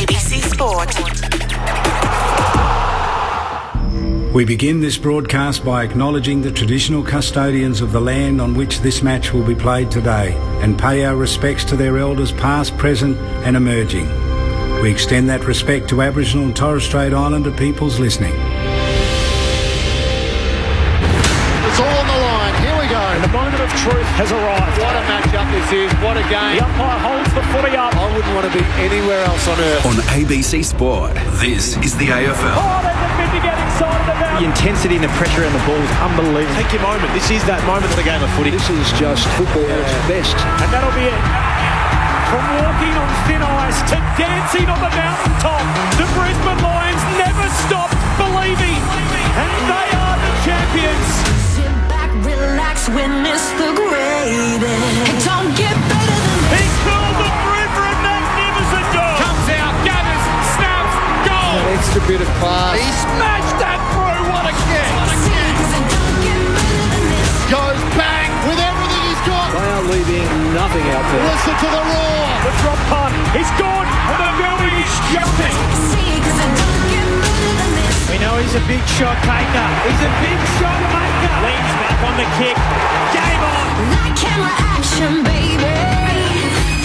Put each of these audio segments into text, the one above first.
ABC Sport. We begin this broadcast by acknowledging the traditional custodians of the land on which this match will be played today and pay our respects to their elders past, present and emerging. We extend that respect to Aboriginal and Torres Strait Islander peoples listening. It's all on the line. Here we go. And the moment of truth has arrived. What a matchup this is. What a game. The umpire holds the footy up. I wouldn't want to be anywhere else on earth. On ABC Sport, this is the AFL. Oh, there's a bit to get excited about. The intensity and the pressure on the ball is unbelievable. Take your moment. This is that moment of the game of footy. This is just football at its best. And that'll be it. From walking on thin ice to dancing on the mountaintop, the Brisbane Lions never stopped believing. And they are the champions. Sit back, relax, witness the greatest. It don't get better than this. He called the river a magnificent goal. Comes out, gathers, snaps, goal. An extra bit of class. He smashed that through. What a kick. Goes bang with everything he's got. They are leaving nothing out there. Listen to the roar. The drop punt. He's gone. And the building is jumping. We know he's a big shot taker. He's a big shot maker. Leans back on the kick. Game on. That camera action, baby.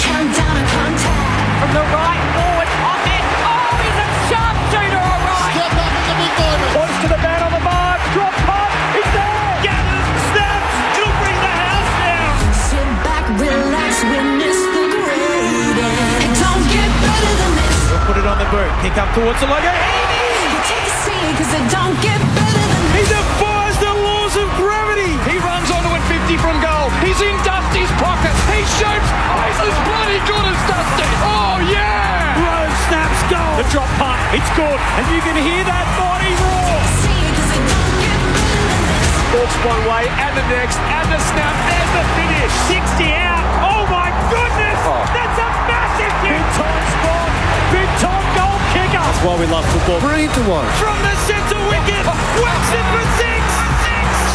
Countdown to contact. From the right forward on it. Oh, he's a sharpshooter, all right. Step up in the big moment. Close to the man on the mark. Drop punt. He's there. Gathers. Snaps. It'll bring the house down. Sit back, relax, witness the greatest. It don't get better than this. We'll put it on the boot. Kick up towards the logo. You take a seat, cause it don't get better than He this. defies the laws of gravity. He runs onto it 50 from goal. He's in Dusty's pocket. He shoots. Oh, he's as bloody good as Dusty. Oh, yeah. Rose snaps goal. The drop punt. It's good. And you can hear that body roar. See, cause it don't get better than this. Walks one way and the next and the snap. There's the finish. 60 out. Oh my goodness. That's a massive kick. Big time spot. Big time goal kicker. That's why we love football. Brilliant to watch. From the centre wicket. Whacks it for six.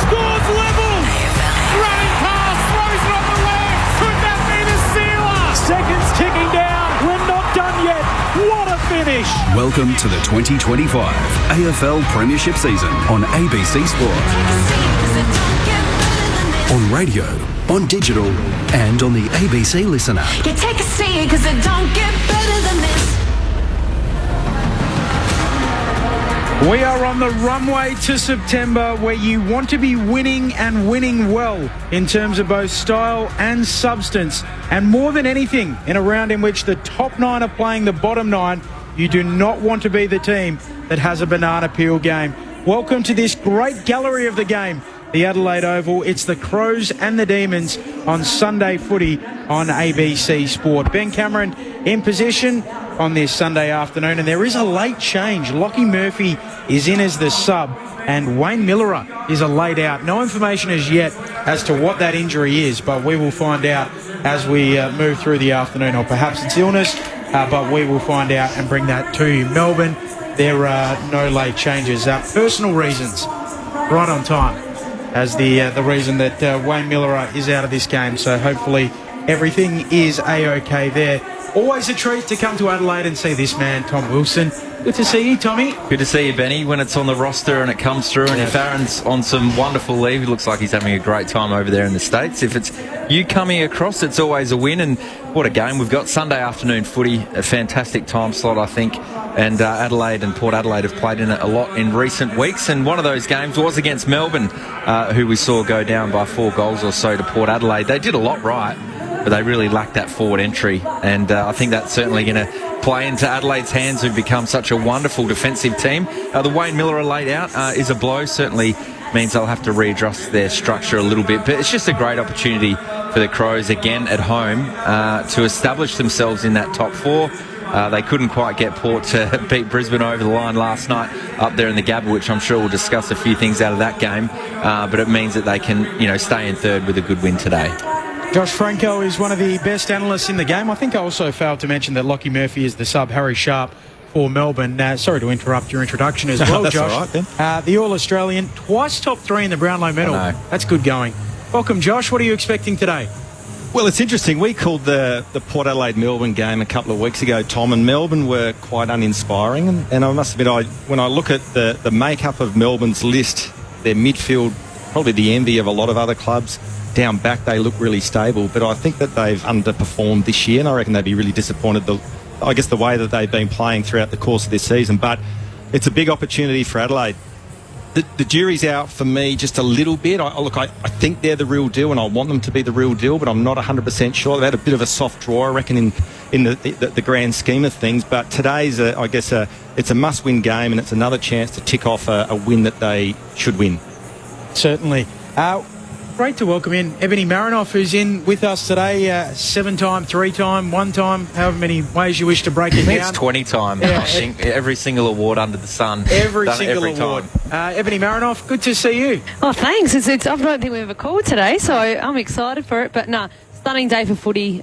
Scores level. Running past. Throws it on the left. Could that be the sealer? Seconds ticking down. We're not done yet. What a finish. Welcome to the 2025 AFL Premiership season on ABC Sport. Cause it don't get better than this. On radio, on digital and on the ABC Listen app. You take a seat, cause it don't get better than this. We are on the runway to September where you want to be winning and winning well in terms of both style and substance. And more than anything, in a round in which the top 9 are playing the bottom 9, you do not want to be the team that has a banana peel game. Welcome to this great gallery of the game, the Adelaide Oval. It's the Crows and the Demons on Sunday footy on ABC Sport. Ben Cameron in position on this Sunday afternoon, and there is a late change. Lockie Murphy is in as the sub and Wayne Miller is a laid out. No information as yet as to what that injury is, but we will find out as we move through the afternoon, or perhaps it's illness, but we will find out and bring that to you. Melbourne, there are no late changes. Personal reasons, right on time, as the reason that Wayne Miller is out of this game, so hopefully everything is A-OK there. Always a treat to come to Adelaide and see this man, Tom Wilson. Good to see you, Tommy. Good to see you, Benny. When it's on the roster and it comes through, and if Aaron's on some wonderful leave, it looks like he's having a great time over there in the States. If it's you coming across, it's always a win. And what a game. We've got Sunday afternoon footy, a fantastic time slot, I think. And Adelaide and Port Adelaide have played in it a lot in recent weeks. And one of those games was against Melbourne, who we saw go down by 4 goals or so to Port Adelaide. They did a lot right, but they really lacked that forward entry. And I think that's certainly going to play into Adelaide's hands, who've become such a wonderful defensive team. The Wayne Miller laid out is a blow. Certainly means they'll have to readjust their structure a little bit. But it's just a great opportunity for the Crows again at home to establish themselves in that top 4. They couldn't quite get Port to beat Brisbane over the line last night up there in the Gabba, which I'm sure we'll discuss a few things out of that game. But it means that they can, stay in third with a good win today. Josh Franco is one of the best analysts in the game. I think I also failed to mention that Lockie Murphy is the sub, Harry Sharp for Melbourne. Sorry to interrupt your introduction as well, That's Josh. all right, then. The All-Australian, twice top 3 in the Brownlow medal. That's good going. Welcome, Josh. What are you expecting today? Well, it's interesting. We called the Port Adelaide-Melbourne game a couple of weeks ago, Tom, and Melbourne were quite uninspiring. And I must admit, when I look at the makeup of Melbourne's list, their midfield, probably the envy of a lot of other clubs. Down back, they look really stable. But I think that they've underperformed this year, and I reckon they'd be really disappointed, the way that they've been playing throughout the course of this season. But it's a big opportunity for Adelaide. The jury's out for me just a little bit. I think they're the real deal, and I want them to be the real deal, but I'm not 100% sure. They've had a bit of a soft draw, I reckon, in the grand scheme of things. But today's, it's a must-win game, and it's another chance to tick off a win that they should win. Certainly. Great to welcome in Ebony Marinoff, who's in with us today. 7-time, 3-time, 1-time, however many ways you wish to break it down. It's 20-time. Yeah. I think every single award under the sun. Every single award. Ebony Marinoff, good to see you. Oh, thanks. I don't think we've ever called today, so I'm excited for it. But no, stunning day for footy.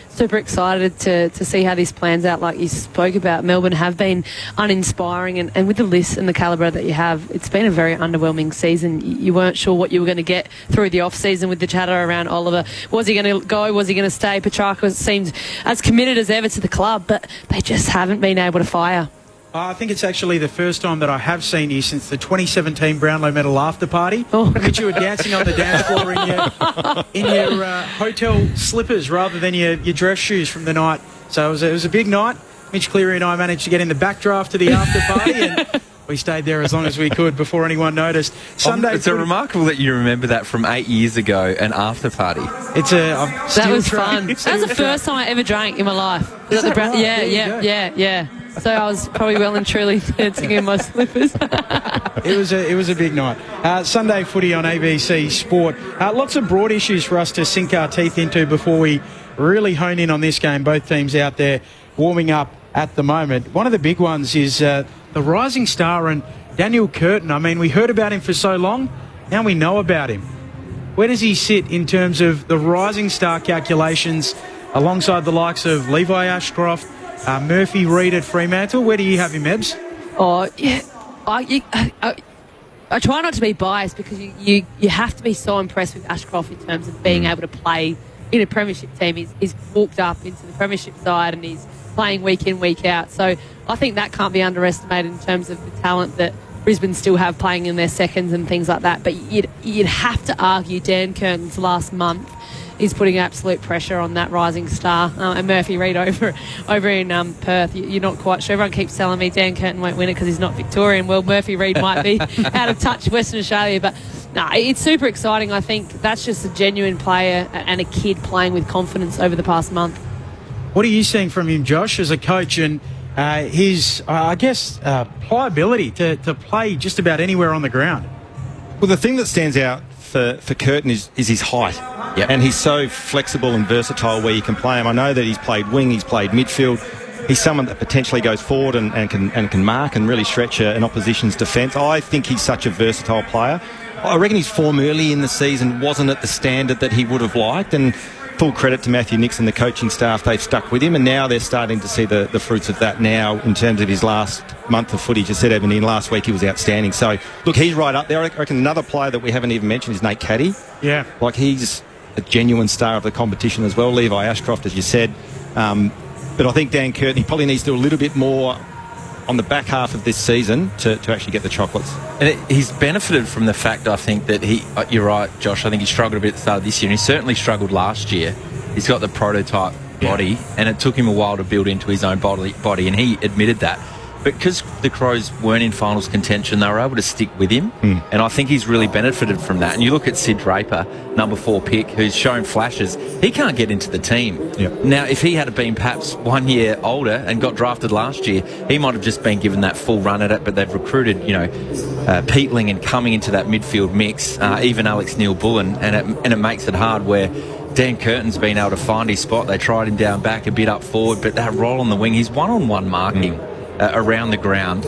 Super excited to see how this plans out. Like you spoke about, Melbourne have been uninspiring, and with the list and the calibre that you have, it's been a very underwhelming season. You weren't sure what you were going to get through the off-season with the chatter around Oliver. Was he going to go? Was he going to stay? Petrarca seemed as committed as ever to the club, but they just haven't been able to fire. I think it's actually the first time that I have seen you since the 2017 Brownlow Medal after party. Which you were dancing on the dance floor in your hotel slippers rather than your dress shoes from the night. So it was a big night. Mitch Cleary and I managed to get in the backdraft to the after party, and we stayed there as long as we could before anyone noticed. It's remarkable that you remember that from 8 years ago, an after party. That was fun. That was the first time I ever drank in my life. Is that right? Yeah. So I was probably well and truly dancing in my slippers. It was a big night. Sunday footy on ABC Sport. Lots of broad issues for us to sink our teeth into before we really hone in on this game. Both teams out there warming up at the moment. One of the big ones is the rising star and Daniel Curtin. I mean, we heard about him for so long. Now we know about him. Where does he sit in terms of the rising star calculations alongside the likes of Levi Ashcroft, Murphy Reid at Fremantle? Where do you have him, Ebbs? Oh, yeah. I try not to be biased because you have to be so impressed with Ashcroft in terms of being able to play in a premiership team. He's walked up into the premiership side and he's playing week in, week out. So I think that can't be underestimated in terms of the talent that Brisbane still have playing in their seconds and things like that. But you'd have to argue Dan Curtin's last month is putting absolute pressure on that rising star. And Murphy Reid over in Perth, you're not quite sure. Everyone keeps telling me Dan Curtin won't win it because he's not Victorian. Well, Murphy Reid might be out of touch with Western Australia. But no, it's super exciting. I think that's just a genuine player and a kid playing with confidence over the past month. What are you seeing from him, Josh, as a coach, and his, pliability to play just about anywhere on the ground? Well, the thing that stands out for Curtin is his height. Yep. And he's so flexible and versatile where you can play him. I know that he's played wing, he's played midfield. He's someone that potentially goes forward and can mark and really stretch an opposition's defence. I think he's such a versatile player. I reckon his form early in the season wasn't at the standard that he would have liked, and full credit to Matthew Nixon, the coaching staff. They've stuck with him, and now they're starting to see the fruits of that now in terms of his last month of footage. Just said Ebony, last week he was outstanding. So, look, he's right up there. I reckon another player that we haven't even mentioned is Nate Caddy. Yeah. Like, he's a genuine star of the competition as well. Levi Ashcroft, as you said. But I think Dan Curtin, he probably needs to do a little bit more on the back half of this season to actually get the chocolates. And he's benefited from the fact, I think, that you're right, Josh, I think he struggled a bit at the start of this year, and he certainly struggled last year. He's got the prototype body, and it took him a while to build into his own body, and he admitted that. But because the Crows weren't in finals contention, they were able to stick with him, and I think he's really benefited from that. And you look at Sid Draper, number 4 pick, who's shown flashes. He can't get into the team. Yep. Now, if he had been perhaps 1 year older and got drafted last year, he might have just been given that full run at it, but they've recruited, Peatling and coming into that midfield mix, even Alex Neil-Bullen, and it makes it hard where Dan Curtin's been able to find his spot. They tried him down back, a bit up forward, but that role on the wing, his one-on-one marking around the ground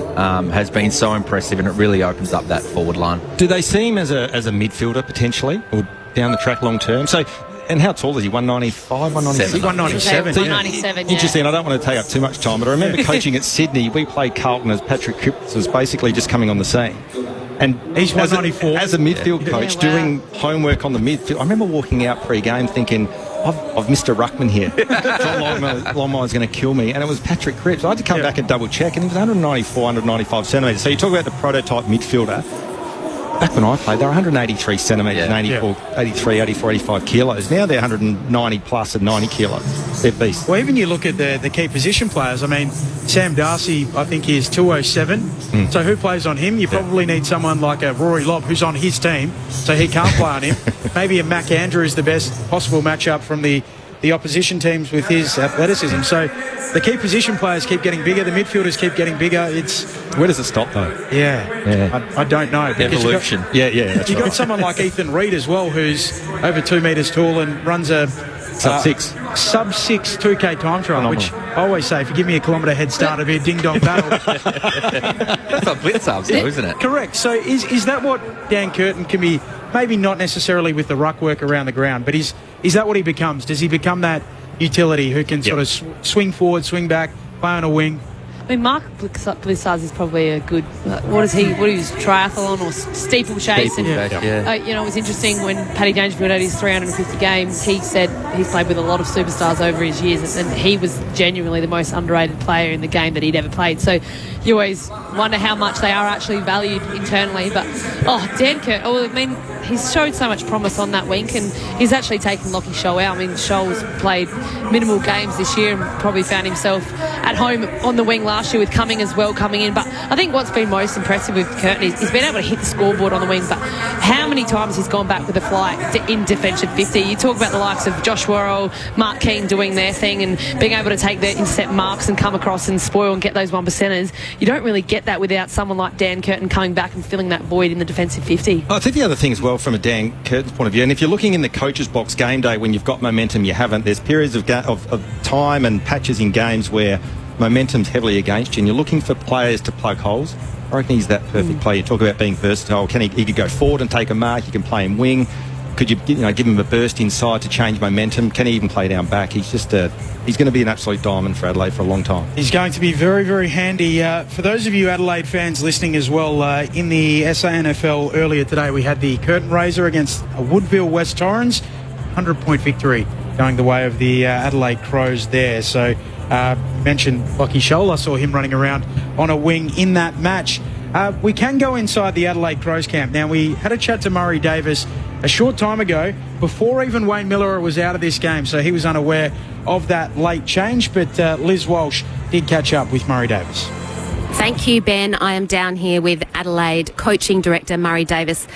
has been so impressive, and it really opens up that forward line. Do they see him as a midfielder potentially, or down the track long term? So, and how tall is he? 195, 196? 197. 197, yeah. Interesting. I don't want to take up too much time, but I remember coaching at Sydney. We played Carlton as Patrick Cripps was basically just coming on the scene. And he's 194. As a midfield coach, doing homework on the midfield. I remember walking out pre-game thinking, I've missed a ruckman here. John Longmire was going to kill me, and it was Patrick Cripps. I had to come back and double check, and he was 194, 195 centimetres. So you talk about the prototype midfielder. Back when I played, they were 183 centimetres, 83, 84, 85 kilos. Now they're 190 plus and 90 kilos. They're beasts. Well, even you look at the key position players. I mean, Sam Darcy, I think he is 207. So who plays on him? You probably need someone like a Rory Lobb who's on his team, so he can't play on him. Maybe a Mac Andrew is the best possible matchup from the opposition teams with his athleticism. So the key position players keep getting bigger. The midfielders keep getting bigger. Where does it stop, though? I don't know. Evolution. That's You've got someone like Ethan Reid as well, who's over 2 metres tall and runs a sub-6 2K time trial, which I always say, if you give me a kilometre head start, it'll be a ding-dong battle. That's like blitz ups, though, isn't it? Correct. So is that what Dan Curtin can be, maybe not necessarily with the ruck work around the ground, but is that what he becomes? Does he become that utility who can sort of swing forward, swing back, play on a wing? I mean, Mark Blissards is probably a good. What is he? What is triathlon or steeplechase? It was interesting when Paddy Dangerfield had his 350 games. He said he's played with a lot of superstars over his years, and he was genuinely the most underrated player in the game that he'd ever played. So you always wonder how much they are actually valued internally. But Dan Kurt, he's showed so much promise on that wing, and he's actually taken Lockie Scholl out. I mean, Scholl's played minimal games this year and probably found himself at home on the wing last year with Cumming as well coming in. But I think what's been most impressive with Curtin is he's been able to hit the scoreboard on the wing, but how many times he's gone back with a fly in defensive 50. You talk about the likes of Josh Worrell, Mark Keane doing their thing and being able to take their intercept marks and come across and spoil and get those 1%ers. You don't really get that without someone like Dan Curtin coming back and filling that void in the defensive 50. I think the other thing as well from a Dan Curtin's point of view, and if you're looking in the coach's box game day when you've got momentum, you haven't. There's periods of time and patches in games where momentum's heavily against you and you're looking for players to plug holes. I reckon he's that perfect player. You talk about being versatile. He could go forward and take a mark. You can play him wing. Could you give him a burst inside to change momentum? Can he even play down back? He's just he's going to be an absolute diamond for Adelaide for a long time. He's going to be very, very handy. For those of you Adelaide fans listening as well, in the SANFL earlier today, we had the curtain raiser against Woodville West Torrens. 100-point victory going the way of the Adelaide Crows there. So mentioned Lockie Scholl. I saw him running around on a wing in that match. We can go inside the Adelaide Crows camp. Now, we had a chat to Murray Davis a short time ago, before even Wayne Miller was out of this game, so he was unaware of that late change, but Liz Walsh did catch up with Murray Davis. Thank you, Ben. I am down here with Adelaide coaching director Murray Davis.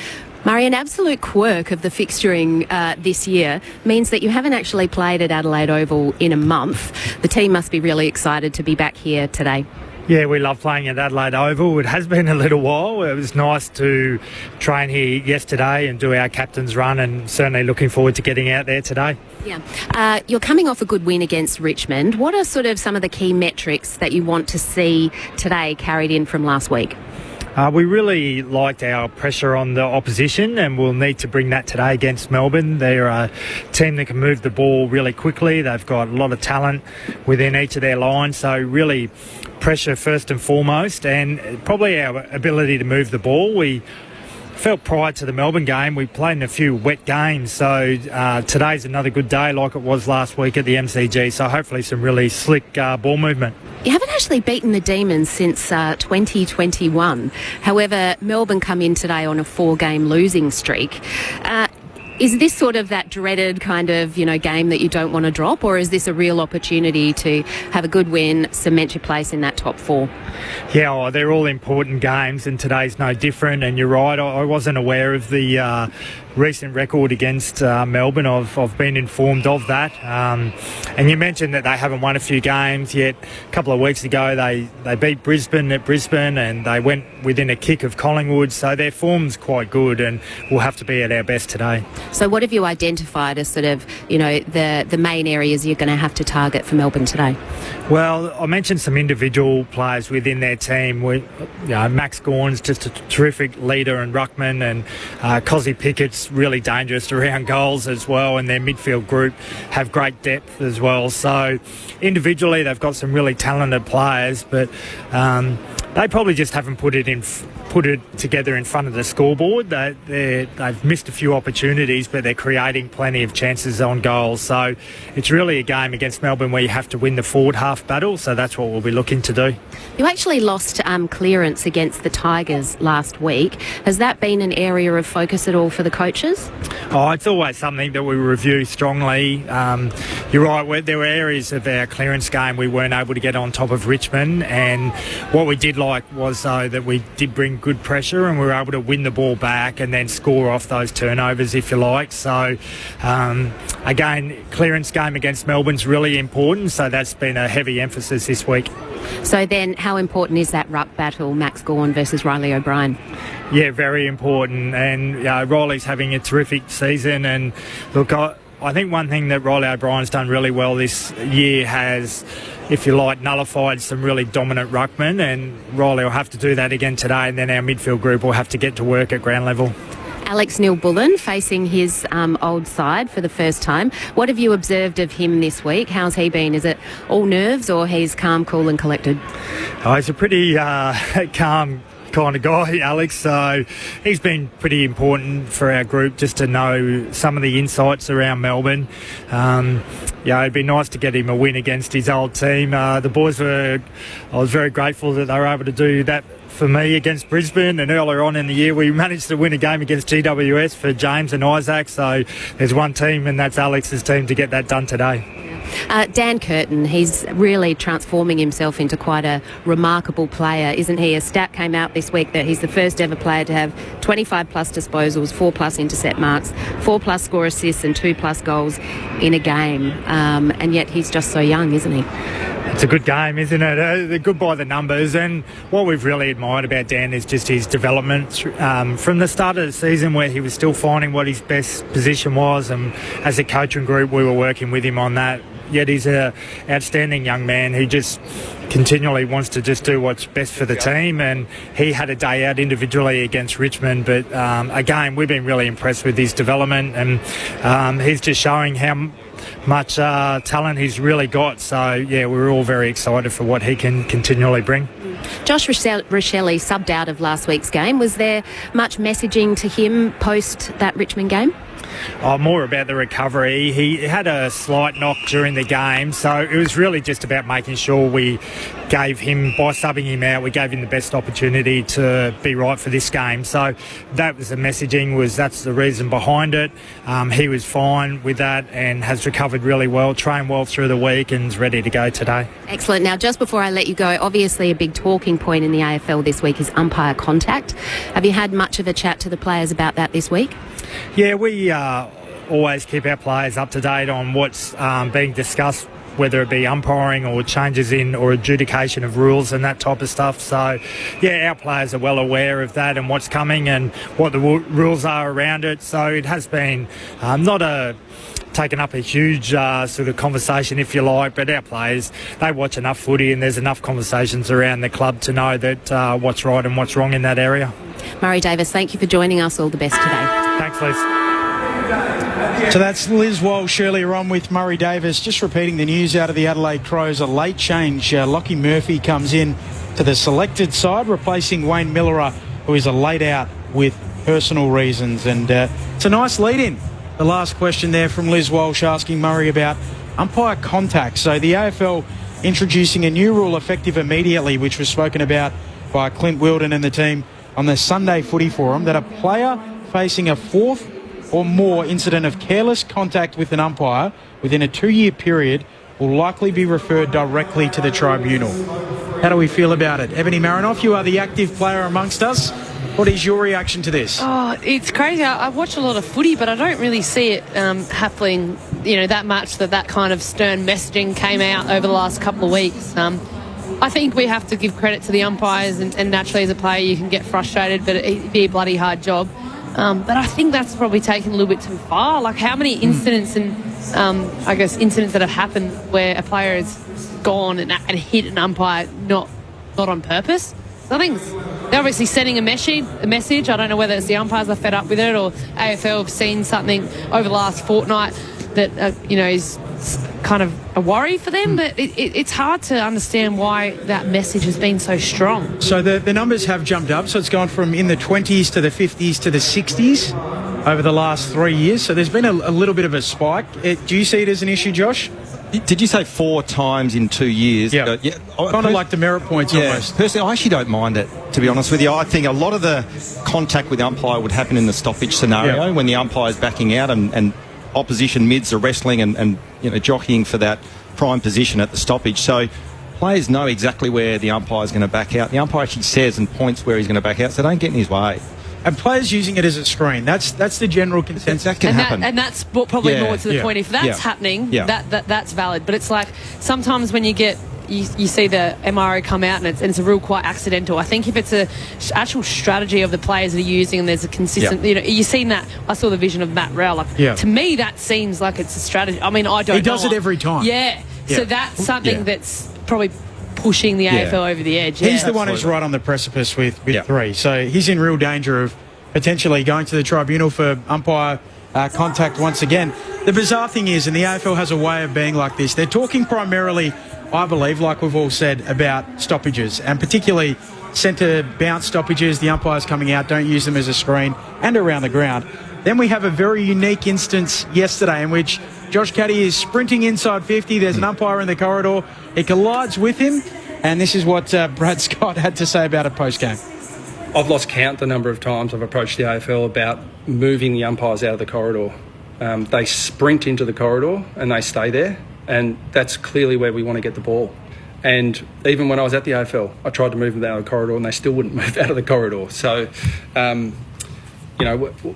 Murray, an absolute quirk of the fixturing this year means that you haven't actually played at Adelaide Oval in a month. The team must be really excited to be back here today. Yeah, we love playing at Adelaide Oval. It has been a little while. It was nice to train here yesterday and do our captain's run, and certainly looking forward to getting out there today. Yeah. You're coming off a good win against Richmond. What are sort of some of the key metrics that you want to see today carried in from last week? We really liked our pressure on the opposition, and we'll need to bring that today against Melbourne. They're a team that can move the ball really quickly. They've got a lot of talent within each of their lines, so really pressure first and foremost, and probably our ability to move the ball. We felt prior to the Melbourne game we played in a few wet games, so today's another good day like it was last week at the MCG, so hopefully some really slick ball movement. You haven't actually beaten the Demons since 2021. However, Melbourne come in today on a 4-game losing streak. Is this sort of that dreaded kind of, game that you don't want to drop, or is this a real opportunity to have a good win, cement your place in that top 4? Yeah, they're all important games, and today's no different. And you're right, I wasn't aware of the recent record against Melbourne. I've been informed of that. And you mentioned that they haven't won a few games yet. A couple of weeks ago, they beat Brisbane at Brisbane, and they went within a kick of Collingwood. So their form's quite good, and we'll have to be at our best today. So what have you identified as sort of, the main areas you're going to have to target for Melbourne today? Well, I mentioned some individual players within their team. Max Gawn's just a terrific leader and ruckman, and Cozzy Pickett's really dangerous around goals as well, and their midfield group have great depth as well. So individually they've got some really talented players, but They probably just haven't put it together in front of the scoreboard. They've missed a few opportunities, but they're creating plenty of chances on goals. So it's really a game against Melbourne where you have to win the forward half battle. So that's what we'll be looking to do. You actually lost clearance against the Tigers last week. Has that been an area of focus at all for the coaches? Oh, it's always something that we review strongly. You're right, there were areas of our clearance game we weren't able to get on top of Richmond, and what we did like was that we did bring good pressure and we were able to win the ball back and then score off those turnovers, if you like. So again, clearance game against Melbourne's really important, so that's been a heavy emphasis this week. So then how important is that ruck battle, Max Gawn versus Riley O'Brien? Yeah, very important, and Riley's having a terrific season, and look, I think one thing that Riley O'Brien's done really well this year has, if you like, nullified some really dominant ruckmen, and Riley will have to do that again today, and then our midfield group will have to get to work at ground level. Alex Neil-Bullen facing his old side for the first time. What have you observed of him this week? How's he been? Is it all nerves or he's calm, cool and collected? Oh, he's a pretty calm kind of guy, Alex, so he's been pretty important for our group just to know some of the insights around Melbourne. It'd be nice to get him a win against his old team. I was very grateful that they were able to do that for me against Brisbane, and earlier on in the year we managed to win a game against GWS for James and Isaac, so there's one team and that's Alex's team to get that done today. Dan Curtin, he's really transforming himself into quite a remarkable player, isn't he? A stat came out this week that he's the first ever player to have 25 plus disposals, 4 plus intercept marks, 4 plus score assists and 2 plus goals in a game, and yet he's just so young, isn't he? It's a good game, isn't it? They're good by the numbers, and what we've really admired about Dan is just his development from the start of the season, where he was still finding what his best position was, and as a coaching group we were working with him on that. Yet he's an outstanding young man who just continually wants to just do what's best for the team, and he had a day out individually against Richmond, but again, we've been really impressed with his development, and he's just showing how much talent he's really got. So yeah, we're all very excited for what he can continually bring. Josh Rochelle subbed out of last week's game. Was there much messaging to him post that Richmond game? More about the recovery. He had a slight knock during the game, so it was really just about making sure we gave him, by subbing him out, we gave him the best opportunity to be right for this game. So that was the messaging, that's the reason behind it. He was fine with that and has recovered really well, trained well through the week and is ready to go today. Excellent. Now, just before I let you go, obviously a big talking point in the AFL this week is umpire contact. Have you had much of a chat to the players about that this week? Yeah, we always keep our players up to date on what's being discussed, whether it be umpiring or changes in or adjudication of rules and that type of stuff. So, yeah, our players are well aware of that and what's coming and what the rules are around it. So it has been taken up a huge sort of conversation, if you like, but our players, they watch enough footy and there's enough conversations around the club to know that what's right and what's wrong in that area. Murray Davis, thank you for joining us. All the best today. Thanks, Liz. So that's Liz Walsh earlier on with Murray Davis. Just repeating the news out of the Adelaide Crows, a late change. Lockie Murphy comes in to the selected side, replacing Wayne Millerer, who is a late out with personal reasons. And it's a nice lead-in. The last question there from Liz Walsh asking Murray about umpire contact. So the AFL introducing a new rule effective immediately, which was spoken about by Clint Wilden and the team on the Sunday Footy Forum, that a player facing a fourth or more incident of careless contact with an umpire within a 2-year period will likely be referred directly to the tribunal. How do we feel about it? Ebony Marinoff, you are the active player amongst us. What is your reaction to this? Oh, it's crazy. I watch a lot of footy, but I don't really see it happening, that much, that kind of stern messaging came out over the last couple of weeks. I think we have to give credit to the umpires, and naturally as a player you can get frustrated, but it'd be a bloody hard job. But I think that's probably taken a little bit too far. Like, how many incidents and incidents that have happened where a player has gone and hit an umpire not on purpose? So I think they're obviously sending a message. I don't know whether it's the umpires are fed up with it or AFL have seen something over the last fortnight that is kind of a worry for them, but it's hard to understand why that message has been so strong. So the numbers have jumped up. So it's gone from in the 20s to the 50s to the 60s over the last 3 years. So there's been a little bit of a spike. Do you see it as an issue, Josh? Did you say 4 times in 2 years? Yeah. Kind of like the merit points almost. Personally, I actually don't mind it, to be honest with you. I think a lot of the contact with the umpire would happen in the stoppage scenario when the umpire's backing out and opposition mids are wrestling and jockeying for that prime position at the stoppage. So players know exactly where the umpire's going to back out. The umpire actually says and points where he's going to back out, so don't get in his way. And players using it as a screen. That's the general consensus. That can happen. And that's probably more to the point. If that's happening, that's valid. But it's like sometimes when you see the MRO come out and it's a real quite accidental. I think if it's a actual strategy of the players that are using and there's a consistent, you've seen that. I saw the vision of Matt Rowell. To me, that seems like it's a strategy. I mean, I don't know. He does it every time. Yeah. So that's something that's probably pushing the AFL over the edge. He's the one who's right on the precipice with 3. So he's in real danger of potentially going to the tribunal for umpire contact once again. The bizarre thing is, and the AFL has a way of being like this, they're talking primarily, I believe, like we've all said, about stoppages, and particularly centre bounce stoppages. The umpires coming out, don't use them as a screen, and around the ground. Then we have a very unique instance yesterday in which Josh Caddy is sprinting inside 50. There's an umpire in the corridor. He collides with him, and this is what Brad Scott had to say about it post-game. I've lost count the number of times I've approached the AFL about moving the umpires out of the corridor. They sprint into the corridor and they stay there, and that's clearly where we want to get the ball. And even when I was at the AFL, I tried to move them out of the corridor and they still wouldn't move out of the corridor. So,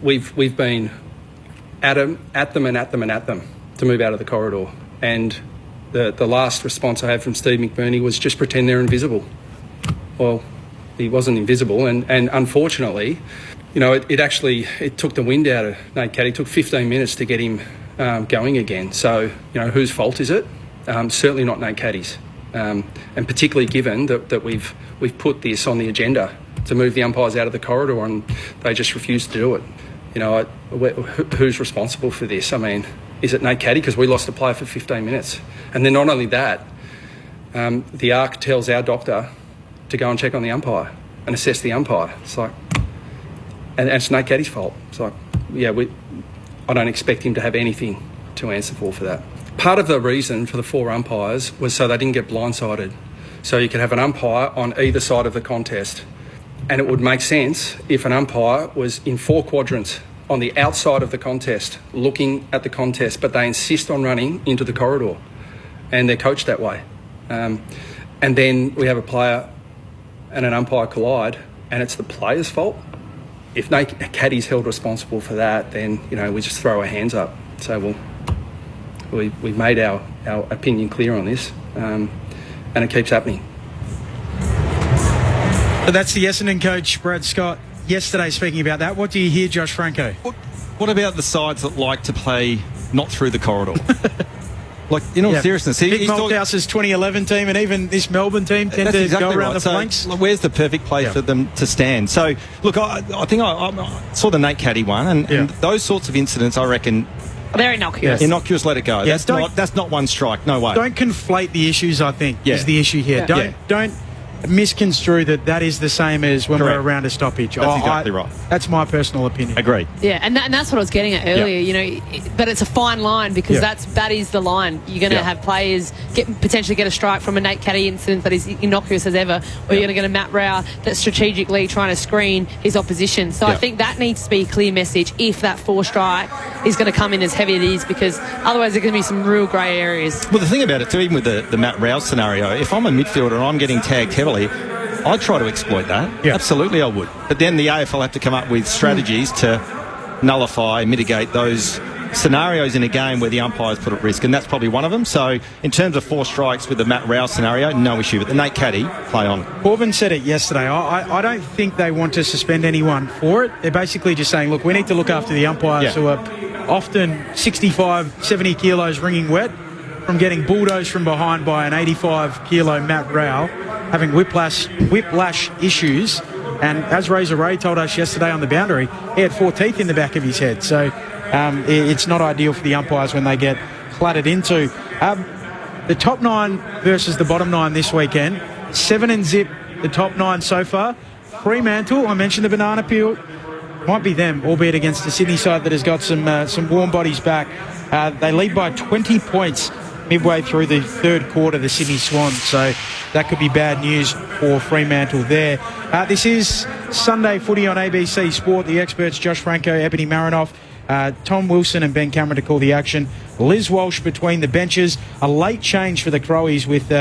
we've been at them to move out of the corridor. And the last response I had from Steve McBurney was just pretend they're invisible. Well, he wasn't invisible, and unfortunately, it took the wind out of Nate Caddy. It took 15 minutes to get him going again. So, whose fault is it? Certainly not Nate Caddy's, and particularly given that we've put this on the agenda to move the umpires out of the corridor, and they just refused to do it. Who's responsible for this? I mean, is it Nate Caddy? Because we lost a player for 15 minutes, and then not only that, the ARC tells our doctor to go and check on the umpire and assess the umpire. It's like, and it's Nate Caddy's fault. It's like, I don't expect him to have anything to answer for that. Part of the reason for the 4 umpires was so they didn't get blindsided. So you could have an umpire on either side of the contest. And it would make sense if an umpire was in 4 quadrants on the outside of the contest, looking at the contest, but they insist on running into the corridor. And they're coached that way. And then we have a player and an umpire collide, and it's the player's fault. If Nate Caddy's held responsible for that, then we just throw our hands up. So we've made our opinion clear on this, and it keeps happening. But that's the Essendon coach Brad Scott yesterday speaking about that. What do you hear, Josh Franco? What about the sides that like to play not through the corridor? Like, in all seriousness, Nick Malthouse's 2011 team and even this Melbourne team tend to go around the flanks. So, where's the perfect place for them to stand? So, look, I think I saw the Nate Caddy one, and those sorts of incidents, I reckon, they're innocuous. Innocuous, let it go. Yeah, that's not one strike. No way. Don't conflate the issues, I think, is the issue here. Don't misconstrue that is the same as when we're around a stoppage. That's exactly right. That's my personal opinion. Agreed. Yeah, and that's what I was getting at earlier. But it's a fine line because that is the line. You're going to have players potentially get a strike from a Nate Caddy incident that is innocuous as ever, or you're going to get a Matt Rowell that's strategically trying to screen his opposition. So I think that needs to be a clear message if that 4 strike is going to come in as heavy as it is, because otherwise there's going to be some real grey areas. Well, the thing about it too, even with the Matt Rowell scenario, if I'm a midfielder and I'm getting tagged heavily, I'd try to exploit that. Absolutely I would. But then the AFL have to come up with strategies to nullify, mitigate those scenarios in a game where the umpire's put at risk, and that's probably one of them. So in terms of 4 strikes with the Matt Rowell scenario, no issue. But the Nate Caddy, play on. Corbin said it yesterday. I don't think they want to suspend anyone for it. They're basically just saying, look, we need to look after the umpires who are often 65, 70 kilos wringing wet from getting bulldozed from behind by an 85-kilo Matt Rowell, having whiplash issues. And as Razor Ray told us yesterday on the boundary, he had 4 teeth in the back of his head. So it's not ideal for the umpires when they get clattered into. The top 9 versus the bottom 9 this weekend. 7-0 the top 9 so far. Fremantle, I mentioned the banana peel. Might be them, albeit against the Sydney side that has got some warm bodies back. They lead by 20 points midway through the third quarter, the Sydney Swans. So that could be bad news for Fremantle there. This is Sunday footy on ABC Sport. The experts Josh Franco, Ebony Marinoff, Tom Wilson and Ben Cameron to call the action. Liz Walsh between the benches. A late change for the Crowies with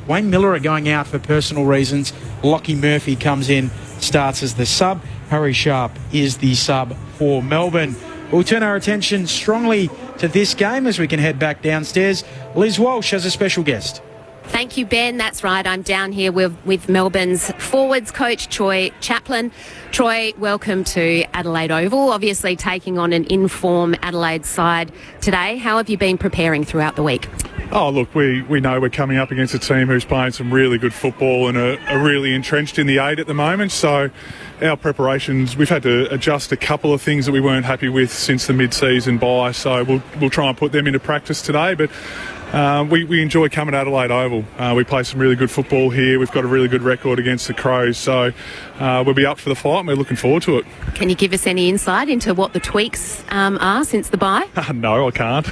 Wayne Miller going out for personal reasons. Lockie Murphy comes in, starts as the sub. Harry Sharp is the sub for Melbourne. We'll turn our attention strongly to this game as we can head back downstairs. Liz Walsh has a special guest. Thank you, Ben. That's right. I'm down here with Melbourne's forwards coach, Troy Chaplin. Troy, welcome to Adelaide Oval. Obviously taking on an in-form Adelaide side today. How have you been preparing throughout the week? Oh, look, we know we're coming up against a team who's playing some really good football and are really entrenched in the 8 at the moment. So our preparations, we've had to adjust a couple of things that we weren't happy with since the mid-season bye. So we'll try and put them into practice today. But we enjoy coming to Adelaide Oval. We play some really good football here. We've got a really good record against the Crows. So we'll be up for the fight and we're looking forward to it. Can you give us any insight into what the tweaks are since the bye? No, I can't.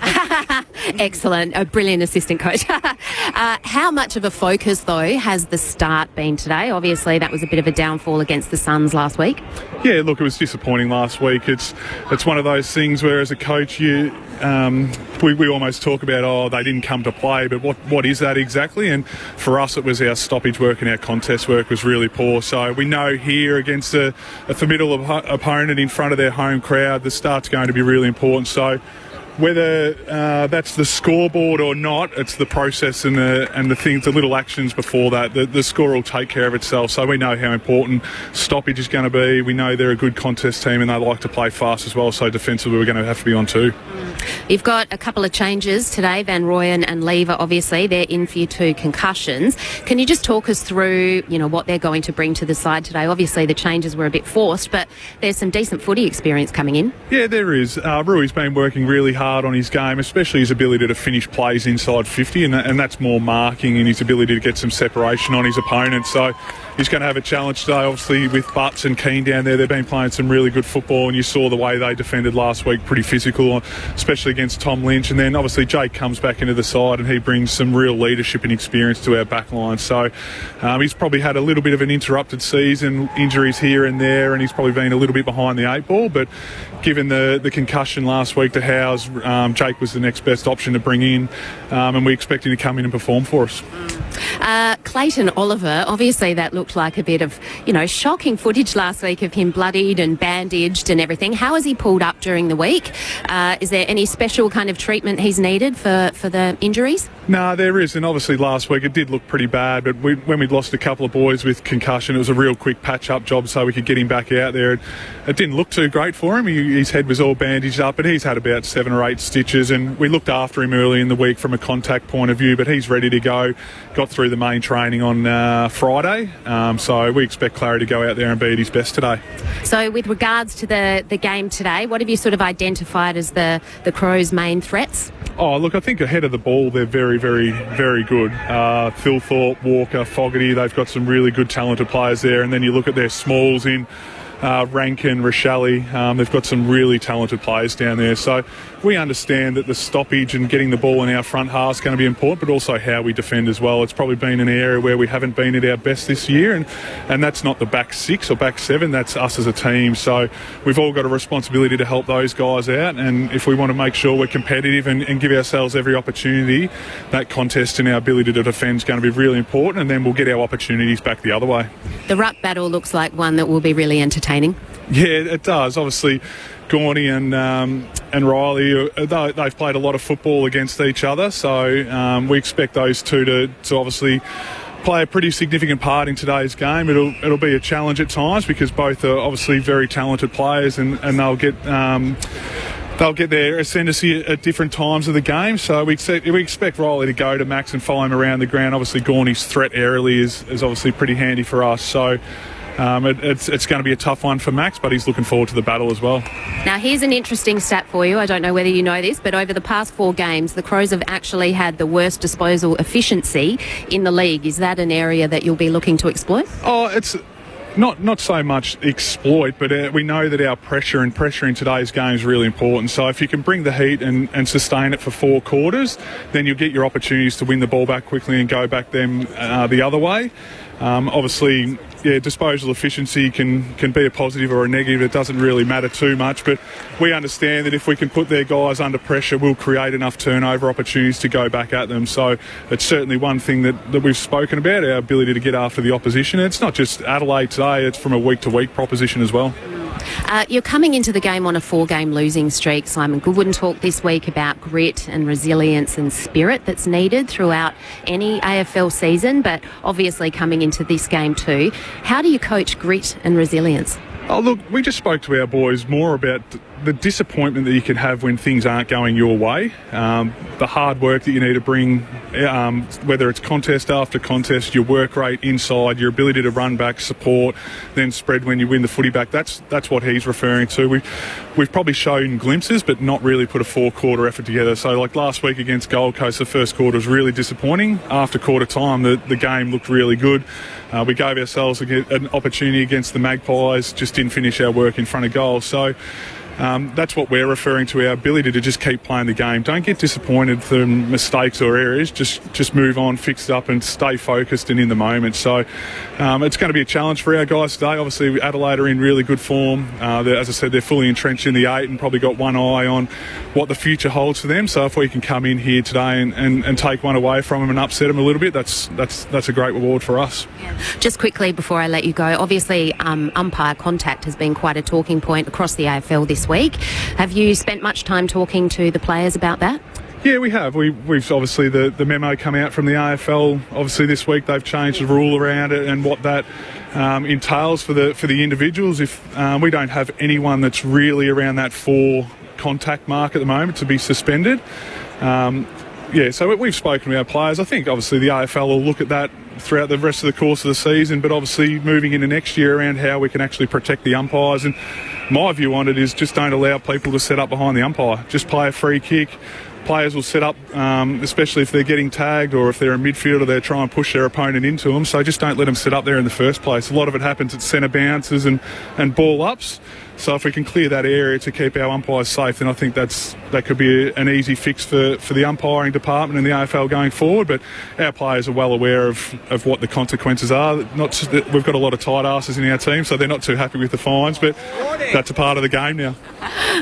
Excellent. A brilliant assistant coach. How much of a focus, though, has the start been today? Obviously, that was a bit of a downfall against the Suns last week. Yeah, look, it was disappointing last week. It's one of those things where, as a coach, we almost talk about, they didn't come to play, but what is that exactly? And for us, it was our stoppage work and our contest work was really poor. So we know here against a formidable opponent in front of their home crowd, the start's going to be really important. So whether that's the scoreboard or not, it's the process and the things, the little actions before that. The score will take care of itself. So we know how important stoppage is going to be. We know they're a good contest team and they like to play fast as well. So defensively, we're going to have to be on too. You've got a couple of changes today. Van Rooyen and Lever, obviously, they're in for your 2 concussions. Can you just talk us through, what they're going to bring to the side today? Obviously, the changes were a bit forced, but there's some decent footy experience coming in. Yeah, there is. Rui's been working really hard on his game, especially his ability to finish plays inside 50, and that's more marking and his ability to get some separation on his opponent. So he's going to have a challenge today, obviously, with Butts and Keane down there. They've been playing some really good football, and you saw the way they defended last week, pretty physical, especially against Tom Lynch. And then, obviously, Jake comes back into the side, and he brings some real leadership and experience to our back line. So he's probably had a little bit of an interrupted season, injuries here and there, and he's probably been a little bit behind the 8 ball. But given the concussion last week to Howes, Jake was the next best option to bring in, and we expect him to come in and perform for us. Clayton Oliver, obviously that looked like a bit of, shocking footage last week of him bloodied and bandaged and everything. How has he pulled up during the week? Is there any special kind of treatment he's needed for the injuries? No, there is, and obviously last week it did look pretty bad, but when we'd lost a couple of boys with concussion, it was a real quick patch-up job so we could get him back out there. It didn't look too great for him. His head was all bandaged up, but he's had about 7 or 8 stitches, and we looked after him early in the week from a contact point of view, but he's ready to go. Got through the main training on Friday, so we expect Clary to go out there and be at his best today. So with regards to the game today, what have you sort of identified as the Crows' main threats? Oh, look, I think ahead of the ball, they're very, very, very good. Phil Thorpe, Walker, Fogarty, they've got some really good talented players there. And then you look at their smalls in Rankin, Rochelle, they've got some really talented players down there. So we understand that the stoppage and getting the ball in our front half is going to be important, but also how we defend as well. It's probably been an area where we haven't been at our best this year, and that's not the back 6 or back 7, that's us as a team. So we've all got a responsibility to help those guys out, and if we want to make sure we're competitive and give ourselves every opportunity, that contest and our ability to defend is going to be really important, and then we'll get our opportunities back the other way. The ruck battle looks like one that will be really entertaining. Yeah, it does. Obviously, Gorney and Riley, they've played a lot of football against each other, so we expect those two to obviously play a pretty significant part in today's game. It'll be a challenge at times because both are obviously very talented players, and they'll get their ascendancy at different times of the game. So we expect Riley to go to Max and follow him around the ground. Obviously, Gorney's threat aerially is obviously pretty handy for us. So it's going to be a tough one for Max, but he's looking forward to the battle as well. Now, here's an interesting stat for you. I don't know whether you know this, but over the past 4 games, the Crows have actually had the worst disposal efficiency in the league. Is that an area that you'll be looking to exploit? Oh, it's not so much exploit, but we know that our pressure in today's game is really important. So if you can bring the heat and sustain it for 4 quarters, then you'll get your opportunities to win the ball back quickly and go back them the other way. Obviously, disposal efficiency can be a positive or a negative. It doesn't really matter too much, but we understand that if we can put their guys under pressure, we'll create enough turnover opportunities to go back at them. So it's certainly one thing that we've spoken about, our ability to get after the opposition. It's not just Adelaide today, it's from a week-to-week proposition as well. You're coming into the game on a 4-game losing streak. Simon Goodwin talked this week about grit and resilience and spirit that's needed throughout any AFL season, but obviously coming into this game too. How do you coach grit and resilience? Oh, look, we just spoke to our boys more about the disappointment that you can have when things aren't going your way, the hard work that you need to bring, whether it's contest after contest, your work rate inside, your ability to run back, support, then spread when you win the footy back. That's what he's referring to. We've probably shown glimpses, but not really put a 4-quarter effort together. So like last week against Gold Coast, the first quarter was really disappointing. After quarter time, the game looked really good. We gave ourselves an opportunity against the Magpies, just didn't finish our work in front of goal. So that's what we're referring to, our ability to just keep playing the game. Don't get disappointed for mistakes or errors. Just move on, fix it up and stay focused and in the moment. So it's going to be a challenge for our guys today. Obviously, Adelaide are in really good form. As I said, they're fully entrenched in the 8 and probably got one eye on what the future holds for them. So if we can come in here today and take one away from them and upset them a little bit, that's a great reward for us. Yeah. Just quickly before I let you go, obviously umpire contact has been quite a talking point across the AFL this week. Have you spent much time talking to the players about that? Yeah, we have. We've obviously the memo come out from the AFL. Obviously this week they've changed the rule around it and what that entails for the individuals. If we don't have anyone that's really around that 4 contact mark at the moment to be suspended. So we've spoken to our players. I think obviously the AFL will look at that throughout the rest of the course of the season, but obviously moving into next year around how we can actually protect the umpires. And my view on it is just don't allow people to set up behind the umpire. Just play a free kick. Players will set up, especially if they're getting tagged or if they're a midfielder, they'll try and push their opponent into them. So just don't let them sit up there in the first place. A lot of it happens at centre bounces and ball ups. So if we can clear that area to keep our umpires safe, then I think that could be an easy fix for the umpiring department and the AFL going forward. But our players are well aware of what the consequences are. We've got a lot of tight asses in our team, so they're not too happy with the fines, but that's a part of the game now.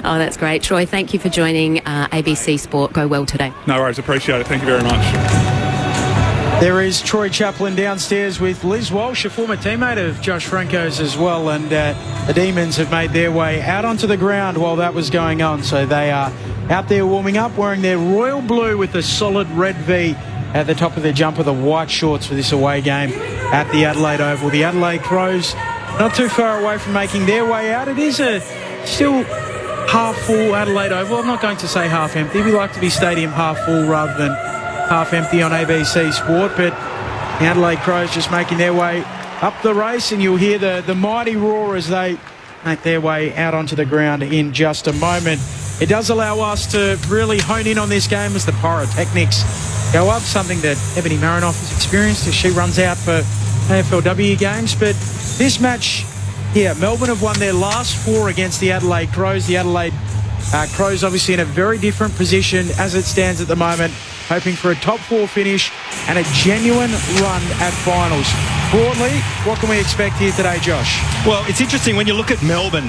Oh, that's great. Troy, thank you for joining ABC Sport. Go well today. No worries, appreciate it. Thank you very much. There is Troy Chaplin downstairs with Liz Walsh, a former teammate of Josh Franco's as well, and the Demons have made their way out onto the ground while that was going on. So they are out there warming up, wearing their royal blue with the solid red V at the top of their jumper, the white shorts for this away game at the Adelaide Oval. The Adelaide Crows not too far away from making their way out. It is a still half full Adelaide Oval. I'm not going to say half empty. We like to be stadium half full rather than half empty on ABC Sport, but the Adelaide Crows just making their way up the race, and you'll hear the mighty roar as they make their way out onto the ground in just a moment. It does allow us to really hone in on this game as the pyrotechnics go up, something that Ebony Marinoff has experienced as she runs out for AFLW games. But this match here, Melbourne have won their last 4 against the Adelaide Crows. The Adelaide Crows obviously in a very different position as it stands at the moment, hoping for a top 4 finish and a genuine run at finals. Broadly, what can we expect here today, Josh? Well, it's interesting when you look at Melbourne.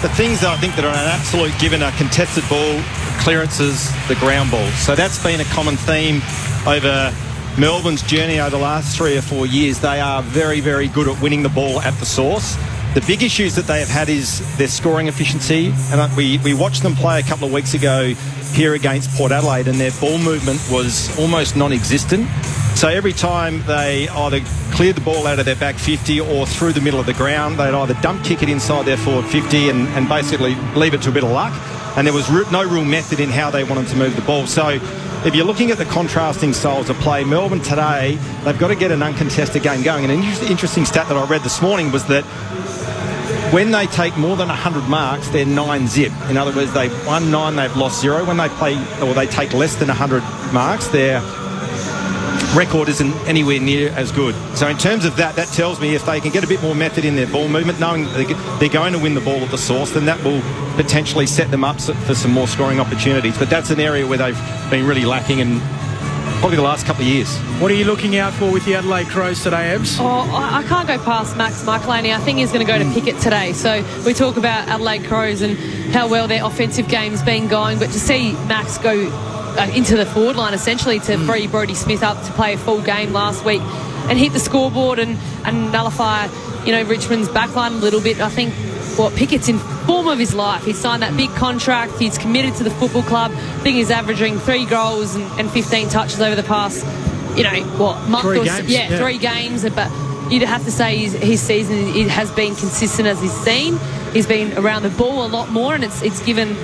The things I think that are an absolute given are contested ball, clearances, the ground ball. So that's been a common theme over Melbourne's journey over the last 3 or 4 years. They are very, very good at winning the ball at the source. The big issues that they have had is their scoring efficiency. And we watched them play a couple of weeks ago here against Port Adelaide, and their ball movement was almost non-existent. So every time they either cleared the ball out of their back 50 or through the middle of the ground, they'd either dump kick it inside their forward 50 and basically leave it to a bit of luck. And there was no real method in how they wanted to move the ball. So if you're looking at the contrasting styles of play, Melbourne today, they've got to get an uncontested game going. And an interesting stat that I read this morning was that when they take more than 100 marks, they're 9-zip. In other words, they've won 9, they've lost 0. When they play, or they take less than 100 marks, their record isn't anywhere near as good. So in terms of that tells me if they can get a bit more method in their ball movement, knowing they're going to win the ball at the source, then that will potentially set them up for some more scoring opportunities. But that's an area where they've been really lacking in probably the last couple of years. What are you looking out for with the Adelaide Crows today, Ebbs? I can't go past Max Michelini. I think he's going to go to Pickett today. So we talk about Adelaide Crows and how well their offensive game's been going, but to see Max go into the forward line essentially to free Brodie Smith up to play a full game last week and hit the scoreboard and nullify, Richmond's backline a little bit. I think Pickett's in form of his life. He's signed that big contract. He's committed to the football club. I think he's averaging 3 goals and 15 touches over the past, month 3 or games. Yeah, 3 games. But you'd have to say his season it has been consistent as he's seen. He's been around the ball a lot more, and it's given,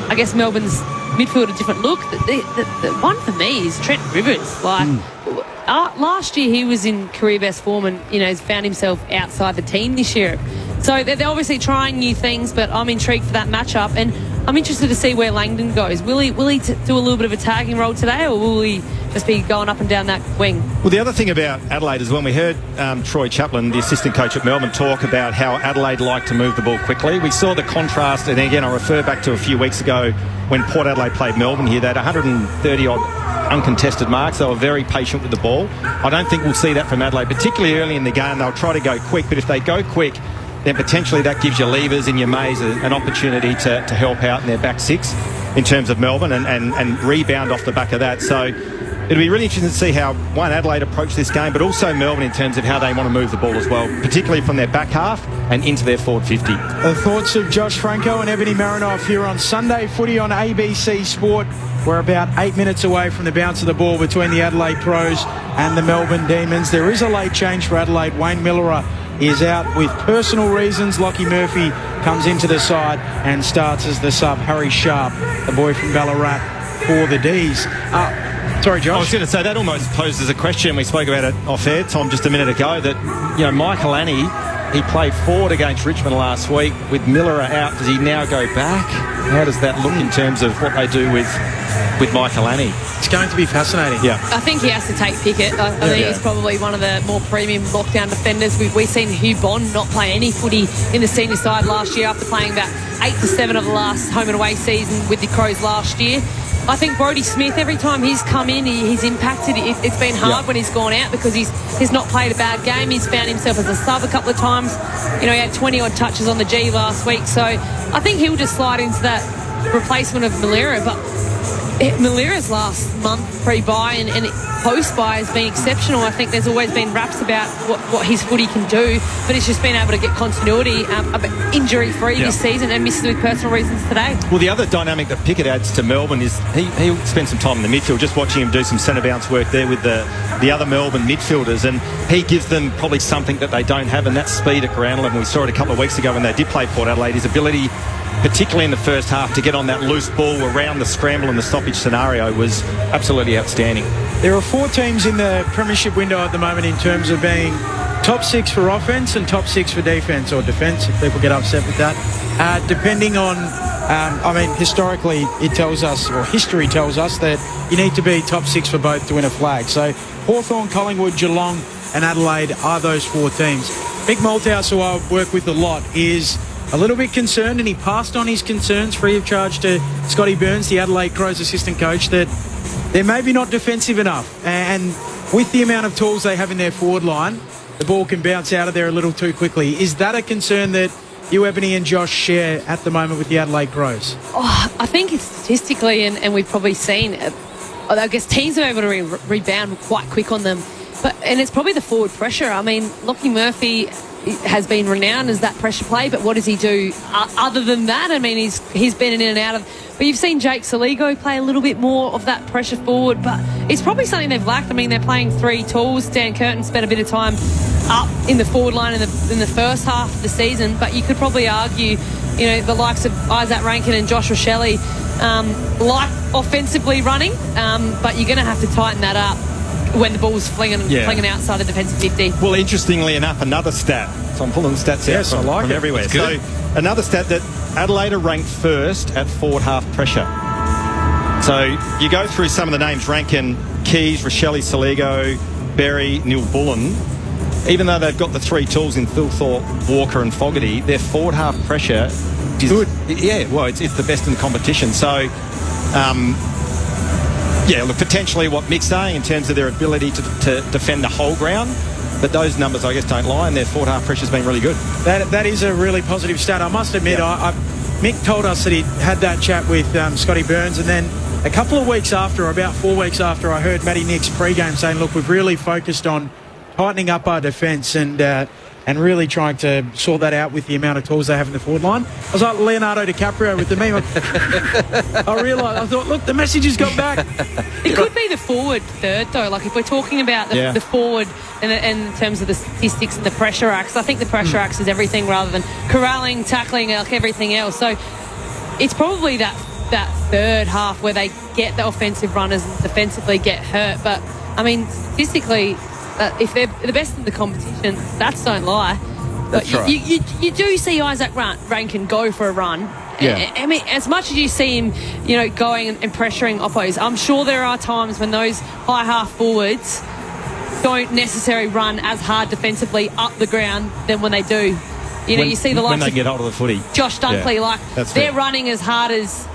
I guess, Melbourne's midfield a different look. The one for me is Trent Rivers. Last year he was in career best form and has found himself outside the team this year. So they're obviously trying new things, but I'm intrigued for that matchup, and I'm interested to see where Langdon goes. Will he do a little bit of a tagging role today, or will he just be going up and down that wing? Well, the other thing about Adelaide is when we heard Troy Chaplin, the assistant coach at Melbourne, talk about how Adelaide like to move the ball quickly. We saw the contrast, and again I refer back to a few weeks ago when Port Adelaide played Melbourne here. They had 130-odd uncontested marks. They were very patient with the ball. I don't think we'll see that from Adelaide, particularly early in the game. They'll try to go quick, but if they go quick, then potentially that gives your Levers and your Mays an opportunity to help out in their back six in terms of Melbourne and rebound off the back of that. So it'll be really interesting to see how, Adelaide approach this game, but also Melbourne in terms of how they want to move the ball as well, particularly from their back half and into their forward 50. The thoughts of Josh Franco and Ebony Marinoff here on Sunday Footy on ABC Sport. We're about 8 minutes away from the bounce of the ball between the Adelaide Crows and the Melbourne Demons. There is a late change for Adelaide. Wayne Miller is out with personal reasons. Lockie Murphy comes into the side and starts as the sub. Harry Sharp, the boy from Ballarat, for the D's. Sorry, Josh. I was going to say that almost poses a question. We spoke about it off air, Tom, just a minute ago, that Michael Annie, he played forward against Richmond last week with Miller out. Does he now go back? How does that look in terms of what they do with Michael Annie? It's going to be fascinating. Yeah. I think he has to take Pickett. I think he's probably one of the more premium lockdown defenders. We've seen Hugh Bond not play any footy in the senior side last year after playing about 8 to 7 of the last home and away season with the Crows last year. I think Brodie Smith, every time he's come in, he's impacted. It's been hard when he's gone out because he's not played a bad game. He's found himself as a sub a couple of times. He had 20-odd touches on the G last week. So I think he'll just slide into that replacement of Malera. But Malera's last month pre-bye and post-bye has been exceptional. I think there's always been raps about what his footy can do, but he's just been able to get continuity injury-free this season and misses with personal reasons today. Well, the other dynamic that Pickett adds to Melbourne is he'll spend some time in the midfield, just watching him do some centre bounce work there with the other Melbourne midfielders, and he gives them probably something that they don't have, and that's speed at ground level. We saw it a couple of weeks ago when they did play Port Adelaide, his ability, particularly in the first half, to get on that loose ball around the scramble and the stoppage scenario was absolutely outstanding. There are 4 teams in the premiership window at the moment in terms of being top 6 for offence and top 6 for defence, or defence if people get upset with that. Depending on, historically it tells us, or history tells us, that you need to be top 6 for both to win a flag. So Hawthorn, Collingwood, Geelong and Adelaide are those 4 teams. Mick Malthouse, who I work with a lot, is a little bit concerned, and he passed on his concerns free of charge to Scotty Burns, the Adelaide Crows assistant coach, that they're maybe not defensive enough, and with the amount of tools they have in their forward line, the ball can bounce out of there a little too quickly. Is that a concern that you, Ebony and Josh, share at the moment with the Adelaide Crows? I think it's statistically, and we've probably seen, I guess teams are able to rebound quite quick on them, and it's probably the forward pressure. I mean, Lockie Murphy has been renowned as that pressure play, but what does he do other than that? I mean, he's been in and out of... But you've seen Jake Saligo play a little bit more of that pressure forward, but it's probably something they've lacked. I mean, they're playing 3 tools. Dan Curtin spent a bit of time up in the forward line in the first half of the season, but you could probably argue, the likes of Isaac Rankin and Josh Rochelle like offensively running, but you're going to have to tighten that up when the ball's flinging outside the defensive 50. Well, interestingly enough, another stat. So I'm pulling stats out from everywhere. So another stat that Adelaide are ranked first at forward half pressure. So you go through some of the names: Rankin, Keys, Rochelle, Saligo, Berry, Neil Bullen. Even though they've got the three tools in Thilthorpe, Walker and Fogarty, their forward half pressure is good. Yeah, well, it's the best in the competition. So, look, potentially what Mick's saying in terms of their ability to defend the whole ground, but those numbers, I guess, don't lie, and their forward half pressure's been really good. That is a really positive stat. I must admit, Mick told us that he had that chat with Scotty Burns, and then a couple of weeks after, about 4 weeks after, I heard Matty Nix pre-game saying, look, we've really focused on tightening up our defence and really trying to sort that out with the amount of tools they have in the forward line. I was like Leonardo DiCaprio with the meme. I realised, I thought, look, the message has got back. It could be the forward third, though. Like, if we're talking about the forward and in terms of the statistics and the pressure acts, I think the pressure acts is everything rather than corralling, tackling, like everything else. So it's probably that third half where they get the offensive runners and defensively get hurt. But, I mean, statistically, if they're the best in the competition, stats don't lie. That's right. You do see Isaac Rankin go for a run. Yeah. I mean, as much as you see him, going and pressuring oppos, I'm sure there are times when those high half forwards don't necessarily run as hard defensively up the ground than when they do. You see the likes when they get hold of the footy. Josh Dunkley, they're running as hard as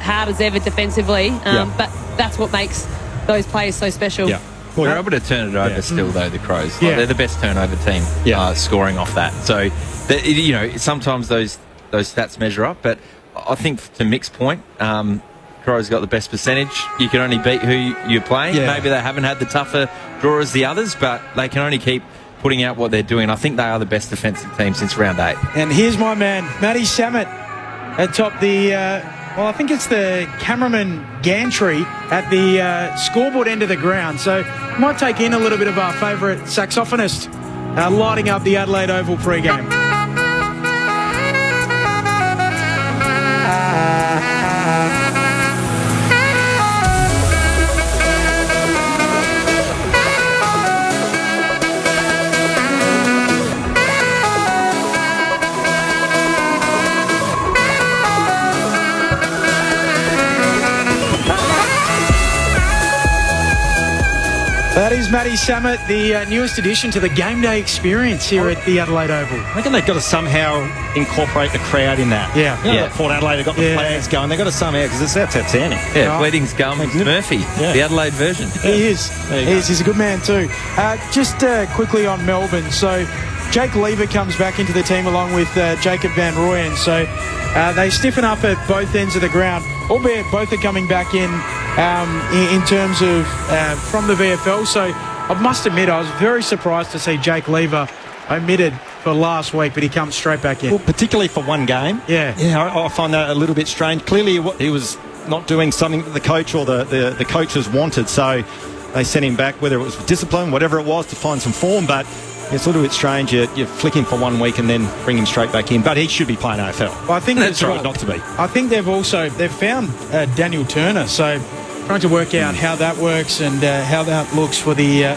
ever defensively. But that's what makes those players so special. Yeah. Well, they're able to turn it over still, though, the Crows. They're the best turnover team scoring off that. So, sometimes those stats measure up. But I think, to Mick's point, Crows got the best percentage. You can only beat who you're playing. Yeah. Maybe they haven't had the tougher draw as the others, but they can only keep putting out what they're doing. I think they are the best defensive team since round 8. And here's my man, Matty Samet, atop the... I think it's the cameraman gantry at the scoreboard end of the ground. So might take in a little bit of our favourite saxophonist lighting up the Adelaide Oval pre-game. That is Matty Samet, the newest addition to the game day experience here at the Adelaide Oval. I reckon they've got to somehow incorporate the crowd in that. Port Adelaide have got the flags going. They've got to somehow, because it's outstanding. Yeah, Bleeding's Gum Murphy, the Adelaide version. He is. He's a good man too. Just quickly on Melbourne. So Jake Lever comes back into the team along with Jacob Van Rooyen. So they stiffen up at both ends of the ground, albeit both are coming back in terms of from the VFL. So I must admit, I was very surprised to see Jake Lever omitted for last week, but he comes straight back in. Well, particularly for one game. Yeah, I find that a little bit strange. Clearly he was not doing something that the coach or the coaches wanted, so they sent him back, whether it was for discipline, whatever it was, to find some form. But it's a little bit strange. You flick him for 1 week and then bring him straight back in. But he should be playing AFL. Well, I think that's right, not to be. I think they've found Daniel Turner, so trying to work out how that works and how that looks for the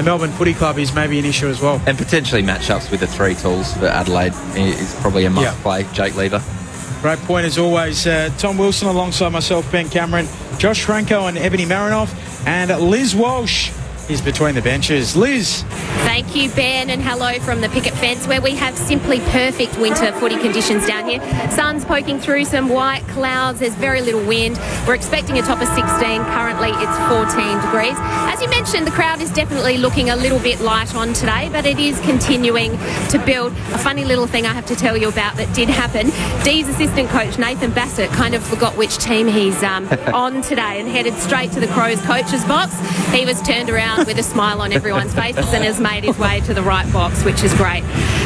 Melbourne Footy Club is maybe an issue as well. And potentially matchups with the three tools for Adelaide is probably a must-play. Jake Lever. Great point as always. Tom Wilson alongside myself, Ben Cameron, Josh Franco and Ebony Marinoff, and Liz Walsh is between the benches. Liz. Thank you, Ben, and hello from the picket fence where we have simply perfect winter footy conditions down here. Sun's poking through some white clouds. There's very little wind. We're expecting a top of 16. Currently, it's 14 degrees. As you mentioned, the crowd is definitely looking a little bit light on today, but it is continuing to build. A funny little thing I have to tell you about that did happen. Dee's assistant coach, Nathan Bassett, kind of forgot which team he's on today and headed straight to the Crows coach's box. He was turned around with a smile on everyone's faces and has made his way to the right box, which is great.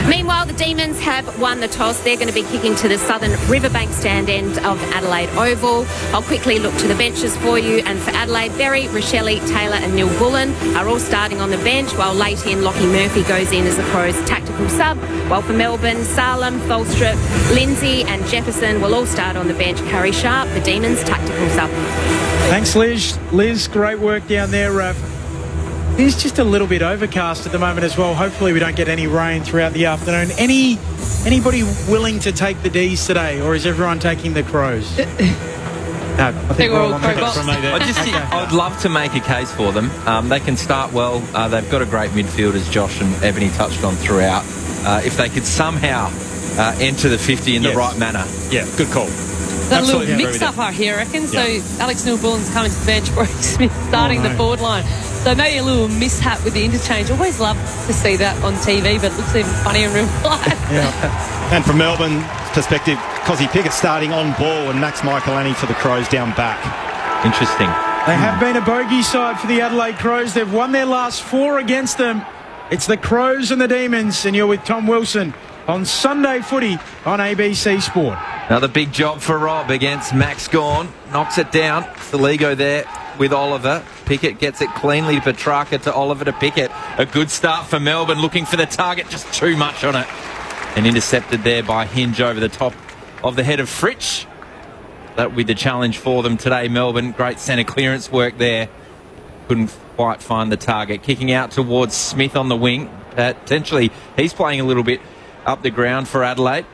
Meanwhile, the Demons have won the toss. They're going to be kicking to the southern Riverbank stand end of Adelaide Oval. I'll quickly look to the benches for you. And for Adelaide, Berry, Rochelle, Taylor and Neil Bullen are all starting on the bench, while late in Lockie Murphy goes in as the Crows' tactical sub. While for Melbourne, Salem, Tholstrup, Lindsay and Jefferson will all start on the bench. Harry Sharp, the Demons' tactical sub. Thanks, Liz. Liz, great work down there. It's just a little bit overcast at the moment as well. Hopefully we don't get any rain throughout the afternoon. Anybody willing to take the D's today, or is everyone taking the Crows? No, I think we're all on the bench from me there. I'd love to make a case for them. They can start well. They've got a great midfield, as Josh and Ebony touched on throughout. If they could somehow enter the 50 in the right manner. Yeah, good call. Got a little mix-up here, I reckon. So Alex Neil-Bullen's coming to the bench, Rory Smith starting the forward line. So maybe a little mishap with the interchange. Always love to see that on TV, but it looks even funnier in real life. Yeah. And from Melbourne's perspective, Cozzy Pickett starting on ball and Max Michelani for the Crows down back. Interesting. They have been a bogey side for the Adelaide Crows. They've won their last 4 against them. It's the Crows and the Demons, and you're with Tom Wilson on Sunday Footy on ABC Sport. Another big job for Rob against Max Gawn. Knocks it down. Saligo there with Oliver. Pickett gets it cleanly to Petrarca, to Oliver, to Pickett. A good start for Melbourne, looking for the target, just too much on it. And intercepted there by Hinge over the top of the head of Fritsch. That will be the challenge for them today, Melbourne. Great centre clearance work there. Couldn't quite find the target. Kicking out towards Smith on the wing. Potentially, he's playing a little bit up the ground for Adelaide.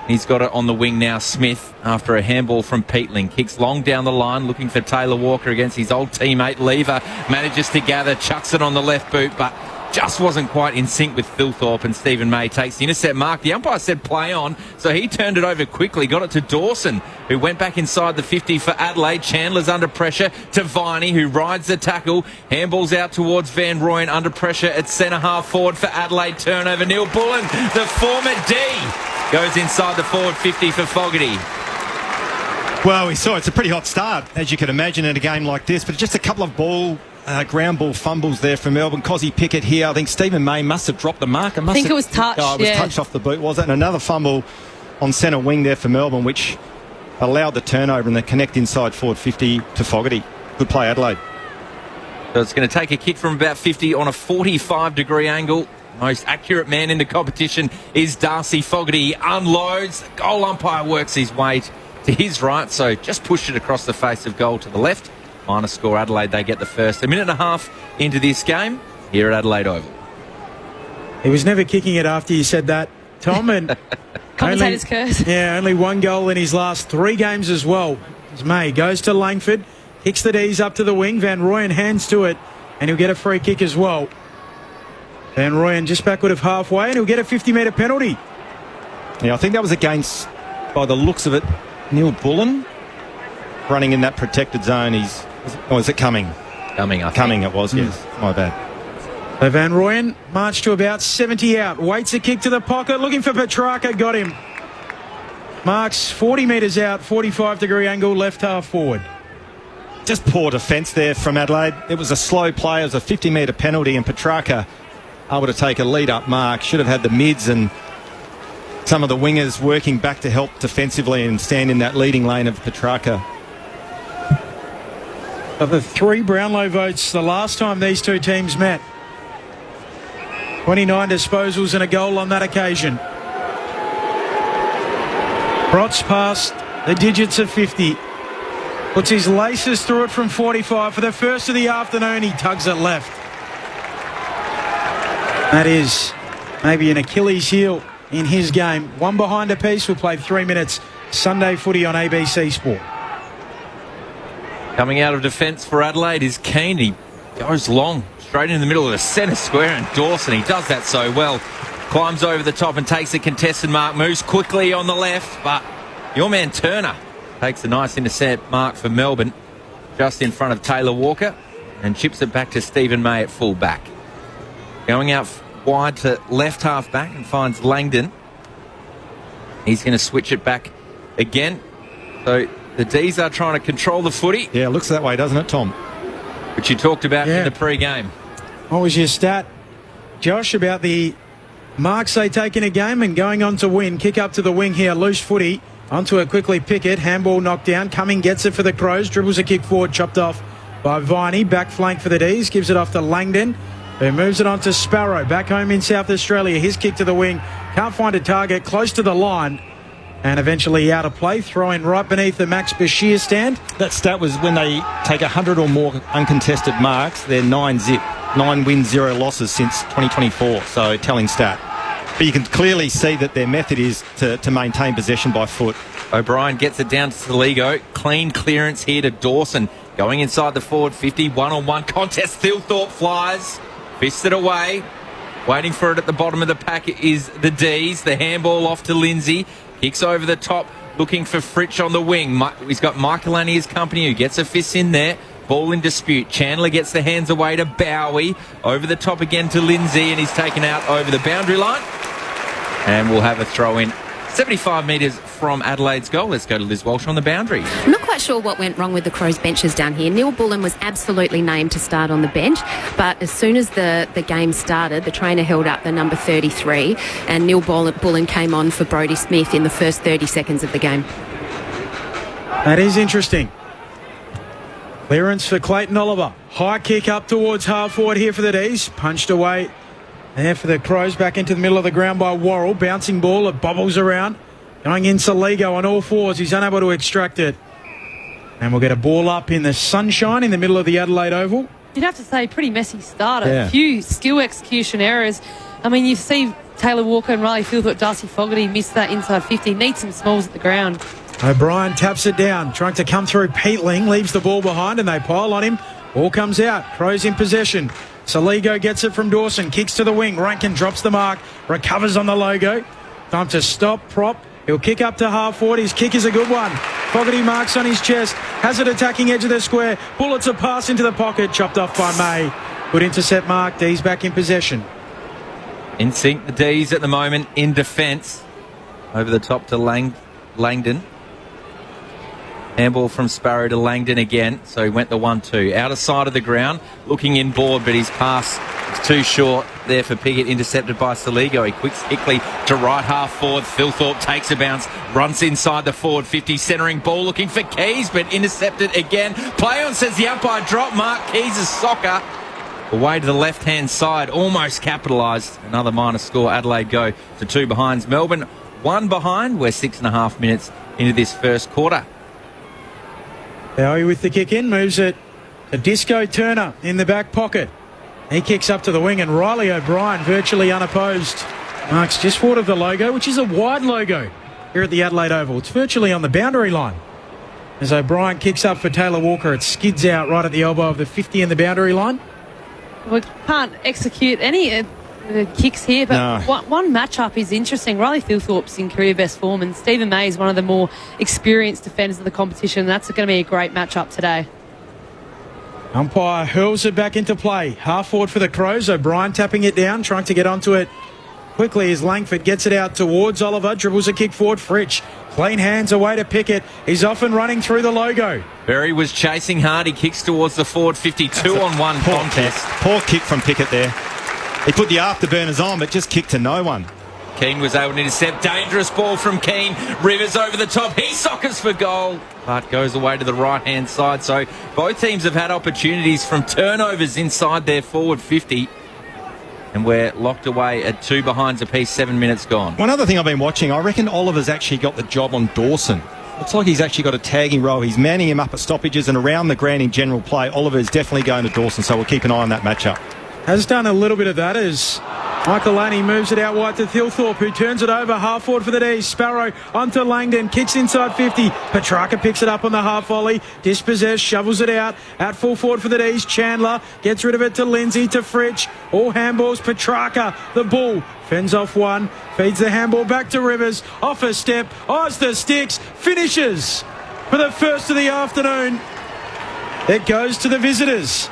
He's got it on the wing now, Smith, after a handball from Peatling. Kicks long down the line, looking for Taylor Walker against his old teammate Lever. Manages to gather, chucks it on the left boot, but just wasn't quite in sync with Thilthorpe, and Stephen May takes the intercept mark. The umpire said play on, so he turned it over quickly, got it to Dawson, who went back inside the 50 for Adelaide. Chandler's under pressure to Viney, who rides the tackle. Handballs out towards Van Rooyen, under pressure at centre half forward for Adelaide. Turnover, Neil Bullen, the former D, goes inside the forward 50 for Fogarty. Well, we saw it's a pretty hot start, as you can imagine, in a game like this, but just a couple of ground ball fumbles there for Melbourne. Cozzy Pickett here. I think Stephen May must have dropped the mark. I think it was touched. Oh, it was touched off the boot, was it? And another fumble on centre wing there for Melbourne, which allowed the turnover and the connect inside forward 50 to Fogarty. Good play, Adelaide. So it's going to take a kick from about 50 on a 45-degree angle. Most accurate man in the competition is Darcy Fogarty. He unloads. The goal umpire works his way to his right, so just pushed it across the face of goal to the left. Minor score, Adelaide, they get the first. A minute and a half into this game here at Adelaide Oval. He was never kicking it after you said that, Tom. And commentator's curse. Yeah, only 1 goal in his last 3 games as well. As May goes to Langford, kicks the D's up to the wing. Van Rooyen hands to it, and he'll get a free kick as well. Van Rooyen just backward of halfway, and he'll get a 50-metre penalty. Yeah, I think that was against, by the looks of it, Neil Bullen running in that protected zone. Is it coming? Coming, I think. Coming it was, yes. My bad. So Van Rooyen marched to about 70 out. Waits a kick to the pocket, looking for Petrarca. Got him. Marks 40 metres out, 45-degree angle, left half forward. Just poor defence there from Adelaide. It was a slow play. It was a 50-metre penalty, and Petrarca able to take a lead-up mark. Should have had the mids and some of the wingers working back to help defensively and stand in that leading lane of Petrarca. Of the 3 Brownlow votes the last time these two teams met. 29 disposals and a goal on that occasion. Brot's past the digits of 50. Puts his laces through it from 45. For the first of the afternoon, he tugs it left. That is maybe an Achilles heel in his game. 1 behind apiece. We'll play 3 minutes. Sunday Footy on ABC Sport. Coming out of defence for Adelaide is Keane. He goes long, straight in the middle of the centre square, and Dawson, he does that so well. Climbs over the top and takes a contested mark, moves quickly on the left, but your man Turner takes a nice intercept mark for Melbourne, just in front of Taylor Walker, and chips it back to Stephen May at full back. Going out wide to left half back and finds Langdon. He's going to switch it back again. So the D's are trying to control the footy. Yeah, it looks that way, doesn't it, Tom? Which you talked about in the pre-game. What was your stat, Josh, about the marks they take in a game and going on to win? Kick up to the wing here, loose footy. Onto it quickly, Pickett. Handball knocked down. Cumming gets it for the Crows. Dribbles a kick forward, chopped off by Viney. Back flank for the D's. Gives it off to Langdon, who moves it on to Sparrow. Back home in South Australia. His kick to the wing. Can't find a target. Close to the line. And eventually out of play. Throw in right beneath the Max Bashir stand. That stat was when they take 100 or more uncontested marks, they're 9-0. 9 wins, 0 losses since 2024. So telling stat. But you can clearly see that their method is to maintain possession by foot. O'Brien gets it down to Saligo. Clean clearance here to Dawson. Going inside the forward 50. One-on-one contest. Thilthorpe flies. Fisted away. Waiting for it at the bottom of the pack is the D's. The handball off to Lindsay. Kicks over the top. Looking for Fritsch on the wing. He's got Michael and his company who gets a fist in there. Ball in dispute. Chandler gets the hands away to Bowie. Over the top again to Lindsay, and he's taken out over the boundary line. And we'll have a throw in 75 metres from Adelaide's goal. Let's go to Liz Walsh on the boundary. I'm not quite sure what went wrong with the Crows benches down here. Neil Bullen was absolutely named to start on the bench, but as soon as the game started, the trainer held up the number 33, and Neil Bullen came on for Brodie Smith in the first 30 seconds of the game. That is interesting. Clearance for Clayton Oliver. High kick up towards half forward here for the D's. Punched away there for the Crows, back into the middle of the ground by Worrell. Bouncing ball, it bobbles around. Going in Saligo on all fours. He's unable to extract it. And we'll get a ball up in the sunshine in the middle of the Adelaide Oval. You'd have to say pretty messy start. A few skill execution errors. I mean, you see Taylor Walker and Riley Field, Darcy Fogarty missed that inside 50. Need some smalls at the ground. O'Brien taps it down, trying to come through. Peatling leaves the ball behind and they pile on him. Ball comes out. Crows in possession. Saligo gets it from Dawson. Kicks to the wing. Rankin drops the mark. Recovers on the logo. Time to stop. Prop. He'll kick up to half forward. His kick is a good one. Fogarty marks on his chest. Has it attacking edge of the square. Bullets a pass into the pocket. Chopped off by May. Good intercept mark. D's back in possession. In sync, the D's at the moment in defence. Over the top to Langdon. Handball from Sparrow to Langdon again. So he went the 1-2. Outer side of the ground. Looking inboard, but his pass is too short there for Piggott. Intercepted by Saligo. He quicks quickly to right half forward. Thilthorpe takes a bounce. Runs inside the forward 50. Centering ball looking for Keys, but intercepted again. Play on, says the umpire. Drop mark. Keys' soccer. Away to the left-hand side. Almost capitalised. Another minor score. Adelaide go to 2 behinds. Melbourne 1 behind. We're 6.5 minutes into this first quarter. Bowie with the kick in, moves it to Disco Turner in the back pocket. He kicks up to the wing, and Riley O'Brien virtually unopposed. Marks just forward of the logo, which is a wide logo here at the Adelaide Oval. It's virtually on the boundary line. As O'Brien kicks up for Taylor Walker, it skids out right at the elbow of the 50 in the boundary line. We can't execute any kicks here, but one matchup is interesting. Riley Thilthorpe's in career best form, and Stephen May is one of the more experienced defenders of the competition. That's going to be a great matchup today. Umpire hurls it back into play. Half forward for the Crows. O'Brien tapping it down, trying to get onto it quickly as Langford gets it out towards Oliver. Dribbles a kick forward. Fritsch. Clean hands away to Pickett. He's off and running through the logo. Berry was chasing hard. He kicks towards the forward 52-on-1 contest. Poor kick from Pickett there. He put the afterburners on, but just kicked to no one. Keane was able to intercept. Dangerous ball from Keane. Rivers over the top. He sockers for goal. But goes away to the right-hand side. So both teams have had opportunities from turnovers inside their forward 50. And we're locked away at 2 behinds apiece, 7 minutes gone. One other thing I've been watching, I reckon Oliver's actually got the job on Dawson. Looks like he's actually got a tagging role. He's manning him up at stoppages and around the ground in general play. Oliver is definitely going to Dawson, so we'll keep an eye on that matchup. Has done a little bit of that as Michael Laney moves it out wide to Thilthorpe, who turns it over half forward for the D's. Sparrow onto Langdon, kicks inside 50. Petrarca picks it up on the half volley, dispossessed, shovels it out at full forward for the D's. Chandler gets rid of it to Lindsay, to Fritsch. All handballs. Petrarca, the bull, fends off one, feeds the handball back to Rivers, off a step, eyes the sticks, finishes for the first of the afternoon. It goes to the visitors.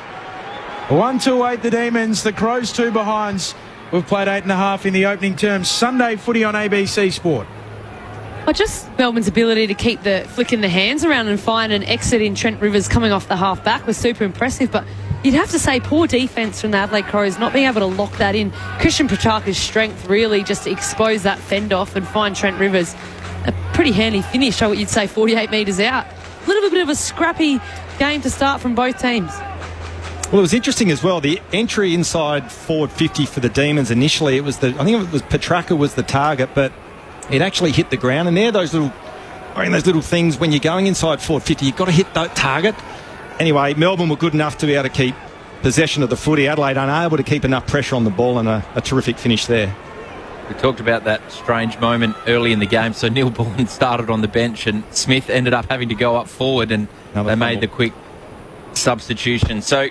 1-2-8 the Demons, the Crows 2 behinds. We've played 8.5 in the opening term. Sunday footy on ABC Sport. Well, just Melbourne's ability to keep flicking the hands around and find an exit in Trent Rivers coming off the half back was super impressive. But you'd have to say poor defence from the Adelaide Crows, not being able to lock that in. Christian Petrarca's strength really just to expose that fend off and find Trent Rivers. A pretty handy finish, you'd say 48 metres out. A little bit of a scrappy game to start from both teams. Well, it was interesting as well. The entry inside forward 50 for the Demons initially, I think it was Petrarca was the target, but it actually hit the ground. And they're those little things when you're going inside forward 50, you've got to hit that target. Anyway, Melbourne were good enough to be able to keep possession of the footy. Adelaide unable to keep enough pressure on the ball, and a terrific finish there. We talked about that strange moment early in the game. So Neil Bullen started on the bench and Smith ended up having to go up forward, and they made the quick substitution. So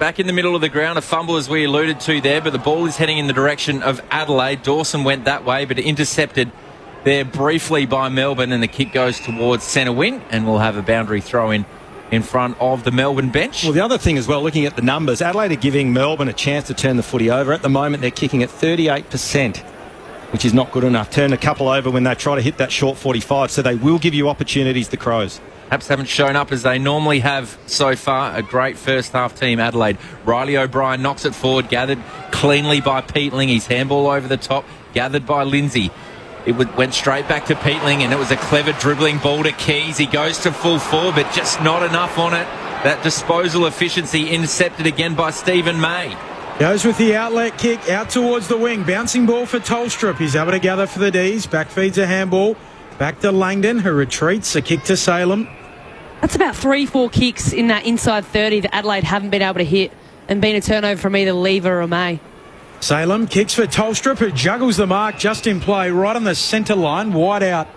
back in the middle of the ground, a fumble as we alluded to there, but the ball is heading in the direction of Adelaide. Dawson went that way, but intercepted there briefly by Melbourne, and the kick goes towards centre wing, and we'll have a boundary throw in front of the Melbourne bench. Well, the other thing as well, looking at the numbers, Adelaide are giving Melbourne a chance to turn the footy over. At the moment, they're kicking at 38%, which is not good enough. Turn a couple over when they try to hit that short 45, so they will give you opportunities, the Crows. Perhaps haven't shown up as they normally have so far. A great first half team, Adelaide. Riley O'Brien knocks it forward, gathered cleanly by Peatling. His handball over the top, gathered by Lindsay. It went straight back to Peatling, and it was a clever dribbling ball to Keys. He goes to full forward, but just not enough on it. That disposal efficiency intercepted again by Stephen May. Goes with the outlet kick out towards the wing. Bouncing ball for Tolstrup. He's able to gather for the D's. Back feeds a handball. Back to Langdon, who retreats. A kick to Salem. That's about 3-4 kicks in that inside 30 that Adelaide haven't been able to hit, and been a turnover from either Lever or May. Salem kicks for Tolstrup, who juggles the mark just in play, right on the centre line, wide out.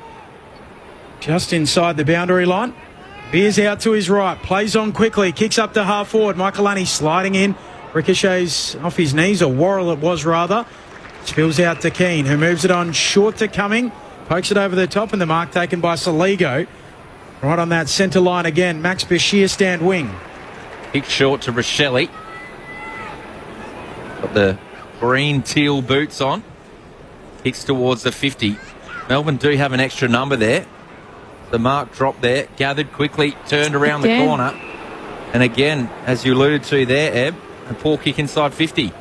Just inside the boundary line. Veers out to his right, plays on quickly, kicks up to half forward. Michaelani sliding in, ricochets off his knees, or Worrell it was rather. Spills out to Keane, who moves it on short to Cumming, pokes it over the top, and the mark taken by Saligo. Right on that centre line again, Max Bashir stand wing. Kick short to Rochelle. Got the green teal boots on. Kicks towards the 50. Melbourne do have an extra number there. The mark dropped there, gathered quickly, turned around the corner. And again, as you alluded to there, Eb, a poor kick inside 50.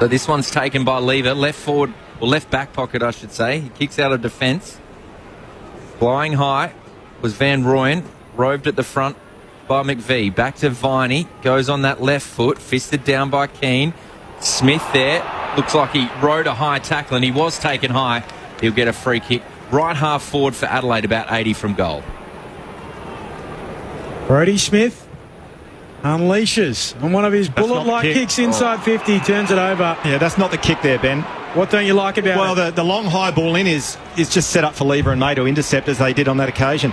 So this one's taken by Lever, left forward, or left back pocket, I should say. He kicks out of defence. Flying high was Van Rooyen, roved at the front by McVie. Back to Viney, goes on that left foot, fisted down by Keane. Smith there, looks like he rode a high tackle, and he was taken high. He'll get a free kick. Right half forward for Adelaide, about 80 from goal. Brodie Smith unleashes on one of his bullet-like kicks inside 50, turns it over. Yeah, that's not the kick there, Ben. What don't you like about it? Well, the long high ball in is just set up for Lever and May to intercept, as they did on that occasion.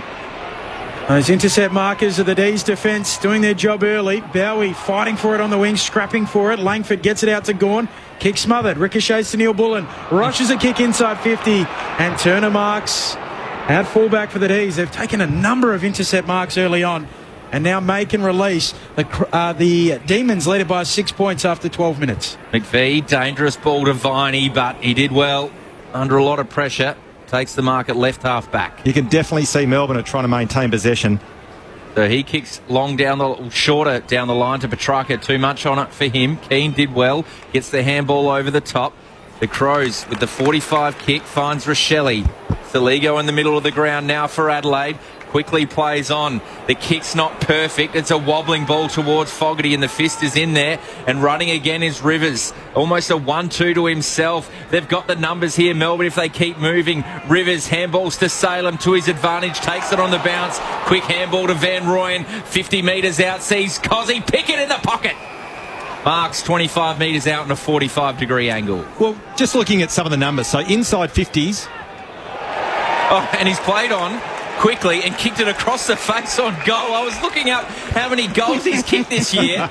Those intercept markers of the D's defence doing their job early. Bowie fighting for it on the wing, scrapping for it. Langford gets it out to Gawn. Kick smothered. Ricochets to Neil Bullen. Rushes a kick inside 50. And Turner marks at fullback for the D's. They've taken a number of intercept marks early on. And now May can release. The Demons lead it by 6 points after 12 minutes. McVie, dangerous ball to Viney, but he did well under a lot of pressure. Takes the mark at left half back. You can definitely see Melbourne are trying to maintain possession. So he kicks shorter down the line to Petrarca. Too much on it for him. Keane did well. Gets the handball over the top. The Crows with the 45 kick finds Rochelle. Saligo in the middle of the ground now for Adelaide. Quickly plays on. The kick's not perfect. It's a wobbling ball towards Fogarty, and the fist is in there. And running again is Rivers. Almost a 1-2 to himself. They've got the numbers here, Melbourne, if they keep moving. Rivers handballs to Salem to his advantage. Takes it on the bounce. Quick handball to Van Rooyen. 50 metres out. Sees Cozzy. Pickett in the pocket. Marks 25 metres out in a 45-degree angle. Well, just looking at some of the numbers. So inside 50s. Oh, and he's played on quickly and kicked it across the face on goal. I was looking up how many goals he's kicked this year,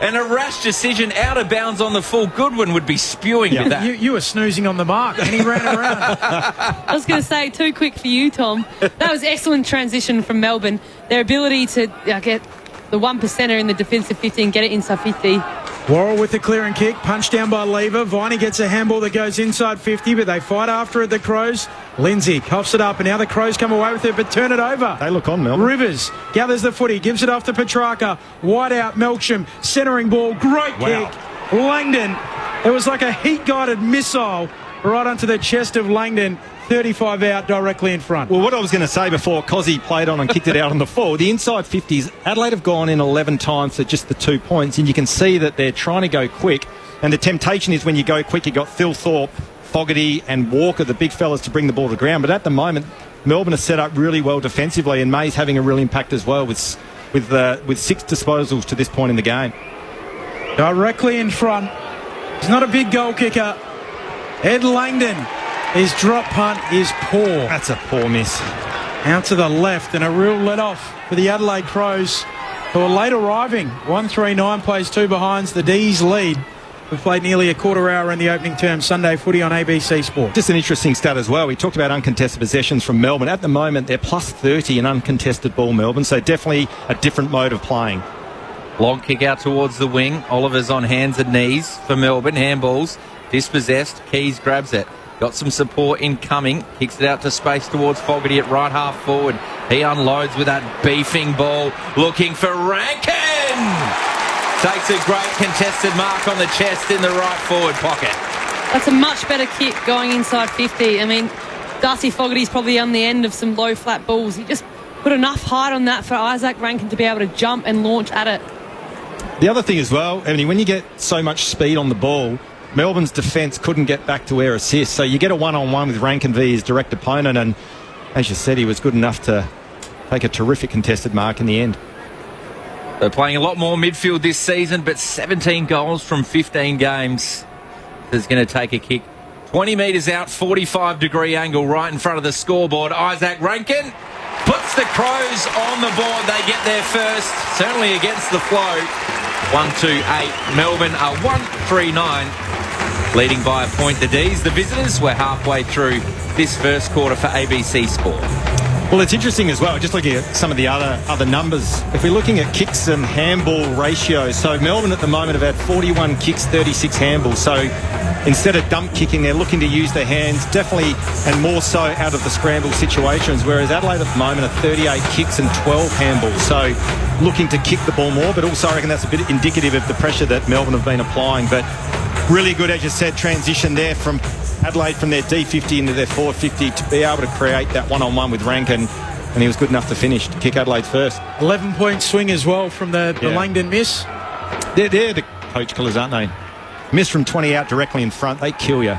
and a rash decision out of bounds on the full. Goodwin would be spewing with that. You were snoozing on the mark, and he ran around. I was going to say, too quick for you, Tom. That was excellent transition from Melbourne. Their ability to get the 1%er in the defensive 50 and get it inside 50. Worrell with the clearing kick, punched down by Lever. Viney gets a handball that goes inside 50, but they fight after it, the Crows. Lindsay coughs it up, and now the Crows come away with it, but turn it over. They look on, Melbourne. Rivers gathers the footy, gives it off to Petrarca. Wide out, Melksham, centering ball, great kick. Langdon, it was like a heat-guided missile right onto the chest of Langdon. 35 out directly in front. Well, what I was going to say before Cozzy played on and kicked it out on the full, the inside 50s, Adelaide have gone in 11 times for just the 2 points, and you can see that they're trying to go quick. And the temptation is when you go quick, you've got Phil Thorpe, Fogarty and Walker, the big fellas, to bring the ball to ground. But at the moment, Melbourne are set up really well defensively, and May's having a real impact as well with 6 disposals to this point in the game. Directly in front. He's not a big goal kicker. Ed Langdon. His drop punt is poor. That's a poor miss. Out to the left, and a real let-off for the Adelaide Crows, who are late arriving. 1-3-9 plays 2 behinds. The D's lead. We've played nearly a quarter hour in the opening term. Sunday footy on ABC Sport. Just an interesting stat as well. We talked about uncontested possessions from Melbourne. At the moment, they're plus 30 in uncontested ball, Melbourne, so definitely a different mode of playing. Long kick out towards the wing. Oliver's on hands and knees for Melbourne. Handballs. Dispossessed. Keys grabs it. Got some support incoming. Kicks it out to space towards Fogarty at right half forward. He unloads with that beefing ball. Looking for Rankin. Takes a great contested mark on the chest in the right forward pocket. That's a much better kick going inside 50. I mean, Darcy Fogarty's probably on the end of some low flat balls. He just put enough height on that for Isaac Rankin to be able to jump and launch at it. The other thing as well, Ebony, when you get so much speed on the ball, Melbourne's defence couldn't get back to air assist, so you get a one-on-one with Rankin v his direct opponent, and as you said, he was good enough to take a terrific contested mark in the end. They're playing a lot more midfield this season, but 17 goals from 15 games. Is going to take a kick 20 metres out, 45-degree angle right in front of the scoreboard. Isaac Rankin puts the Crows on the board. They get there first, certainly against the flow. 1-2-8. Melbourne are 1-3-9, leading by a point. The D's, the visitors, were halfway through this first quarter for ABC Sport. Well, it's interesting as well, just looking at some of the other numbers. If we're looking at kicks and handball ratios, so Melbourne at the moment have had 41 kicks, 36 handballs. So instead of dump kicking, they're looking to use their hands, definitely, and more so out of the scramble situations, whereas Adelaide at the moment are 38 kicks and 12 handballs. So looking to kick the ball more, but also I reckon that's a bit indicative of the pressure that Melbourne have been applying. But really good, as you said, transition there from Adelaide from their D50 into their 450 to be able to create that one-on-one with Rankin, and he was good enough to finish, to kick Adelaide first. 11-point swing as well from the Langdon miss. They're the coach killers, aren't they? Miss from 20 out directly in front, they kill you.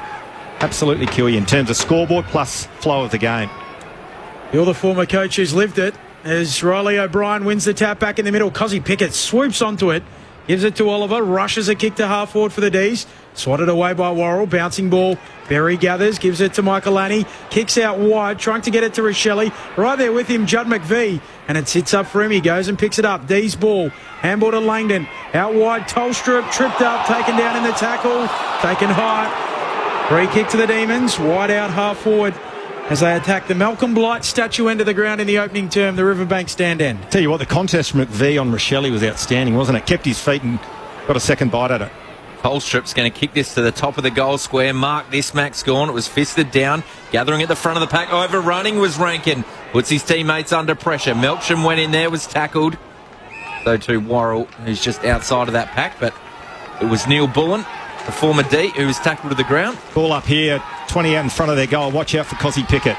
Absolutely kill you in terms of scoreboard plus flow of the game. You're the former coach who's lived it, as Riley O'Brien wins the tap back in the middle. Cozzy Pickett swoops onto it, gives it to Oliver, rushes a kick to half forward for the D's. Swatted away by Worrell, bouncing ball. Berry gathers, gives it to Michael Lanny, kicks out wide, trying to get it to Rochelle. Right there with him, Judd McVie, and it sits up for him. He goes and picks it up. D's ball, handball to Langdon. Out wide, Tolstrup, tripped up, taken down in the tackle, taken high. Free kick to the Demons, wide out, half forward, as they attack the Malcolm Blight statue end of the ground in the opening term, the Riverbank stand end. Tell you what, the contest from McVie on Rochelle was outstanding, wasn't it? Kept his feet and got a second bite at it. Holstrup's going to kick this to the top of the goal square. Mark this, Max Gawn. It was fisted down. Gathering at the front of the pack. Overrunning was Rankin. Puts his teammates under pressure. Melksham went in there, was tackled. So too Worrell, who's just outside of that pack. But it was Neil Bullen, the former D, who was tackled to the ground. Ball up here, 20 out in front of their goal. Watch out for Cozzy Pickett.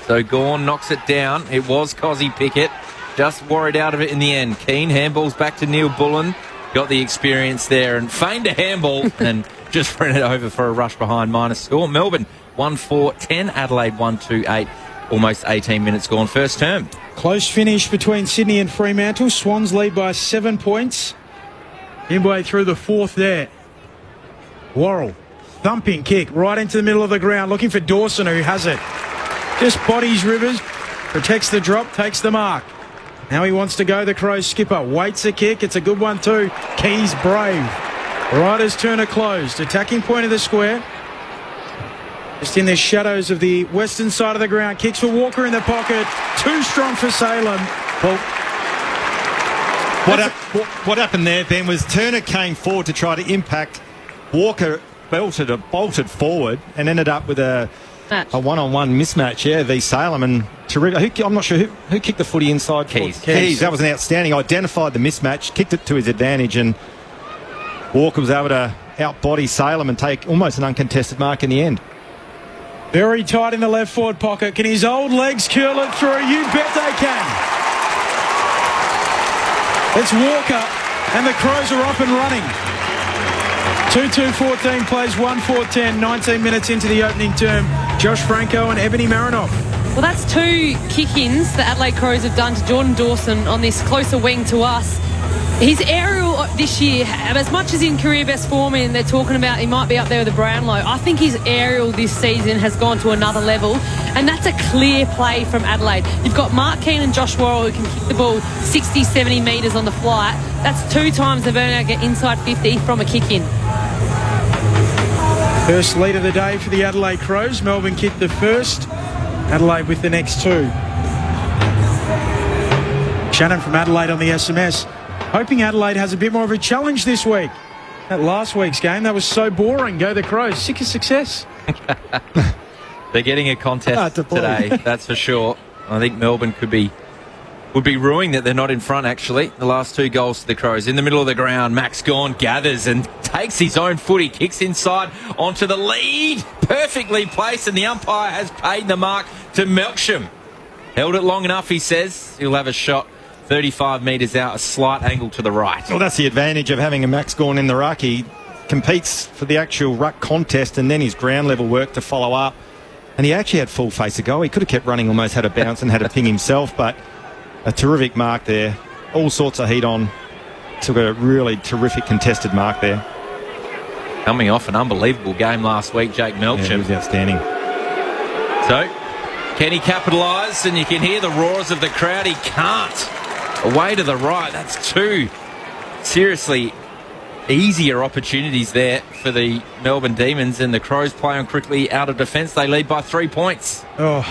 So Gawn knocks it down. It was Cozzy Pickett. Just worried out of it in the end. Keane handballs back to Neil Bullen. Got the experience there and feigned a handball and just ran it over for a rush behind minus score. Melbourne 1-4-10, Adelaide 1-2-8. Almost 18 minutes gone first term. Close finish between Sydney and Fremantle. Swans lead by 7 points. Midway through the fourth there. Worrell, thumping kick right into the middle of the ground, looking for Dawson, who has it. Just bodies Rivers, protects the drop, takes the mark. Now he wants to go, the Crows skipper. Waits a kick. It's a good one too. Keys brave. Riders turn are closed. Attacking point of the square. Just in the shadows of the western side of the ground. Kicks for Walker in the pocket. Too strong for Salem. Well, what happened there, Ben, was Turner came forward to try to impact. Walker bolted forward and ended up with a one-on-one mismatch, v Salem. And terrific. I'm not sure who kicked the footy inside. Keys. That was an outstanding. Identified the mismatch, kicked it to his advantage, and Walker was able to outbody Salem and take almost an uncontested mark in the end. Very tight in the left forward pocket. Can his old legs curl it through? You bet they can. It's Walker, and the Crows are up and running. 2-2-14 plays 1-4-10, 19 minutes into the opening term. Josh Franco and Ebony Marinoff. Well, that's 2 kick-ins the Adelaide Crows have done to Jordan Dawson on this closer wing to us. His aerial this year, as much as in career best form, and they're talking about he might be up there with the Brownlow, I think his aerial this season has gone to another level, and that's a clear play from Adelaide. You've got Mark Keane and Josh Worrell who can kick the ball 60, 70 metres on the flight. That's 2 times they've earned out get inside 50 from a kick-in. First lead of the day for the Adelaide Crows. Melbourne kicked the first. Adelaide with the next 2. Shannon from Adelaide on the SMS. Hoping Adelaide has a bit more of a challenge this week. That last week's game, that was so boring. Go the Crows. Sick of success. They're getting a contest today, that's for sure. I think Melbourne would be ruining that they're not in front, actually. The last 2 goals to the Crows. In the middle of the ground, Max Gawn gathers and takes his own footy, kicks inside onto the lead. Perfectly placed, and the umpire has paid the mark to Melksham. Held it long enough, he says. He'll have a shot 35 metres out, a slight angle to the right. Well, that's the advantage of having a Max Gawn in the ruck. He competes for the actual ruck contest and then his ground level work to follow up. And he actually had full face of goal. He could have kept running, almost had a bounce and had a ping himself, but a terrific mark there. All sorts of heat on. Took a really terrific contested mark there. Coming off an unbelievable game last week, Jake Melksham. Yeah, he was outstanding. So, can he capitalise? And you can hear the roars of the crowd. He can't. Away to the right. That's 2 seriously easier opportunities there for the Melbourne Demons, and the Crows play on quickly out of defence. They lead by 3 points. Oh,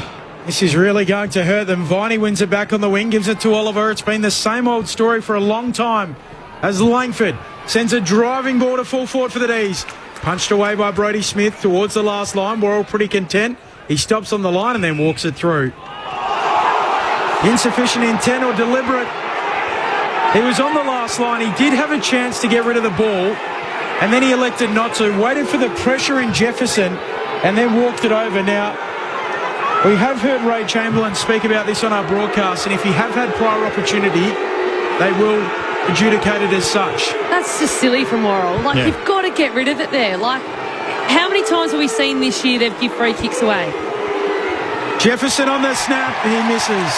this is really going to hurt them. Viney wins it back on the wing, gives it to Oliver. It's been the same old story for a long time as Langford sends a driving ball to full forward for the D's. Punched away by Brodie Smith towards the last line. We're all pretty content. He stops on the line and then walks it through. Insufficient intent or deliberate. He was on the last line. He did have a chance to get rid of the ball, and then he elected not to. Waited for the pressure in Jefferson and then walked it over. Now, we have heard Ray Chamberlain speak about this on our broadcast, and if you have had prior opportunity, they will adjudicate it as such. That's just silly from Worrell. You've got to get rid of it there. How many times have we seen this year they've given free kicks away? Jefferson on the snap. He misses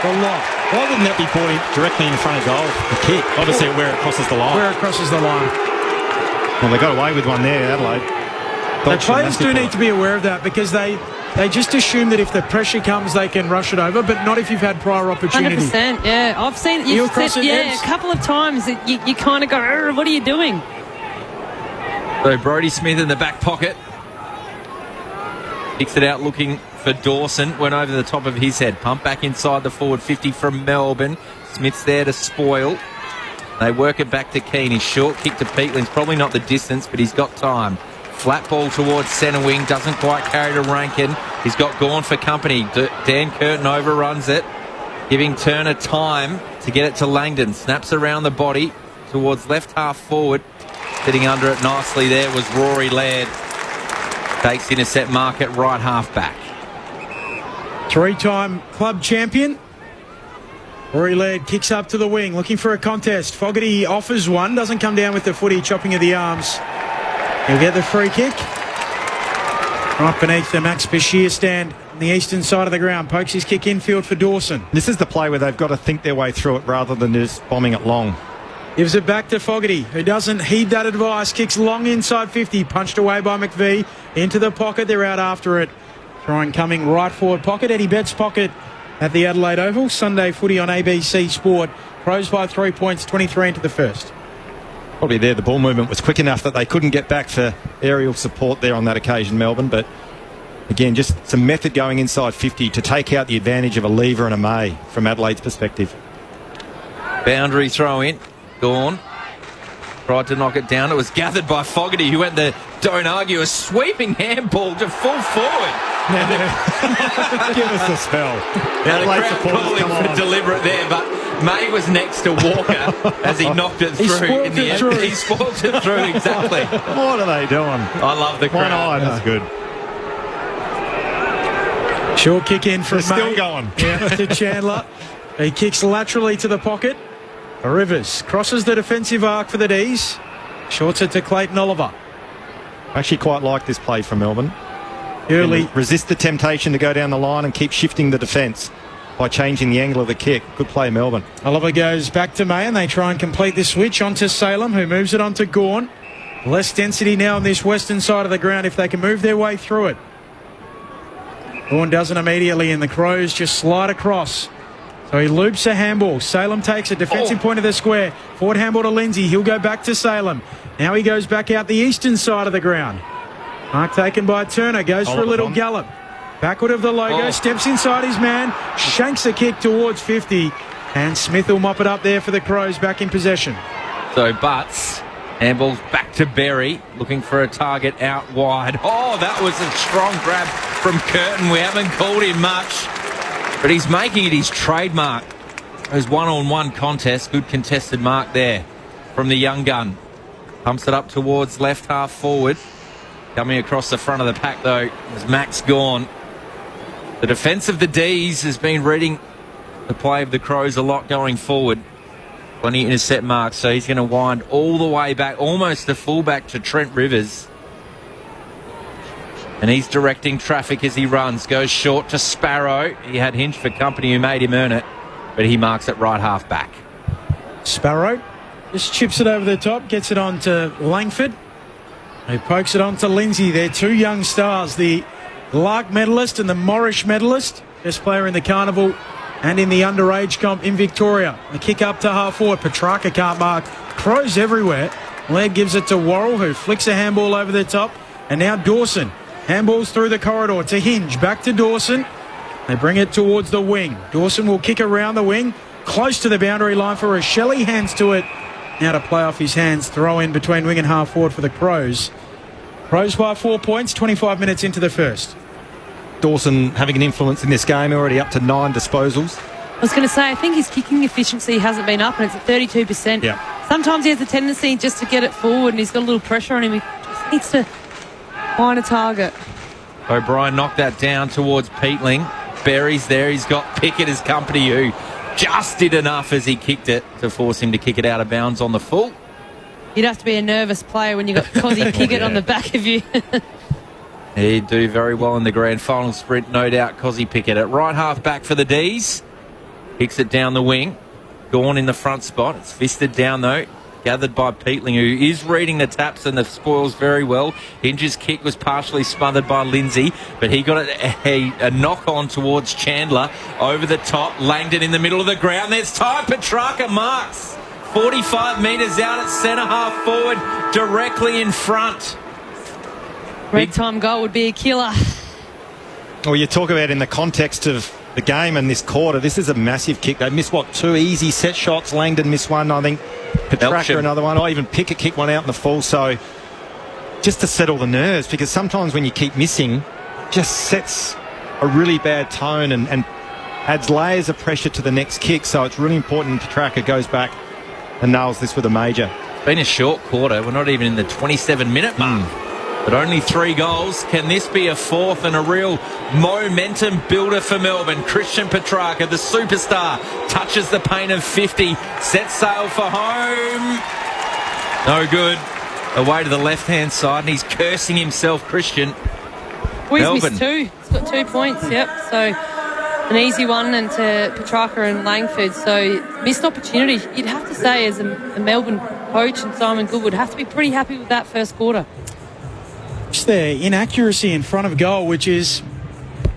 the lot. Why wouldn't that be brought directly in front of goal? The kick, obviously where it crosses the line. Where it crosses the line. Well, they got away with one there, Adelaide. The players do need to be aware of that, because they just assume that if the pressure comes, they can rush it over, but not if you've had prior opportunity. 100%, yeah. I've seen it. You've said, a couple of times. You kind of go, what are you doing? So Brodie Smith in the back pocket. Kicks it out looking for Dawson. Went over the top of his head. Pump back inside the forward 50 from Melbourne. Smith's there to spoil. They work it back to Keane. His short kick to Peatling's probably not the distance, but he's got time. Flat ball towards centre wing. Doesn't quite carry to Rankin. He's got Gawn for company. Dan Curtin overruns it, giving Turner time to get it to Langdon. Snaps around the body towards left half forward. Sitting under it nicely there was Rory Laird. Takes intercept mark at right half back. 3-time club champion. Rory Laird kicks up to the wing, looking for a contest. Fogarty offers one, doesn't come down with the footy, chopping of the arms. He'll get the free kick. Right beneath the Max Bashir stand on the eastern side of the ground. Pokes his kick infield for Dawson. This is the play where they've got to think their way through it rather than just bombing it long. Gives it back to Fogarty, who doesn't heed that advice. Kicks long inside 50. Punched away by McVie. Into the pocket. They're out after it. Throwing coming right forward pocket. Eddie Betts' pocket at the Adelaide Oval. Sunday footy on ABC Sport. Crows by 3 points, 23 into the first. Probably there the ball movement was quick enough that they couldn't get back for aerial support there on that occasion, Melbourne. But again, just some method going inside 50 to take out the advantage of a Lever and a May from Adelaide's perspective. Boundary throw in. Gone. Tried to knock it down. It was gathered by Fogarty, who went the don't argue, a sweeping handball to full forward. Give us a spell. Now the crowd calling for deliberate there, but May was next to Walker as he knocked it through. He spoiled it through, exactly. What are they doing? I love the crowd. That's good. Short kick in from May. Still going. Yeah, to Chandler. He kicks laterally to the pocket. Rivers crosses the defensive arc for the D's. Shorts it to Clayton Oliver. I actually quite like this play from Melbourne. Early. Resist the temptation to go down the line and keep shifting the defence by changing the angle of the kick. Good play, Melbourne. Oliver goes back to May and they try and complete the switch onto Salem, who moves it onto Gawn. Less density now on this western side of the ground if they can move their way through it. Gawn doesn't immediately, and the Crows just slide across. So he loops a handball. Salem takes a defensive point of the square. Forward handball to Lindsay. He'll go back to Salem. Now he goes back out the eastern side of the ground. Mark taken by Turner. Goes for a little gallop. Backward of the logo. Steps inside his man. Shanks a kick towards 50. And Smith will mop it up there for the Crows back in possession. So Butts, handball's back to Berry. Looking for a target out wide. Oh, that was a strong grab from Curtin. We haven't called him much, but he's making it his trademark. Those one-on-one contests. Good contested mark there from the young gun. Pumps it up towards left half forward. Coming across the front of the pack, though, is Max Gawn. The defence of the D's has been reading the play of the Crows a lot going forward. Plenty of intercept marks, so he's going to wind all the way back, almost the fullback to Trent Rivers. And he's directing traffic as he runs. Goes short to Sparrow. He had Hinch for company who made him earn it, but he marks it right half back. Sparrow just chips it over the top, gets it on to Langford. He pokes it on to Lindsay. They're two young stars, the Lark medalist and the Morrish medalist. Best player in the Carnival and in the underage comp in Victoria. A kick up to half forward. Petrarca can't mark. Crows everywhere. Laird gives it to Worrell, who flicks a handball over the top. And now Dawson. Handballs through the corridor to Hinge. Back to Dawson. They bring it towards the wing. Dawson will kick around the wing. Close to the boundary line for Shelley. Hands to it. Now to play off his hands. Throw in between wing and half forward for the Crows. Crows by 4 points. 25 minutes into the first. Dawson having an influence in this game, already up to 9 disposals. I was going to say, I think his kicking efficiency hasn't been up, and it's at 32%. Yeah. Sometimes he has a tendency just to get it forward, and he's got a little pressure on him. He just needs to find a target. O'Brien knocked that down towards Peatling. Berry's there. He's got Pickett as company, who just did enough as he kicked it to force him to kick it out of bounds on the full. You'd have to be a nervous player when you've got Cozzy Pickett on the back of you. He'd do very well in the grand final sprint, no doubt. Cozzy Pickett at right half back for the D's. Kicks it down the wing. Gawn in the front spot. It's fisted down, though. Gathered by Peatling, who is reading the taps and the spoils very well. Hinge's kick was partially smothered by Lindsay, but he got a knock on towards Chandler. Over the top. Langdon in the middle of the ground. There's time. Petrarca marks. 45 metres out at centre half forward, directly in front. Red time goal would be a killer. Well, you talk about in the context of the game and this quarter, this is a massive kick. They missed, 2 easy set shots. Langdon missed one, I think. Petrarca another one. I even Pickett kicked one out in the full. So just to settle the nerves, because sometimes when you keep missing, just sets a really bad tone and adds layers of pressure to the next kick. So it's really important Petrarca goes back and nails this with a major. It's been a short quarter. We're not even in the 27-minute mark. But only 3 goals. Can this be a fourth and a real momentum builder for Melbourne? Christian Petrarca, the superstar, touches the paint of 50, sets sail for home. No good. Away to the left-hand side, and he's cursing himself, Christian. Well, he's missed 2. He's got 2 points, yep. So an easy one, and to Petrarca and Langford. So missed opportunity. You'd have to say, as a Melbourne coach and Simon Good would have to be pretty happy with that first quarter. Their inaccuracy in front of goal, which is,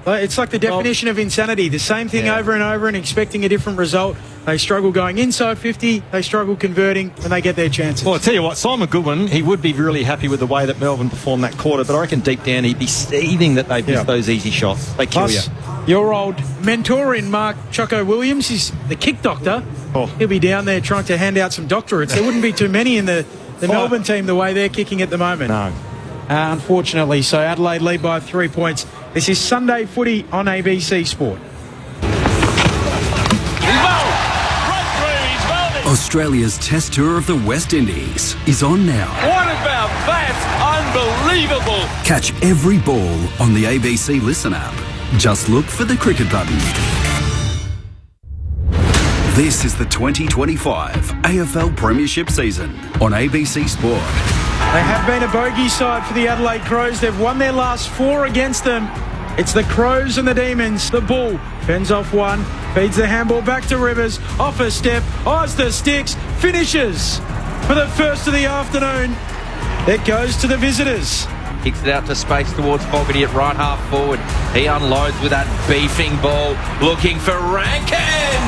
it's like the definition of insanity. The same thing over and over and expecting a different result. They struggle going inside 50. They struggle converting when they get their chances. Well, I'll tell you what, Simon Goodwin, he would be really happy with the way that Melbourne performed that quarter, but I reckon deep down he'd be seething that they've missed those easy shots. They kill you. Your old mentor in Mark Choco Williams, he's the kick doctor. Oh. He'll be down there trying to hand out some doctorates. There wouldn't be too many in the Melbourne team the way they're kicking at the moment. No. Unfortunately. So Adelaide lead by 3 points. This is Sunday footy on ABC Sport. Australia's Test Tour of the West Indies is on now. What about that? Unbelievable. Catch every ball on the ABC Listen app. Just look for the cricket button. This is the 2025 AFL Premiership season on ABC Sport. They have been a bogey side for the Adelaide Crows. They've won their last 4 against them. It's the Crows and the Demons. The Bull fends off one, feeds the handball back to Rivers, off a step, eyes the sticks, finishes for the first of the afternoon. It goes to the visitors. Kicks it out to space towards Fogarty at right half forward. He unloads with that beefing ball, looking for Rankin.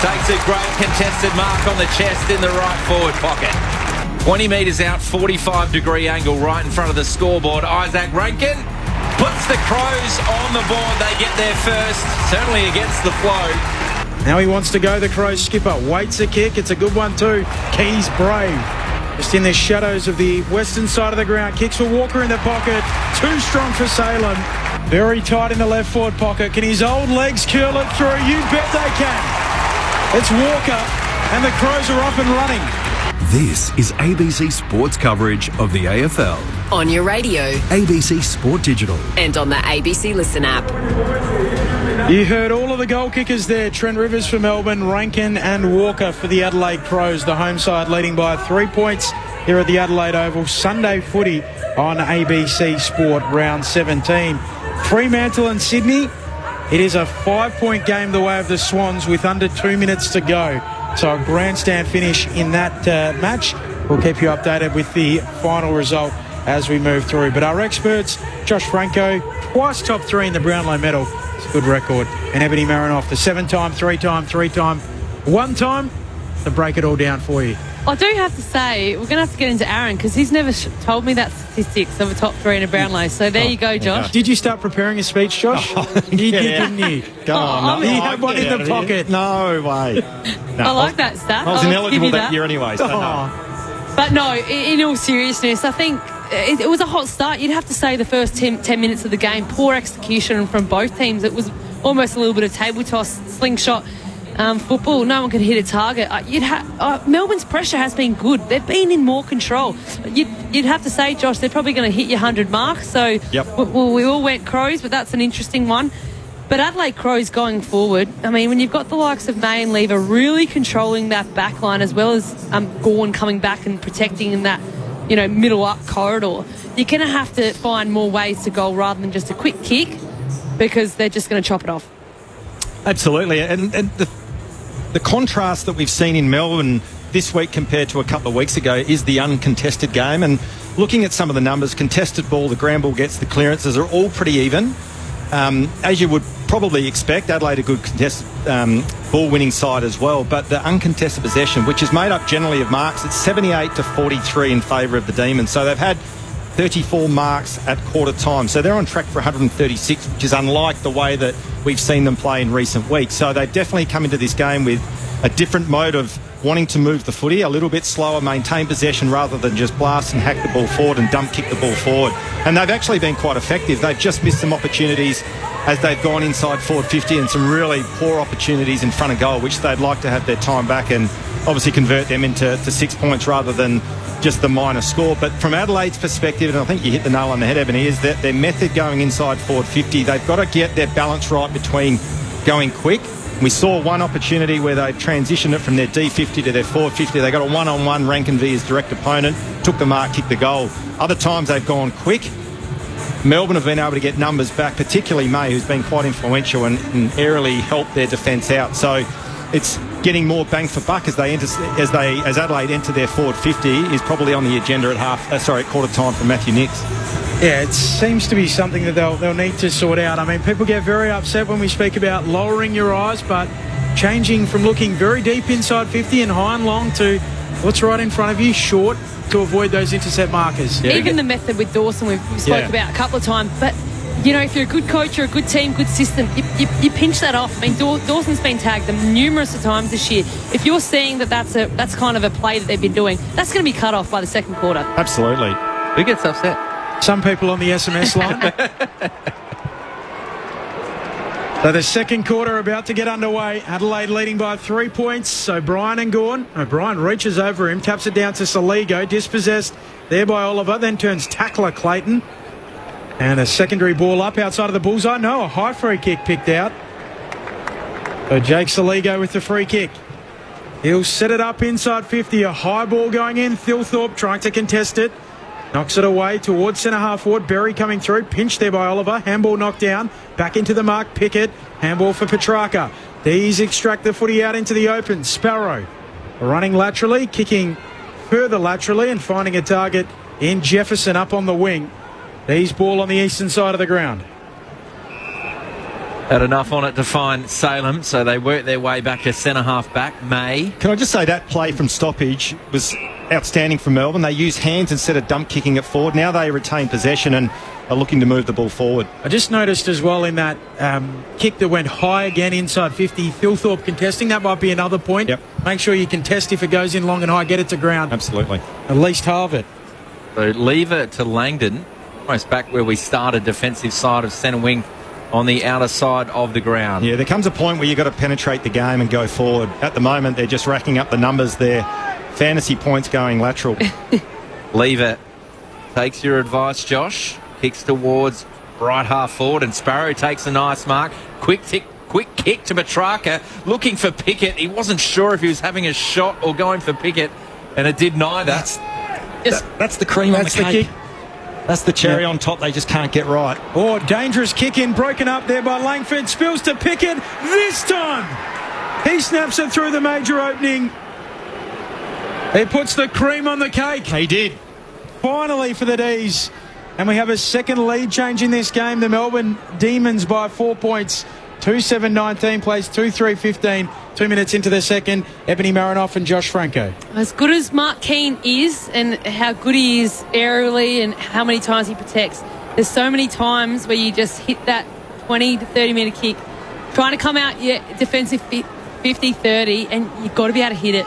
Takes a great contested mark on the chest in the right forward pocket. 20 metres out, 45-degree angle right in front of the scoreboard. Isaac Rankin puts the Crows on the board. They get there first, certainly against the flow. Now he wants to go, the Crows skipper. Waits a kick. It's a good one too. Keys brave. Just in the shadows of the western side of the ground. Kicks for Walker in the pocket. Too strong for Salem. Very tight in the left forward pocket. Can his old legs curl it through? You bet they can. It's Walker and the Crows are up and running. This is ABC Sports coverage of the AFL. On your radio. ABC Sport Digital. And on the ABC Listen app. You heard all of the goal kickers there. Trent Rivers for Melbourne, Rankin and Walker for the Adelaide Crows. The home side leading by 3 points here at the Adelaide Oval. Sunday footy on ABC Sport round 17. Fremantle and Sydney. It is a 5-point game the way of the Swans with under 2 minutes to go. So a grandstand finish in that match. We'll keep you updated with the final result as we move through. But our experts, Josh Franco, twice top 3 in the Brownlow medal. It's a good record. And Ebony Marinoff, the 7-time, 3-time, 3-time, 1-time to break it all down for you. I do have to say, we're going to have to get into Aaron because he's never told me that statistics of a top 3 in a Brownlow. So there you go, Josh. Did you start preparing a speech, Josh? You did, didn't you? Go on. You had one in the pocket. No way. No, I like that stat. I was ineligible that year anyway. So no. But no, in all seriousness, I think it was a hot start. You'd have to say the first 10 minutes of the game, poor execution from both teams. It was almost a little bit of table toss, slingshot football. No one could hit a target. Melbourne's pressure has been good. They've been in more control. You'd have to say, Josh, they're probably going to hit your 100 mark. So we all went Crows, but that's an interesting one. But Adelaide Crows going forward, I mean, when you've got the likes of May and Lever really controlling that back line as well as Gawn coming back and protecting in that, middle up corridor, you're going to have to find more ways to goal rather than just a quick kick because they're just going to chop it off. Absolutely. And the contrast that we've seen in Melbourne this week compared to a couple of weeks ago is the uncontested game. And looking at some of the numbers, contested ball, the ground ball gets, the clearances are all pretty even. As you would probably expect, Adelaide a good contested ball-winning side as well, but the uncontested possession, which is made up generally of marks, it's 78-43 in favour of the Demons. So they've had 34 marks at quarter time. So they're on track for 136, which is unlike the way that we've seen them play in recent weeks. So they've definitely come into this game with a different mode of wanting to move the footy a little bit slower, maintain possession rather than just blast and hack the ball forward and dump kick the ball forward. And they've actually been quite effective. They've just missed some opportunities as they've gone inside forward 50 and some really poor opportunities in front of goal, which they'd like to have their time back and obviously convert them into 6 points rather than just the minor score. But from Adelaide's perspective, and I think you hit the nail on the head, Ebony, is that their method going inside forward 50, they've got to get their balance right between going quick. We saw one opportunity where they transitioned it from their D50 to their forward 50. They got a one-on-one, Rankin v his direct opponent, took the mark, kicked the goal. Other times they've gone quick. Melbourne have been able to get numbers back, particularly May, who's been quite influential and airily helped their defence out. So it's getting more bang for buck as Adelaide enter their forward 50 is probably on the agenda at quarter time for Matthew Nicks. Yeah, it seems to be something that they'll need to sort out. I mean, people get very upset when we speak about lowering your eyes, but changing from looking very deep inside 50 and high and long to what's right in front of you, short, to avoid those intercept markers. Yeah. Even the method with Dawson we've spoke about a couple of times, but you know, if you're a good coach or a good team, good system, you pinch that off. I mean, Dawson's been tagged them numerous of times this year. If you're seeing that's kind of a play that they've been doing, that's going to be cut off by the second quarter. Absolutely. Who gets upset? Some people on the SMS line. So the second quarter about to get underway. Adelaide leading by 3 points. O'Brien and Gawn. O'Brien reaches over him, taps it down to Saligo. Dispossessed there by Oliver, then turns tackler Clayton. And a secondary ball up outside of the bullseye. No, a high free kick picked out. So Jake Saligo with the free kick. He'll set it up inside 50. A high ball going in. Thilthorpe trying to contest it. Knocks it away towards centre-half forward. Berry coming through. Pinched there by Oliver. Handball knocked down. Back into the mark. Pickett. Handball for Petrarca. These extract the footy out into the open. Sparrow running laterally. Kicking further laterally and finding a target in Jefferson up on the wing. These ball on the eastern side of the ground. Had enough on it to find Salem, so they work their way back to centre-half back. May. Can I just say that play from stoppage was outstanding from Melbourne. They used hands instead of dump kicking it forward. Now they retain possession and are looking to move the ball forward. I just noticed as well in that kick that went high again inside 50, Thilthorpe contesting. That might be another point. Yep. Make sure you contest if it goes in long and high. Get it to ground. Absolutely. At least halve it. So leave it to Langdon, almost back where we started, defensive side of centre wing on the outer side of the ground. Yeah, there comes a point where you've got to penetrate the game and go forward. At the moment, they're just racking up the numbers there. Fantasy points going lateral. Leave it. Takes your advice, Josh. Kicks towards right half forward, and Sparrow takes a nice mark. Quick kick to Petrarca, looking for Pickett. He wasn't sure if he was having a shot or going for Pickett, and it did neither. That's the cream on the cake. That's the cherry on top they just can't get right. Oh, dangerous kick in, broken up there by Langford. Spills to Pickett this time. He snaps it through the major opening. He puts the cream on the cake. He did. Finally for the D's. And we have a second lead change in this game. The Melbourne Demons by 4 points. 2-7-19 plays 2-3-15. 2 minutes into the second. Ebony Marinoff and Josh Franco. As good as Mark Keane is and how good he is aerially and how many times he protects, there's so many times where you just hit that 20 to 30 metre kick, trying to come out your defensive 50-30, and you've got to be able to hit it.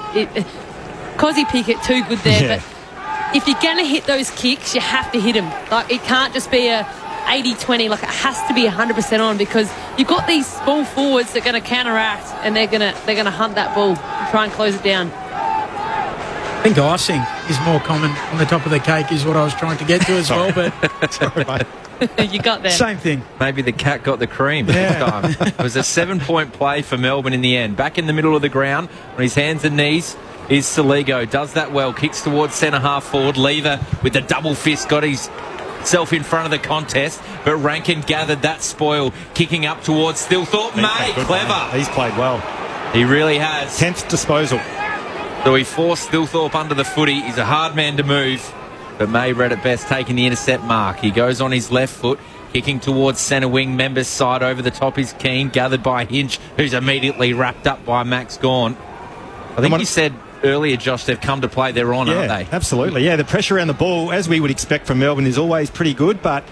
Cozzy Pickett, too good there, Yeah. but if you're going to hit those kicks, you have to hit them. Like, it can't just be a 80-20, like it has to be 100% on, because you've got these small forwards that are going to counteract and they're going to hunt that ball and try and close it down. I think icing is more common on the top of the cake is what I was trying to get to as well, but Sorry, mate. You got there. Same thing. Maybe the cat got the cream this time. It was a 7-point play for Melbourne in the end. Back in the middle of the ground on his hands and knees is Saligo. Does that well. Kicks towards centre half forward. Lever with the double fist got himself in front of the contest, but Rankin gathered that spoil, kicking up towards Thilthorpe. May, clever. He's played well. He really has. 10th disposal. So he forced Thilthorpe under the footy. He's a hard man to move, but May read it best, taking the intercept mark. He goes on his left foot, kicking towards centre wing. Members side over the top is Keane, gathered by Hinch, who's immediately wrapped up by Max Gawn. I think you said earlier, Josh, they've come to play their on, aren't they? Absolutely. Yeah, the pressure around the ball, as we would expect from Melbourne, is always pretty good, but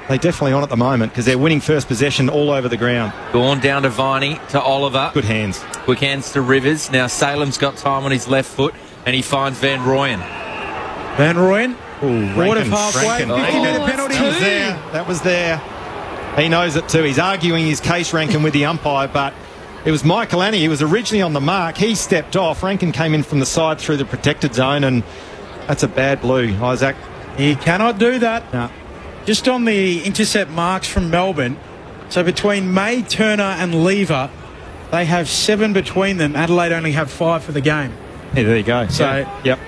they're definitely on at the moment because they're winning first possession all over the ground. Gone down to Viney, to Oliver. Good hands. Quick hands to Rivers. Now Salem's got time on his left foot, and he finds Van Rooyen. Van Rooyen. Forward of halfway. 50-metre penalty. That was there. He knows it too. He's arguing his case, Rankin, with the umpire, but it was Michael Annie. He was originally on the mark. He stepped off. Rankin came in from the side through the protected zone, and that's a bad blue, Isaac. He cannot do that. No. Just on the intercept marks from Melbourne, so between May, Turner and Lever, they have 7 between them. Adelaide only have 5 for the game. Yeah, there you go. So, yep.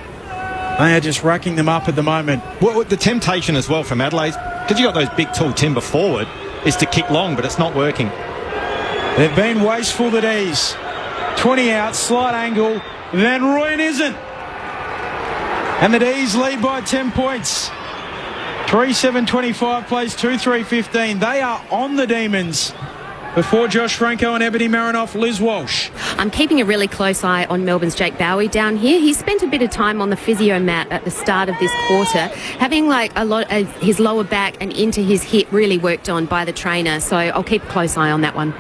They are just racking them up at the moment. Well, the temptation as well from Adelaide, because you got those big tall timber forward, is to kick long, but it's not working. They've been wasteful, the D's. 20 out, slight angle. Van Rooyen isn't. And the D's lead by 10 points. 3-7-25 plays 2-3-15. They are on the Demons Before Josh Franco and Ebony Marinoff, Liz Walsh. I'm keeping a really close eye on Melbourne's Jake Bowie down here. He spent a bit of time on the physio mat at the start of this quarter, having like a lot of his lower back and into his hip really worked on by the trainer. So I'll keep a close eye on that one.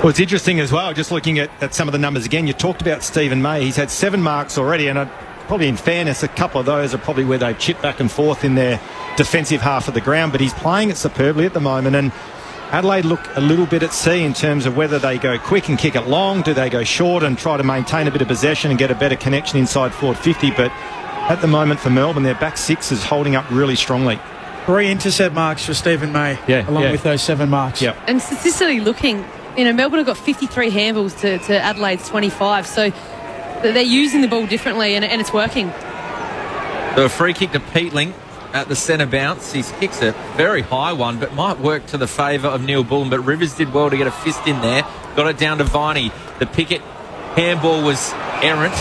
Well, it's interesting as well, just looking at some of the numbers again. You talked about Stephen May. He's had 7 marks already, and probably in fairness, a couple of those are probably where they've chipped back and forth in their defensive half of the ground, but he's playing it superbly at the moment. And Adelaide look a little bit at sea in terms of whether they go quick and kick it long, do they go short and try to maintain a bit of possession and get a better connection inside forward 50. But at the moment for Melbourne, their back 6 is holding up really strongly. 3 intercept marks for Stephen May, along with those 7 marks. Yep. And statistically looking, Melbourne have got 53 handballs to Adelaide's 25, so they're using the ball differently, and it's working. So a free kick to Peatling at the centre bounce. He kicks a very high one, but might work to the favour of Neil Bullen. But Rivers did well to get a fist in there. Got it down to Viney. The Pickett handball was errant,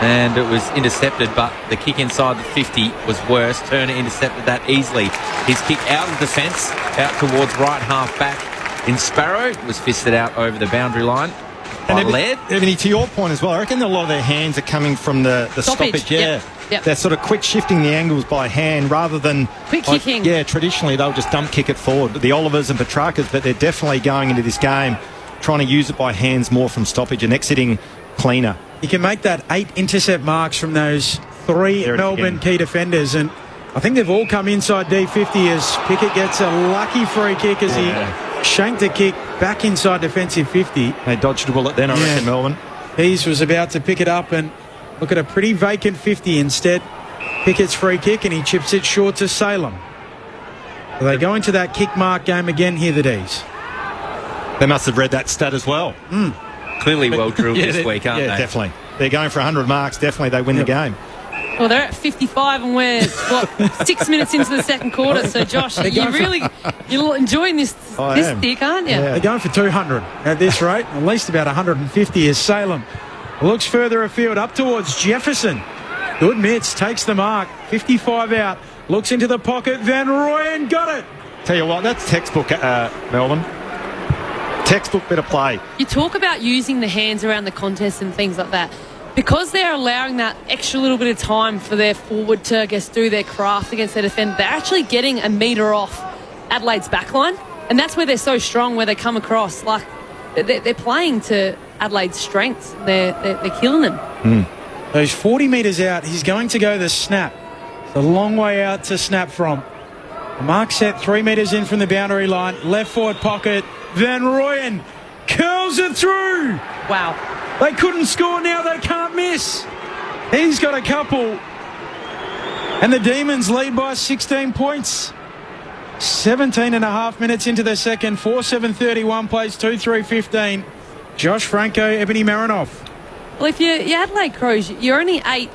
and it was intercepted, but the kick inside the 50 was worse. Turner intercepted that easily. His kick out of defence, out towards right half back in Sparrow, was fisted out over the boundary line. And Ebony, to your point as well, I reckon a lot of their hands are coming from the stoppage. Yep. They're sort of quick shifting the angles by hand rather than quick kicking. Yeah, traditionally they'll just dump kick it forward. The Olivers and Petrarcas, but they're definitely going into this game trying to use it by hands more from stoppage and exiting cleaner. You can make that 8 intercept marks from those 3 Melbourne key defenders, and I think they've all come inside D50 as Pickett gets a lucky free kick as he shanked a kick back inside defensive 50. They dodged a bullet then, I reckon, Melbourne. Hayes was about to pick it up and look at a pretty vacant 50 instead. Pickett's free kick, and he chips it short to Salem. So they go into that kick mark game again here, the D's. They must have read that stat as well. Clearly well drilled this week, aren't they? Yeah, definitely. They're going for 100 marks. Definitely they win the game. Well, they're at 55 and we're, 6 minutes into the second quarter. So, Josh, you're enjoying this stick, aren't you? Yeah. They're going for 200 at this rate. At least about 150 is Salem. Looks further afield, up towards Jefferson. Good mitts, takes the mark. 55 out. Looks into the pocket. Van Rooyen got it. Tell you what, that's textbook, Melbourne. Textbook bit of play. You talk about using the hands around the contest and things like that. Because they're allowing that extra little bit of time for their forward to, do their craft against their defender, they're actually getting a metre off Adelaide's backline. And that's where they're so strong, where they come across. Like, they're playing to Adelaide's strengths. They're killing them. Those 40 metres out, he's going to go the snap. It's a long way out to snap from. The mark set 3 metres in from the boundary line. Left forward pocket. Van Rooyen curls it through. Wow. They couldn't score, now they can't miss. He's got a couple. And the Demons lead by 16 points. 17 and a half minutes into the second. 4-7-31 plays 2-3-15. Josh Franco, Ebony Marinoff. Well, if you're Adelaide Crows, you're only 8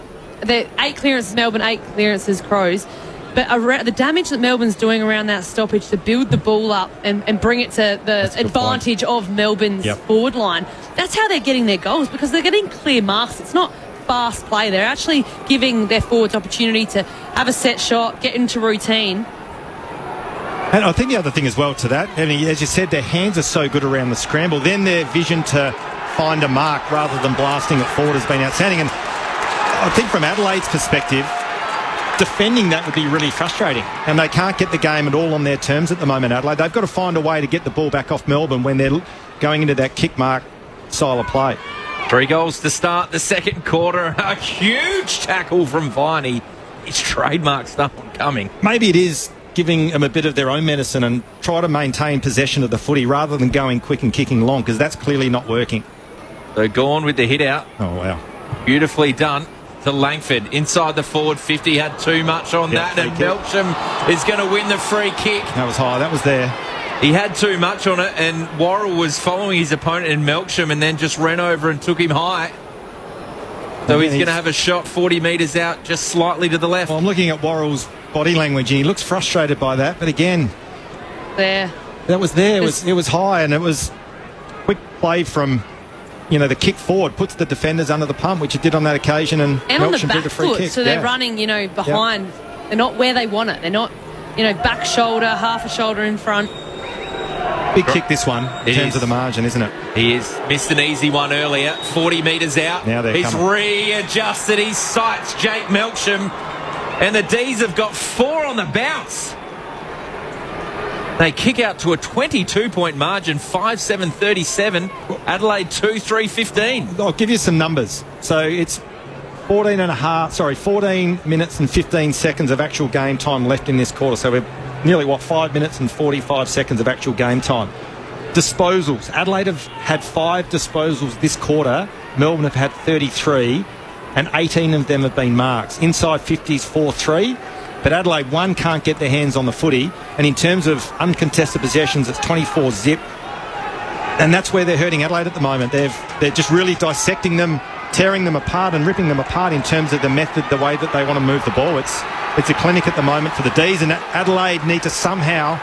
clearances, Melbourne, 8 clearances, Crows. But the damage that Melbourne's doing around that stoppage to build the ball up and bring it to the advantage of Melbourne's forward line, that's how they're getting their goals, because they're getting clear marks. It's not fast play. They're actually giving their forwards opportunity to have a set shot, get into routine. And I think the other thing as well to that, as you said, their hands are so good around the scramble. Then their vision to find a mark rather than blasting it forward has been outstanding. And I think from Adelaide's perspective, defending that would be really frustrating, and they can't get the game at all on their terms at the moment, Adelaide. They've got to find a way to get the ball back off Melbourne when they're going into that kick mark style of play. 3 goals to start the second quarter. A huge tackle from Viney. It's trademark stuff coming. Maybe it is giving them a bit of their own medicine and try to maintain possession of the footy rather than going quick and kicking long, because that's clearly not working. So Gawn with the hit out. Oh, wow. Beautifully done. To Langford inside the forward 50, had too much on that, and Melksham is going to win the free kick. That was high, that was there. He had too much on it, and Worrell was following his opponent in Melksham and then just ran over and took him high. So he's going to have a shot 40 metres out, just slightly to the left. Well, I'm looking at Worrell's body language, and he looks frustrated by that, but again, that was there. It was high, and it was quick play from the kick forward, puts the defenders under the pump, which it did on that occasion, and on the Melksham back did a free foot, kick. so they're running, behind. They're not where they want it. They're not, back shoulder, half a shoulder in front. Big kick this one in terms of the margin, isn't it? He is. Missed an easy one earlier. 40 metres out. Now they're He's coming. readjusted his sights, Jake Melksham. And the D's have got 4 on the bounce. They kick out to a 22-point margin, 5-7-37. Adelaide 2-3-15. I'll give you some numbers. So it's 14 minutes and 15 seconds of actual game time left in this quarter. So we're nearly, 5 minutes and 45 seconds of actual game time. Disposals. Adelaide have had 5 disposals this quarter. Melbourne have had 33, and 18 of them have been marks. Inside 50s, 4-3. But Adelaide, one, can't get their hands on the footy. And in terms of uncontested possessions, it's 24-zip. And that's where they're hurting Adelaide at the moment. They're just really dissecting them, tearing them apart and ripping them apart in terms of the method, the way that they want to move the ball. It's a clinic at the moment for the D's, and Adelaide need to somehow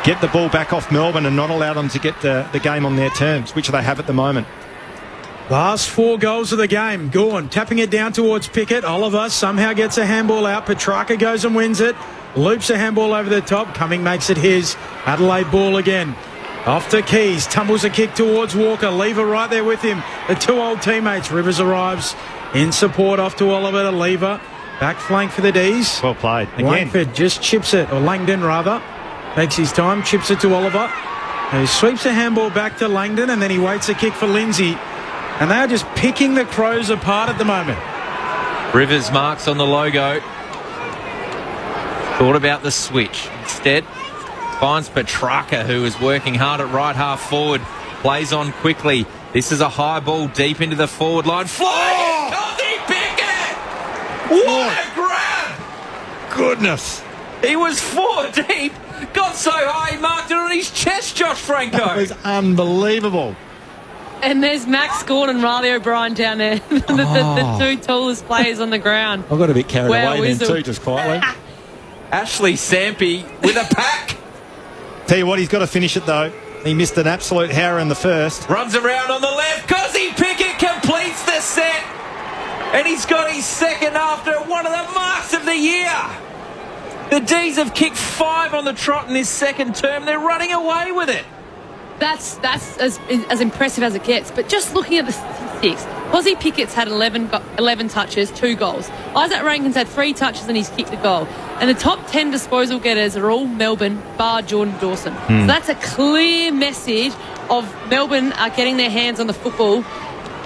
get the ball back off Melbourne and not allow them to get the game on their terms, which they have at the moment. Last 4 goals of the game. Gorn tapping it down towards Pickett. Oliver somehow gets a handball out. Petrarca goes and wins it. Loops a handball over the top. Cumming makes it his. Adelaide ball again. Off to Keys. Tumbles a kick towards Walker. Lever right there with him. The 2 old teammates. Rivers arrives in support. Off to Oliver to Lever. Back flank for the D's. Well played. Again. Langford just chips it. Or Langdon rather. Takes his time. Chips it to Oliver. And he sweeps a handball back to Langdon. And then he waits a kick for Lindsay. And they are just picking the Crows apart at the moment. Rivers marks on the logo. Thought about the switch. Instead, finds Petrarca, who is working hard at right half forward. Plays on quickly. This is a high ball deep into the forward line. Flying! Cozzy Pickett! What a grab! Goodness. He was 4 deep. Got so high he marked it on his chest, Josh Franco. That was unbelievable. And there's Max Gordon and Riley O'Brien down there, the 2 tallest players on the ground. I got a bit carried away then too, just quietly. Ashley Sampi with a pack. Tell you what, he's got to finish it though. He missed an absolute howler in the first. Runs around on the left. Cozzy Pickett completes the set. And he's got his second after one of the marks of the year. The D's have kicked 5 on the trot in this second term. They're running away with it. That's as impressive as it gets. But just looking at the statistics, Cozzy Pickett's had 11 touches, 2 goals. Isaac Rankin's had 3 touches and he's kicked a goal. And the top 10 disposal getters are all Melbourne, bar Jordan Dawson. So that's a clear message of Melbourne are getting their hands on the football.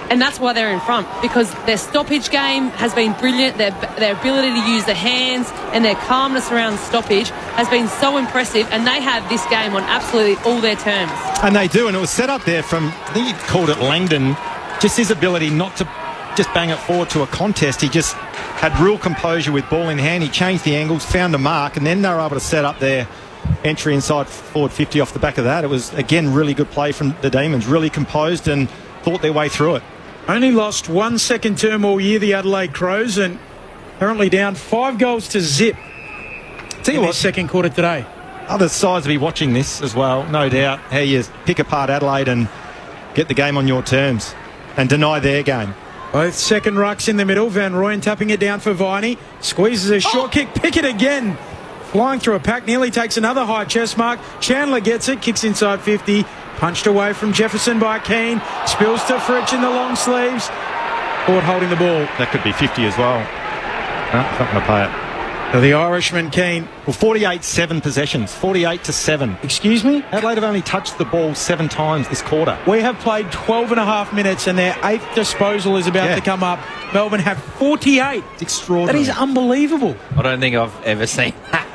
And that's why they're in front, because their stoppage game has been brilliant. Their ability to use their hands and their calmness around stoppage has been so impressive, and they have this game on absolutely all their terms. And they do, and it was set up there from, I think you called it Langdon, just his ability not to just bang it forward to a contest. He just had real composure with ball in hand. He changed the angles, found a mark, and then they were able to set up their entry inside forward 50 off the back of that. It was, again, really good play from the Demons, really composed and thought their way through it. Only lost 1 second term all year, the Adelaide Crows, and currently down 5 goals to zip. Tell you what, second quarter today. Other sides will be watching this as well, no doubt, how you pick apart Adelaide and get the game on your terms and deny their game. Both second rucks in the middle. Van Rooyen tapping it down for Viney. Squeezes a short kick. Pickett again. Flying through a pack. Nearly takes another high chest mark. Chandler gets it. Kicks inside 50. Punched away from Jefferson by Keane. Spills to Fritsch in the long sleeves. Port holding the ball. That could be 50 as well. No, not going to pay it. So the Irishman, Keane. Well, 48-7 possessions. 48-7. Excuse me? Adelaide have only touched the ball 7 times this quarter. We have played 12 and a half minutes and their 8th disposal is about to come up. Melbourne have 48. It's extraordinary. That is unbelievable. I don't think I've ever seen that.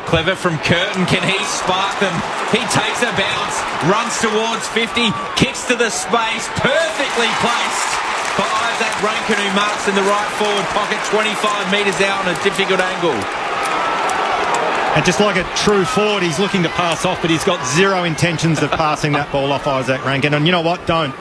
Clever from Curtin. Can he spark them? He takes a bounce, runs towards 50, kicks to the space, perfectly placed for Isaac Rankin, who marks in the right forward pocket, 25 metres out on a difficult angle. And just like a true forward, he's looking to pass off, but he's got zero intentions of passing that ball off Isaac Rankin. And you know what? Don't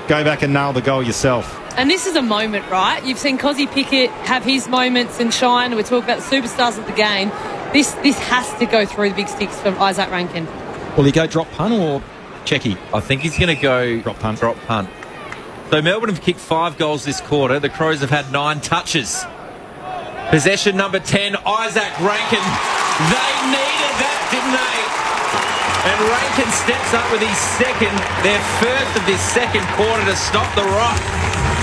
go back and nail the goal yourself. And this is a moment, right? You've seen Cozzy Pickett have his moments and shine. We're talking about the superstars of the game. This has to go through the big sticks for Isaac Rankin. Will he go drop punt or checky? I think he's going to go drop punt. So Melbourne have kicked 5 goals this quarter. The Crows have had 9 touches. Possession number 10, Isaac Rankin. They needed that, didn't they? And Rankin steps up with his second, their first of this second quarter to stop the Rock.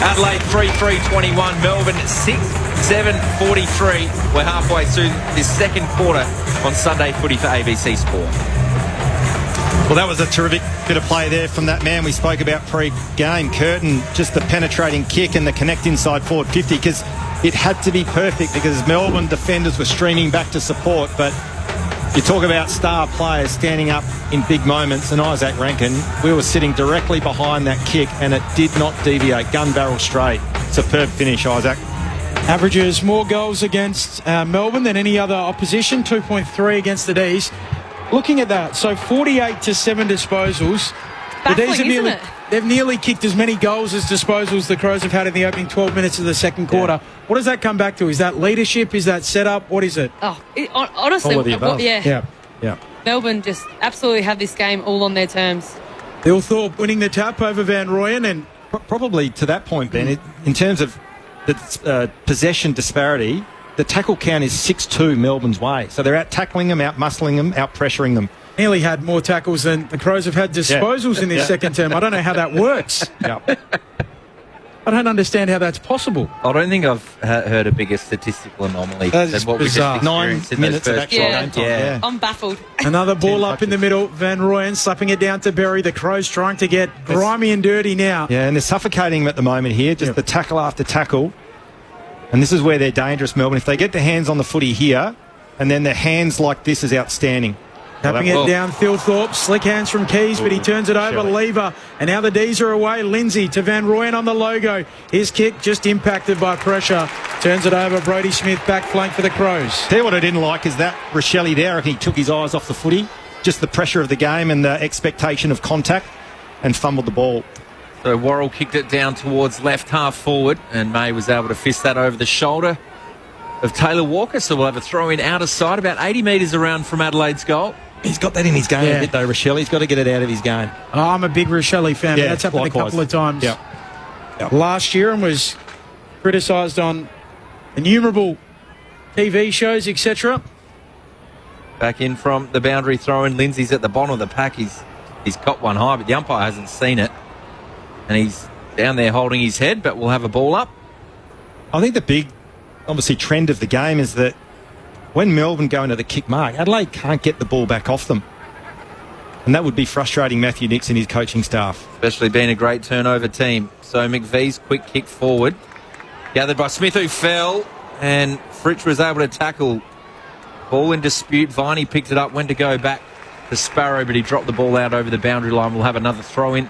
Adelaide 3-3-21, Melbourne 6-7-43. We're halfway through this second quarter on Sunday Footy for ABC Sport. Well, that was a terrific bit of play there from that man we spoke about pre-game. Curtin, just the penetrating kick and the connect inside forward 50, because it had to be perfect because Melbourne defenders were streaming back to support. But you talk about star players standing up in big moments, and Isaac Rankin, we were sitting directly behind that kick and it did not deviate. Gun barrel straight. Superb finish, Isaac. Averages more goals against Melbourne than any other opposition, 2.3 against the D's. Looking at that, so 48 to 7 disposals. Baffling, the D's have they've nearly kicked as many goals as disposals the Crows have had in the opening 12 minutes of the second quarter. What does that come back to? Is that leadership? Is that setup? What is it? Honestly, Yeah. Melbourne just absolutely have this game all on their terms. Bill Thorpe winning the tap over Van Rooyen, and probably to that point, Ben, in terms of the possession disparity, the tackle count is 6-2 Melbourne's way. So they're out tackling them, out muscling them, out pressuring them. Nearly had more tackles than the Crows have had disposals in this second term. I don't know how that works. I don't understand how that's possible. I don't think I've heard a bigger statistical anomaly than what bizarre. we just 9 minutes of actual game time. Yeah. I'm baffled. Another ball up in the middle. Van Rooyen slapping it down to Berry. The Crows trying to get grimy and dirty now. Yeah, and they're suffocating them at the moment here. Just the tackle after tackle. And this is where they're dangerous, Melbourne. If they get their hands on the footy here, and then their hands like this is outstanding. Tapping it down, Phil Thorpe. Slick hands from Keys, but he turns it over. Lever. And now the D's are away. Lindsay to Van Rooyen on the logo. His kick just impacted by pressure. Turns it over. Brodie Smith back flank for the Crows. Tell you what I didn't like is that Rochelle there. I reckon he took his eyes off the footy. Just the pressure of the game and the expectation of contact, and fumbled the ball. So Worrell kicked it down towards left half forward, and May was able to fist that over the shoulder of Taylor Walker. So we'll have a throw in outer side, about 80 metres around from Adelaide's goal. He's got that in his game a bit though, Rochelle. He's got to get it out of his game. Oh, I'm a big Rochelle fan. Yeah, that's happened likewise. a couple of times Yep. last year, and was criticised on innumerable TV shows, etc. Back in from the boundary throw in. Lindsay's at the bottom of the pack. He's got one high, but the umpire hasn't seen it. And he's down there holding his head, but we'll have a ball up. I think the big, obviously, trend of the game is that when Melbourne go into the kick mark, Adelaide can't get the ball back off them. And that would be frustrating Matthew Nix and his coaching staff. Especially being a great turnover team. So McVee's quick kick forward. Gathered by Smith, who fell. And Fritsch was able to tackle. Ball in dispute. Viney picked it up, went to go back to Sparrow, but he dropped the ball out over the boundary line. We'll have another throw in.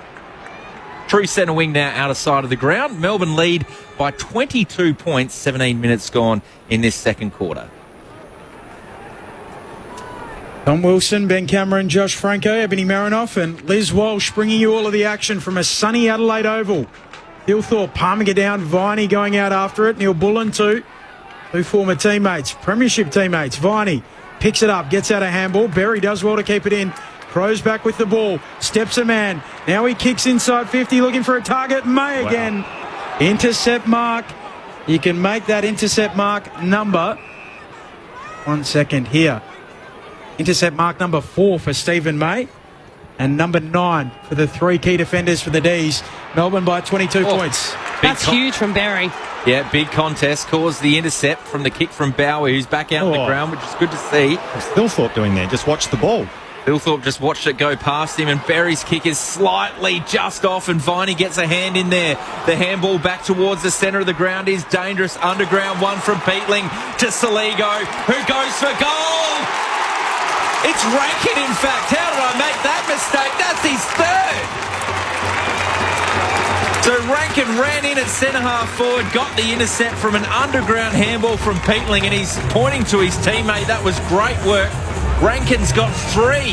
True centre wing now outer side of the ground. Melbourne lead by 22 points, 17 minutes gone in this second quarter. Tom Wilson, Ben Cameron, Josh Franco, Ebony Marinoff and Liz Walsh bringing you all of the action from a sunny Adelaide Oval. Phil Thorpe palming it down, Viney going out after it, Neil Bullen too. Two former teammates, premiership teammates. Viney picks it up, gets out a handball. Berry does well to keep it in. Crows back with the ball, steps a man. Now he kicks inside 50, looking for a target. May again. Intercept mark. You can make that intercept mark number. 1 second here. Intercept mark number 4 for Stephen May. And number 9 for the 3 key defenders for the D's. Melbourne by 22 points. That's huge from Berry. Yeah, big contest. Caused the intercept from the kick from Bowie, who's back out on the ground, which is good to see. What's Phil Thorpe doing there? Just watch the ball. Phil Thorpe just watched it go past him, and Berry's kick is slightly just off, and Viney gets a hand in there. The handball back towards the centre of the ground is dangerous. Underground one from Peatling to Saligo, who goes for goal. It's Rankin, in fact. How did I make that mistake? That's his third. So Rankin ran in at centre-half forward, got the intercept from an underground handball from Peatling, and he's pointing to his teammate. That was great work. Rankin's got 3,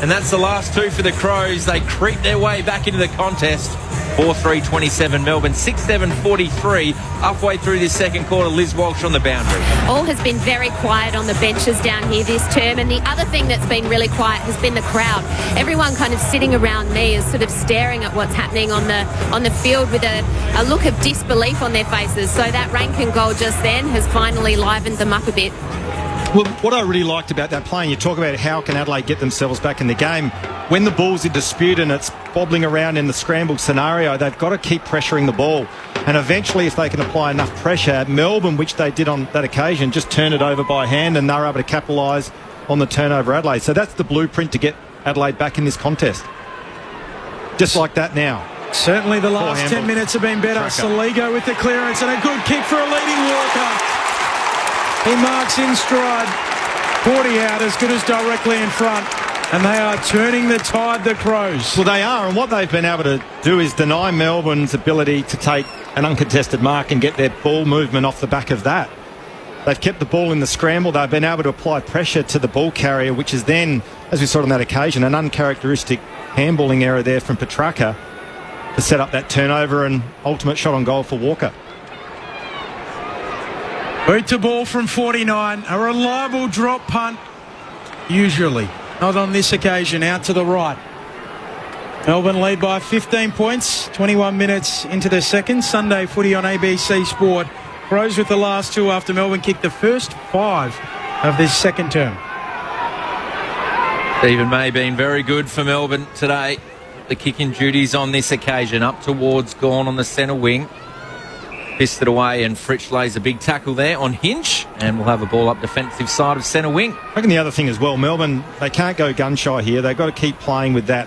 and that's the last 2 for the Crows. They creep their way back into the contest. 4-3-27 Melbourne, 6-7-43. Halfway through this second quarter, Liz Walsh on the boundary. All has been very quiet on the benches down here this term, and the other thing that's been really quiet has been the crowd. Everyone kind of sitting around me is sort of staring at what's happening on the field with a look of disbelief on their faces. So that Rankin goal just then has finally livened them up a bit. Well, what I really liked about that play, and you talk about how can Adelaide get themselves back in the game, when the ball's in dispute and it's bobbling around in the scramble scenario, they've got to keep pressuring the ball. And eventually, if they can apply enough pressure, Melbourne, which they did on that occasion, just turned it over by hand and they were able to capitalise on the turnover Adelaide. So that's the blueprint to get Adelaide back in this contest. Just like that now. Certainly the last 10 minutes have been better. Saligo with the clearance and a good kick for a leading Walker. He marks in stride. 40 out, as good as directly in front. And they are turning the tide, the Crows. Well, they are. And what they've been able to do is deny Melbourne's ability to take an uncontested mark and get their ball movement off the back of that. They've kept the ball in the scramble. They've been able to apply pressure to the ball carrier, which is then, as we saw on that occasion, an uncharacteristic handballing error there from Petrarca to set up that turnover and ultimate shot on goal for Walker. Boot to ball from 49. A reliable drop punt, usually. Not on this occasion, out to the right. Melbourne lead by 15 points, 21 minutes into the second. Sunday footy on ABC Sport. Crows with the last two after Melbourne kicked the first 5 of this second term. Stephen May been very good for Melbourne today. The kicking duties on this occasion. Up towards Gawn on the centre wing. Pissed it away and Fritsch lays a big tackle there on Hinch, and we'll have a ball up defensive side of centre wing. I reckon the other thing as well, Melbourne, they can't go gun shy here. They've got to keep playing with that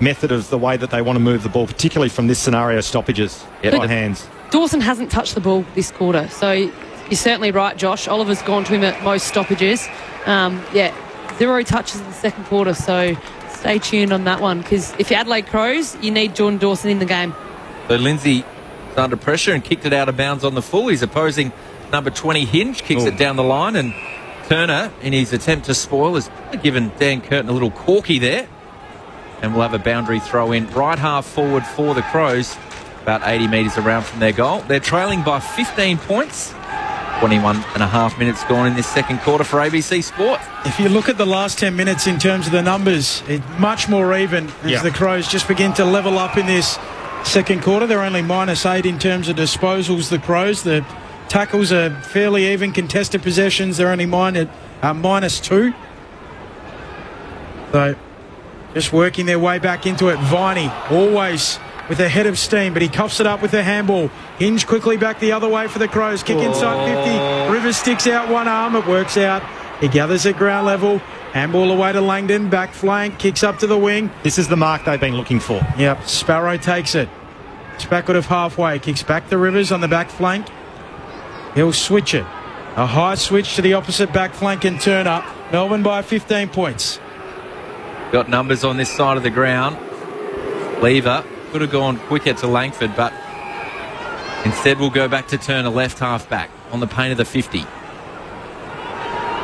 method of the way that they want to move the ball, particularly from this scenario, stoppages by hands. Dawson hasn't touched the ball this quarter, so you're certainly right, Josh. Oliver's gone to him at most stoppages. 0 touches in the second quarter, so stay tuned on that one, because if you're Adelaide Crows, you need Jordan Dawson in the game. So Lindsay under pressure and kicked it out of bounds on the full. His opposing number 20 Hinge kicks it down the line, and Turner, in his attempt to spoil, has given Dan Curtin a little corky there, and we'll have a boundary throw in right half forward for the Crows, about 80 metres around from their goal. They're trailing by 15 points. 21 and a half minutes gone in this second quarter for ABC Sport. If you look at the last 10 minutes in terms of the numbers, it's much more even as the Crows just begin to level up in this second quarter. They're only -8 in terms of disposals, the Crows. The tackles are fairly even. Contested possessions, they're only -2. So just working their way back into it. Viney always with a head of steam, but he coughs it up with a handball. Hinge quickly back the other way for the Crows. Kick inside 50. Rivers sticks out one arm. It works out. He gathers at ground level. Handball away to Langdon. Back flank. Kicks up to the wing. This is the mark they've been looking for. Yep. Sparrow takes it. Spackwood of halfway. Kicks back to Rivers on the back flank. He'll switch it. A high switch to the opposite back flank and turn up. Melbourne by 15 points. Got numbers on this side of the ground. Lever could have gone quicker to Langford, but instead we'll go back to Turner, left half back on the paint of the 50.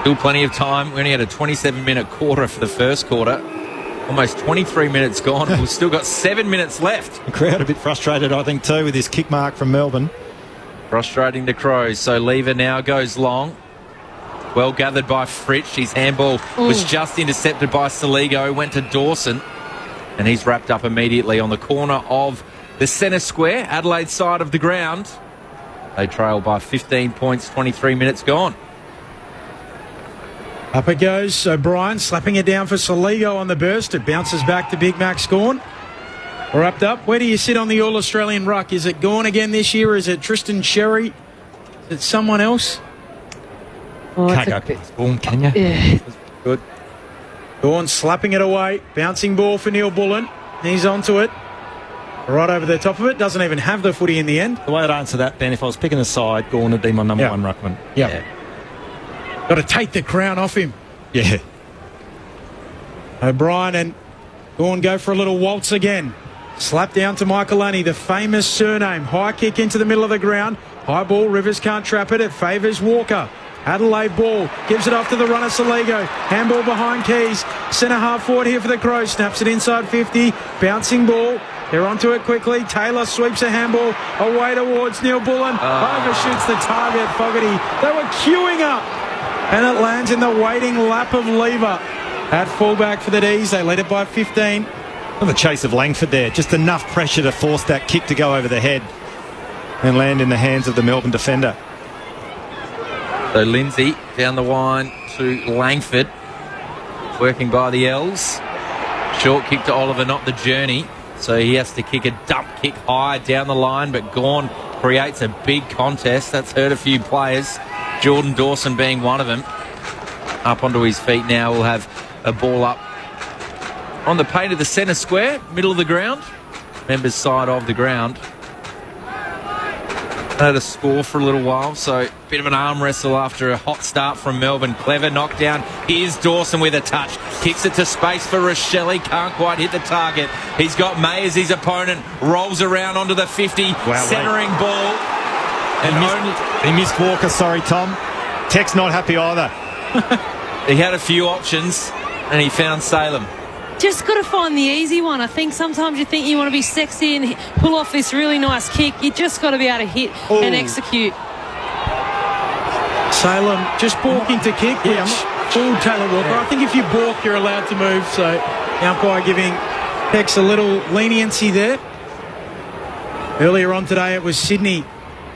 Still plenty of time. We only had a 27-minute quarter for the first quarter. Almost 23 minutes gone. We've still got 7 minutes left. The crowd a bit frustrated, I think, too, with this kick mark from Melbourne. Frustrating the Crows. So Lever now goes long. Well gathered by Fritsch. His handball was just intercepted by Saligo. Went to Dawson. And he's wrapped up immediately on the corner of the centre square, Adelaide side of the ground. They trail by 15 points, 23 minutes gone. Up it goes. O'Brien slapping it down for Saligo on the burst. It bounces back to Big Max Gawn. Wrapped up. Where do you sit on the All-Australian ruck? Is it Gawn again this year? Is it Tristan Sherry? Is it someone else? Can't go past Gawn, can you? Yeah. Good. Gawn slapping it away. Bouncing ball for Neil Bullen. He's onto it. Right over the top of it. Doesn't even have the footy in the end. The way I'd answer that, Ben, if I was picking a side, Gawn would be my number one ruckman. Yeah. Got to take the crown off him. Yeah. O'Brien and Gawn go for a little waltz again. Slap down to Michaelani, the famous surname. High kick into the middle of the ground. High ball, Rivers can't trap it. It favours Walker. Adelaide ball, gives it off to the runner Saligo. Handball behind Keys. Centre half forward here for the Crows. Snaps it inside 50. Bouncing ball. They're onto it quickly. Taylor sweeps a handball away towards Neil Bullen. Overshoots the target. Fogarty. They were queuing up. And it lands in the waiting lap of Lever. At fullback for the D's. They lead it by 15. Well, the chase of Langford there. Just enough pressure to force that kick to go over the head and land in the hands of the Melbourne defender. So Lindsay down the line to Langford. Working by the L's. Short kick to Oliver, not the journey. So he has to kick a dump kick high down the line, but Gawn creates a big contest. That's hurt a few players. Jordan Dawson being one of them. Up onto his feet now. We'll have a ball up on the paint of the centre square, middle of the ground. Members' side of the ground. Had a score for a little while, so bit of an arm wrestle after a hot start from Melbourne. Clever knockdown. Here's Dawson with a touch. Kicks it to space for Rochelle. Can't quite hit the target. He's got May as his opponent. Rolls around onto the 50. Wow, centering ball. And he missed Walker, sorry, Tom. Tech's not happy either. He had a few options, and he found Salem. Just got to find the easy one. I think sometimes you think you want to be sexy and pull off this really nice kick. You just got to be able to hit and execute. Salem just balking to kick, which full Taylor Walker. I think if you balk, you're allowed to move. So the umpire giving Tex a little leniency there. Earlier on today, it was Sydney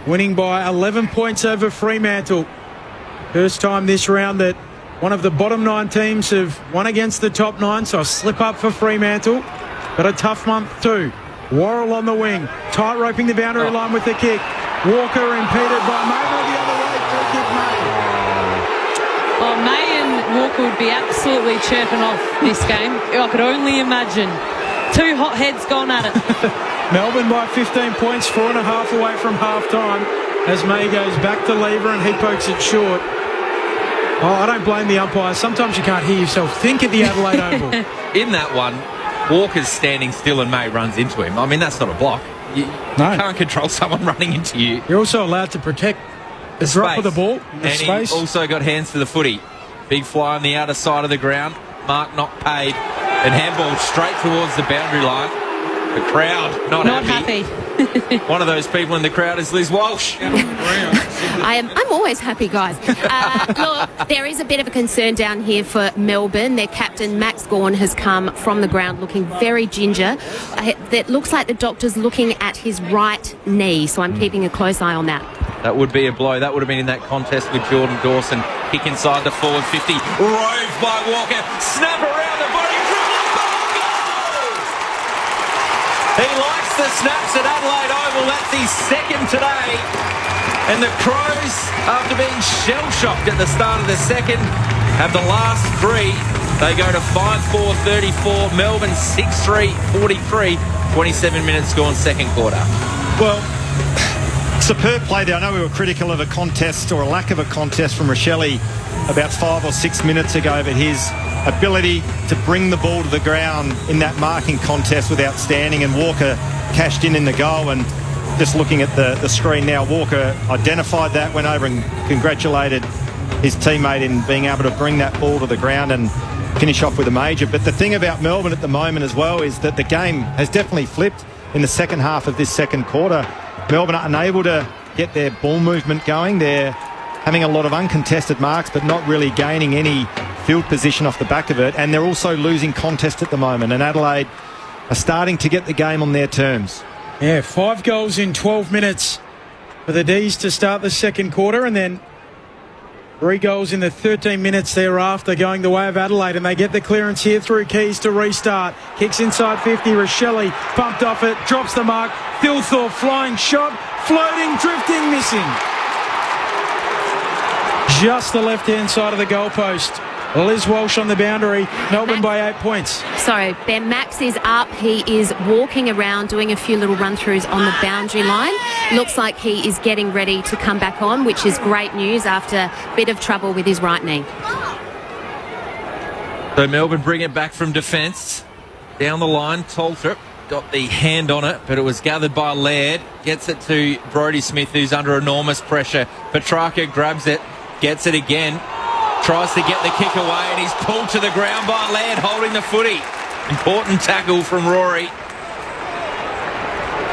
winning by 11 points over Fremantle. First time this round that one of the bottom 9 teams have won against the top 9, so a slip up for Fremantle. But a tough month too. Worrell on the wing, tight roping the boundary line with the kick. Walker impeded by May the other way. Free kick May. Oh, May and Walker would be absolutely chirping off this game. I could only imagine. 2 hot heads gone at it. Melbourne by 15 points, 4.5 away from half time as May goes back to lever and he pokes it short. Oh, I don't blame the umpires. Sometimes you can't hear yourself think at the Adelaide Oval. In that one, Walker's standing still and May runs into him. I mean, that's not a block. You can't control someone running into you. You're also allowed to protect the drop of the ball. And he also got hands to the footy. Big fly on the outer side of the ground. Mark not paid. And handball straight towards the boundary line. The crowd not happy. One of those people in the crowd is Liz Walsh. I'm always happy, guys. Look, there is a bit of a concern down here for Melbourne. Their captain, Max Gawn, has come from the ground looking very ginger. It looks like the doctor's looking at his right knee, so I'm keeping a close eye on that. That would be a blow. That would have been in that contest with Jordan Dawson. Kick inside the forward 50. Roved by Walker. Snap around the body. He likes the snaps at Adelaide Oval. That's his second today. And the Crows, after being shell-shocked at the start of the second, have the last 3. They go to 5-4-34. Melbourne 6-3-43. 27 minutes gone second quarter. Well, superb play there. I know we were critical of a contest or a lack of a contest from Rochelle about 5 or 6 minutes ago, but his ability to bring the ball to the ground in that marking contest was outstanding, and Walker cashed in the goal. And just looking at the screen now, Walker identified that, went over and congratulated his teammate in being able to bring that ball to the ground and finish off with a major. But the thing about Melbourne at the moment as well is that the game has definitely flipped in the second half of this second quarter. Melbourne are unable to get their ball movement going. They're having a lot of uncontested marks but not really gaining any field position off the back of it, and they're also losing contest at the moment, and Adelaide are starting to get the game on their terms. Yeah, 5 goals in 12 minutes for the D's to start the second quarter, and then 3 goals in the 13 minutes thereafter going the way of Adelaide, and they get the clearance here through Keys to restart. Kicks inside 50, Rochelle pumped off it, drops the mark, Thilthorpe flying shot, floating, drifting, missing. Just the left-hand side of the goalpost. Liz Walsh on the boundary. Melbourne by 8 points. Sorry, Ben, Max is up. He is walking around doing a few little run-throughs on the boundary line. Looks like he is getting ready to come back on, which is great news after a bit of trouble with his right knee. So Melbourne bring it back from defence. Down the line, Toltrip got the hand on it, but it was gathered by Laird. Gets it to Brodie Smith, who's under enormous pressure. Petrarca grabs it, gets it again. Tries to get the kick away, and he's pulled to the ground by Laird, holding the footy. Important tackle from Rory.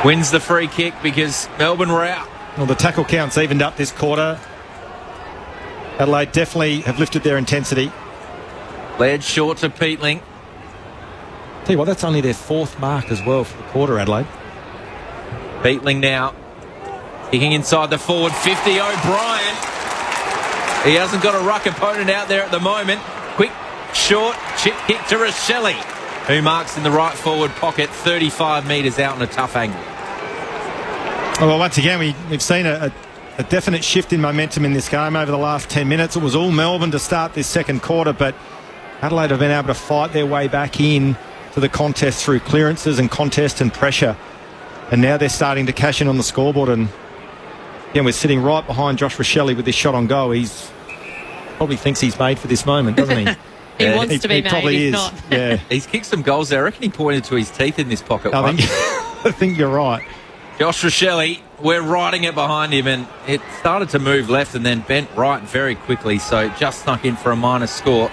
Wins the free kick because Melbourne were out. Well, the tackle count's evened up this quarter. Adelaide definitely have lifted their intensity. Laird short to Peatling. Tell you what, that's only their 4th mark as well for the quarter, Adelaide. Peatling now. Kicking inside the forward 50, O'Brien. He hasn't got a ruck opponent out there at the moment. Quick, short, chip kick to Rochelle, who marks in the right forward pocket, 35 metres out on a tough angle. Well, once again, we've seen a definite shift in momentum in this game over the last 10 minutes. It was all Melbourne to start this second quarter, but Adelaide have been able to fight their way back in to the contest through clearances and contest and pressure. And now they're starting to cash in on the scoreboard. And again, we're sitting right behind Josh Rochelle with this shot on goal. He's probably thinks he's made for this moment, doesn't he? He wants to be he made, probably is. not. Yeah. He's kicked some goals there. I reckon he pointed to his teeth in this pocket I once. think you're right. Josh Rochelle, we're riding it behind him, and it started to move left and then bent right very quickly, so just snuck in for a minor score.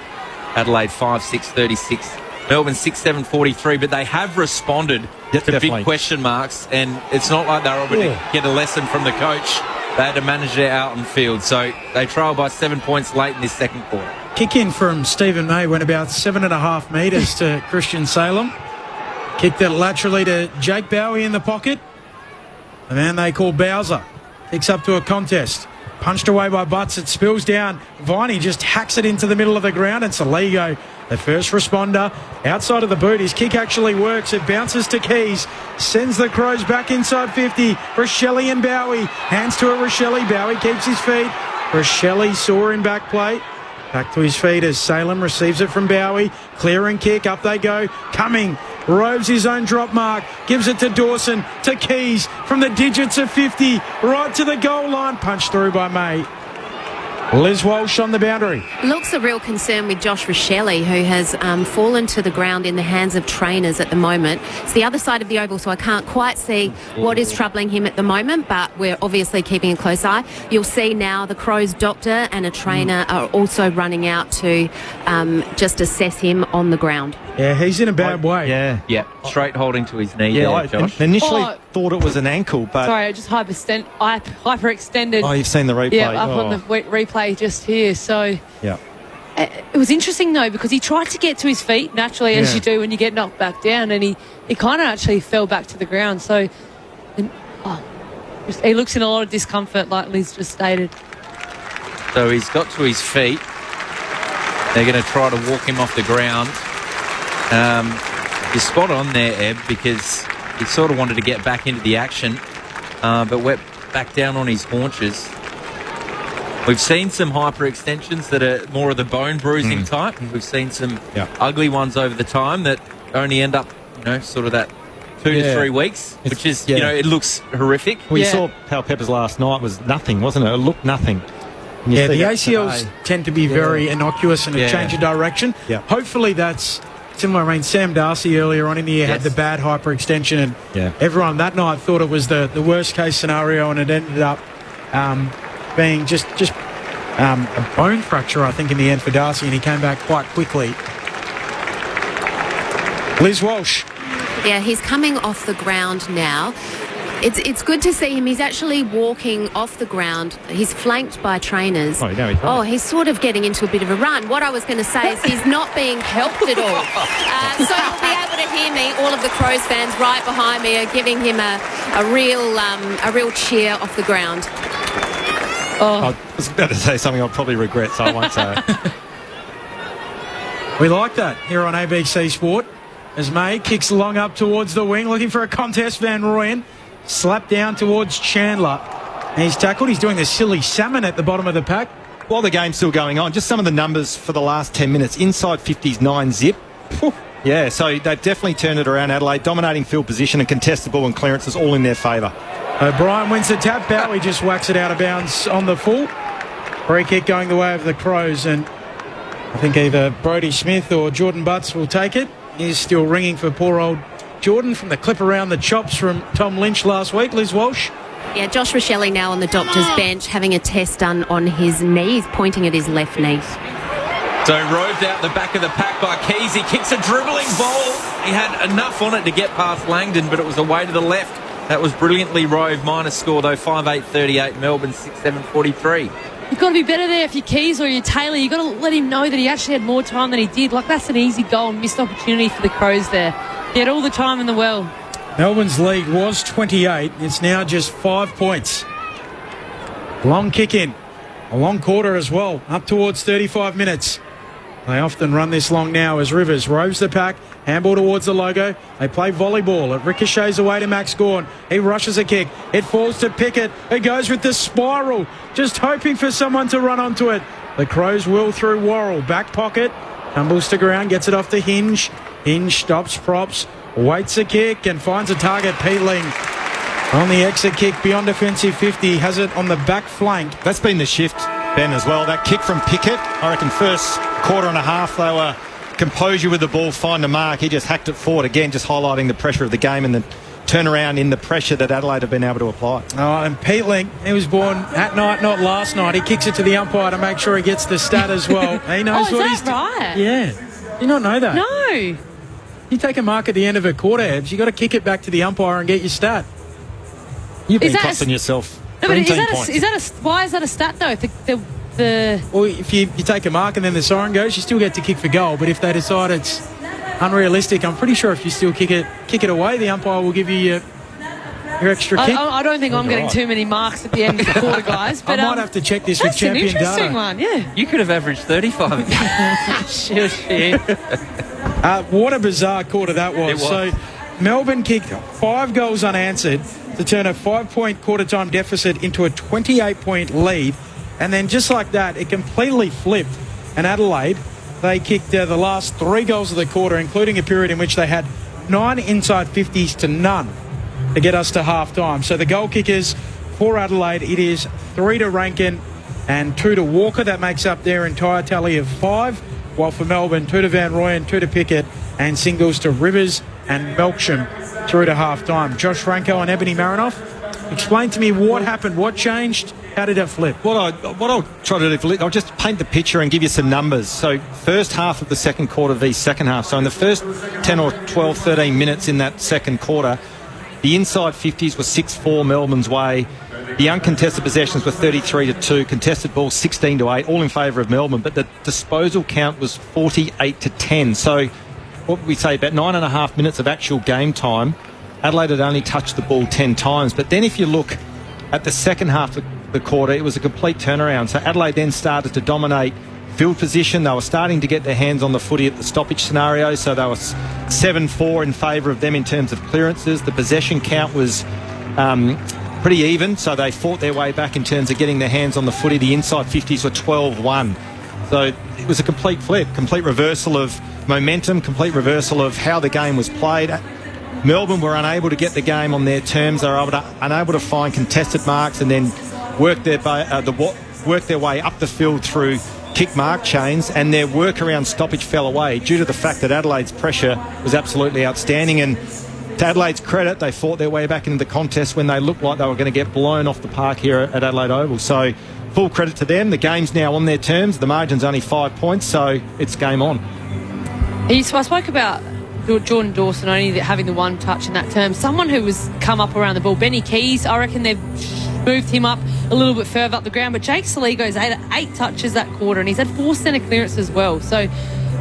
Adelaide 5-6-36, Melbourne 6-7-43, but they have responded to definitely. big question marks, and it's not like they were able to get a lesson from the coach. They had to manage it out on field, so they trailed by 7 points late in this second quarter. Kick in from Stephen May went about 7.5 metres to Christian Salem. Kicked it laterally to Jake Bowie in the pocket. The man they call Bowser picks up to a contest. Punched away by Butts. It spills down. Viney just hacks it into the middle of the ground. And Saligo, the first responder, outside of the boot. His kick actually works. It bounces to Keys. Sends the Crows back inside 50. Rochelle and Bowie. Hands to it, Rochelle. Bowie keeps his feet. Rochelle saw in back plate. Back to his feet as Salem receives it from Bowie. Clear and kick. Up they go. Coming. Roves his own drop mark, gives it to Dawson, to Keys, from the digits of 50, right to the goal line, punched through by May. Liz Walsh on the boundary. Looks a real concern with Josh Rochelle, who has fallen to the ground in the hands of trainers at the moment. It's the other side of the oval, so I can't quite see what is troubling him at the moment, but we're obviously keeping a close eye. You'll see now the Crows doctor and a trainer are also running out to just assess him on the ground. Yeah, he's in a bad way. Yeah, straight holding to his knee there, I Josh. initially thought it was an ankle, but... Sorry, I just hyperextended. Oh, you've seen the replay. Yeah, up on the replay just here. So yeah, it was interesting, though, because he tried to get to his feet naturally, as you do when you get knocked back down, and he kind of actually fell back to the ground. So he looks in a lot of discomfort, like Liz just stated. So he's got to his feet. They're going to try to walk him off the ground. You're spot on there, Eb, because he sort of wanted to get back into the action, but went back down on his haunches. We've seen some hyperextensions that are more of the bone bruising type. We've seen some ugly ones over the time that only end up, sort of that 2 to 3 weeks, which is, it looks horrific. Well, you saw Pal Pepper's last night was nothing, wasn't it? It looked nothing. Yeah, the ACLs tend to be very innocuous and a change of direction. Yeah. Hopefully that's similar. I mean, Sam Darcy earlier on in the year had the bad hyperextension, and everyone that night thought it was the worst case scenario, and it ended up being just a bone fracture, I think, in the end for Darcy, and he came back quite quickly. Liz Walsh. Yeah, he's coming off the ground now. It's good to see him. He's actually walking off the ground. He's flanked by trainers. He's sort of getting into a bit of a run. What I was going to say is he's not being helped at all. So you'll be able to hear me. All of the Crows fans right behind me are giving him a real cheer off the ground. I was about to say something I'll probably regret, so I won't say it. We like that here on ABC Sport. As May kicks long up towards the wing, looking for a contest. Van Rooyen slapped down towards Chandler. And he's tackled. He's doing the silly salmon at the bottom of the pack. While the game's still going on, just some of the numbers for the last 10 minutes. Inside 50's 9 zip. Yeah, so they've definitely turned it around, Adelaide. Dominating field position and contested ball and clearances all in their favour. O'Brien wins the tap. Bowie just whacks it out of bounds on the full. Free kick going the way of the Crows, and I think either Brodie Smith or Jordan Butts will take it. He's still ringing for poor old Jordan from the clip around the chops from Tom Lynch last week. Liz Walsh. Yeah, Josh Rochelle now on the doctor's bench having a test done on his knee. He's pointing at his left knee. So roved out the back of the pack by Keys. He kicks a dribbling ball. He had enough on it to get past Langdon, but it was away to the left. That was brilliantly roved. Minus score, though, 5-8-38. Melbourne 6-7-43. You've got to be better there if you're Keys or you're Taylor. You've got to let him know that he actually had more time than he did. Like, that's an easy goal and missed opportunity for the Crows there. He had all the time in the world. Melbourne's lead was 28. It's now just 5 points. Long kick in. A long quarter as well, up towards 35 minutes. They often run this long now as Rivers roves the pack, handball towards the logo. They play volleyball. It ricochets away to Max Gawn. He rushes a kick. It falls to Pickett. It goes with the spiral, just hoping for someone to run onto it. The Crows will through Worrell. Back pocket, tumbles to ground, gets it off the Hinge. Hinge stops props, waits a kick and finds a target. Peatling on the exit kick beyond defensive 50, has it on the back flank. That's been the shift, Ben, as well. That kick from Pickett, I reckon first quarter and a half they were composure with the ball, find a mark. He just hacked it forward again, just highlighting the pressure of the game and the turnaround in the pressure that Adelaide have been able to apply. Oh, and Peatling, he was born at night, not last night. He kicks it to the umpire to make sure he gets the stat as well. He knows what he's right? Yeah. Do you not know that? No. You take a mark at the end of a quarter, Ebbs, you got to kick it back to the umpire and get your stat. You've been costing yourself 17 points. Why is that a stat though? Well, if you take a mark and then the siren goes, you still get to kick for goal. But if they decide it's unrealistic, I'm pretty sure if you still kick it away, the umpire will give you your extra kick. I don't think I'm getting too many marks at the end of the quarter, guys. But I might have to check this with champion data. That's an interesting one, yeah. You could have averaged 35. What a bizarre quarter that was. So Melbourne kicked 5 goals unanswered to turn a 5-point quarter-time deficit into a 28-point lead. And then just like that, it completely flipped. And Adelaide, they kicked the last 3 goals of the quarter, including a period in which they had 9 inside 50s to none to get us to half-time. So the goal kickers for Adelaide, it is 3 to Rankin and 2 to Walker. That makes up their entire tally of 5. While for Melbourne, 2 to Van Rooyen, 2 to Pickett, and singles to Rivers and Melksham through to half-time. Josh Franco and Ebony Marinoff, explain to me what happened, what changed, how did it flip? What I'll try to do, I'll just paint the picture and give you some numbers. So first half of the second quarter v second half. So in the first 10 or 12, 13 minutes in that second quarter, the inside 50s were 6-4 Melbourne's way. The uncontested possessions were 33-2, contested balls 16-8, all in favour of Melbourne, but the disposal count was 48-10. So what would we say, about 9.5 minutes of actual game time, Adelaide had only touched the ball 10 times. But then if you look at the second half of the quarter, it was a complete turnaround. So Adelaide then started to dominate field position. They were starting to get their hands on the footy at the stoppage scenario, so they were 7-4 in favour of them in terms of clearances. The possession count was pretty even, so they fought their way back in terms of getting their hands on the footy. The inside 50s were 12-1. So it was a complete flip, complete reversal of momentum, complete reversal of how the game was played. Melbourne were unable to get the game on their terms. They were unable to find contested marks and then work their way up the field through kick mark chains, and their work around stoppage fell away due to the fact that Adelaide's pressure was absolutely outstanding. And to Adelaide's credit, they fought their way back into the contest when they looked like they were going to get blown off the park here at Adelaide Oval. So full credit to them. The game's now on their terms. The margin's only 5 points, so it's game on. I spoke about Jordan Dawson only having the one touch in that term. Someone who was come up around the ball, Benny Keys, I reckon they've moved him up a little bit further up the ground, but Jake Saligo's had 8 touches that quarter and he's had 4 centre clearance as well. So,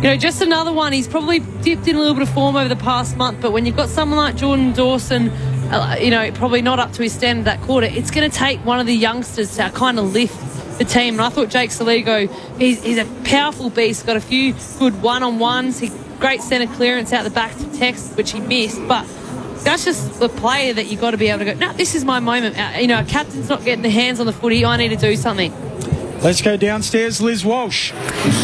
just another one. He's probably dipped in a little bit of form over the past month, but when you've got someone like Jordan Dawson, probably not up to his standard that quarter, it's going to take one of the youngsters to kind of lift the team. And I thought Jake Saligo, he's a powerful beast, got a few good one-on-ones, great centre clearance out the back to Tex, which he missed, but that's just the player that you've got to be able to go, no, this is my moment. A captain's not getting the hands on the footy. I need to do something. Let's go downstairs, Liz Walsh.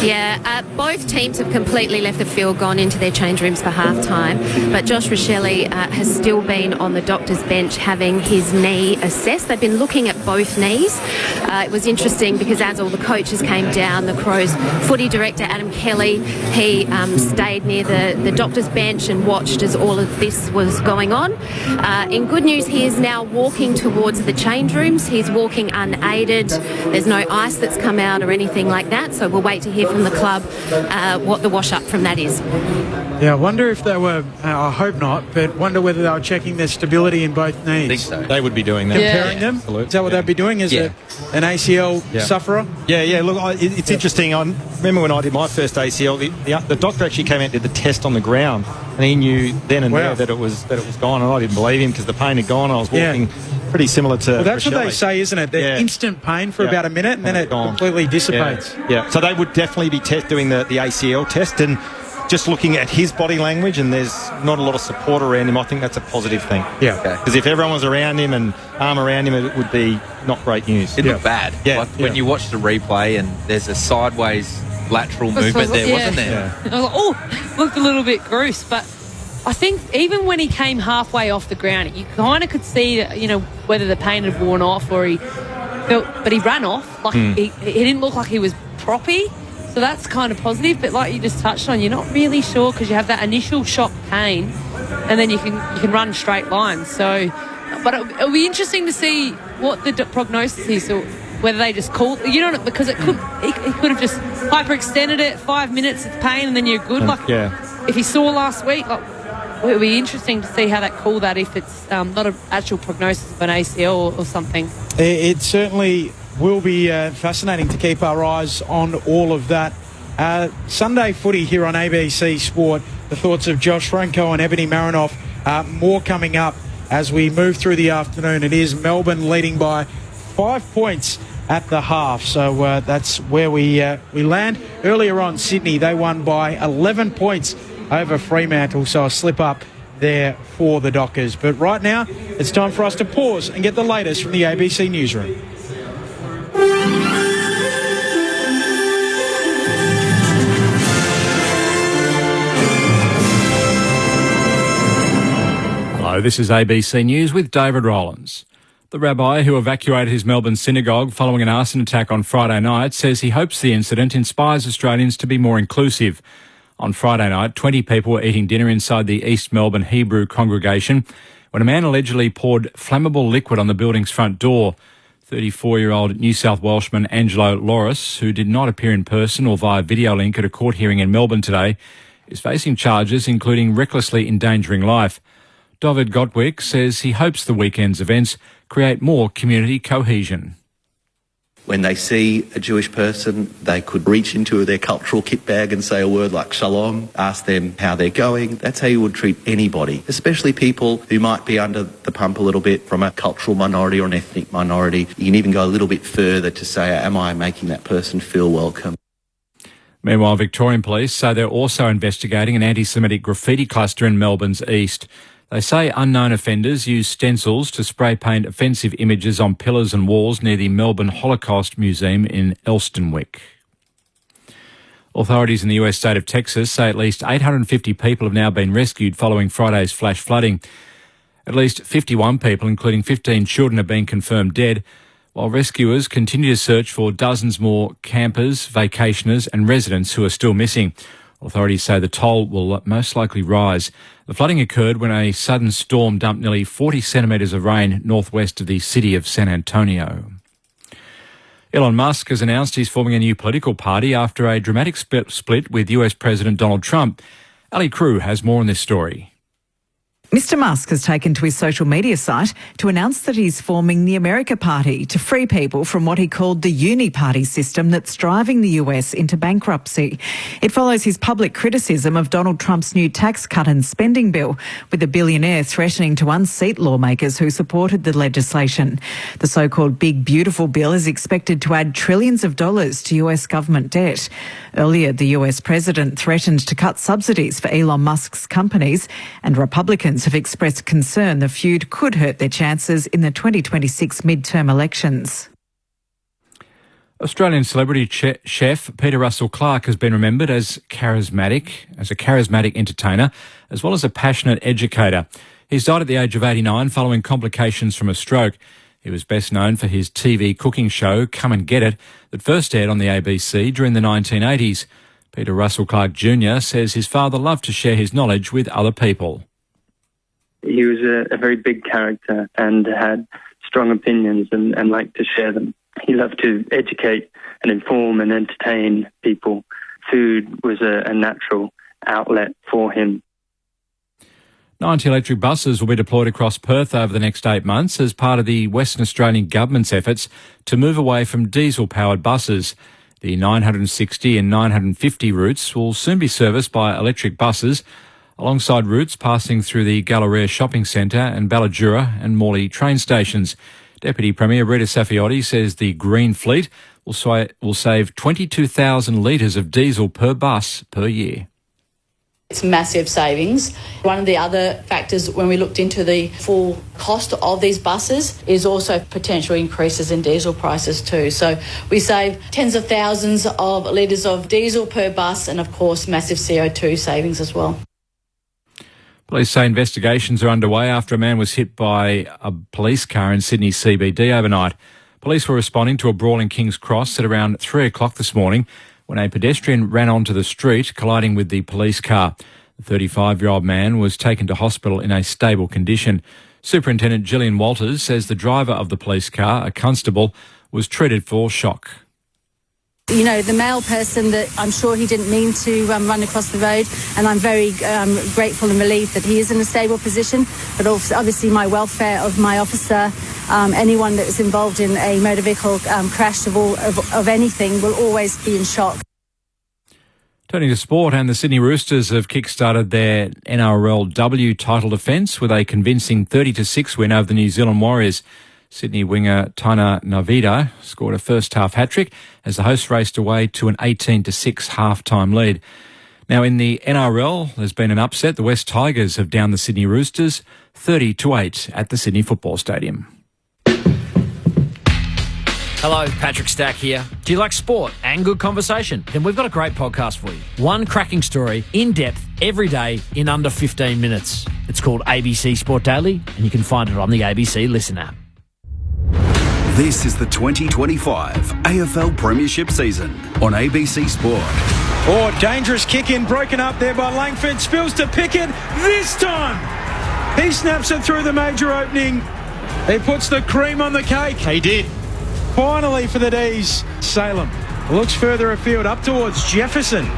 Yeah, both teams have completely left the field, gone into their change rooms for half-time, but Josh Rochelle has still been on the doctor's bench having his knee assessed. They've been looking at both knees. It was interesting because as all the coaches came down, the Crows footy director, Adam Kelly, he stayed near the doctor's bench and watched as all of this was going on. In good news, he is now walking towards the change rooms. He's walking unaided. There's no ice that's come out or anything like that, so we'll wait to hear from the club what the wash up from that is. Yeah, I wonder if they were, I hope not, but wonder whether they were checking their stability in both knees. I think so. They would be doing that. Comparing them? Absolutely. Is that what they'd be doing? Is it an ACL sufferer? Yeah, look, it's interesting. I remember when I did my first ACL, the doctor actually came out and did the test on the ground, and he knew then and there that it was gone, and I didn't believe him because the pain had gone. I was walking pretty similar to. Well, that's what they Rochelle. say, isn't it? They're Yeah. instant pain for about a minute, and then it gone. completely dissipates. Yeah. So they would definitely be doing the ACL test, and just looking at his body language, and there's not a lot of support around him. I think that's a positive thing. Yeah. Because if everyone was around him and arm around him, it would be not great news. It looked bad. Yeah. Like when you watch the replay and there's a sideways lateral movement there, wasn't there? I was like, oh, looked a little bit gross. But I think even when he came halfway off the ground, you kind of could see that, whether the pain had worn off or he felt, but he ran off. Like he didn't look like he was proppy. So that's kind of positive. But like you just touched on, you're not really sure because you have that initial shock pain, and then you can run straight lines. So, but it'll be interesting to see what the prognosis is. So whether they just call, because it could he could have just hyperextended it 5 minutes of pain and then you're good. If he saw last week, it'll be interesting to see how that call that if it's not an actual prognosis of an ACL or something. It certainly will be fascinating to keep our eyes on all of that. Sunday footy here on ABC Sport. The thoughts of Josh Franco and Ebony Marinoff. More coming up as we move through the afternoon. It is Melbourne leading by 5 points at the half. So that's where we land. Earlier on, Sydney, they won by 11 points over Fremantle. So a slip up there for the Dockers. But right now, it's time for us to pause and get the latest from the ABC Newsroom. Hello, this is ABC News with David Rollins. The rabbi who evacuated his Melbourne synagogue following an arson attack on Friday night says he hopes the incident inspires Australians to be more inclusive. On Friday night, 20 people were eating dinner inside the East Melbourne Hebrew congregation when a man allegedly poured flammable liquid on the building's front door. 34-year-old New South Welshman Angelo Loris, who did not appear in person or via video link at a court hearing in Melbourne today, is facing charges including recklessly endangering life. David Gotwick says he hopes the weekend's events create more community cohesion. When they see a Jewish person, they could reach into their cultural kit bag and say a word like shalom, ask them how they're going. That's how you would treat anybody, especially people who might be under the pump a little bit from a cultural minority or an ethnic minority. You can even go a little bit further to say, am I making that person feel welcome? Meanwhile, Victorian police say they're also investigating an anti-Semitic graffiti cluster in Melbourne's east. They say unknown offenders used stencils to spray paint offensive images on pillars and walls near the Melbourne Holocaust Museum in Elstonwick. Authorities in the US state of Texas say at least 850 people have now been rescued following Friday's flash flooding. At least 51 people, including 15 children, have been confirmed dead, while rescuers continue to search for dozens more campers, vacationers and residents who are still missing. Authorities say the toll will most likely rise. The flooding occurred when a sudden storm dumped nearly 40 centimetres of rain northwest of the city of San Antonio. Elon Musk has announced he's forming a new political party after a dramatic split with US President Donald Trump. Ali Crew has more on this story. Mr Musk has taken to his social media site to announce that he's forming the America Party to free people from what he called the uni-party system that's driving the US into bankruptcy. It follows his public criticism of Donald Trump's new tax cut and spending bill, with the billionaire threatening to unseat lawmakers who supported the legislation. The so-called Big Beautiful Bill is expected to add trillions of dollars to US government debt. Earlier, the US president threatened to cut subsidies for Elon Musk's companies, and Republicans have expressed concern the feud could hurt their chances in the 2026 midterm elections. Australian celebrity chef Peter Russell Clark has been remembered as a charismatic entertainer, as well as a passionate educator. He's died at the age of 89 following complications from a stroke. He was best known for his TV cooking show, Come and Get It, that first aired on the ABC during the 1980s. Peter Russell Clark Jr. says his father loved to share his knowledge with other people. He was a very big character and had strong opinions and liked to share them. He loved to educate and inform and entertain people. Food was a natural outlet for him. 90 electric buses will be deployed across Perth over the next 8 months as part of the Western Australian Government's efforts to move away from diesel-powered buses. The 960 and 950 routes will soon be serviced by electric buses, alongside routes passing through the Galleria Shopping Centre and Ballajura and Morley train stations. Deputy Premier Rita Safiotti says the Green Fleet will save 22,000 litres of diesel per bus per year. It's massive savings. One of the other factors when we looked into the full cost of these buses is also potential increases in diesel prices too. So we save tens of thousands of litres of diesel per bus and of course massive CO2 savings as well. Police say investigations are underway after a man was hit by a police car in Sydney CBD overnight. Police were responding to a brawl in King's Cross at around 3 o'clock this morning when a pedestrian ran onto the street, colliding with the police car. The 35-year-old man was taken to hospital in a stable condition. Superintendent Gillian Walters says the driver of the police car, a constable, was treated for shock. You know, the male person that I'm sure he didn't mean to run across the road, and I'm very grateful and relieved that he is in a stable position, but obviously my welfare of my officer, anyone that was involved in a motor vehicle crash of anything will always be in shock. Turning to sport, and the Sydney Roosters have kick-started their NRLW title defence with a convincing 30-6 win over the New Zealand Warriors. Sydney winger Taina Navida scored a first-half hat-trick as the hosts raced away to an 18-6 half-time lead. Now, in the NRL, there's been an upset. The West Tigers have downed the Sydney Roosters 30-8 at the Sydney Football Stadium. Hello, Patrick Stack here. Do you like sport and good conversation? Then we've got a great podcast for you. One cracking story, in depth, every day, in under 15 minutes. It's called ABC Sport Daily, and you can find it on the ABC Listen app. This is the 2025 AFL Premiership season on ABC Sport. Oh, dangerous kick in, broken up there by Langford. Spills to Pickett this time. He snaps it through the major opening. He puts the cream on the cake. He did. Finally for the D's. Salem looks further afield up towards Jefferson.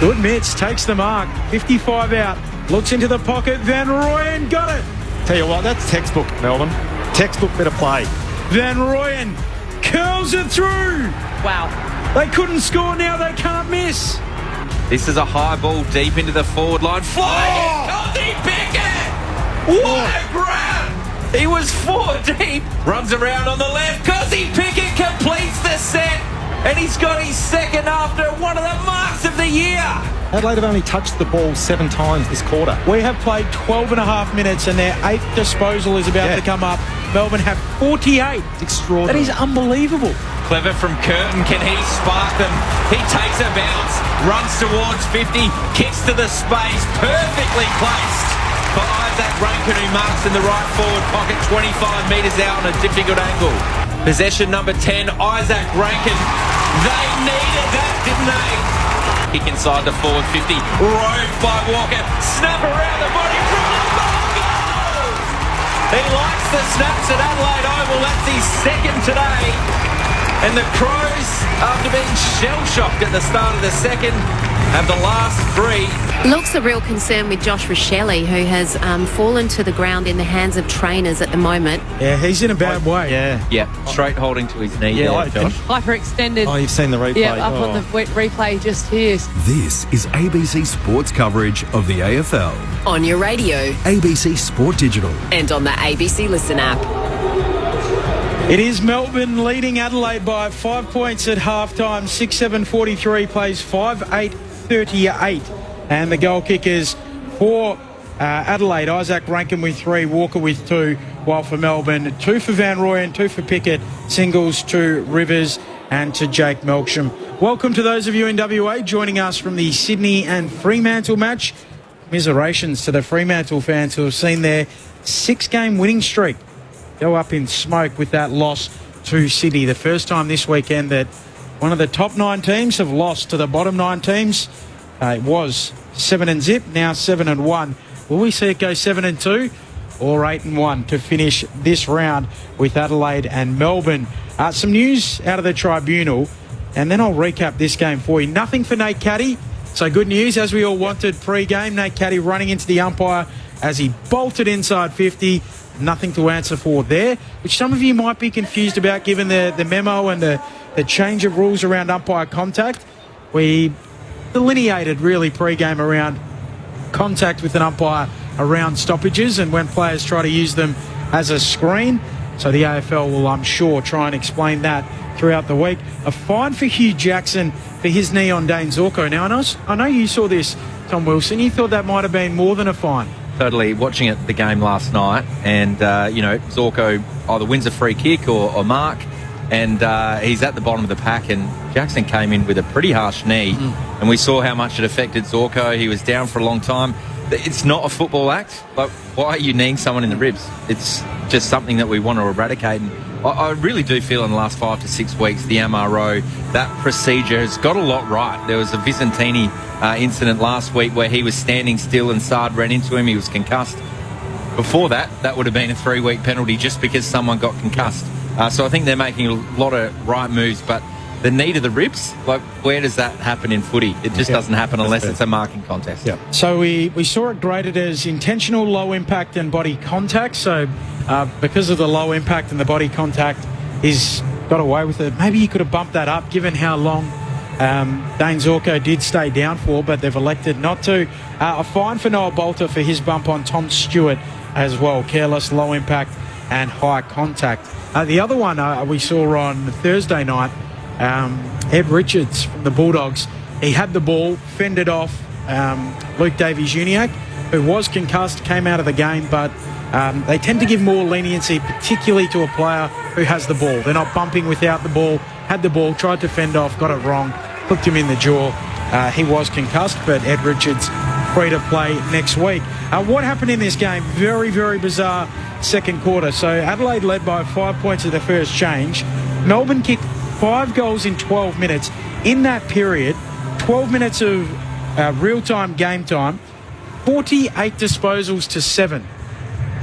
Good mitts, takes the mark. 55 out. Looks into the pocket. Van Rooyen got it. Tell you what, that's textbook, Melbourne. Textbook bit of play. Van Rooyen curls it through. Wow. They couldn't score, now they can't miss. This is a high ball deep into the forward line. Flying Cosy Pickett! What a grab! He was 4 deep. Runs around on the left. Cosy Pickett completes the set. And he's got his second after one of the marks of the year. Adelaide have only touched the ball 7 times this quarter. We have played 12 and a half minutes and their 8th disposal is about to come up. Melbourne have 48. It's extraordinary. That is unbelievable. Clever from Curtin. Can he spark them? He takes a bounce, runs towards 50, kicks to the space, perfectly placed for Isaac Rankin, who marks in the right forward pocket, 25 metres out on a difficult angle. Possession number 10, Isaac Rankin. They needed that, didn't they? Kick inside the forward 50, roved by Walker, snap around the body from the ball, goal! He likes the snaps at Adelaide Oval, that's his second today. And the Crows, after being shell-shocked at the start of the second, have the last 3. Looks a real concern with Josh Rochelle, who has fallen to the ground in the hands of trainers at the moment. Yeah, he's in a bad way. Yeah, straight holding to his knee there, Josh. Hyperextended. Oh, you've seen the replay. Yeah, up on the replay just here. This is ABC Sports coverage of the AFL. On your radio. ABC Sport Digital. And on the ABC Listen app. It is Melbourne leading Adelaide by 5 points at halftime. 6-7-43 plays 5-8-38. And the goal kickers for Adelaide, Isaac Rankin with 3, Walker with 2, while for Melbourne, 2 for Van Rooyen, 2 for Pickett, singles to Rivers and to Jake Melksham. Welcome to those of you in WA joining us from the Sydney and Fremantle match. Commiserations to the Fremantle fans who have seen their 6-game winning streak go up in smoke with that loss to Sydney. The first time this weekend that one of the top 9 teams have lost to the bottom 9 teams. It was 7-0, now 7-1. Will we see it go 7-2 or 8-1 to finish this round with Adelaide and Melbourne? Some news out of the tribunal, and then I'll recap this game for you. Nothing for Nate Caddy. So good news, as we all wanted pre-game. Nate Caddy running into the umpire as he bolted inside 50. Nothing to answer for there, which some of you might be confused about given the memo and the change of rules around umpire contact. We delineated really pre-game around contact with an umpire around stoppages and when players try to use them as a screen. So the AFL will, I'm sure, try and explain that throughout the week. A fine for Hugh Jackson for his knee on Dane Zorko. Now, I know you saw this, Tom Wilson. You thought that might have been more than a fine. Totally. Watching the game last night, and, Zorko either wins a free kick or mark, and he's at the bottom of the pack, and Jackson came in with a pretty harsh knee, and we saw how much it affected Zorko. He was down for a long time. It's not a football act. Like, why are you kneeing someone in the ribs? It's just something that we want to eradicate. And I really do feel in the last 5 to 6 weeks, the MRO, that procedure has got a lot right. There was a Vicentini incident last week where he was standing still and Saad ran into him. He was concussed. Before that would have been a 3-week penalty just because someone got concussed. So I think they're making a lot of right moves, but the knee to the ribs, like, where does that happen in footy? It just doesn't happen unless it's a marking contest. Yep. So we saw it graded as intentional low impact and body contact. So because of the low impact and the body contact, he's got away with it. Maybe he could have bumped that up given how long Dane Zorko did stay down for, but they've elected not to. A fine for Noah Bolter for his bump on Tom Stewart as well. Careless, low impact and high contact. The other one we saw on Thursday night, Ed Richards from the Bulldogs, he had the ball, fended off Luke Davies-Uniacke, who was concussed, came out of the game, but they tend to give more leniency, particularly to a player who has the ball. They're not bumping without the ball, had the ball, tried to fend off, got it wrong, hooked him in the jaw. He was concussed, but Ed Richards free to play next week. What happened in this game? Very, very bizarre second quarter. So Adelaide led by 5 points at the first change. Melbourne kicked 5 goals in 12 minutes. In that period, 12 minutes of real-time game time, 48 disposals to 7,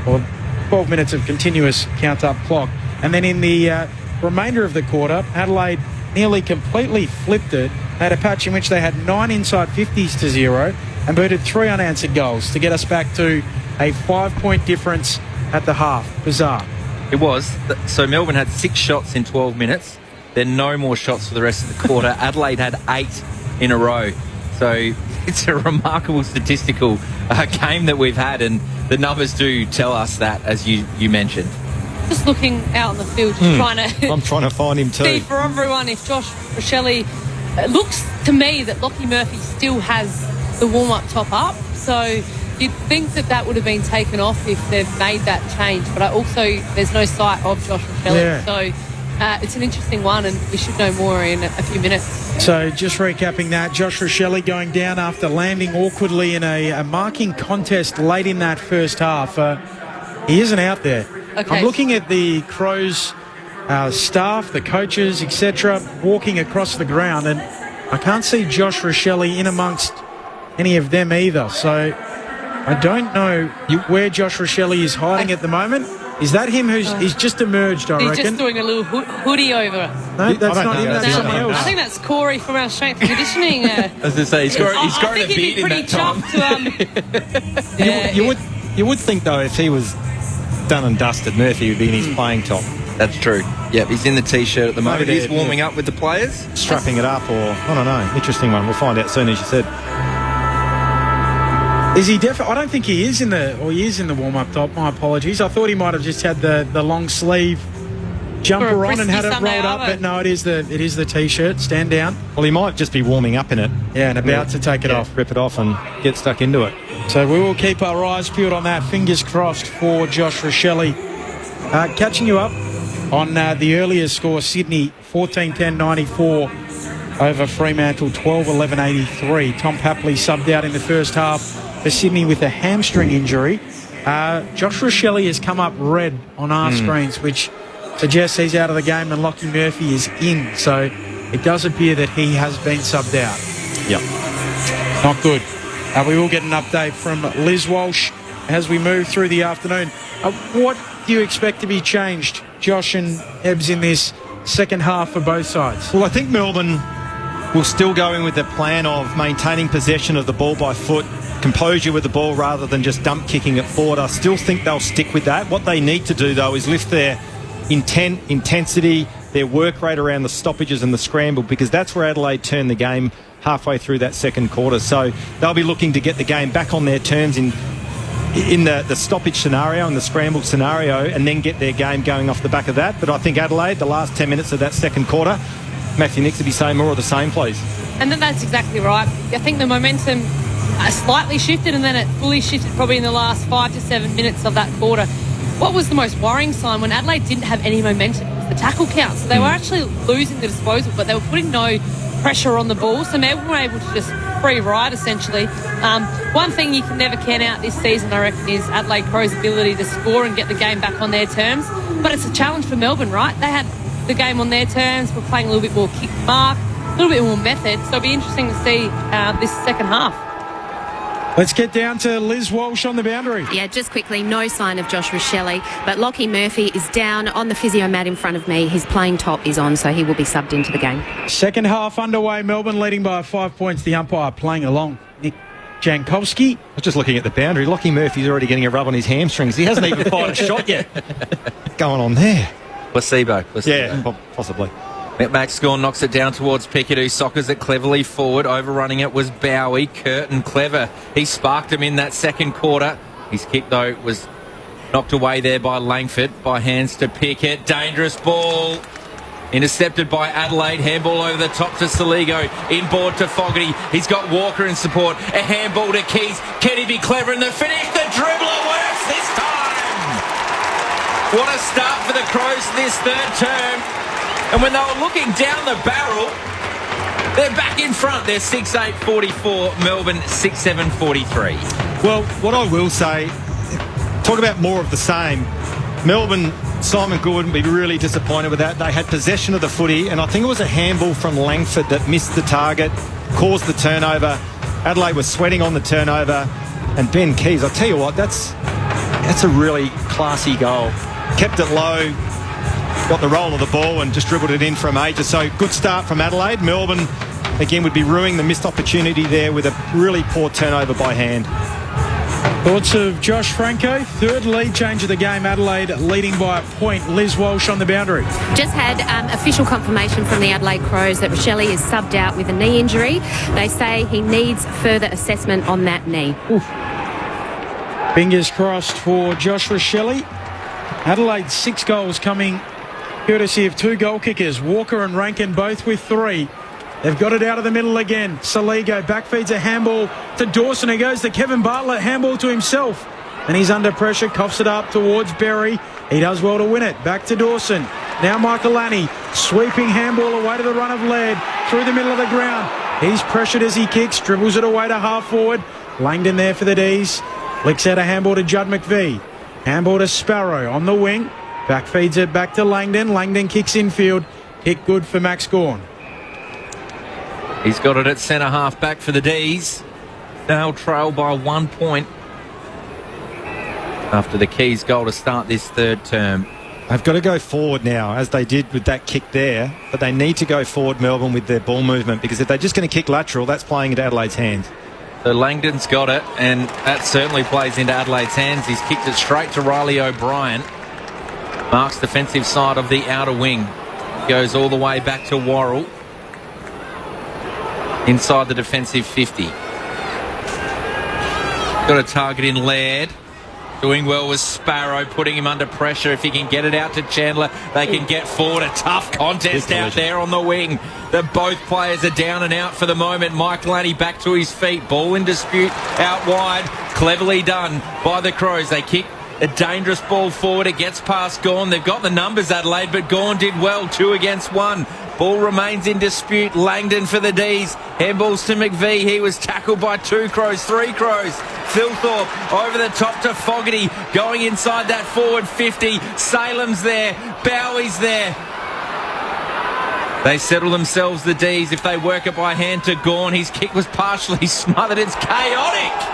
or 12 minutes of continuous count-up clock. And then in the remainder of the quarter, Adelaide nearly completely flipped it. They had a patch in which they had 9 inside 50s to 0 and booted 3 unanswered goals to get us back to a 5-point difference at the half. Bizarre. It was. So Melbourne had 6 shots in 12 minutes. Then no more shots for the rest of the quarter. Adelaide had 8 in a row. So it's a remarkable statistical game that we've had, and the numbers do tell us that, as you mentioned. Just looking out on the field, just I'm trying to find him too. See for everyone if Josh Rochelle. It looks to me that Lockie Murphy still has the warm-up top up. So you'd think that would have been taken off if they've made that change. But there's no sight of Josh Rochelle. Yeah. So it's an interesting one, and we should know more in a few minutes. So just recapping that, Josh Rochelle going down after landing awkwardly in a marking contest late in that first half. He isn't out there. Okay. I'm looking at the Crows staff, the coaches, etc., walking across the ground, and I can't see Josh Rochelle in amongst any of them either. So I don't know where Josh Rochelle is hiding at the moment. Is that him he's just emerged, I reckon? He's just doing a little hoodie over. No, that's not him, that's someone else. I think that's Corey from our strength and conditioning. As I say, he's got a beard in that time. You would think, though, if he was done and dusted, Murphy would be in his playing top. That's true. Yeah, he's in the T-shirt at the moment. He's warming up with the players. Strapping it up, or, I don't know. Interesting one. We'll find out soon, as you said. Is he I don't think he is in the warm-up top. My apologies. I thought he might have just had the long sleeve jumper on and had it rolled up, but no, it is the T-shirt. Stand down. Well, he might just be warming up in it. Yeah, and about to take it off. Rip it off and get stuck into it. So we will keep our eyes peeled on that. Fingers crossed for Josh Rochelle. Catching you up on the earlier score, Sydney 14-10-94 over Fremantle 12-11-83. Tom Papley subbed out in the first half for Sydney with a hamstring injury. Josh Rochelle has come up red on our screens, which suggests he's out of the game, and Lockie Murphy is in. So it does appear that he has been subbed out. Yep. Not good. We will get an update from Liz Walsh as we move through the afternoon. What do you expect to be changed, Josh and Ebbs, in this second half for both sides? Well, I think Melbourne will still go in with the plan of maintaining possession of the ball by foot, composure with the ball rather than just dump kicking it forward. I still think they'll stick with that. What they need to do, though, is lift their intensity, their work rate around the stoppages and the scramble, because that's where Adelaide turned the game halfway through that second quarter. So they'll be looking to get the game back on their terms in the stoppage scenario and the scrambled scenario, and then get their game going off the back of that. But I think Adelaide, the last 10 minutes of that second quarter, Matthew Nix, to be saying more of the same, please. And then that's exactly right. I think the momentum slightly shifted, and then it fully shifted probably in the last 5 to 7 minutes of that quarter. What was the most worrying sign when Adelaide didn't have any momentum was the tackle count. So they were actually losing the disposal, but they were putting no pressure on the ball. So Melbourne were able to just free ride, essentially. One thing you can never count out this season, I reckon, is Adelaide Crow's ability to score and get the game back on their terms. But it's a challenge for Melbourne, right? They had the game on their terms. We're playing a little bit more kick mark, a little bit more method. So it'll be interesting to see this second half. Let's get down to Liz Walsh on the boundary. Yeah, just quickly, no sign of Josh Rochelle, but Lockie Murphy is down on the physio mat in front of me. His playing top is on, so he will be subbed into the game. Second half underway, Melbourne leading by 5 points. The umpire playing along. Nick Jankowski. I was just looking at the boundary. Lockie Murphy's already getting a rub on his hamstrings. He hasn't even fired a shot yet. What's going on there? Placebo. Yeah, possibly. Max Gawn knocks it down towards Pickett, who soccers it cleverly forward. Overrunning it was Bowie. Curtin clever. He sparked him in that second quarter. His kick, though, was knocked away there by Langford. By hands to Pickett. Dangerous ball. Intercepted by Adelaide. Handball over the top to Saligo. Inboard to Fogarty. He's got Walker in support. A handball to Keys. Can he be clever in the finish? The dribbler works this time. What a start for the Crows this third term. And when they were looking down the barrel, they're back in front. They're 6-8-44, Melbourne 6-7-43. Well, what I will say, talk about more of the same. Melbourne, Simon Gould would be really disappointed with that. They had possession of the footy, and I think it was a handball from Langford that missed the target, caused the turnover. Adelaide was sweating on the turnover. And Ben Keys, I'll tell you what, that's a really classy goal. Kept it low, got the roll of the ball and just dribbled it in from ages. So good start from Adelaide. Melbourne, again, would be ruining the missed opportunity there with a really poor turnover by hand. Thoughts of Josh Franco, third lead change of the game. Adelaide leading by a point. Liz Walsh on the boundary. Just had official confirmation from the Adelaide Crows that Rochelle is subbed out with a knee injury. They say he needs further assessment on that knee. Oof. Fingers crossed for Josh Rochelle. Adelaide 6 goals coming courtesy of 2 goal kickers, Walker and Rankin, both with 3. They've got it out of the middle again. Saligo backfeeds a handball to Dawson. He goes to Kevin Bartlett, handball to himself. And he's under pressure, coughs it up towards Berry. He does well to win it. Back to Dawson. Now Michael Lanny, sweeping handball away to the run of Laird, through the middle of the ground. He's pressured as he kicks, dribbles it away to half forward. Langdon there for the D's. Flicks out a handball to Judd McVie. Handball to Sparrow on the wing. Back feeds it back to Langdon. Langdon kicks infield. Kick good for Max Gawn. He's got it at centre half back for the D's. They'll trail by 1 point after the Keys goal to start this third term. They've got to go forward now, as they did with that kick there. But they need to go forward, Melbourne, with their ball movement, because if they're just going to kick lateral, that's playing into Adelaide's hands. So Langdon's got it, and that certainly plays into Adelaide's hands. He's kicked it straight to Riley O'Brien. Marks defensive side of the outer wing. Goes all the way back to Worrell. Inside the defensive 50. Got a target in Laird. Doing well with Sparrow, putting him under pressure. If he can get it out to Chandler, they can get forward. A tough contest out there on the wing. Both players are down and out for the moment. Mike Lanny back to his feet. Ball in dispute out wide. Cleverly done by the Crows. They kick a dangerous ball forward. It gets past Gawn. They've got the numbers, Adelaide, but Gawn did well. 2 against 1. Ball remains in dispute. Langdon for the D's. Handballs to McVie. He was tackled by 2 Crows, 3 Crows. Philthorpe over the top to Fogarty. Going inside that forward 50. Salem's there. Bowie's there. They settle themselves, the D's. If they work it by hand to Gawn, his kick was partially smothered. It's chaotic.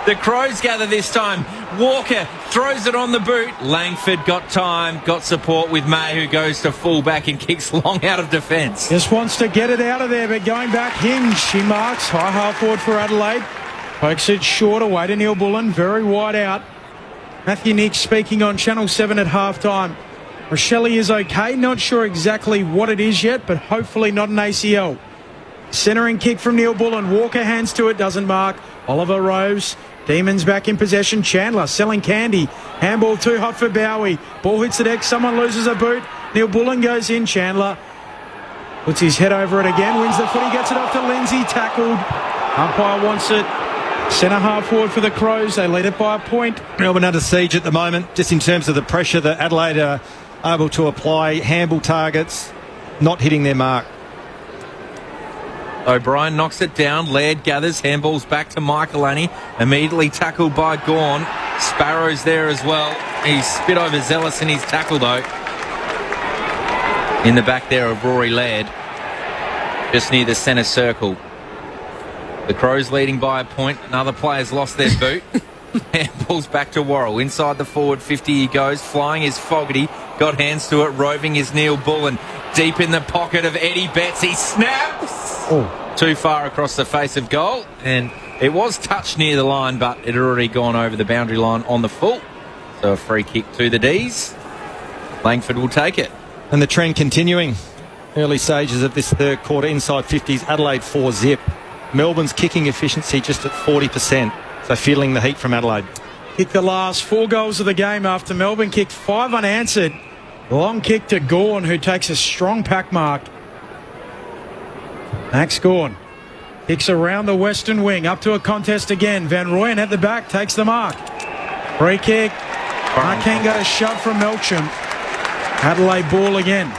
The Crows gather this time. Walker throws it on the boot. Langford got time, got support with May, who goes to full back and kicks long out of defence. Just wants to get it out of there, but going back, Hinge. He marks high half forward for Adelaide. Pokes it short away to Neil Bullen. Very wide out. Matthew Nix speaking on Channel 7 at half time. Rochelle is okay. Not sure exactly what it is yet, but hopefully not an ACL. Centering kick from Neil Bullen. Walker hands to it, doesn't mark. Oliver Rose. Demons back in possession. Chandler selling candy. Handball too hot for Bowie. Ball hits the deck. Someone loses a boot. Neil Bullen goes in. Chandler puts his head over it again. Wins the footy. Gets it off to Lindsay. Tackled. Umpire wants it. Centre half forward for the Crows. They lead it by a point. Melbourne under siege at the moment, just in terms of the pressure that Adelaide are able to apply. Handball targets not hitting their mark. O'Brien knocks it down. Laird gathers. Handballs back to Michaelani. Immediately tackled by Gawn. Sparrow's there as well. He's spit over Zealous in his tackle, though. In the back there of Rory Laird. Just near the centre circle. The Crows leading by a point. Another player's lost their boot. Handballs back to Worrell. Inside the forward 50 he goes. Flying is Fogarty. Got hands to it. Roving is Neil Bullen. Deep in the pocket of Eddie Betts. He snaps. Too far across the face of goal. And it was touched near the line, but it had already gone over the boundary line on the full. So a free kick to the D's. Langford will take it. And the trend continuing. Early stages of this third quarter. Inside 50s. Adelaide 4-zip. Melbourne's kicking efficiency just at 40%. So feeling the heat from Adelaide. Kicked the last 4 goals of the game after Melbourne kicked 5 unanswered. Long kick to Gawn, who takes a strong pack mark. Max Gawn kicks around the western wing, up to a contest again. Van Rooyen at the back takes the mark. Free kick. Marquin got a shove from Melksham. Adelaide ball again.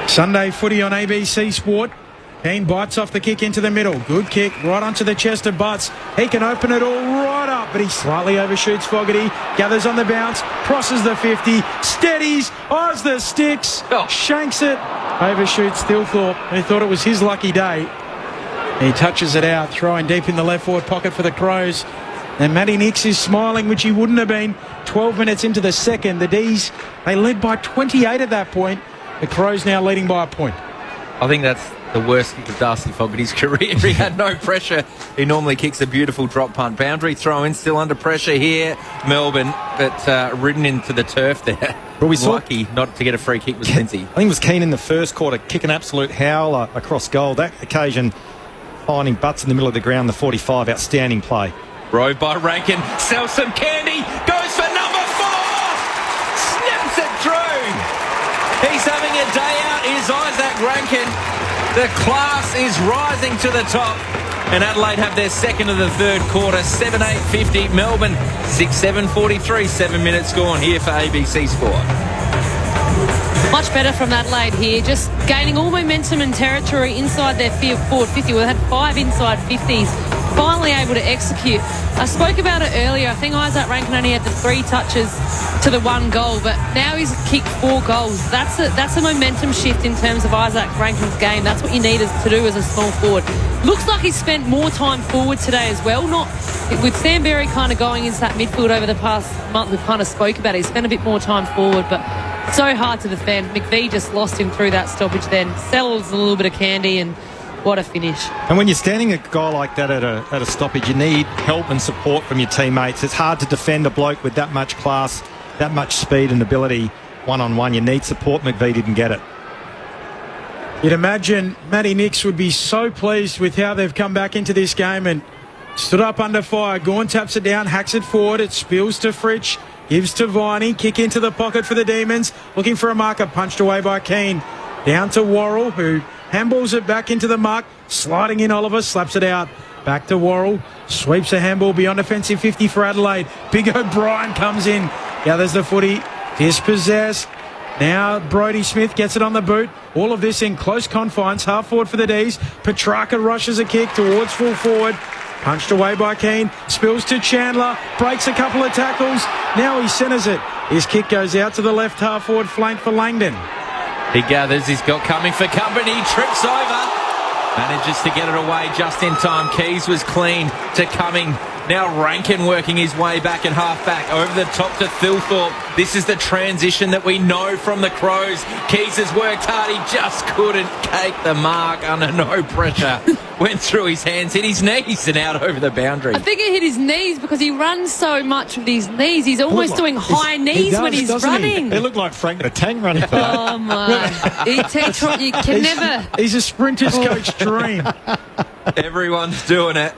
Sunday footy on ABC Sport. Keane bites off the kick into the middle. Good kick right onto the chest of Butts. He can open it all right up, but he slightly overshoots Fogarty. Gathers on the bounce. Crosses the 50. Steadies. Eyes the sticks. Shanks it. Overshoots Thilthorpe. He thought it was his lucky day. He touches it out. Throwing deep in the left forward pocket for the Crows. And Matty Nix is smiling, which he wouldn't have been 12 minutes into the second. The D's, they led by 28 at that point. The Crows now leading by a point. I think that's the worst kick of Darcy Fogarty's career. He had no pressure. He normally kicks a beautiful drop punt. Boundary throw in, still under pressure here. Melbourne, but ridden into the turf there. But we saw lucky not to get a free kick was Lindsay. I think it was Keane in the first quarter, kick an absolute howler across goal. That occasion, finding Butts in the middle of the ground, the 45, outstanding play. Rode by Rankin, sells some candy, goes for number 4, snaps it through. He's having a day out, is Isaac Rankin. The class is rising to the top. And Adelaide have their second of the third quarter. 7-8-50. Melbourne 6-7-43. 7 minutes gone here for ABC Sport. Much better from Adelaide here. Just gaining all momentum and territory inside their forward 50. Well, they had 5 inside 50s. Finally able to execute. I spoke about it earlier. I think Isaac Rankin only had the 3 touches to the 1 goal, but now he's kicked 4 goals. That's a momentum shift in terms of Isaac Rankin's game. That's what you need to do as a small forward. Looks like he's spent more time forward today as well. Not with Sam Berry kind of going into that midfield over the past month. We've kind of spoke about it. He's spent a bit more time forward, but so hard to defend. McVie just lost him through that stoppage then. Sells a little bit of candy, and what a finish. And when you're standing a guy like that at a stoppage, you need help and support from your teammates. It's hard to defend a bloke with that much class, that much speed and ability one-on-one. You need support. McVie didn't get it. You'd imagine Matty Nix would be so pleased with how they've come back into this game and stood up under fire. Gawn taps it down, hacks it forward. It spills to Fritsch, gives to Viney. Kick into the pocket for the Demons. Looking for a marker, punched away by Keane. Down to Worrell, who handballs it back into the mark. Sliding in Oliver, slaps it out. Back to Worrell. Sweeps a handball beyond offensive 50 for Adelaide. Big O'Brien comes in. Gathers the footy. Dispossessed. Now Brodie Smith gets it on the boot. All of this in close confines. Half forward for the D's. Petrarca rushes a kick towards full forward. Punched away by Keane. Spills to Chandler. Breaks a couple of tackles. Now he centres it. His kick goes out to the left half forward flank for Langdon. He gathers. He's got coming for company. Trips over. Manages to get it away just in time. Keys was clean to Cumming. Now Rankin working his way back and half back. Over the top to Thilthorpe. This is the transition that we know from the Crows. Keys has worked hard. He just couldn't take the mark under no pressure. Went through his hands, hit his knees and out over the boundary. I think it hit his knees because he runs so much with his knees. He's almost doing high knees when he's running. He looked like Frank the Tank running. Oh, my. You can never... He's a sprinter's coach dream. Everyone's doing it.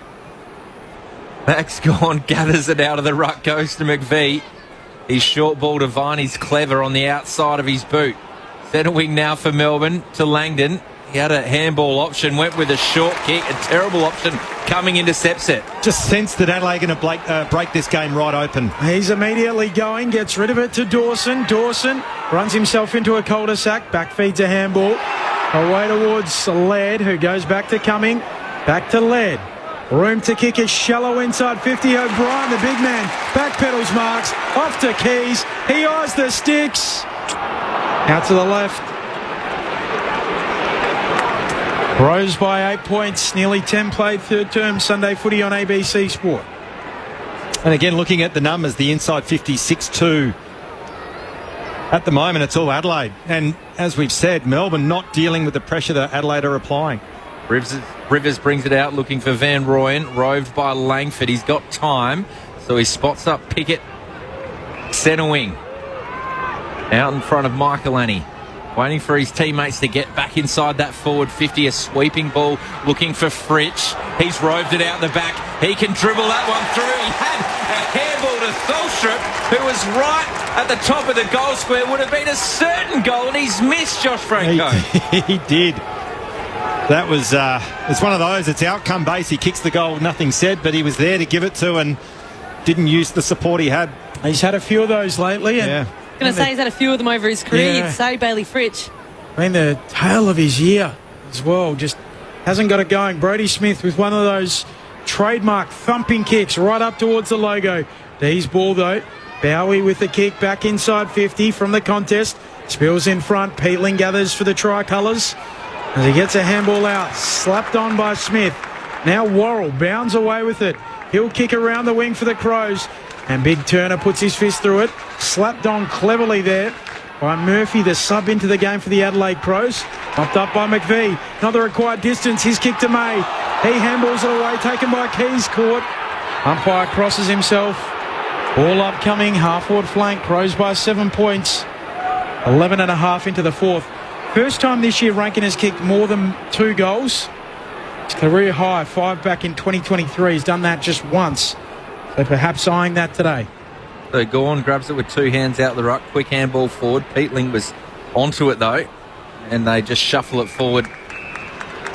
Max Gawn gathers it out of the ruck, goes to McVie. His short ball to Vine. He's clever on the outside of his boot. Centre wing now for Melbourne to Langdon. He had a handball option, went with a short kick, a terrible option, coming intercepts it. Just sensed that Adelaide going to break this game right open. He's immediately going, gets rid of it to Dawson. Dawson runs himself into a cul-de-sac, back feeds a handball. Away towards Laird, who goes back to Cumming, back to Laird. Room to kick is shallow inside 50. O'Brien, the big man, backpedals Marks, off to Keys. He eyes the sticks. Out to the left. Rose by 8 points, nearly 10 played third term Sunday footy on ABC Sport. And again, looking at the numbers, the inside 56-2. At the moment, it's all Adelaide. And as we've said, Melbourne not dealing with the pressure that Adelaide are applying. Rivers brings it out looking for Van Rooyen, roved by Langford. He's got time, so he spots up Pickett, centre wing. Out in front of Michaelani. Waiting for his teammates to get back inside that forward 50. A sweeping ball looking for Fritsch. He's roved it out the back. He can dribble that one through. He had a handball to Tholstrup, who was right at the top of the goal square. Would have been a certain goal, and he's missed, Josh Franco. He did. That was, it's one of those, it's outcome based. He kicks the goal, nothing said, but he was there to give it to and didn't use the support he had. He's had a few of those lately. And yeah. I'm going to say he's had a few of them over his career. Yeah. You'd say Bailey Fritsch. I mean, the tail of his year as well, just hasn't got it going. Brodie Smith with one of those trademark thumping kicks right up towards the logo. There's ball though. Bowie with the kick back inside 50 from the contest. Spills in front. Peatling gathers for the tricolours as he gets a handball out. Slapped on by Smith. Now Worrell bounds away with it. He'll kick around the wing for the Crows. And Big Turner puts his fist through it. Slapped on cleverly there by Murphy, the sub into the game for the Adelaide Crows. Popped up by McVie. Not the required distance. His kick to May. He handballs it away. Taken by Keys. Caught. Umpire crosses himself. Ball upcoming. Half-forward flank. Crows by 7 points. 11.5 into the fourth. First time this year Rankin has kicked more than 2 goals. His career high, 5 back in 2023. He's done that just once. So perhaps eyeing that today. So Gawn grabs it with 2 hands out the ruck. Quick handball forward. Peatling was onto it though. And they just shuffle it forward.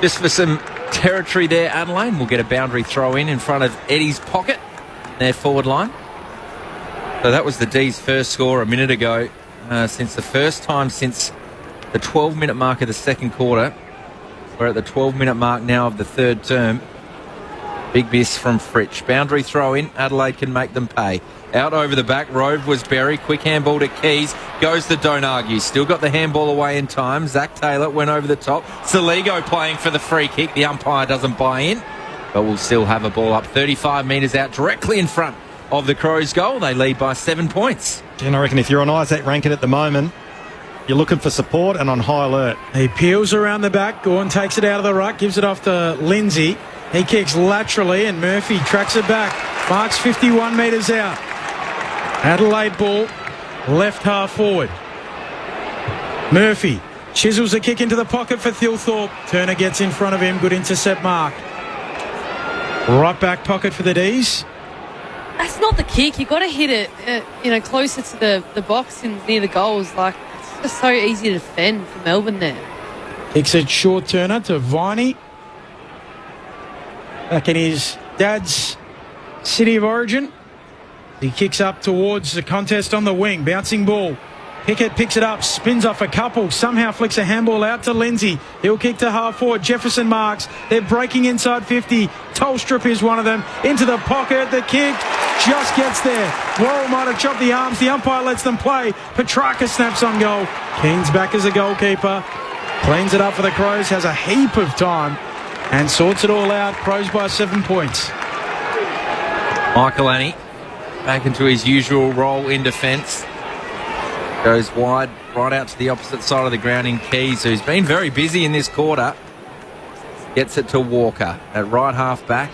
Just for some territory there, Adelaide. We'll get a boundary throw in front of Eddie's pocket. Their forward line. So that was the D's first score a minute ago. Since the first time since the 12-minute mark of the second quarter. We're at the 12-minute mark now of the third term. Big miss from Fritsch. Boundary throw in. Adelaide can make them pay. Out over the back. Rove was buried. Quick handball to Keys. Goes the don't argue. Still got the handball away in time. Zach Taylor went over the top. Saligo playing for the free kick. The umpire doesn't buy in. But we'll still have a ball up 35 metres out directly in front of the Crows' goal. They lead by 7 points. And I reckon if you're on Isaac Rankin at the moment, you're looking for support and on high alert. He peels around the back. Gawn takes it out of the ruck. Gives it off to Lindsay. He kicks laterally and Murphy tracks it back. Marks 51 metres out. Adelaide ball, left half forward. Murphy chisels a kick into the pocket for Thilthorpe. Turner gets in front of him. Good intercept mark. Right back pocket for the D's. That's not the kick. You've got to hit it, closer to the box and near the goals. Like, it's just so easy to defend for Melbourne there. Kicks it short, Turner to Viney. Back in his dad's city of origin. He kicks up towards the contest on the wing. Bouncing ball. Pickett picks it up, spins off a couple, somehow flicks a handball out to Lindsay. He'll kick to half forward. Jefferson Marks. They're breaking inside 50. Tolstrup is one of them. Into the pocket. The kick just gets there. Worrell might have chopped the arms. The umpire lets them play. Petrarca snaps on goal. Keen's back as a goalkeeper. Cleans it up for the Crows. Has a heap of time and sorts it all out. Crows by 7 points. Michael Annie back into his usual role in defence. Goes wide, right out to the opposite side of the ground in Keys, who's been very busy in this quarter. Gets it to Walker at right half back.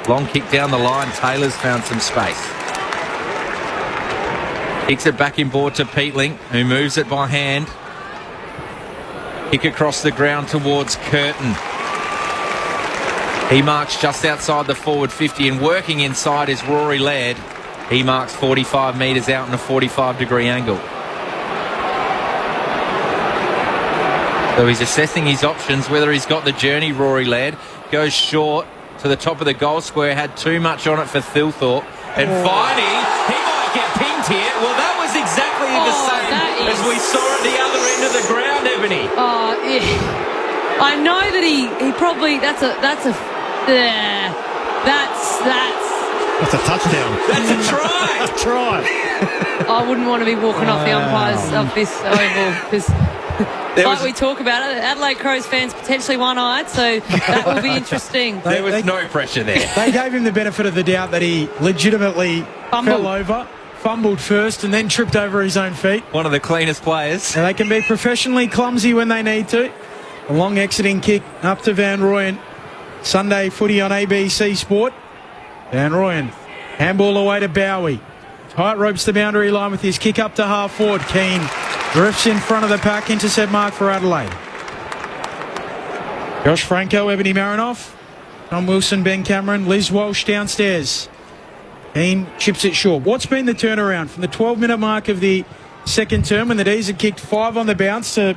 Long kick down the line. Taylor's found some space. Kicks it back inboard to Peatling, who moves it by hand. Kick across the ground towards Curtin. He marks just outside the forward 50, and working inside is Rory Laird. He marks 45 metres out in a 45-degree angle. So he's assessing his options, whether he's got the journey, Rory Laird. Goes short to the top of the goal square, had too much on it for Thilthorpe. And Viney, he might get pinged here. Well, that was exactly the same as we saw at the other end of the ground, Ebony. Oh, yeah. I know that he probably, that's a touchdown. That's a try. Try. I wouldn't want to be walking off the umpires of this oval because, we talk about it, Adelaide Crows fans potentially one-eyed, so that will be interesting. There was no pressure there. They gave him the benefit of the doubt that he legitimately fell over, fumbled first, and then tripped over his own feet. One of the cleanest players. Now, they can be professionally clumsy when they need to. A long exiting kick up to Van Rooyen. Sunday footy on ABC Sport. Van Rooyen, handball away to Bowie. Tight ropes the boundary line with his kick up to half forward. Keane drifts in front of the pack, intercept mark for Adelaide. Josh Franco, Ebony Marinoff, Tom Wilson, Ben Cameron, Liz Walsh downstairs. Keane chips it short. What's been the turnaround from the 12-minute mark of the second term when the D's had kicked 5 on the bounce to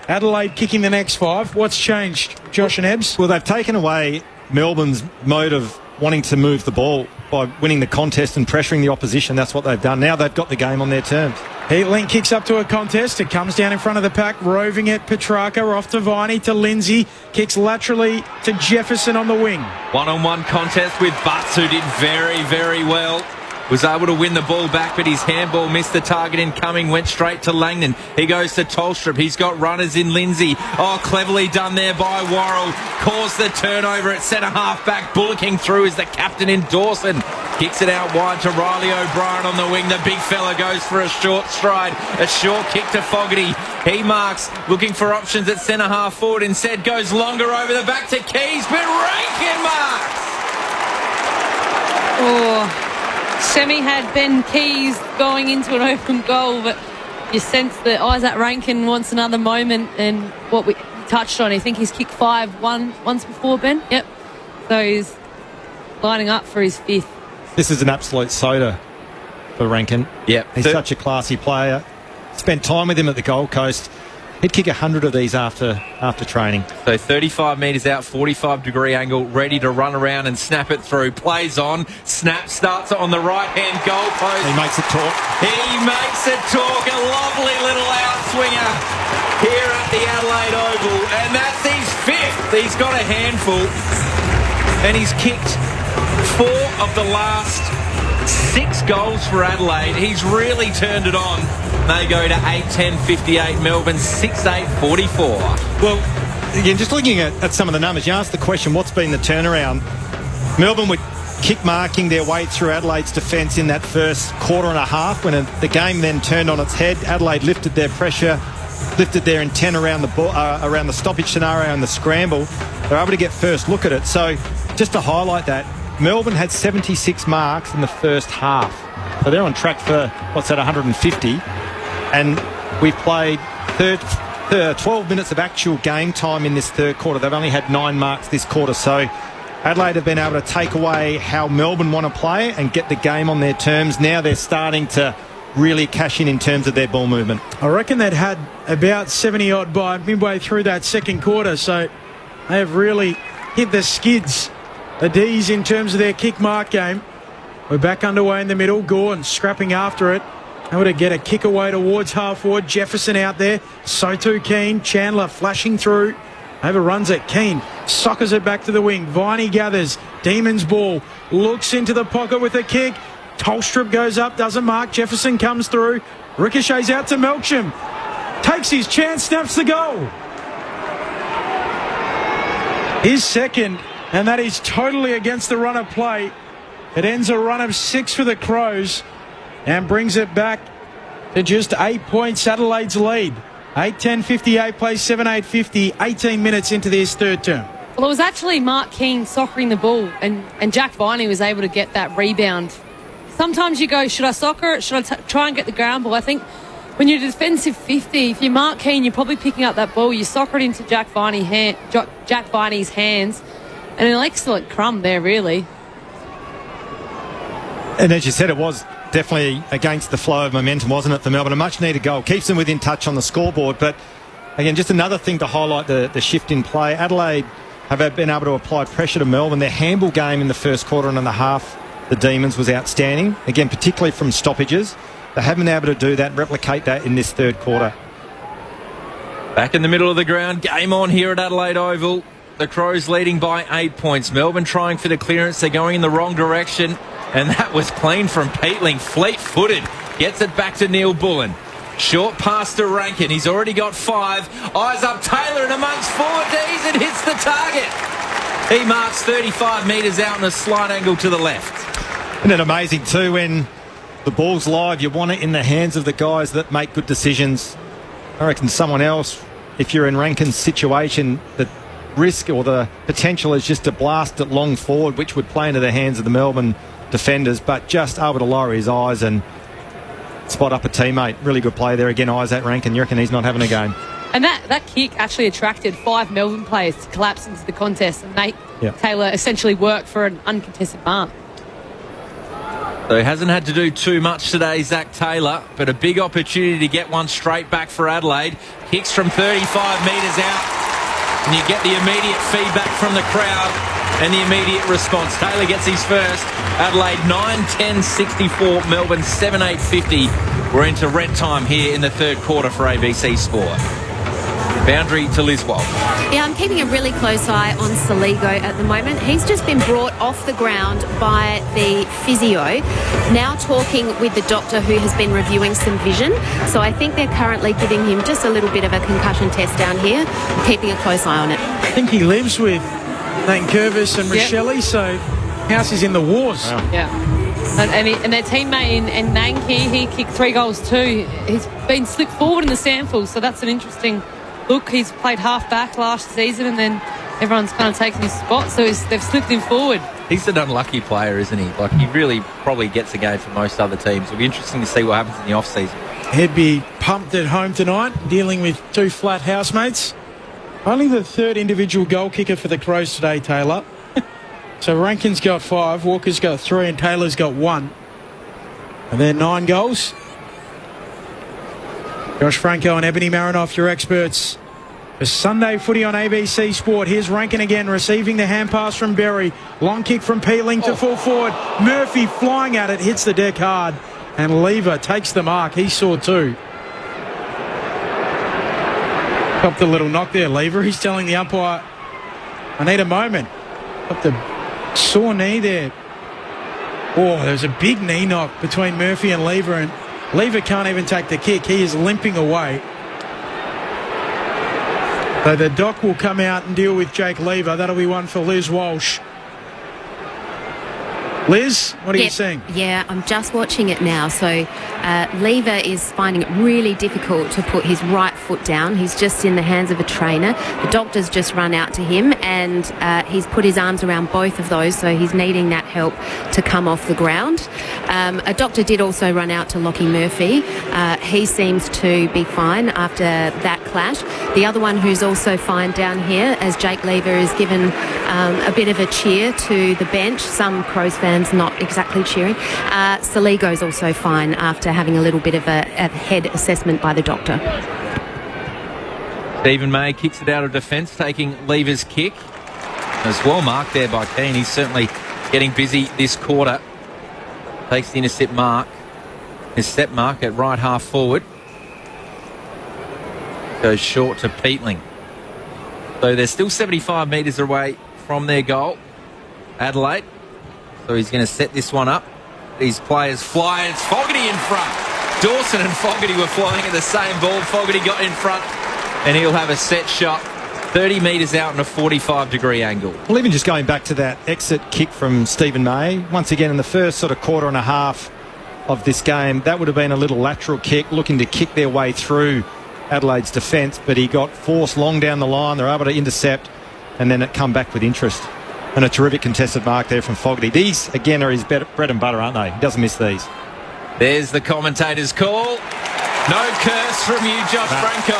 Adelaide kicking the next 5? What's changed, Josh and Ebbs? Well, they've taken away Melbourne's mode of wanting to move the ball by winning the contest and pressuring the opposition. That's what they've done. Now they've got the game on their terms. Peatling kicks up to a contest. It comes down in front of the pack, roving it. Petrarca off to Viney to Lindsay. Kicks laterally to Jefferson on the wing. One-on-one contest with Butts, who did very, very well. Was able to win the ball back, but his handball missed the target incoming, went straight to Langdon. He goes to Tolstrup. He's got runners in Lindsay. Oh, cleverly done there by Worrell. Caused the turnover at centre half back. Bullocking through is the captain in Dawson. Kicks it out wide to Riley O'Brien on the wing. The big fella goes for a short stride. A short kick to Fogarty. He marks, looking for options at centre half forward. Instead goes longer over the back to Keys, but Rankin marks. Oh. Semi had Ben Keys going into an open goal, but you sense that Isaac Rankin wants another moment, and what we touched on, I think he's kicked 5 once before, Ben. Yep. So he's lining up for his 5th. This is an absolute soda for Rankin. Yep. He's such a classy player. Spent time with him at the Gold Coast. He'd kick 100 of these after training. So 35 metres out, 45-degree angle, ready to run around and snap it through. Plays on, snap, starts on the right-hand goal post. He makes it talk. He makes it talk. A lovely little outswinger here at the Adelaide Oval. And that's his 5th. He's got a handful. And he's kicked 4 of the last 6 goals for Adelaide. He's really turned it on. They go to 8-10-58. Melbourne 6-8-44. Well, again, just looking at some of the numbers, you asked the question, what's been the turnaround? Melbourne were kick marking their way through Adelaide's defence in that first quarter and a half. When the game then turned on its head, Adelaide lifted their pressure, lifted their intent around the ball, around the stoppage scenario and the scramble. They're able to get first look at it. So just to highlight that, Melbourne had 76 marks in the first half. So they're on track for, 150. And we've played 12 minutes of actual game time in this third quarter. They've only had 9 marks this quarter. So Adelaide have been able to take away how Melbourne want to play and get the game on their terms. Now they're starting to really cash in terms of their ball movement. I reckon they'd had about 70-odd by midway through that second quarter. So they have really hit the skids, the D's, in terms of their kick mark game. We're back underway in the middle. Gordon scrapping after it. Able to get a kick away towards half forward. Jefferson out there. So too Keane. Chandler flashing through. Overruns it. Keane soccers it back to the wing. Viney gathers. Demon's ball. Looks into the pocket with a kick. Tolstrup goes up. Doesn't mark. Jefferson comes through. Ricochets out to Melksham. Takes his chance. Snaps the goal. His second. And that is totally against the run of play. It ends a run of 6 for the Crows and brings it back to just 8 points, Adelaide's lead. 8:10:58 plays 7:8:50, 18 minutes into this third term. Well, it was actually Mark King soccering the ball, and Jack Viney was able to get that rebound. Sometimes you go, should I soccer it? Should I try and get the ground ball? I think when you're defensive 50, if you're Mark King, you're probably picking up that ball. You soccer it into Jack Viney's hands, and an excellent crumb there, really. And as you said, it was definitely against the flow of momentum, wasn't it, for Melbourne? A much-needed goal. Keeps them within touch on the scoreboard. But, again, just another thing to highlight the shift in play. Adelaide have been able to apply pressure to Melbourne. Their handball game in the first quarter and a half, the Demons, was outstanding. Again, particularly from stoppages. They haven't been able to do that, replicate that in this third quarter. Back in the middle of the ground, game on here at Adelaide Oval. The Crows leading by 8 points. Melbourne trying for the clearance. They're going in the wrong direction. And that was clean from Peatling. Fleet-footed. Gets it back to Neil Bullen. Short pass to Rankin. He's already got 5. Eyes up Taylor and amongst 4 Ds and hits the target. He marks 35 metres out in a slight angle to the left. Isn't it amazing too, when the ball's live, you want it in the hands of the guys that make good decisions. I reckon someone else, if you're in Rankin's situation, the risk or the potential is just to blast it long forward, which would play into the hands of the Melbourne defenders, but just able to lower his eyes and spot up a teammate. Really good play there again, Isaac Rankin. You reckon he's not having a game? And that kick actually attracted 5 Melbourne players to collapse into the contest, and Taylor essentially worked for an uncontested mark. So he hasn't had to do too much today, Zach Taylor, but a big opportunity to get one straight back for Adelaide. Kicks from 35 metres out, and you get the immediate feedback from the crowd and the immediate response. Taylor gets his first. Adelaide 9-10-64, Melbourne 7-8-50. We're into red time here in the third quarter for ABC Sport. Boundary to Liswell. Yeah, I'm keeping a really close eye on Saligo at the moment. He's just been brought off the ground by the physio, now talking with the doctor who has been reviewing some vision. So I think they're currently giving him just a little bit of a concussion test down here. I'm keeping a close eye on it. I think he lives with Nate Curvis and Rochelle, so house is in the wars. Wow. Yeah. And their teammate in Nanki, he kicked 3 goals too. He's been slipped forward in the sample, so that's an interesting look. He's played half-back last season, and then everyone's kind of taken his spot, so they've slipped him forward. He's an unlucky player, isn't he? Like, he really probably gets a game for most other teams. It'll be interesting to see what happens in the off-season. He'd be pumped at home tonight, dealing with 2 flat housemates. Only the 3rd individual goal kicker for the Crows today, Taylor. So Rankin's got 5, Walker's got 3, and Taylor's got 1. And then 9 goals. Josh Franco and Ebony Marinoff, your experts. For Sunday footy on ABC Sport. Here's Rankin again, receiving the hand pass from Berry. Long kick from Peatling to full forward. Murphy flying at it, hits the deck hard. And Lever takes the mark. He saw 2. Copped a little knock there, Lever. He's telling the umpire, I need a moment. Got the sore knee there. Oh, there's a big knee knock between Murphy and Lever, and Lever can't even take the kick. He is limping away. So the doc will come out and deal with Jake Lever. That'll be one for Liz Walsh. Liz, what are you seeing? Yeah, I'm just watching it now. So Lever is finding it really difficult to put his right foot down. He's just in the hands of a trainer. The doctor's just run out to him, and he's put his arms around both of those, so he's needing that help to come off the ground. A doctor did also run out to Lockie Murphy. He seems to be fine after that clash. The other one who's also fine down here, as Jake Lever is given a bit of a cheer to the bench. Some Crows fans not exactly cheering. Saligo's also fine after having a little bit of a head assessment by the doctor. Stephen May kicks it out of defence, taking Lever's kick. As well marked there by Keane. He's certainly getting busy this quarter. Takes the intercept mark. His step mark at right half forward. Goes short to Peatling. So they're still 75 metres away from their goal. Adelaide. So he's going to set this one up. These players fly. It's Fogarty in front. Dawson and Fogarty were flying at the same ball. Fogarty got in front, and he'll have a set shot 30 metres out in a 45-degree angle. Well, even just going back to that exit kick from Stephen May, once again in the first sort of quarter and a half of this game, that would have been a little lateral kick, looking to kick their way through Adelaide's defence, but he got forced long down the line. They're able to intercept, and then it come back with interest. And a terrific contested mark there from Fogarty. These, again, are his bread and butter, aren't they? He doesn't miss these. There's the commentator's call. No curse from you, Josh Branco.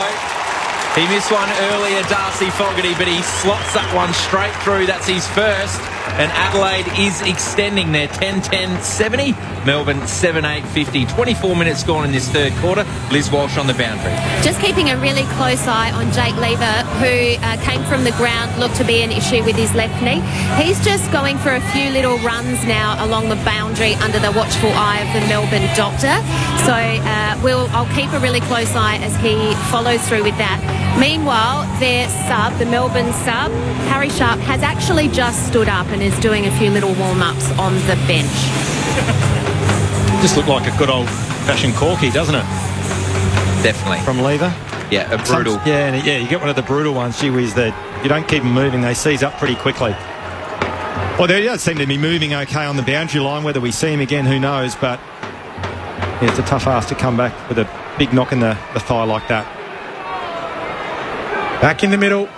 He missed one earlier, Darcy Fogarty, but he slots that one straight through. That's his first. And Adelaide is extending their 10-10-70. Melbourne 7-8-50. 24 minutes gone in this third quarter. Liz Walsh on the boundary. Just keeping a really close eye on Jake Lever, who came from the ground, looked to be an issue with his left knee. He's just going for a few little runs now along the boundary under the watchful eye of the Melbourne doctor. So I'll keep a really close eye as he follows through with that. Meanwhile, their sub, the Melbourne sub, Harry Sharp, has actually just stood up and is doing a few little warm-ups on the bench. Just looked like a good old-fashioned corky, doesn't it? Definitely. From Lever. Yeah, a brutal. You get one of the brutal ones. Gee whiz, that you don't keep them moving, they seize up pretty quickly. Well, they does seem to be moving okay on the boundary line. Whether we see him again, who knows? But yeah, it's a tough ask to come back with a big knock in the thigh like that. Back in the middle.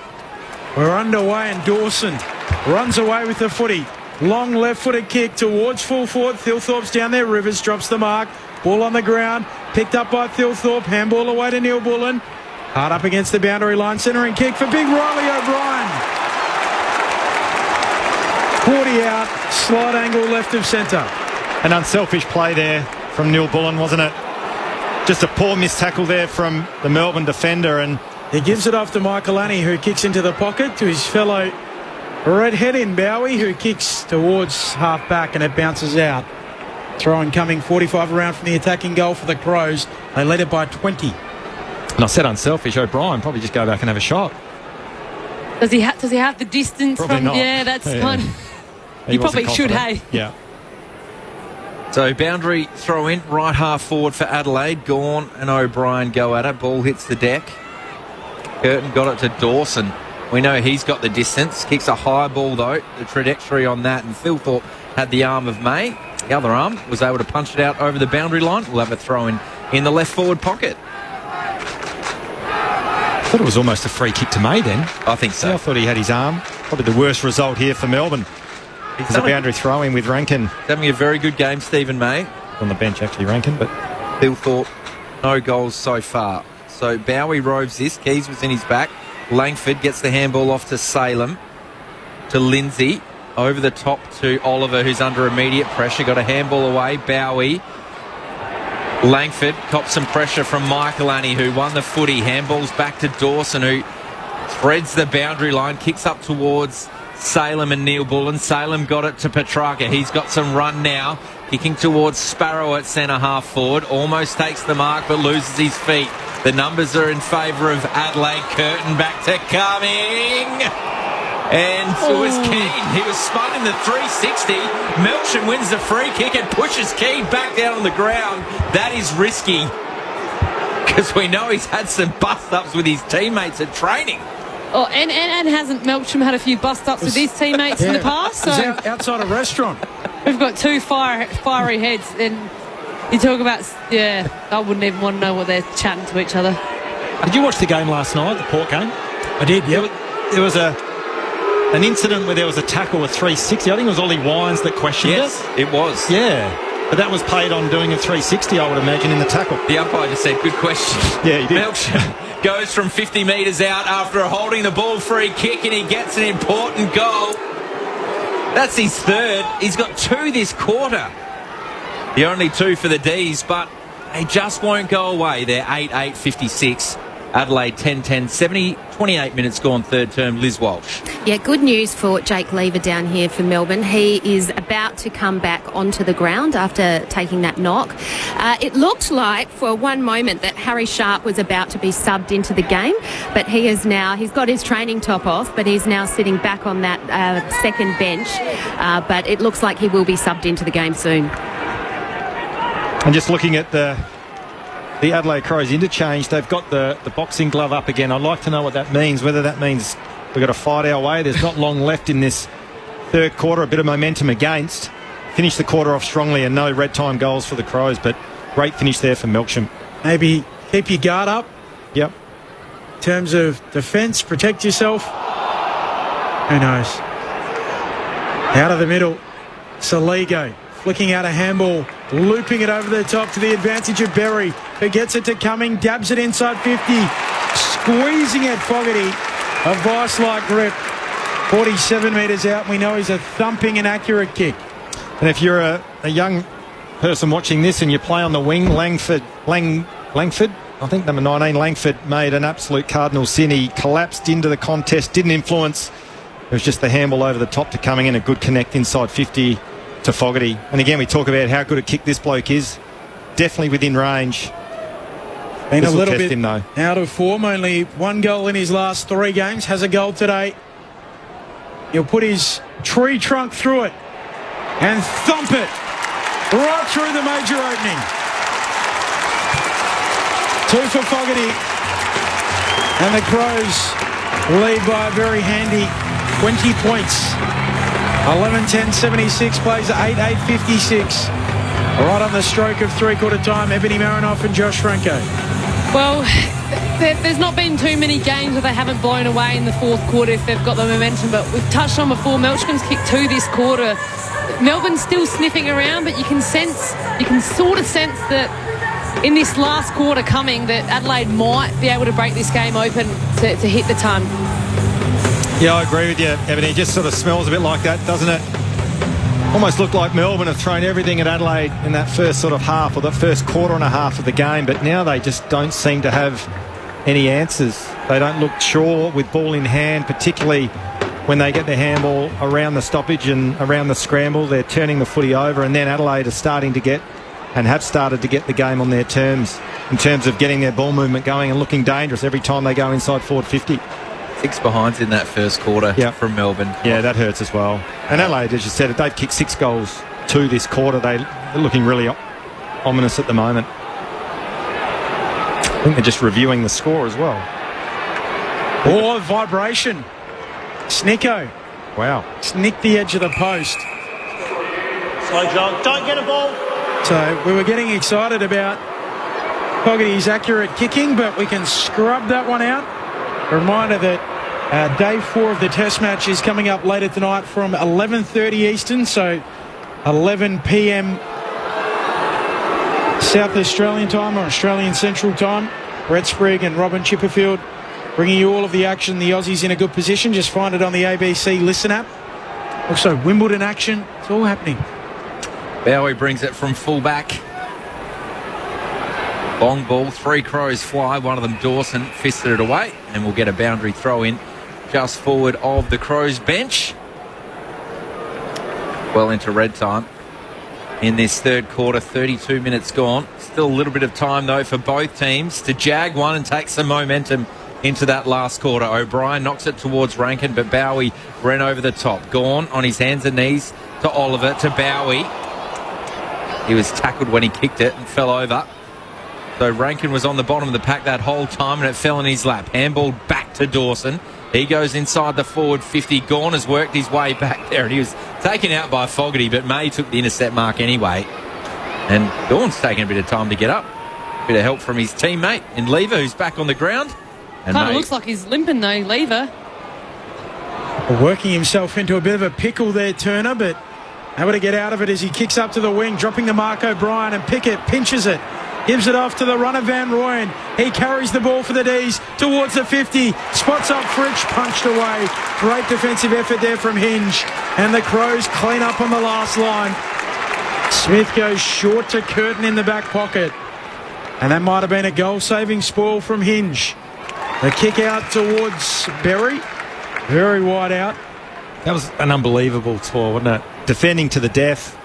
We're underway and Dawson runs away with the footy. Long left-footed kick towards full forward. Thilthorpe's down there. Rivers drops the mark. Ball on the ground. Picked up by Thilthorpe. Handball away to Neil Bullen. Hard up against the boundary line. Centering kick for big Riley O'Brien. 40 out. Slide angle left of centre. An unselfish play there from Neil Bullen, wasn't it? Just a poor missed tackle there from the Melbourne defender, and he gives it off to Michael Annie, who kicks into the pocket to his fellow redhead in Bowie, who kicks towards half-back and it bounces out. Throw-in coming 45 around from the attacking goal for the Crows. They led it by 20. And I said unselfish. O'Brien probably just go back and have a shot. Does he have the distance probably from? Not. Yeah, that's fine. He probably should, hey. Yeah. So boundary throw in, right half forward for Adelaide. Gawn and O'Brien go at it. Ball hits the deck. Curtin got it to Dawson. We know he's got the distance. Kicks a high ball, though. The trajectory on that. And Thilthorpe had the arm of May. The other arm was able to punch it out over the boundary line. We'll have a throw in the left forward pocket. I thought it was almost a free kick to May then. I think so. Yeah, I thought he had his arm. Probably the worst result here for Melbourne. He's a boundary throw in with Rankin. Having a very good game, Stephen May. On the bench, actually, Rankin. But Thilthorpe, no goals so far. So Bowie roves this. Keys was in his back. Langford gets the handball off to Salem. To Lindsay. Over the top to Oliver, who's under immediate pressure. Got a handball away. Bowie. Langford cops some pressure from Michael Annie, who won the footy. Handballs back to Dawson, who threads the boundary line. Kicks up towards Salem and Neil Bullen. Salem got it to Petrarca. He's got some run now. Kicking towards Sparrow at centre half forward. Almost takes the mark but loses his feet. The numbers are in favour of Adelaide. Curtin back to Cumming. And it was Keane. He was spun in the 360. Melcham wins the free kick and pushes Keane back down on the ground. That is risky, because we know he's had some bust-ups with his teammates at training. Oh, and hasn't Melcham had a few bust-ups with his teammates in the past? So outside a restaurant. We've got two fiery heads, and you talk about, I wouldn't even want to know what they're chatting to each other. Did you watch the game last night, the Port game? I did, yeah. There was an incident where there was a tackle with 360. I think it was Ollie Wines that questioned it. Yes, it was. Yeah. But that was paid on doing a 360, I would imagine, in the tackle. The umpire just said, good question. Yeah, he did. Melcham goes from 50 metres out after holding the ball free kick, and he gets an important goal. That's his third. He's got two this quarter. The only two for the D's, but they just won't go away. They're 8-8-56. Adelaide 10-10-70. 28 minutes gone, third term. Liz Walsh. Yeah, good news for Jake Lever down here for Melbourne. He is about to come back onto the ground after taking that knock. It looked like for one moment that Harry Sharp was about to be subbed into the game, but he's got his training top off, but he's now sitting back on that second bench. But it looks like he will be subbed into the game soon. And just looking at the the Adelaide Crows interchange. They've got the boxing glove up again. I'd like to know what that means, whether that means we've got to fight our way. There's not long left in this third quarter, a bit of momentum against. Finish the quarter off strongly and no red time goals for the Crows, but great finish there for Melksham. Maybe keep your guard up. Yep. In terms of defence, protect yourself. Who knows? Out of the middle, Saligo flicking out a handball, looping it over the top to the advantage of Berry, who gets it to Cumming, dabs it inside 50, squeezing at Fogarty. A vice-like grip, 47 metres out. We know he's a thumping and accurate kick. And if you're a young person watching this and you play on the wing, Langford, I think number 19, Langford, made an absolute cardinal sin. He collapsed into the contest, didn't influence. It was just the handball over the top to Cumming and a good connect inside 50 to Fogarty. And again, we talk about how good a kick this bloke is. Definitely within range. Been a little bit out of form. Only one goal in his last 3 games. Has a goal today. He'll put his tree trunk through it and thump it right through the major opening. 2 for Fogarty. And the Crows lead by a very handy 20 points. 11-10-76 plays at 8-8-56. Right on the stroke of three-quarter time, Ebony Marinoff and Josh Franco. Well, there's not been too many games where they haven't blown away in the fourth quarter if they've got the momentum, but we've touched on before, Melchcombe's kicked 2 this quarter. Melbourne's still sniffing around, but you can sort of sense that in this last quarter coming that Adelaide might be able to break this game open to hit the ton. Yeah, I agree with you, Ebony. It just sort of smells a bit like that, doesn't it? Almost looked like Melbourne have thrown everything at Adelaide in that first sort of half, or the first quarter and a half of the game, but now they just don't seem to have any answers. They don't look sure with ball in hand, particularly when they get their handball around the stoppage and around the scramble. They're turning the footy over, and then Adelaide are starting to get, and have started to get, the game on their terms in terms of getting their ball movement going and looking dangerous every time they go inside forward 50. 6 behinds in that first quarter from Melbourne. Yeah, that hurts as well. And Adelaide, as you said, they've kicked 6 goals, 2 this quarter. They're looking really ominous at the moment. I think they're just reviewing the score as well. Oh, vibration. Snicko. Wow. Snicked the edge of the post. Slow jog. Don't get a ball. So we were getting excited about Fogarty's accurate kicking, but we can scrub that one out. A reminder that day 4 of the Test match is coming up later tonight from 11:30 Eastern, so 11 p.m. South Australian time or Australian Central time. Brett Sprigg and Robin Chipperfield bringing you all of the action. The Aussies in a good position. Just find it on the ABC Listen app. Also Wimbledon action. It's all happening. Bowie brings it from fullback. Long ball, 3 Crows fly, one of them Dawson fisted it away, and we'll get a boundary throw in just forward of the Crows bench. Well into red time in this third quarter, 32 minutes gone. Still a little bit of time though for both teams to jag one and take some momentum into that last quarter. O'Brien knocks it towards Rankin, but Bowie ran over the top. Gawn on his hands and knees to Oliver, to Bowie. He was tackled when he kicked it and fell over. So Rankin was on the bottom of the pack that whole time, and it fell in his lap. Handball back to Dawson. He goes inside the forward 50. Gawn has worked his way back there, and he was taken out by Fogarty, but May took the intercept mark anyway. And Gawn's taken a bit of time to get up. Bit of help from his teammate in Lever, who's back on the ground. And Kind of looks like he's limping though, Lever. Working himself into a bit of a pickle there, Turner, but able to get out of it as he kicks up to the wing, dropping the Mark O'Brien, and Pickett pinches it. Gives it off to the runner, Van Rooyen. He carries the ball for the D's towards the 50. Spots up Fritsch, punched away. Great defensive effort there from Hinge. And the Crows clean up on the last line. Smith goes short to Curtin in the back pocket. And that might have been a goal-saving spoil from Hinge. The kick out towards Berry. Very wide out. That was an unbelievable spoil, wasn't it? Defending to the death.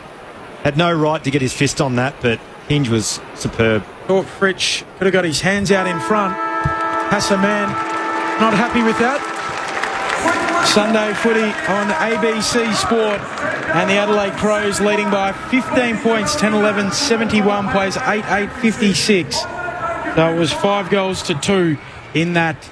Had no right to get his fist on that, but Hinge was superb. Thought Fritsch could have got his hands out in front. Hassaman not happy with that. Sunday footy on ABC Sport, and the Adelaide Crows leading by 15 points, 10-11, 71 plays 8-8-56. So it was 5-2 in that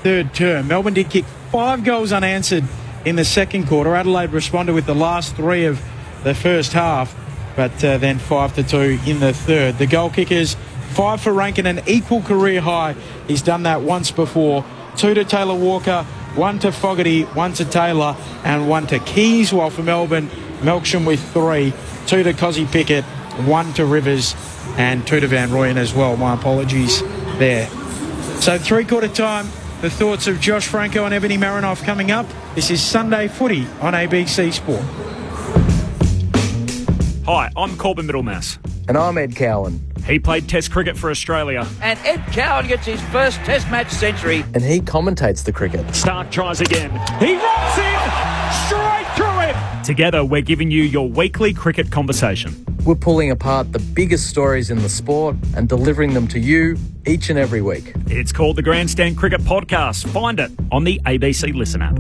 third term. Melbourne did kick 5 goals unanswered in the second quarter. Adelaide responded with the last 3 of the first half, but then 5-2 in the third. The goal kickers, 5 for Rankin, an equal career high. He's done that once before. 2 to Taylor Walker, 1 to Fogarty, 1 to Taylor, and 1 to Keys, while for Melbourne, Melksham with 3, 2 to Cozzy Pickett, 1 to Rivers, and 2 to Van Rooyen as well. My apologies there. So three-quarter time, the thoughts of Josh Franco and Ebony Marinoff coming up. This is Sunday Footy on ABC Sport. Hi, I'm Corbin Middlemass. And I'm Ed Cowan. He played Test cricket for Australia. And Ed Cowan gets his first Test match century. And he commentates the cricket. Stark tries again. He rocks in straight through him. Together, we're giving you your weekly cricket conversation. We're pulling apart the biggest stories in the sport and delivering them to you each and every week. It's called the Grandstand Cricket Podcast. Find it on the ABC Listen app.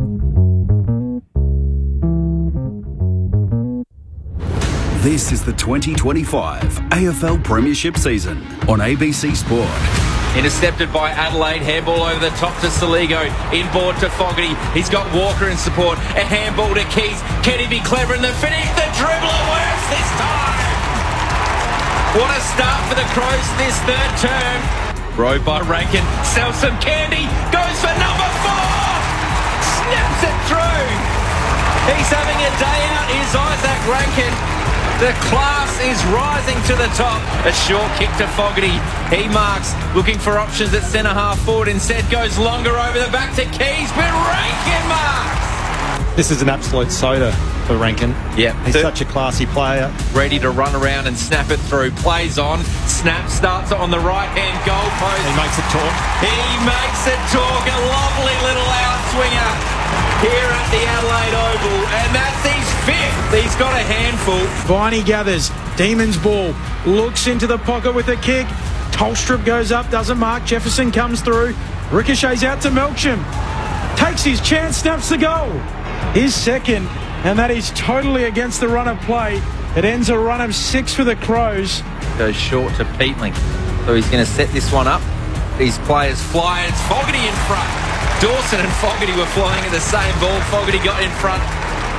This is the 2025 AFL Premiership season on ABC Sport. Intercepted by Adelaide, handball over the top to Saligo, inboard to Fogarty. He's got Walker in support, a handball to Keys. Can he be clever in the finish? The dribbler works this time! What a start for the Crows this third term. Rode by Rankin, sells some candy, goes for number 4! Snaps it through! He's having a day out, is Isaac Rankin. The class is rising to the top. A short kick to Fogarty. He marks, looking for options at centre half forward. Instead goes longer over the back to Keys, but Rankin marks. This is an absolute soda for Rankin. Yeah, he's such a classy player. Ready to run around and snap it through. Plays on, snap starts on the right-hand goal post. He makes it talk. He makes it talk. A lovely little outswinger here at the Adelaide Oval, and that's his 5th. He's got a handful. Viney gathers, Demons ball, looks into the pocket with a kick. Tolstrup goes up, doesn't mark. Jefferson comes through, ricochets out to Melksham. Takes his chance, snaps the goal. His second, and that is totally against the run of play. It ends a run of 6 for the Crows. Goes short to Peatling, so he's going to set this one up. These players fly, and it's Fogarty in front. Dawson and Fogarty were flying at the same ball. Fogarty got in front,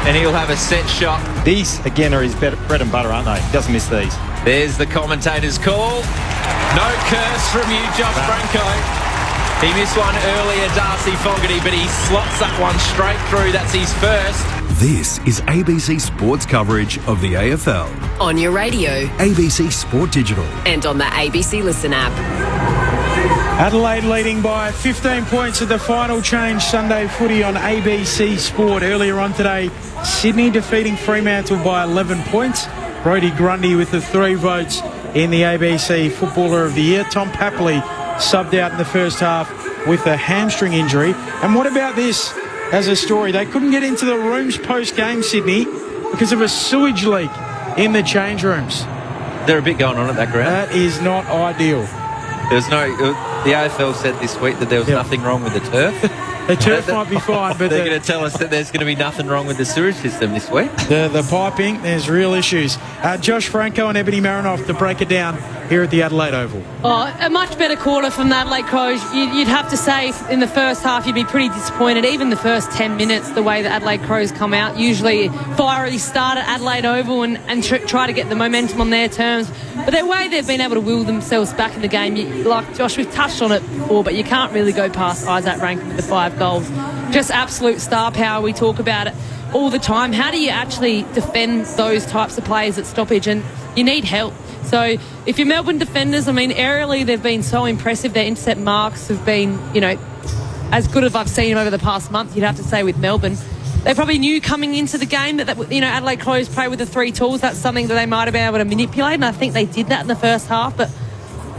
and he'll have a set shot. These, again, are his bread and butter, aren't they? He doesn't miss these. There's the commentator's call. No curse from you, Josh Franco. He missed one earlier, Darcy Fogarty, but he slots that one straight through. That's his first. This is ABC Sports coverage of the AFL. On your radio. ABC Sport Digital. And on the ABC Listen app. Adelaide leading by 15 points at the final change Sunday Footy on ABC Sport. Earlier on today, Sydney defeating Fremantle by 11 points. Brodie Grundy with the 3 votes in the ABC Footballer of the Year. Tom Papley subbed out in the first half with a hamstring injury. And what about this as a story? They couldn't get into the rooms post-game, Sydney, because of a sewage leak in the change rooms. There's a bit going on at that ground. That is not ideal. The AFL said this week that there was nothing wrong with the turf. The turf might be fine, but they're going to tell us that there's going to be nothing wrong with the sewage system this week. The piping, there's real issues. Josh Franco and Ebony Marinoff to break it down here at the Adelaide Oval. Oh, a much better quarter from the Adelaide Crows. You'd have to say in the first half you'd be pretty disappointed. Even the first 10 minutes, the way the Adelaide Crows come out. Usually fiery start at Adelaide Oval and try to get the momentum on their terms. But the way they've been able to will themselves back in the game, like Josh, we've touched on it before, but you can't really go past Isaac Rankin with the 5 goals. Just absolute star power. We talk about it all the time. How do you actually defend those types of players at stoppage? And you need help. So if you're Melbourne defenders, I mean, aerially they've been so impressive. Their intercept marks have been, as good as I've seen them over the past month, you'd have to say, with Melbourne. They probably knew coming into the game that Adelaide Crows play with the 3 tools. That's something that they might have been able to manipulate, and I think they did that in the first half. But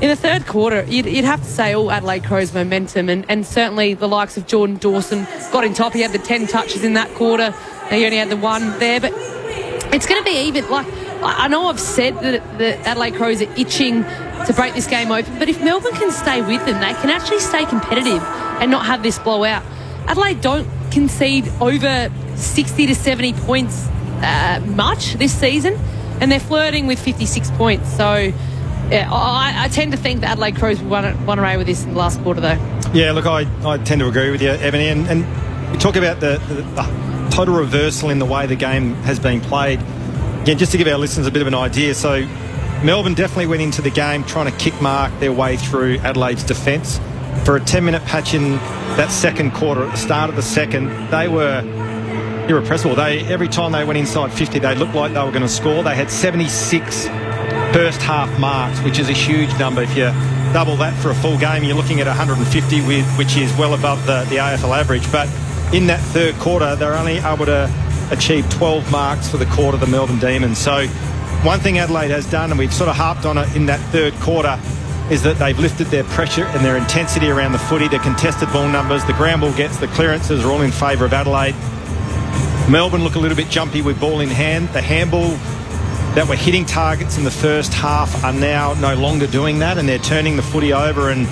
in the third quarter, you'd have to say all Adelaide Crows momentum, and certainly the likes of Jordan Dawson got in top. He had the 10 touches in that quarter. He only had the 1 there, but it's going to be even. Like, I know I've said that the Adelaide Crows are itching to break this game open, but if Melbourne can stay with them, they can actually stay competitive and not have this blowout. Adelaide don't concede over 60 to 70 points much this season, and they're flirting with 56 points. So Yeah, I tend to think that Adelaide Crows will run away with this in the last quarter, though. Yeah, look, I tend to agree with you, Ebony. And we talk about the total reversal in the way the game has been played. Again, just to give our listeners a bit of an idea, so Melbourne definitely went into the game trying to kick mark their way through Adelaide's defence. For a 10-minute patch in that second quarter, at the start of the second, they were irrepressible. Every time they went inside 50, they looked like they were going to score. They had 76 first half marks, which is a huge number. If you double that for a full game, you're looking at 150, which is well above the AFL average. But in that third quarter, they're only able to achieve 12 marks for the quarter, the Melbourne Demons. So one thing Adelaide has done, and we've sort of harped on it in that third quarter, is that they've lifted their pressure and their intensity around the footy. The contested ball numbers, the ground ball gets, the clearances are all in favour of Adelaide. Melbourne look a little bit jumpy with ball in hand. The handball that were hitting targets in the first half are now no longer doing that, and they're turning the footy over, and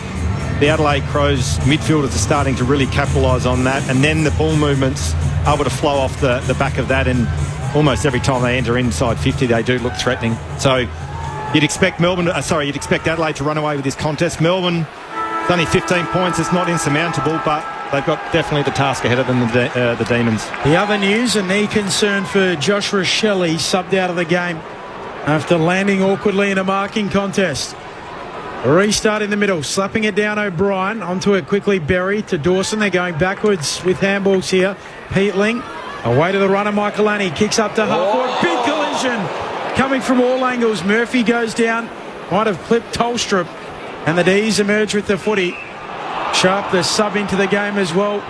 the Adelaide Crows midfielders are starting to really capitalise on that. And then the ball movements are able to flow off the back of that, and almost every time they enter inside 50, they do look threatening. So you'd expect Adelaide to run away with this contest. Melbourne, it's only 15 points. It's not insurmountable, but they've got definitely the task ahead of them, the Demons. The other news, a knee concern for Josh Rochelle, subbed out of the game after landing awkwardly in a marking contest. A restart in the middle, slapping it down O'Brien, onto it quickly Berry to Dawson. They're going backwards with handballs here. Peatling, away to the runner, Michaelani, kicks up to half-forward. Big collision coming from all angles. Murphy goes down, might have clipped Tolstrup, and the D's emerge with the footy. Sharp, the sub into the game as well.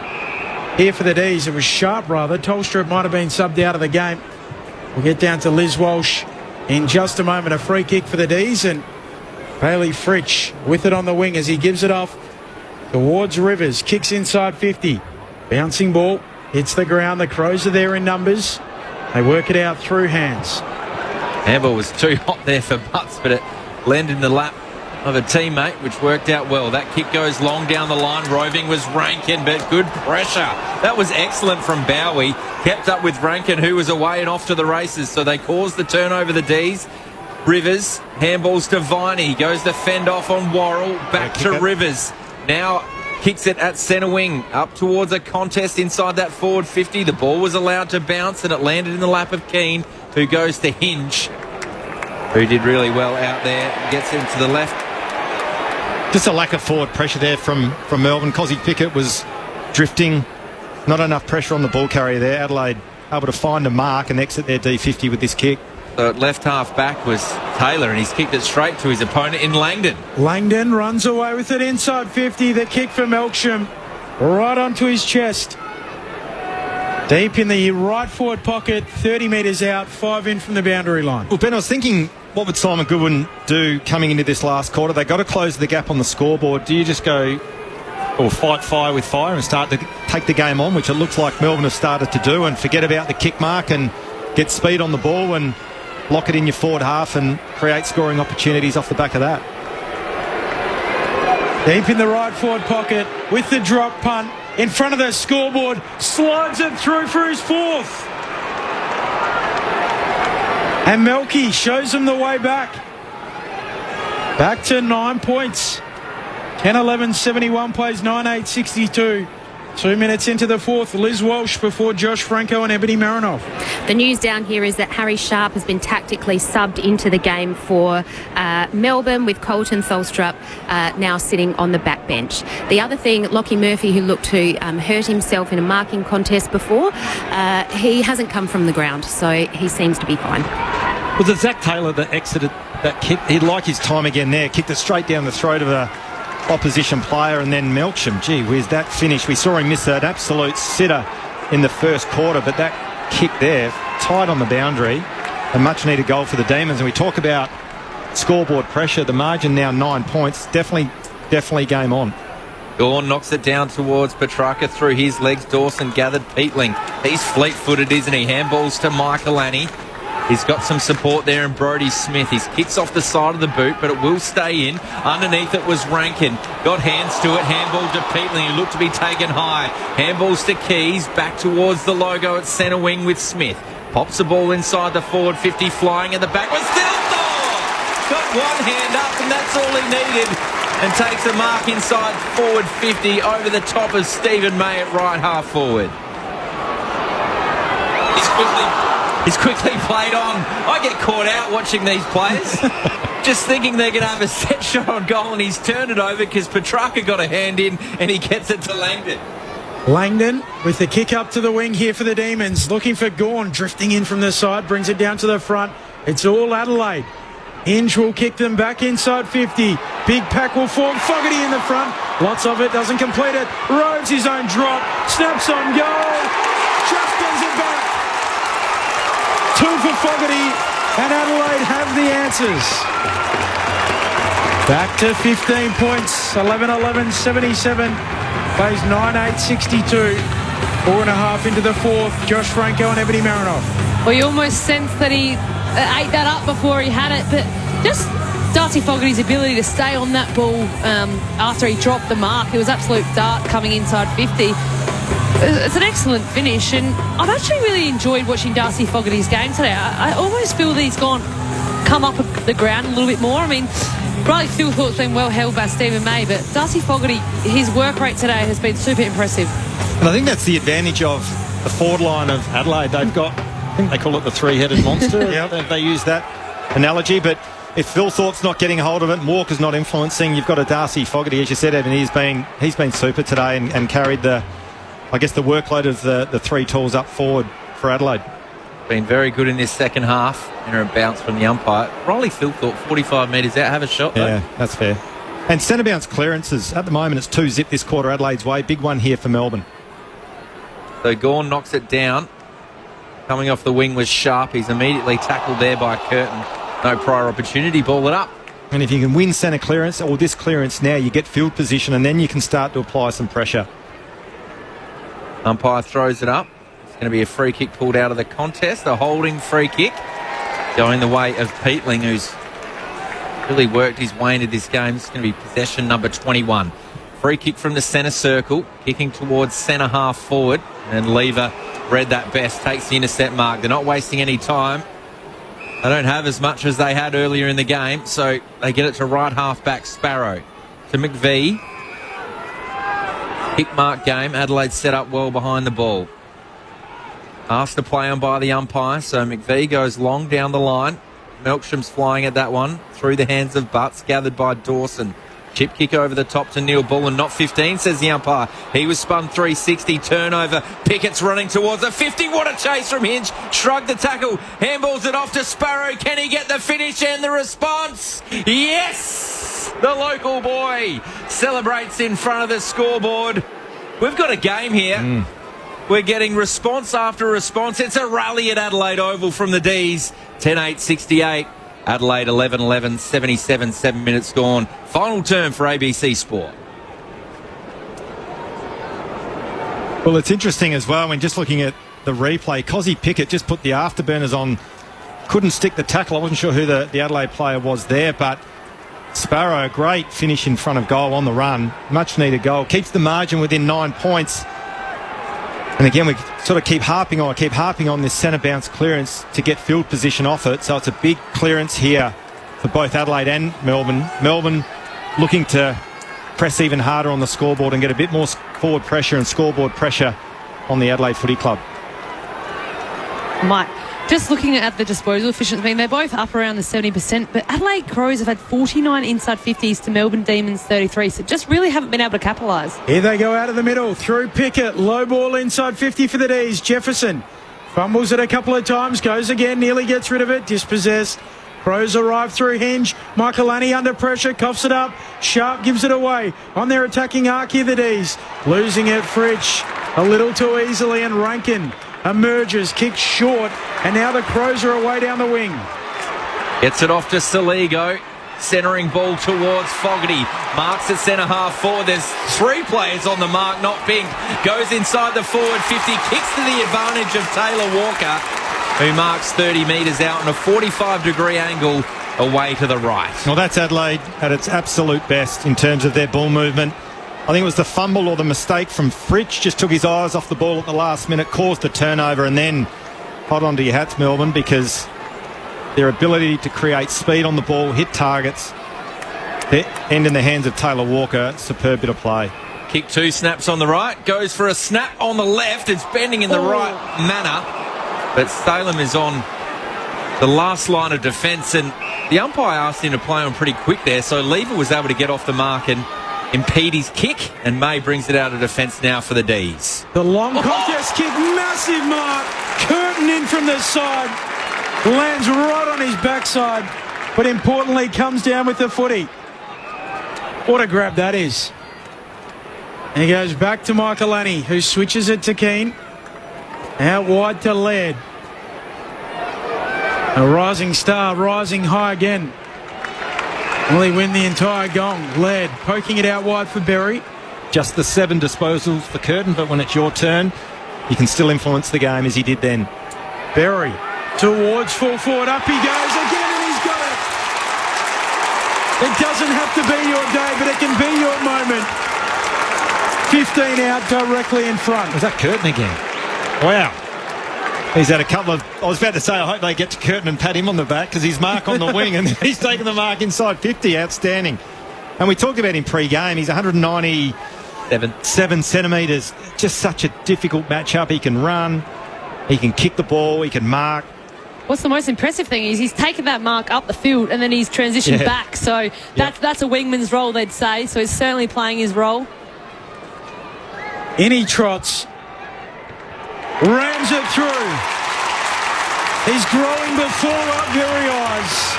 Here for the D's, it was Sharp rather. Tolstrup might have been subbed out of the game. We'll get down to Liz Walsh in just a moment. A free kick for the D's, and Bailey Fritsch with it on the wing as he gives it off towards Rivers. Kicks inside 50. Bouncing ball, hits the ground. The Crows are there in numbers. They work it out through hands. Handball was too hot there for Butts, but it landed in the lap of a teammate, which worked out well. That kick goes long down the line. Roving was Rankin, but good pressure. That was excellent from Bowie. Kept up with Rankin, who was away and off to the races, so they caused the turnover, the D's. Rivers, handballs to Viney, goes the fend off on Worrell, back to Rivers. Now kicks it at centre wing, up towards a contest inside that forward 50. The ball was allowed to bounce, and it landed in the lap of Keane, who goes to Hinge, who did really well out there, gets into the left. Just a lack of forward pressure there from Melbourne. Cozzy Pickett was drifting, not enough pressure on the ball carrier there. Adelaide able to find a mark and exit their D50 with this kick. So left half back was Taylor, and he's kicked it straight to his opponent in Langdon. Langdon runs away with it inside 50. The kick for Melksham, right onto his chest. Deep in the right forward pocket, 30 metres out, 5 in from the boundary line. Well, Ben, I was thinking, what would Simon Goodwin do coming into this last quarter? They've got to close the gap on the scoreboard. Do you just go or fight fire with fire and start to take the game on, which it looks like Melbourne have started to do, and forget about the kick mark and get speed on the ball and lock it in your forward half and create scoring opportunities off the back of that? Deep in the right forward pocket with the drop punt in front of the scoreboard, slides it through for his fourth. And Melky shows him the way back. Back to 9 points. 10-11-71 plays 9-8-62. 2 minutes into the fourth, Liz Walsh before Josh Franco and Ebony Marinoff. The news down here is that Harry Sharp has been tactically subbed into the game for Melbourne, with Colton Tholstrup now sitting on the back bench. The other thing, Lockie Murphy, who looked to hurt himself in a marking contest before, he hasn't come from the ground, so he seems to be fine. Was it Zach Taylor that exited that kick? He'd like his time again there, kicked it straight down the throat of a opposition player, and then Melksham, gee whiz, that finish. We saw him miss an absolute sitter in the first quarter, but that kick there, tight on the boundary, a much needed goal for the Demons. And we talk about scoreboard pressure, the margin now 9 points, definitely game on. Gawn knocks it down towards Petrarca through his legs. Dawson gathered Peatling. He's fleet-footed, isn't he? Handballs to Michaelani. He's got some support there in Brodie Smith. His kick's off the side of the boot, but it will stay in. Underneath it was Rankin. Got hands to it. Handball to Peatling, who looked to be taken high. Handballs to Keys. Back towards the logo at centre wing with Smith. Pops the ball inside the forward 50, flying in the back was Thilthorpe. Got one hand up, and that's all he needed. And takes a mark inside forward 50 over the top of Stephen May at right half forward. He's quickly played on. I get caught out watching these players. Just thinking they're going to have a set shot on goal, and he's turned it over because Petrarca got a hand in and he gets it to Langdon. Langdon with the kick up to the wing here for the Demons. Looking for Gawn, drifting in from the side, brings it down to the front. It's all Adelaide. Inge will kick them back inside 50. Big pack will form. Fogarty in the front. Lots of it, doesn't complete it. Roves his own drop. Snaps on goal. Just brings it back. 2 for Fogarty, and Adelaide have the answers. Back to 15 points. 11-11, 77. Plays 9-8, 62. 4.5 into the fourth. Josh Franco and Ebony Marinoff. Well, you almost sense that he ate that up before he had it, but just Darcy Fogarty's ability to stay on that ball after he dropped the mark. It was absolute dart coming inside 50. It's an excellent finish, and I've actually really enjoyed watching Darcy Fogarty's game today. I almost feel that he's come up the ground a little bit more. I mean, Riley Philthorpe's been well held by Stephen May, but Darcy Fogarty, his work rate today has been super impressive. And I think that's the advantage of the forward line of Adelaide. They've got, I think they call it the three-headed monster. They use that analogy, but if Philthorpe's not getting a hold of it and Walker's not influencing, you've got a Darcy Fogarty, as you said, Evan. He's been super today and carried the workload of the three tools up forward for Adelaide. Been very good in this second half. And a bounce from the umpire. Riley Philthorpe, 45 metres out. Have a shot, though. Yeah, that's fair. And centre bounce clearances. At the moment, it's 2-zip this quarter Adelaide's way. Big one here for Melbourne. So Gawn knocks it down. Coming off the wing was Sharp. He's immediately tackled there by Curtin. No prior opportunity. Ball it up. And if you can win centre clearance, or this clearance now, you get field position, and then you can start to apply some pressure. Umpire throws it up. It's going to be a free kick pulled out of the contest. A holding free kick going the way of Peatling, who's really worked his way into this game. It's going to be possession number 21. Free kick from the centre circle, kicking towards centre half forward. And Lever read that best, takes the intercept mark. They're not wasting any time. They don't have as much as they had earlier in the game, so they get it to right half back Sparrow. To McVee. Kick mark game. Adelaide set up well behind the ball. Asked to play on by the umpire, so McVee goes long down the line. Melksham's flying at that one through the hands of Butts, gathered by Dawson. Chip kick over the top to Neil Bullen. Not 15, says the umpire. He was spun 360. Turnover. Pickett's running towards a 50. What a chase from Hinge. Shrugged the tackle. Handballs it off to Sparrow. Can he get the finish and the response? Yes! The local boy celebrates in front of the scoreboard. We've got a game here. We're getting response after response. It's a rally at Adelaide Oval from the D's. 10-8, 68. Adelaide 11-11, 77, 7 minutes gone. Final term for ABC Sport. Well, it's interesting as well when just looking at the replay. Cozzy Pickett just put the afterburners on. Couldn't stick the tackle. I wasn't sure who the Adelaide player was there, but Sparrow, a great finish in front of goal on the run. Much needed goal. Keeps the margin within 9 points. And again, we sort of keep harping on this centre bounce clearance to get field position off it. So it's a big clearance here for both Adelaide and Melbourne. Melbourne looking to press even harder on the scoreboard and get a bit more forward pressure and scoreboard pressure on the Adelaide Footy Club. Mike, just looking at the disposal efficiency, I mean, they're both up around the 70%, but Adelaide Crows have had 49 inside 50s to Melbourne Demons 33, so just really haven't been able to capitalise. Here they go out of the middle, through Pickett, low ball inside 50 for the D's. Jefferson fumbles it a couple of times, goes again, nearly gets rid of it, dispossessed. Crows arrive through Hinge. Michaelani under pressure, coughs it up. Sharp gives it away. On their attacking arc here, the D's. Losing it, Fritsch a little too easily, and Rankin emerges, kicks short, and now the Crows are away down the wing. Gets it off to Saligo. Centering ball towards Fogarty. Marks at centre half forward. There's three players on the mark, not Pink. Goes inside the forward 50. Kicks to the advantage of Taylor Walker, who marks 30 metres out on a 45-degree angle away to the right. Well, that's Adelaide at its absolute best in terms of their ball movement. I think it was the fumble or the mistake from Fritsch. Just took his eyes off the ball at the last minute, caused the turnover, and then hold on to your hats, Melbourne, because their ability to create speed on the ball, hit targets, end in the hands of Taylor Walker. Superb bit of play. Kick 2, snaps on the right, goes for a snap on the left. It's bending in the right manner, but Salem is on the last line of defence, and the umpire asked him to play on pretty quick there, so Lever was able to get off the mark and impede his kick, and May brings it out of defence now for the D's. The long contest kick, massive mark. Curtin in from the side. Lands right on his backside, but importantly comes down with the footy. What a grab that is. And he goes back to Michaelani, who switches it to Keane. Out wide to Laird. A rising star, rising high again. Will he win the entire gong? Laird poking it out wide for Berry. Just the 7 disposals for Curtin, but when it's your turn, you can still influence the game as he did then. Berry towards full forward. Up he goes again, and he's got it. It doesn't have to be your day, but it can be your moment. 15 out directly in front. Was that Curtin again? Wow. He's had a couple of... I was about to say, I hope they get to Curtin and pat him on the back, because his mark on the wing, and he's taken the mark inside 50. Outstanding. And we talked about him pre-game. He's 197 centimetres. Just such a difficult matchup. He can run. He can kick the ball. He can mark. What's the most impressive thing is he's taken that mark up the field and then he's transitioned back. So that's a wingman's role, they'd say. So he's certainly playing his role. In he trots. Rams it through. He's growing before our very eyes.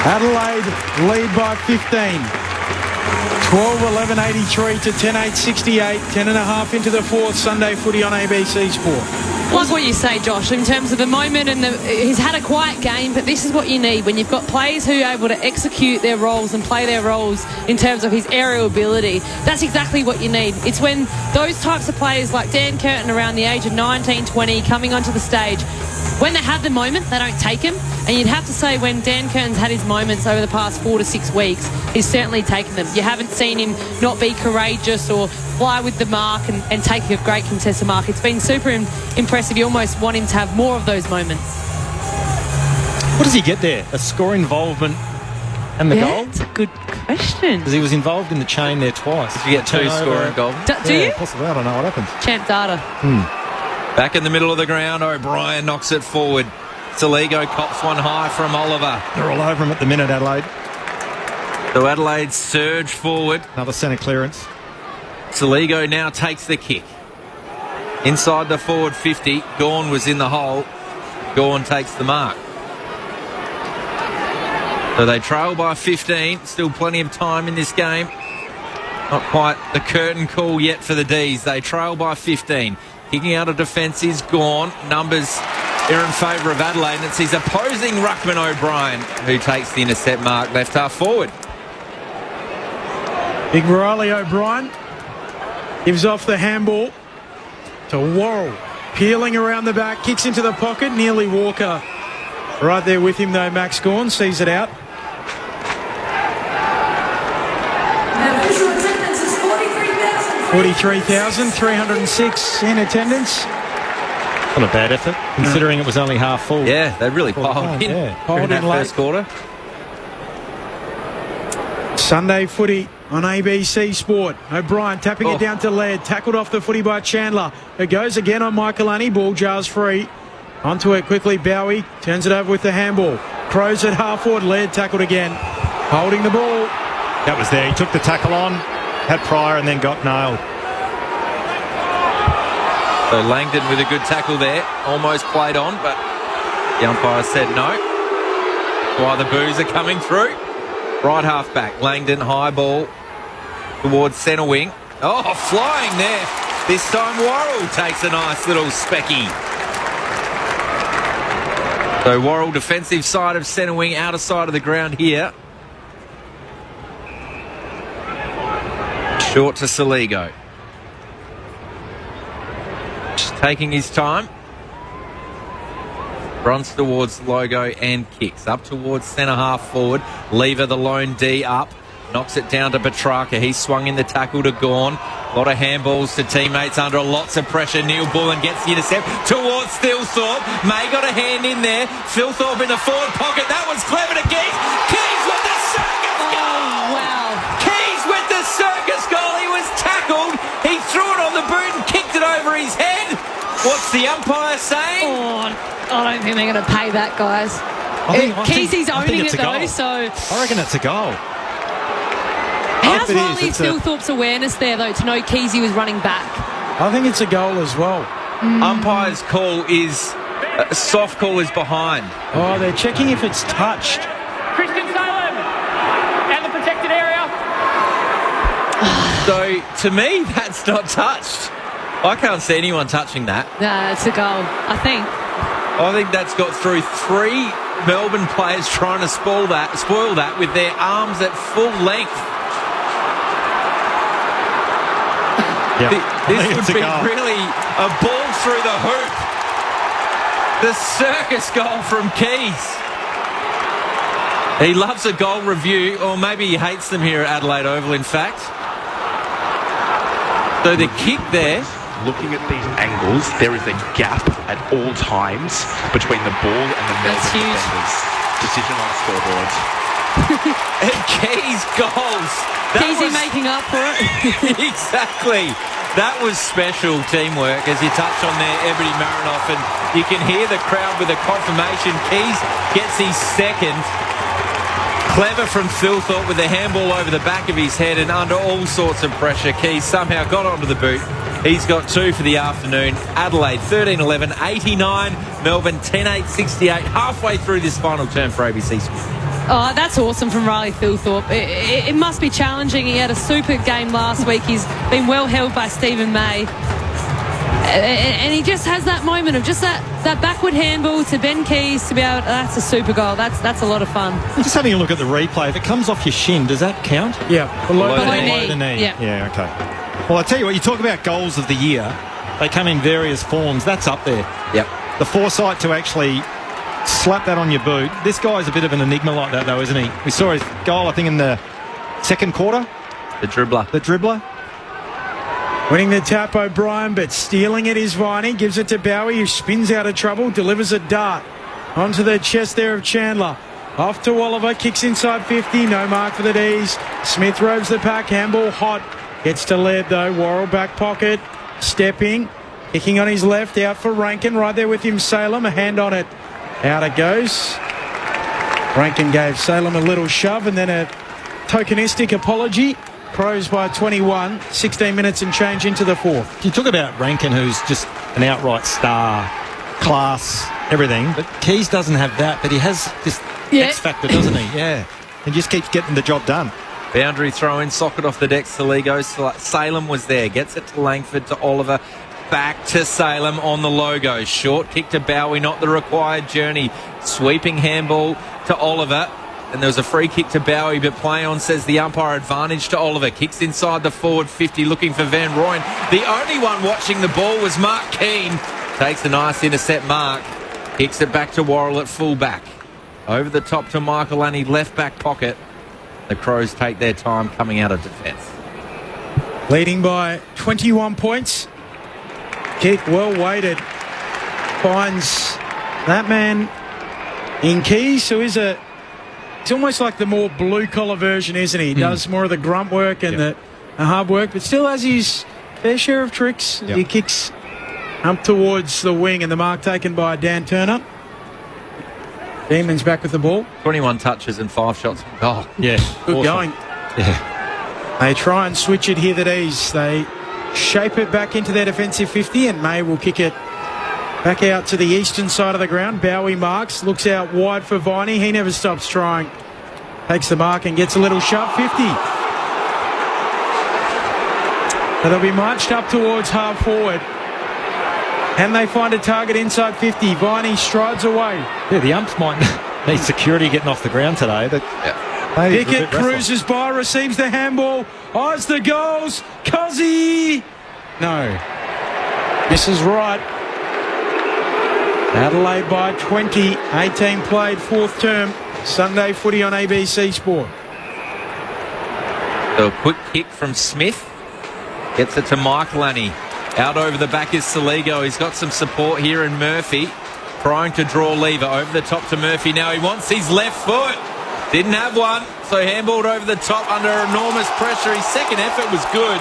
Adelaide lead by 15. 12-11-83 to 10-8-68. 10.5 into the fourth. Sunday footy on ABC Sport. Like what you say, Josh, in terms of the moment, and he's had a quiet game, but this is what you need when you've got players who are able to execute their roles and play their roles in terms of his aerial ability. That's exactly what you need. It's when those types of players like Dan Curtin around the age of 19, 20 coming onto the stage, when they have the moment, they don't take him. And you'd have to say when Dan Curtin's had his moments over the past 4 to 6 weeks, he's certainly taken them. You haven't seen him not be courageous or fly with the mark and take a great contested mark. It's been super impressive. You almost want him to have more of those moments. What does he get there? A score involvement and the goal? That's a good question. Because he was involved in the chain there twice. Did you get 2 scoring goals? Do you? Possibly. I don't know what happened. Champ data. Back in the middle of the ground, O'Brien knocks it forward. Saligo cops one high from Oliver. They're all over him at the minute, Adelaide. So Adelaide surge forward. Another centre clearance. Saligo now takes the kick. Inside the forward 50. Gawn was in the hole. Gawn takes the mark. So they trail by 15. Still plenty of time in this game. Not quite the curtain call yet for the D's. They trail by 15. Kicking out of defence is Gawn. Numbers are in favour of Adelaide, and it's his opposing ruckman O'Brien who takes the intercept mark left half forward. Big Riley O'Brien gives off the handball to Worrell. Peeling around the back, kicks into the pocket. Nearly Walker right there with him though. Max Gawn sees it out. 43,306 in attendance. Not a bad effort, considering it was only half full. Yeah, they really piled in. Piled in late. First quarter. Sunday footy on ABC Sport. O'Brien tapping it down to Laird. Tackled off the footy by Chandler. It goes again on Michaelani. Ball jars free. Onto it quickly. Bowie turns it over with the handball. Crows at half forward. Laird tackled again. Holding the ball. That was there. He took the tackle on, had Pryor, and then got nailed. So Langdon with a good tackle there. Almost played on, but the umpire said no. While the boos are coming through. Right half back. Langdon, high ball towards centre wing. Oh, flying there. This time Worrell takes a nice little specky. So Worrell, defensive side of centre wing, outer side of the ground here. Short to Saligo. Just taking his time. Runs towards Logo and kicks. Up towards centre half forward. Lever the lone D up. knocks it down to Petrarca. He's swung in the tackle to Gawn. A lot of handballs to teammates under lots of pressure. Neil Bullen gets the intercept towards Thilthorpe. May got a hand in there. Thilthorpe in the forward pocket. That was clever to Keys. Keys with the circus goal! Wow. Keys with the circus goal. He was tackled. He threw it on the boot and kicked it over his head. What's the umpire saying? Oh, I don't think they're going to pay that, guys. Keezy's owning it, though, so... I reckon it's a goal. How's Riley Thilthorpe's awareness there, though, to know Keezy was running back? I think it's a goal as well. Umpire's call is... soft call is behind. Oh, they're checking if it's touched. Christian Salem and the protected area. So, to me, that's not touched. I can't see anyone touching that. Nah, it's a goal, I think. I think that's got through 3 Melbourne players trying to spoil that with their arms at full length. Yep. This would be really a ball through the hoop. The circus goal from Keys. He loves a goal review, or maybe he hates them here at Adelaide Oval, in fact. So the kick there. Looking at these angles, there is a gap at all times between the ball and the Melbourne defenders. Decision on scoreboard. And Keys goals. Keezy making up for it. Exactly. That was special teamwork, as you touched on there, Ebony Marinoff, and you can hear the crowd with a confirmation. Keys gets his second. Clever from Thilthorpe with a handball over the back of his head and under all sorts of pressure. Keys somehow got onto the boot. He's got 2 for the afternoon. Adelaide 13-11, 89. Melbourne 10-8, 68. Halfway through this final term for ABC Sport. Oh, that's awesome from Riley Thilthorpe. It must be challenging. He had a super game last week. He's been well held by Stephen May. And he just has that moment of just that backward handball to Ben Keys to be able... That's a super goal. That's a lot of fun. Just having a look at the replay. If it comes off your shin, does that count? Yeah. Below the knee. Yeah, okay. Well, I tell you what, you talk about goals of the year. They come in various forms. That's up there. Yep. The foresight to actually slap that on your boot. This guy's a bit of an enigma like that, though, isn't he? We saw his goal, I think, in the second quarter. The dribbler. Winning the tap, O'Brien, but stealing it is Viney. Gives it to Bowie, who spins out of trouble, delivers a dart onto the chest there of Chandler. Off to Oliver, kicks inside 50, no mark for the D's. Smith robes the pack, handball hot. Gets to Led, though. Worrell back pocket, stepping, kicking on his left, out for Rankin. Right there with him, Salem, a hand on it. Out it goes. Rankin gave Salem a little shove and then a tokenistic apology. Crows by 21, 16 minutes and change into the fourth. You talk about Rankin, who's just an outright star, class, everything, but Keys doesn't have that, but he has this X factor, doesn't he? Yeah. And just keeps getting the job done. Boundary throw in, socket off the deck. Saligo. Salem was there. Gets it to Langford, to Oliver. Back to Salem on the logo. Short kick to Bowie, not the required journey. Sweeping handball to Oliver. And there was a free kick to Bowie, but play on, says the umpire. Advantage to Oliver. Kicks inside the forward 50, looking for Van Rooyen. The only one watching the ball was Mark Keane. Takes a nice intercept, Mark. Kicks it back to Worrell at full back. Over the top to Michael Annie, left back pocket. The Crows take their time coming out of defence. Leading by 21 points. Kick well weighted. Finds that man in Keys, who is it's almost like the more blue-collar version, isn't he? He does more of the grunt work and the hard work, but still has his fair share of tricks. He kicks up towards the wing, and the mark taken by Dan Turner. Demons back with the ball. 21 touches and 5 shots on goal. Yeah. Good going. Yeah. They try and switch it here, the D's. They shape it back into their defensive 50, and May will kick it back out to the eastern side of the ground. Bowie marks, looks out wide for Viney. He never stops trying. Takes the mark and gets a little shove, 50. So they'll be marched up towards half forward. And they find a target inside 50. Viney strides away. Yeah, the umps might need security getting off the ground today. But Pickett cruises by, receives the handball, eyes the goals. Cuzzy! No. Misses right. Adelaide by 20. 18 played, fourth term. Sunday footy on ABC Sport. So a quick kick from Smith. Gets it to Mike Lanny. Out over the back is Saligo. He's got some support here in Murphy. Trying to draw lever over the top to Murphy. Now he wants his left foot. Didn't have one. So handballed over the top under enormous pressure. His second effort was good.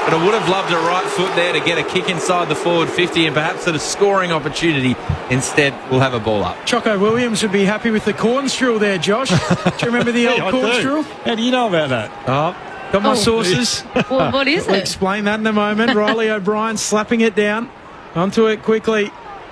But I would have loved a right foot there to get a kick inside the forward 50 and perhaps at a scoring opportunity. Instead, we'll have a ball up. Choco Williams would be happy with the cornscrew there, Josh. Do you remember the old cornscrew? How do you know about that? Oh, got my sources. Well, what is We'll it? explain that in a moment. Riley O'Brien slapping it down. Onto it quickly.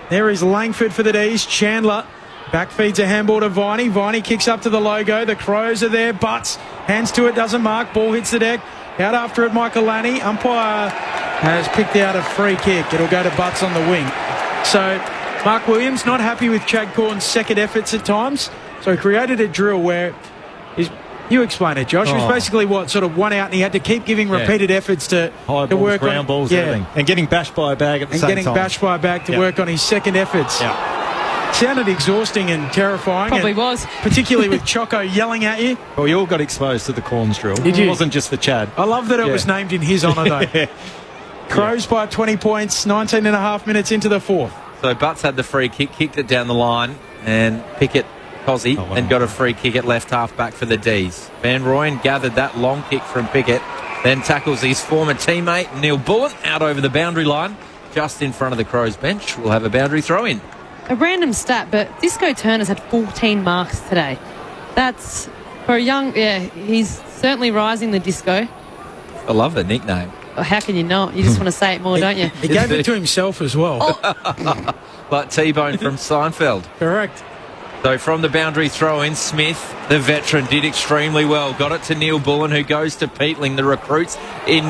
There is Langford for the D's. Chandler back feeds a handball to Viney. Viney kicks up to the logo. The Crows are there. Butts hands to it. Doesn't mark. Ball hits the deck. Out after it, Michael Lanny. Umpire has picked out a free kick. It'll go to Butts on the wing. So Mark Williams not happy with Chad Corn's second efforts at times. So he created a drill where you explain it, Josh. It was basically sort of one out, and he had to keep giving repeated efforts to high balls, work ground on balls, everything, and getting bashed by a bag at the same time. And getting bashed by a bag to work on his second efforts. Yeah. Sounded exhausting and terrifying. Probably was. Particularly with Choco yelling at you. Well, you all got exposed to the corns drill. Did you? It wasn't just for Chad. I love that it was named in his honour, though. Crows by 20 points, 19 and a half minutes into the fourth. So Butts had the free kick, kicked it down the line, and Pickett, Cozzy, and got a free kick at left half back for the D's. Van Rooyen gathered that long kick from Pickett, then tackles his former teammate Neil Bullen out over the boundary line, just in front of the Crows bench. We'll have a boundary throw in. A random stat, but Disco Turner's had 14 marks today. That's, for a young, he's certainly rising the Disco. I love the nickname. Oh, how can you not? You just want to say it more, don't you? He gave it to himself as well. Like T-Bone from Seinfeld. Correct. So from the boundary throw-in, Smith, the veteran, did extremely well. Got it to Neil Bullen, who goes to Peatling. The recruits in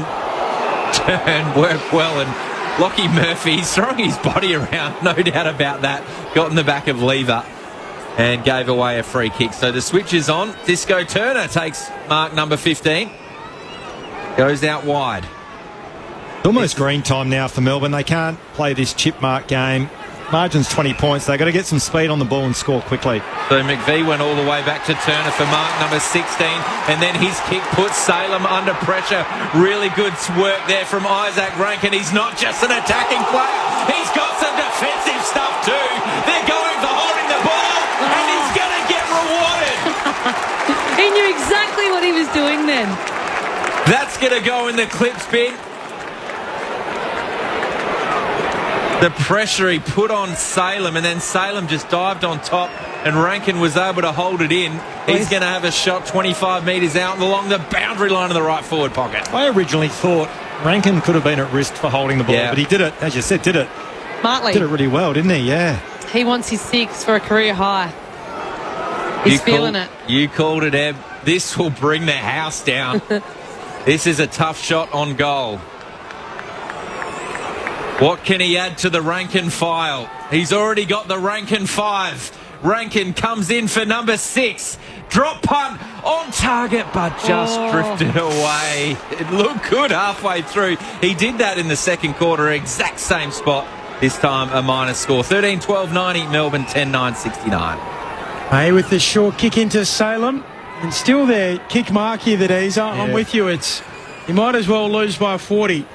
turn work well, and Lockie Murphy's throwing his body around, no doubt about that. Got in the back of Lever and gave away a free kick. So the switch is on. Disco Turner takes mark number 15. Goes out wide. Almost green time now for Melbourne. They can't play this chip mark game. Margin's 20 points. They've got to get some speed on the ball and score quickly. So McVie went all the way back to Turner for mark number 16, and then his kick puts Salem under pressure. Really good work there from Isaac Rankin. He's not just an attacking player. He's got some defensive stuff too. They're going for holding the ball, and he's going to get rewarded. He knew exactly what he was doing then. That's going to go in the clips bin. The pressure he put on Salem, and then Salem just dived on top, and Rankin was able to hold it in. He's going to have a shot 25 metres out along the boundary line of the right forward pocket. I originally thought Rankin could have been at risk for holding the ball, but he did it, as you said, did it Smartly. Did it really well, didn't he? Yeah. He wants his 6 for a career high. He's feeling it. You called it, Eb. This will bring the house down. This is a tough shot on goal. What can he add to the Rankin file? He's already got the Rankin 5. Rankin comes in for number 6. Drop punt on target, but just drifted away. It looked good halfway through. He did that in the second quarter, exact same spot. This time a minus score. 13-12-90, Melbourne 10-9-69. Hey, with the short kick into Salem, and still there, kick mark here that is. I'm with you. You might as well lose by 40.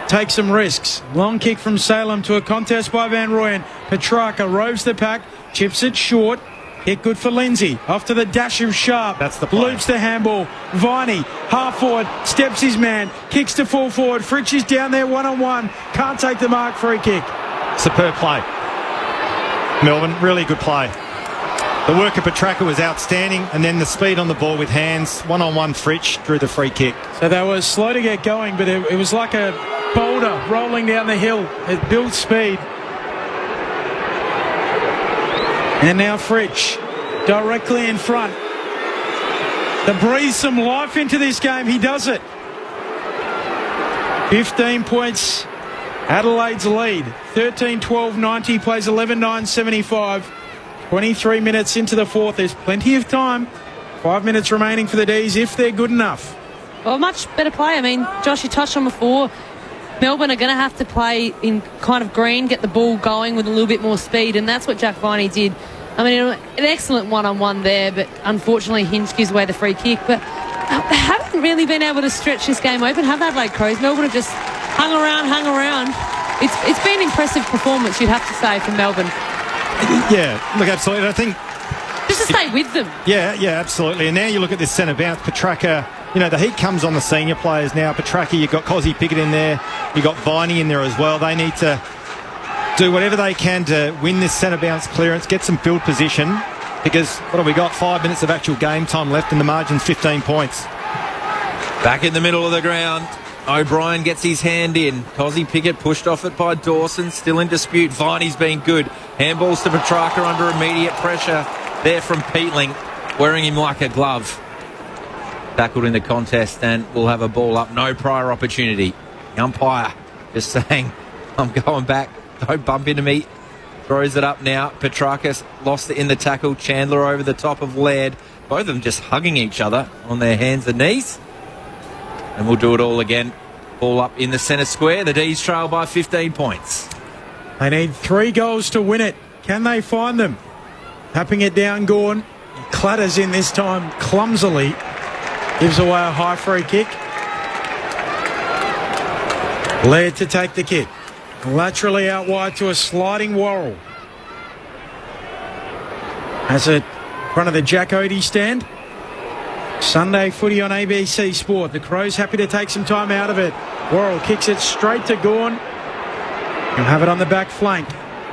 Take some risks. Long kick from Salem to a contest by Van Rooyen. Petrarca roves the pack, chips it short. Hit good for Lindsay. Off to the dash of Sharp. That's the play. Loops the handball. Viney, half forward, steps his man, kicks to full forward. Fritsch is down there one-on-one. Can't take the mark, free kick. Superb play. Melbourne, really good play. The work of Petrarca was outstanding, and then the speed on the ball with hands. One-on-one, Fritsch drew the free kick. So they were slow to get going, but it was like a boulder rolling down the hill. It built speed. And now Fritsch directly in front. To breathe some life into this game, he does it. 15 points, Adelaide's lead. 13-12-90, plays 11-9-75. 23 minutes into the fourth. There's plenty of time. 5 minutes remaining for the D's if they're good enough. Well, much better play. I mean, Josh, you touched on before. Melbourne are going to have to play in kind of green, get the ball going with a little bit more speed, and that's what Jack Viney did. I mean, an excellent one-on-one there, but unfortunately Hinge gives away the free kick. But haven't really been able to stretch this game open, have Adelaide Crows? Melbourne have just hung around. It's been an impressive performance, you'd have to say, from Melbourne. Yeah, look, absolutely. I think just to stay with them. Yeah, absolutely. And now you look at this centre bounce, Petrarca. You know, the heat comes on the senior players now. Petrarca, you've got Cozzy Pickett in there. You've got Viney in there as well. They need to do whatever they can to win this centre bounce clearance, get some field position, because what have we got? 5 minutes of actual game time left and the margin's 15 points. Back in the middle of the ground, O'Brien gets his hand in. Cozzy Pickett pushed off it by Dawson, still in dispute. Viney's been good. Handballs to Petrarca under immediate pressure there from Peatling, wearing him like a glove. Tackled in the contest, and we'll have a ball up. No prior opportunity. The umpire just saying, I'm going back. Don't bump into me. Throws it up now. Petrarca lost it in the tackle. Chandler over the top of Laird. Both of them just hugging each other on their hands and knees. And we'll do it all again. Ball up in the centre square. The D's trail by 15 points. They need 3 goals to win it. Can they find them? Tapping it down, Gawn. Clatters in this time clumsily. Gives away a high free kick. Laird to take the kick. Laterally out wide to a sliding Worrell. Has it in front of the Jack Odie stand. Sunday footy on ABC Sport. The Crows happy to take some time out of it. Worrell kicks it straight to Gawn. He'll have it on the back flank.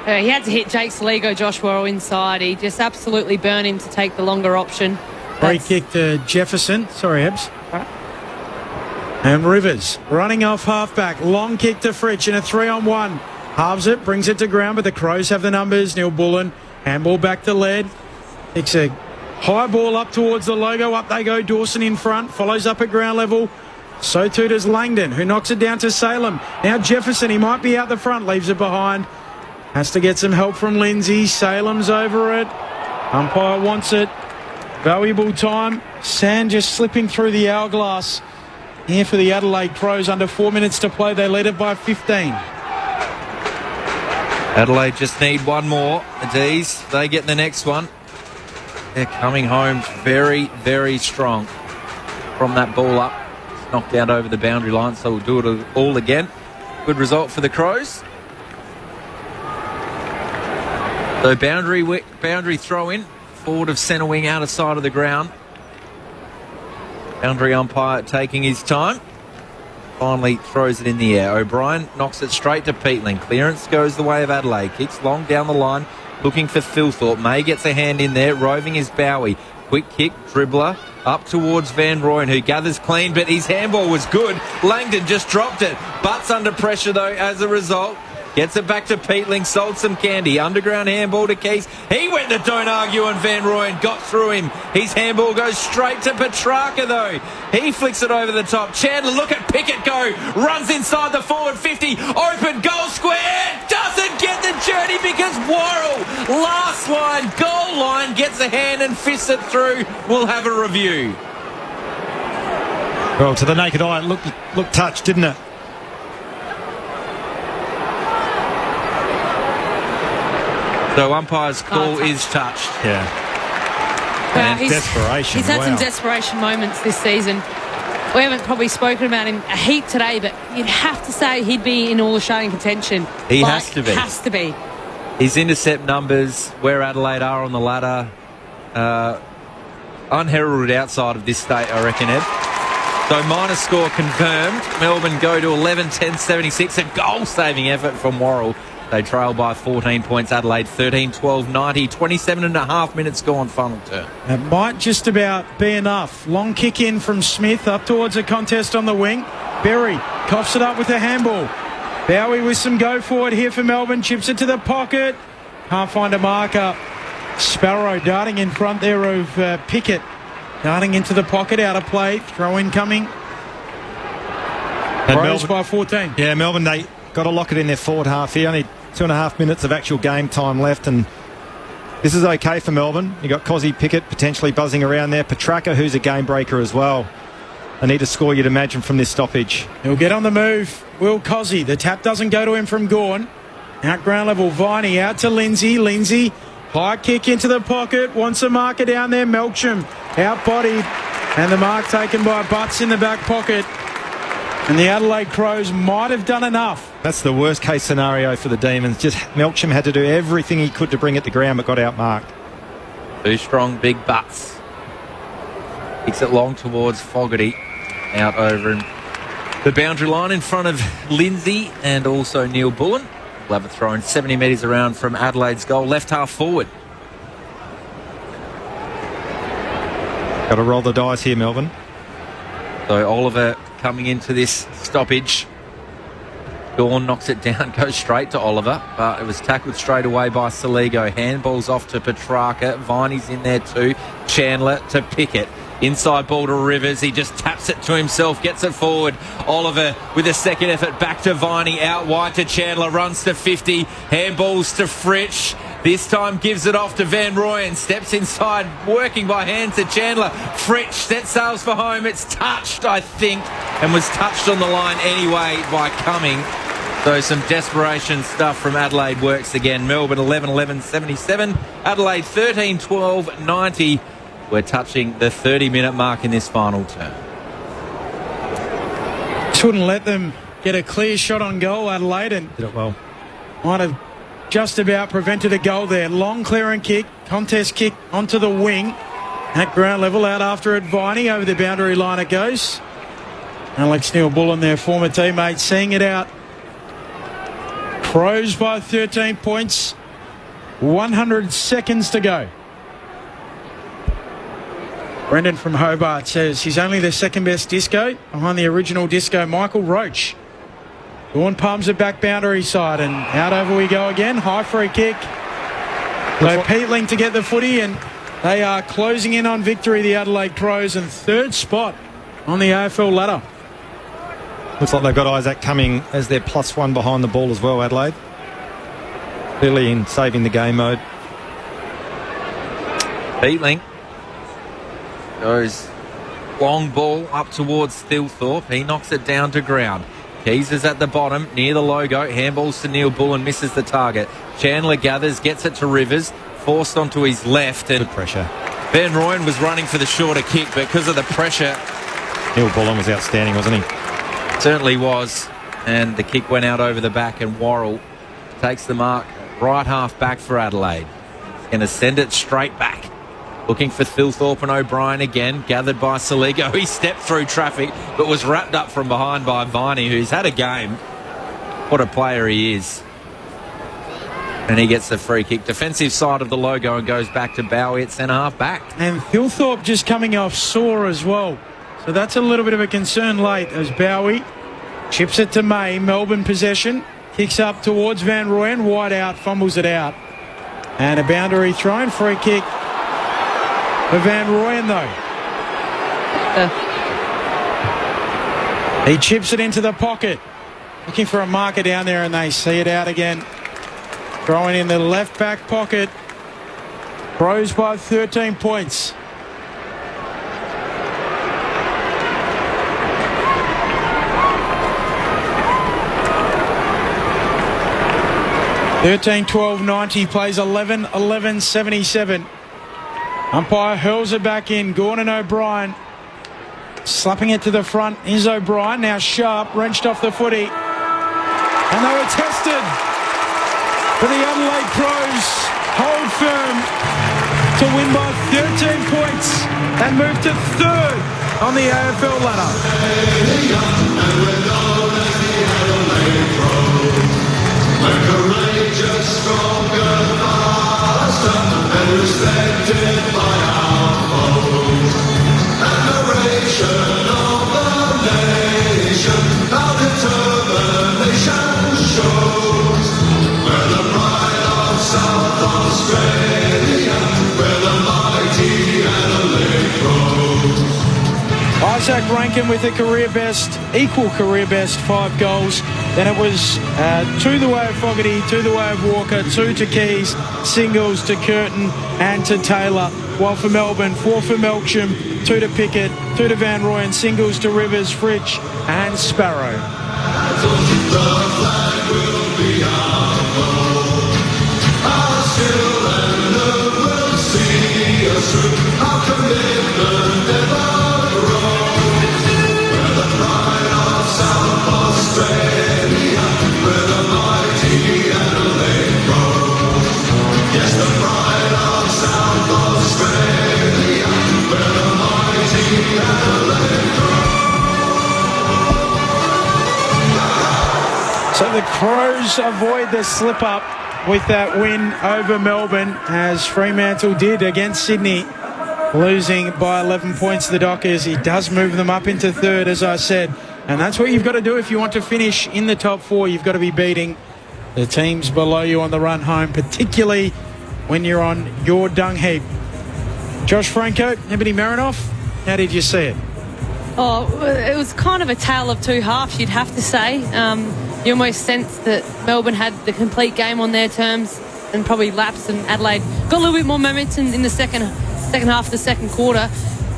He had to hit Jake Saligo, Josh Worrell inside. He just absolutely burned him to take the longer option. Free kick to Jefferson. Sorry, Ebbs. And Rivers running off halfback. Long kick to Fritsch in a 3-on-1. Halves it, brings it to ground, but the Crows have the numbers. Neil Bullen, handball back to Laird. It's a high ball up towards the logo. Up they go. Dawson in front. Follows up at ground level. So too does Langdon, who knocks it down to Salem. Now Jefferson, he might be out the front. Leaves it behind. Has to get some help from Lindsay. Salem's over it. Umpire wants it. Valuable time. Sand just slipping through the hourglass. Here for the Adelaide Crows. Under 4 minutes to play. They lead it by 15. Adelaide just need one more. The D's, they get the next one. They're coming home very, very strong from that ball up. It's knocked out over the boundary line, so we'll do it all again. Good result for the Crows. So boundary throw in. Forward of centre wing, outer side of the ground. Boundary umpire taking his time. Finally throws it in the air. O'Brien knocks it straight to Peatling. Clearance goes the way of Adelaide. Kicks long down the line, looking for Philthorpe. May gets a hand in there. Roving is Bowie. Quick kick, dribbler, up towards Van Rooyen, who gathers clean, but his handball was good. Langdon just dropped it. Butts under pressure, though, as a result. Gets it back to Peatling, sold some candy. Underground handball to Keys. He went to don't argue, and Van Rooyen got through him. His handball goes straight to Petrarca, though. He flicks it over the top. Chandler, look at Pickett go. Runs inside the forward 50. Open goal square. Doesn't get the journey because Worrell, last line, goal line, gets a hand and fists it through. We'll have a review. Well, to the naked eye, it looked touched, didn't it? So umpire's call is touched. Yeah. Well, desperation. He's had some desperation moments this season. We haven't probably spoken about him a heap today, but you'd have to say he'd be in all Australian contention. He has to be. Has to be. His intercept numbers, where Adelaide are on the ladder, unheralded outside of this state, I reckon, Ed. So minus score confirmed. Melbourne go to 11-10-76. A goal-saving effort from Worrell. They trail by 14 points. Adelaide 13-12-90. 27.5 minutes gone, final turn. It might just about be enough. Long kick in from Smith up towards a contest on the wing. Berry coughs it up with a handball. Bowie with some go forward here for Melbourne. Chips it to the pocket. Can't find a marker. Sparrow darting in front there of Pickett. Darting into the pocket, out of play. Throw in coming. Crows by 14. Yeah, Melbourne, they got to lock it in their forward half here. Only 2.5 minutes of actual game time left, and this is okay for Melbourne. You got Cozzy Pickett potentially buzzing around there. Petrarca, who's a game breaker as well. They need a score, you'd imagine, from this stoppage. He'll get on the move. Will Cozzy. The tap doesn't go to him from Gawn. Out ground level, Viney out to Lindsay. Lindsay, high kick into the pocket. Wants a marker down there. Melksham out-bodied. And the mark taken by Butts in the back pocket. And the Adelaide Crows might have done enough. That's the worst case scenario for the Demons. Just Melksham had to do everything he could to bring it to ground, but got outmarked. Two strong big Butts. Kicks it long towards Fogarty. Out over him. The boundary line in front of Lindsay and also Neil Bullen. We'll have it thrown 70 metres around from Adelaide's goal. Left half forward. Got to roll the dice here, Melbourne. So Oliver coming into this stoppage. Dawn knocks it down, goes straight to Oliver, but it was tackled straight away by Saligo. Handball's off to Petrarca. Viney's in there too. Chandler to Pickett. Inside ball to Rivers. He just taps it to himself, gets it forward. Oliver with a second effort back to Viney. Out wide to Chandler. Runs to 50. Handballs to Fritsch. This time gives it off to Van Rooyen. Steps inside, working by hand to Chandler. Fritsch set sails for home. It's touched, I think, and was touched on the line anyway by Cumming. So some desperation stuff from Adelaide works again. Melbourne 11-11-77. Adelaide 13-12-90. We're touching the 30-minute mark in this final term. Shouldn't let them get a clear shot on goal, Adelaide, and did it well. Might have just about prevented a goal there. Long clearing kick, contest kick onto the wing. At ground level, out after it, Viney. Over the boundary line it goes. Alex Neil-Bullen, their former teammate, seeing it out. Crows by 13 points. 100 seconds to go. Brendan from Hobart says he's only the second best disco behind the original disco, Michael Roach. Dawn palms it back boundary side and out over we go again. High free kick. So Peatling to get the footy, and they are closing in on victory, the Adelaide Crows, and third spot on the AFL ladder. Looks like they've got Isaac Cumming as their +1 behind the ball as well, Adelaide. Clearly in saving the game mode. Peatling goes long ball up towards Thilthorpe. He knocks it down to ground. Keys is at the bottom near the logo. Handballs to Neil Bullen, misses the target. Chandler gathers, gets it to Rivers, forced onto his left. And good pressure. Van Rooyen was running for the shorter kick, but because of the pressure, Neil Bullen was outstanding, wasn't he? Certainly was. And the kick went out over the back, and Worrell takes the mark right half back for Adelaide. He's going to send it straight back. Looking for Thilthorpe and O'Brien again, gathered by Saligo. He stepped through traffic, but was wrapped up from behind by Viney, who's had a game. What a player he is. And he gets the free kick. Defensive side of the logo and goes back to Bowie at centre-half back. And Thilthorpe just coming off sore as well. So that's a little bit of a concern late as Bowie chips it to May. Melbourne possession. Kicks up towards Van Rooyen. Wide out, fumbles it out. And a boundary thrown. Free kick for Van Rooyen, though. He chips it into the pocket. Looking for a marker down there, and they see it out again. Throwing in the left back pocket. Crows by 13 points. (13-12-90) plays 11-11-77. Umpire hurls it back in. Gordon O'Brien slapping it to the front is O'Brien. Now Sharp wrenched off the footy. And they were tested. But the Adelaide Crows hold firm to win by 13 points and move to third on the AFL ladder. Courageous, stronger, faster, and respected by our foes. Admiration of the nation, our determination shows. We're the pride of South Australia, we're the mighty Adelaide Crows. Isaac Rankin with a career best, equal career best, 5 goals. Then it was 2 the way of Fogarty, 2 the way of Walker, 2 to Keys, singles to Curtin and to Taylor. While for Melbourne, 4 for Melksham, 2 to Pickett, 2 to Van Rooyen, singles to Rivers, Fritsch and Sparrow. Our commitment never Crows avoid the slip-up with that win over Melbourne, as Fremantle did against Sydney, losing by 11 points to the Dockers. He does move them up into third, as I said. And that's what you've got to do if you want to finish in the top four. You've got to be beating the teams below you on the run home, particularly when you're on your dung heap. Josh Franco, Ebony Marinoff, how did you see it? Oh, it was kind of a tale of two halves, you'd have to say. You almost sensed that Melbourne had the complete game on their terms and probably lapsed, and Adelaide got a little bit more momentum in the second half of the second quarter.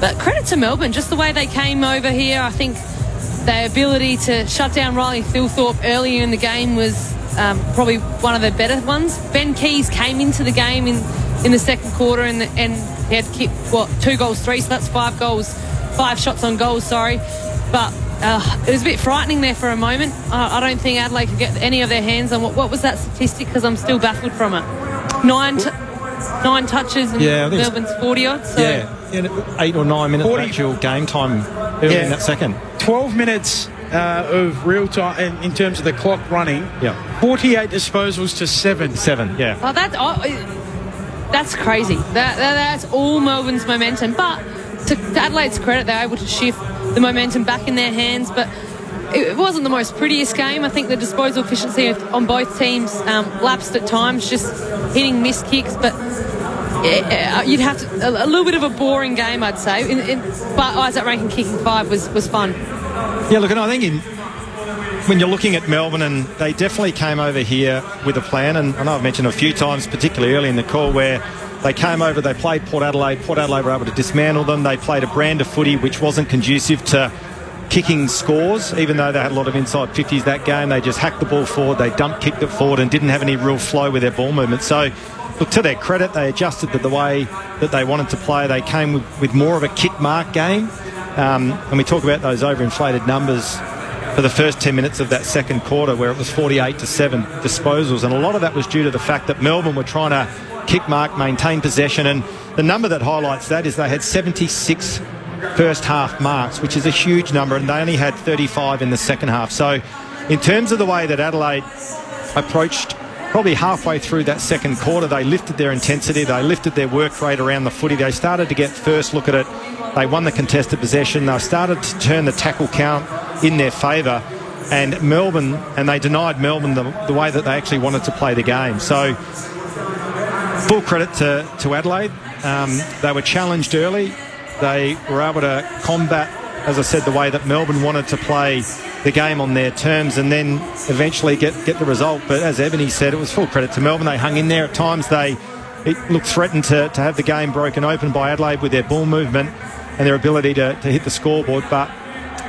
But credit to Melbourne, just the way they came over here. I think their ability to shut down Riley Thilthorpe earlier in the game was probably one of the better ones. Ben Keys came into the game in the second quarter and he had kicked, 2 goals, 3, so that's 5 shots on goals, sorry. But it was a bit frightening there for a moment. I don't think Adelaide could get any of their hands on what was that statistic, because I'm still baffled from it. 9 touches and Melbourne's 40-odd. So. Yeah, 8 or 9 minutes actual game time early in that second. 12 minutes of real time in terms of the clock running. Yeah. 48 disposals to 7. 7, yeah. Oh, that's crazy. That's all Melbourne's momentum. But to Adelaide's credit, they're able to shift the momentum back in their hands. But it wasn't the most prettiest game. I think the disposal efficiency on both teams lapsed at times, just hitting missed kicks. But you'd have to, a little bit of a boring game, I'd say. But Isaac Rankin kicking 5 was fun. Yeah, look, and I think when you're looking at Melbourne, and they definitely came over here with a plan, and I know I've mentioned a few times, particularly early in the call, where they came over, they played Port Adelaide. Port Adelaide were able to dismantle them. They played a brand of footy which wasn't conducive to kicking scores, even though they had a lot of inside 50s that game. They just hacked the ball forward, they kicked it forward and didn't have any real flow with their ball movement. So, look, to their credit, they adjusted the way that they wanted to play. They came with more of a kick mark game. And we talk about those overinflated numbers for the first 10 minutes of that second quarter, where it was 48 to 7 disposals. And a lot of that was due to the fact that Melbourne were trying to kick mark, maintain possession. And the number that highlights that is they had 76 first half marks, which is a huge number, and they only had 35 in the second half. So in terms of the way that Adelaide approached, probably halfway through that second quarter, they lifted their intensity, they lifted their work rate around the footy. They started to get first look at it. They won the contested possession. They started to turn the tackle count in their favour. And they denied Melbourne the way that they actually wanted to play the game. So full credit to Adelaide. They were challenged early. They were able to combat, as I said, the way that Melbourne wanted to play the game on their terms, and then eventually get the result. But as Ebony said, it was full credit to Melbourne. They hung in there. At times it looked threatened to have the game broken open by Adelaide with their ball movement and their ability to hit the scoreboard. But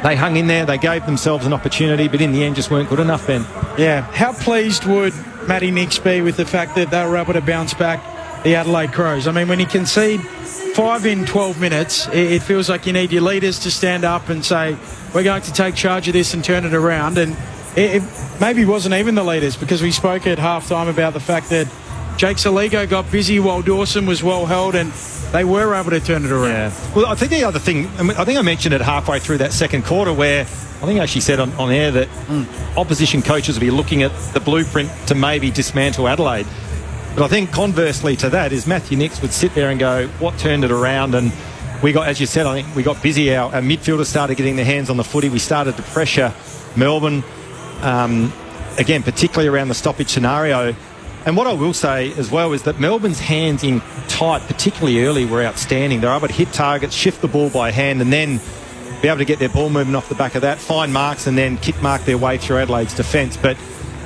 they hung in there. They gave themselves an opportunity, but in the end just weren't good enough, Ben. Yeah. How pleased would Matty Nicks be with the fact that they were able to bounce back the Adelaide Crows? I mean, when you concede 5 in 12 minutes, it feels like you need your leaders to stand up and say, we're going to take charge of this and turn it around. And it maybe wasn't even the leaders, because we spoke at halftime about the fact that Jake Saligo got busy while Dawson was well held, and they were able to turn it around. Yeah. Well, I think the other thing, I think I mentioned it halfway through that second quarter, where I think I actually said on air that opposition coaches will be looking at the blueprint to maybe dismantle Adelaide. But I think conversely to that is Matthew Nicks would sit there and go, what turned it around? And we got, as you said, I think we got busy. Our midfielders started getting their hands on the footy. We started to pressure Melbourne, again, particularly around the stoppage scenario. And what I will say as well is that Melbourne's hands in tight, particularly early, were outstanding. They're able to hit targets, shift the ball by hand, and then be able to get their ball movement off the back of that, find marks, and then kick mark their way through Adelaide's defence. But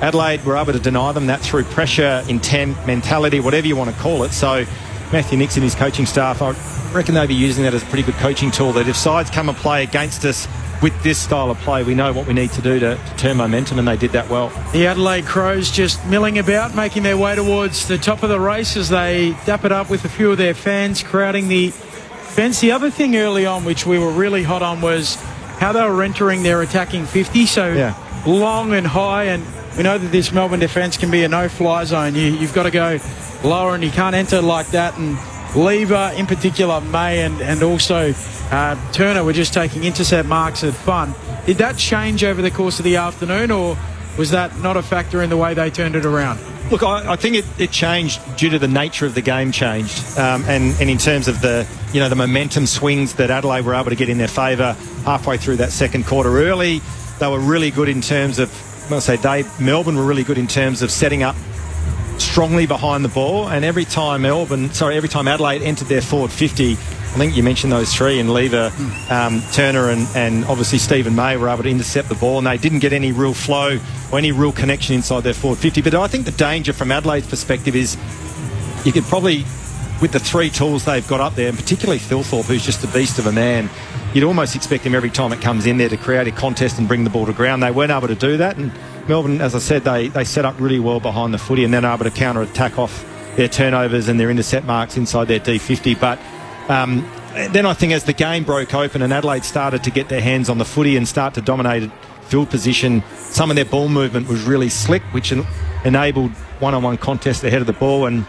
Adelaide were able to deny them that through pressure, intent, mentality, whatever you want to call it. So Matthew Nicks and his coaching staff, I reckon they'll be using that as a pretty good coaching tool, that if sides come and play against us with this style of play, we know what we need to do to turn momentum, and they did that well. The Adelaide Crows just milling about, making their way towards the top of the race as they dap it up with a few of their fans crowding the fence. The other thing early on, which we were really hot on, was how they were entering their attacking 50, so long and high, and we know that this Melbourne defence can be a no-fly zone. You've got to go lower, and you can't enter like that. And Lever, in particular, May, and also Turner were just taking intercept marks at fun. Did that change over the course of the afternoon, or was that not a factor in the way they turned it around? Look, I think it changed due to the nature of the game changed, and in terms of the momentum swings that Adelaide were able to get in their favour halfway through that second quarter. Early, they were really good in terms of, Melbourne were really good in terms of setting up strongly behind the ball, and every time Adelaide entered their forward 50, I think you mentioned those three, and Lever, Turner and obviously Stephen May were able to intercept the ball, and they didn't get any real flow or any real connection inside their forward 50. But I think the danger from Adelaide's perspective is you could probably, with the three tools they've got up there, and particularly Thilthorpe, who's just a beast of a man, you'd almost expect him every time it comes in there to create a contest and bring the ball to ground. They weren't able to do that, and Melbourne, as I said, they set up really well behind the footy and then able to counter-attack off their turnovers and their intercept marks inside their D50. But then I think as the game broke open and Adelaide started to get their hands on the footy and start to dominate field position, some of their ball movement was really slick, which enabled one-on-one contest ahead of the ball, and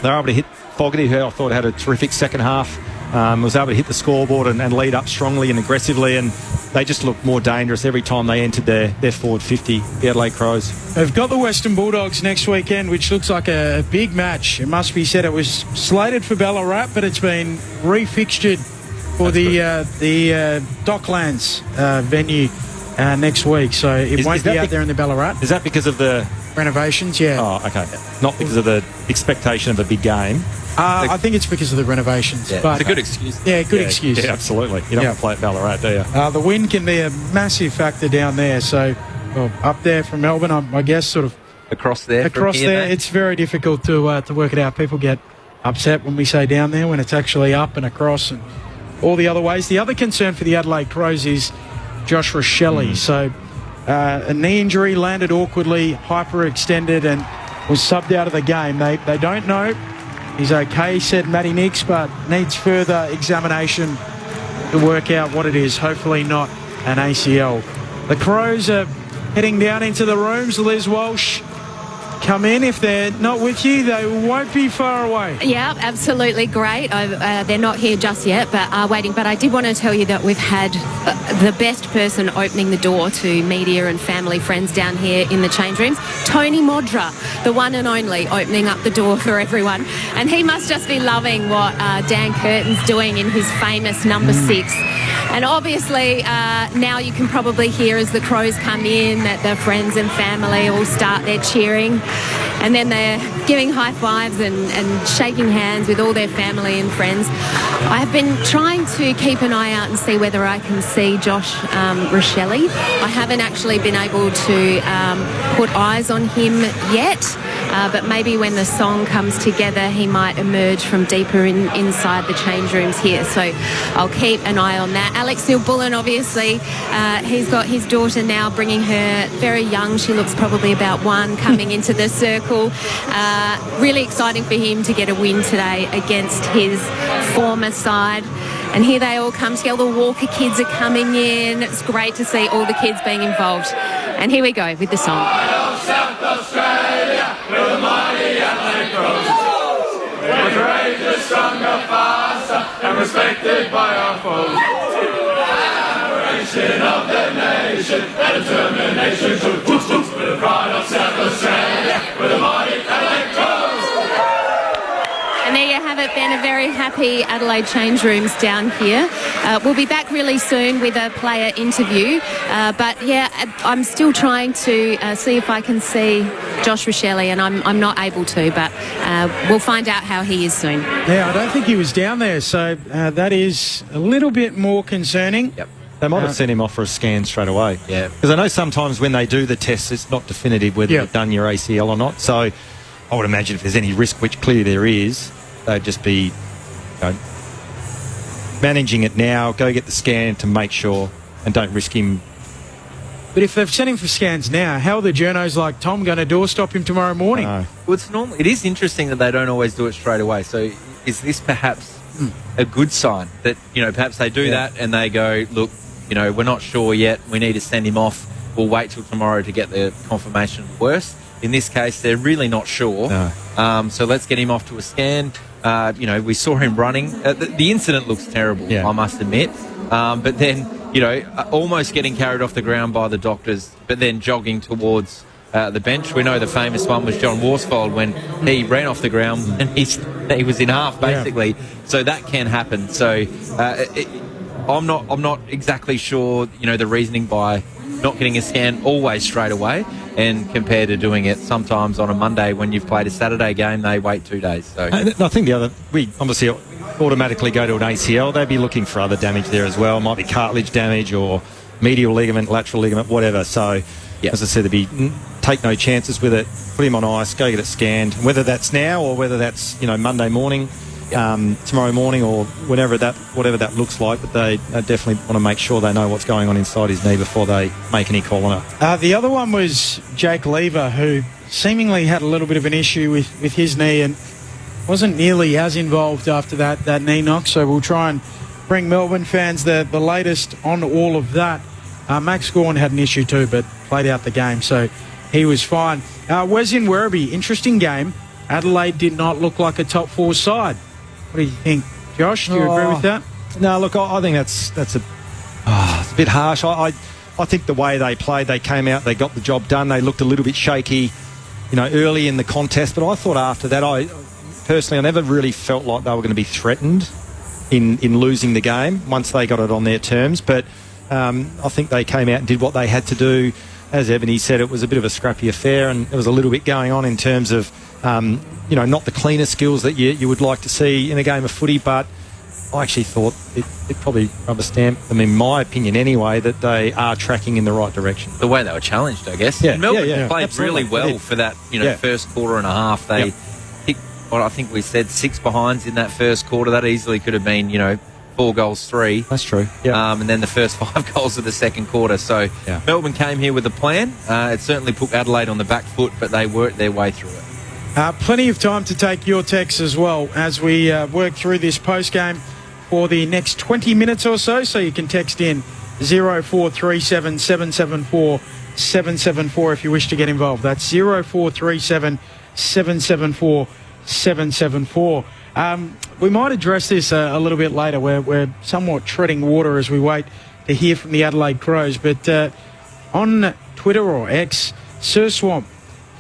they were able to hit Fogarty, who I thought had a terrific second half, was able to hit the scoreboard and lead up strongly and aggressively, and they just looked more dangerous every time they entered their forward 50, the Adelaide Crows. They've got the Western Bulldogs next weekend, which looks like a big match. It must be said it was slated for Ballarat, but it's been refixtured for the Docklands venue next week, so it won't be out there in the Ballarat. Is that because of the renovations? Yeah. Oh, okay. Not because of the expectation of a big game. I think it's because of the renovations. Yeah, but it's a good excuse. Yeah, good excuse. Yeah, absolutely. You don't want to play at Ballarat, do you? The wind can be a massive factor down there. So up there from Melbourne, I guess, sort of across there. It's very difficult to work it out. People get upset when we say down there, when it's actually up and across and all the other ways. The other concern for the Adelaide Crows is Josh Rochelle. So a knee injury, landed awkwardly, hyperextended, and was subbed out of the game. They don't know. He's okay, said Matty Nix, but needs further examination to work out what it is. Hopefully not an ACL. The Crows are heading down into the rooms. Liz Walsh, come in. If they're not with you, they won't be far away. Yeah, absolutely great. They're not here just yet, but are waiting. But I did want to tell you that we've had the best person opening the door to media and family friends down here in the change rooms, Tony Modra, the one and only, opening up the door for everyone. And he must just be loving what Dan Curtin's doing in his famous number 6. And obviously, now you can probably hear as the Crows come in that their friends and family all start their cheering. And then they're giving high fives and shaking hands with all their family and friends. I have been trying to keep an eye out and see whether I can see Josh Rochelle. I haven't actually been able to put eyes on him yet, but maybe when the song comes together, he might emerge from deeper inside the change rooms here. So I'll keep an eye on that. Alex Neil-Bullen, obviously, he's got his daughter now, bringing her very young. She looks probably about 1, coming into the circle. Really exciting for him to get a win today against his former side. And here they all come together. The Walker kids are coming in. It's great to see all the kids being involved. And here we go with the song. South Australia, we're the mighty Adelaide Crows. We're greater, stronger, faster, and respected by our foes. Admiration of the nation, and determination to with the pride of South Australia, we're the mighty Adelaide Crows. And there you have it, Ben, a very happy Adelaide change rooms down here. We'll be back really soon with a player interview. But, yeah, I'm still trying to see if I can see Josh Rochelle, and I'm not able to, but we'll find out how he is soon. Yeah, I don't think he was down there, so that is a little bit more concerning. Yep. They might have sent him off for a scan straight away. Yeah. Because I know sometimes when they do the tests, it's not definitive whether you've done your ACL or not. So I would imagine if there's any risk, which clearly there is, they'd just be managing it now, go get the scan to make sure and don't risk him. But if they've sent him for scans now, how are the journos like Tom going to doorstop him tomorrow morning? Well, it's normal. It is interesting that they don't always do it straight away. So is this perhaps a good sign that, perhaps they do that and they go, look, we're not sure yet. We need to send him off. We'll wait till tomorrow to get the confirmation. Worse, in this case, they're really not sure. No. So let's get him off to a scan. We saw him running. The incident looks terrible, I must admit. But then almost getting carried off the ground by the doctors, but then jogging towards the bench. We know the famous one was John Worsfold when he ran off the ground and he was in half, basically. Yeah. So that can happen. So I'm not exactly sure, the reasoning by not getting a scan always straight away, and compared to doing it sometimes on a Monday when you've played a Saturday game, they wait 2 days. So I think we obviously automatically go to an ACL. They'd be looking for other damage there as well. It might be cartilage damage or medial ligament, lateral ligament, whatever. So, as I said, take no chances with it. Put him on ice, go get it scanned. Whether that's now or whether that's Monday morning, tomorrow morning, or whatever that looks like. But they definitely want to make sure they know what's going on inside his knee before they make any call on it. The other one was Jake Lever, who seemingly had a little bit of an issue with his knee and wasn't nearly as involved after that knee knock. So we'll try and bring Melbourne fans the latest on all of that. Max Gawn had an issue too, but played out the game, so he was fine. Wes in Werribee, interesting game. Adelaide did not look like a top 4 side. What do you think, Josh? Do you agree with that? No, look, I think that's it's a bit harsh. I think the way they played, they came out, they got the job done. They looked a little bit shaky, early in the contest. But I thought after that, I never really felt like they were going to be threatened in losing the game once they got it on their terms. But I think they came out and did what they had to do. As Ebony said, it was a bit of a scrappy affair, and there was a little bit going on in terms of, not the cleaner skills that you would like to see in a game of footy, but I actually thought it probably rubber stamped them, in my opinion anyway, that they are tracking in the right direction. The way they were challenged, I guess. Yeah, Melbourne played absolutely. really well for that, first quarter and a half. They picked, I think we said 6 behinds in that first quarter. That easily could have been, 4 goals, 3. That's true. Yeah. And then the first 5 goals of the second quarter. So Melbourne came here with a plan. It certainly put Adelaide on the back foot, but they worked their way through it. Plenty of time to take your texts as well as we work through this post-game for the next 20 minutes or so. So you can text in 0437 774 774 if you wish to get involved. That's 0437 774 774. We might address this a little bit later. We're somewhat treading water as we wait to hear from the Adelaide Crows. But on Twitter or X, Sir Swamp,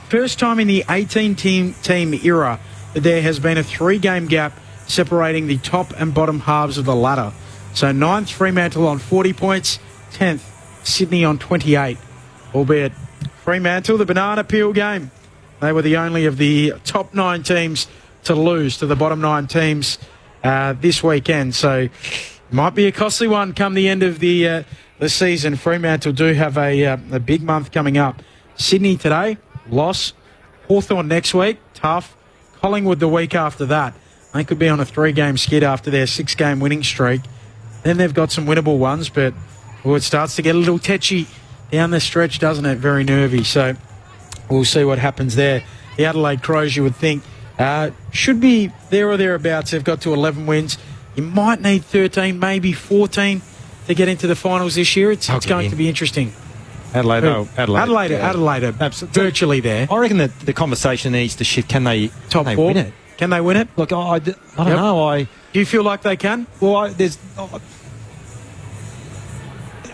first time in the 18-team era that there has been a 3-game gap separating the top and bottom halves of the ladder. So 9th, Fremantle on 40 points, 10th, Sydney on 28. Albeit Fremantle, the banana peel game, they were the only of the top 9 teams to lose to the bottom 9 teams this weekend. So it might be a costly one come the end of the season. Fremantle do have a big month coming up. Sydney today, loss. Hawthorn next week, tough. Collingwood the week after that. They could be on a 3-game skid after their 6-game winning streak. Then they've got some winnable ones, but it starts to get a little tetchy down the stretch, doesn't it? Very nervy. So we'll see what happens there. The Adelaide Crows, you would think, should be there or thereabouts. They've got to 11 wins. You might need 13, maybe 14 to get into the finals this year. It's going to be interesting. Adelaide are virtually there. I reckon that the conversation needs to shift. Can they win it? Can they win it? Look, I don't know. Do you feel like they can? Well,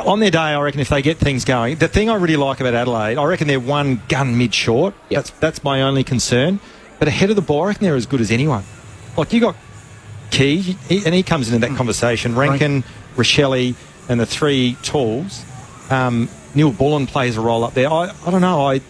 on their day, I reckon if they get things going. The thing I really like about Adelaide, I reckon they're one gun mid-short. Yep. That's my only concern. But ahead of the ball, I reckon they're as good as anyone. Like, you got Key, and he comes into that conversation. Rankin, Rochelle, and the 3 tools. Neil Bullen plays a role up there. I don't know. I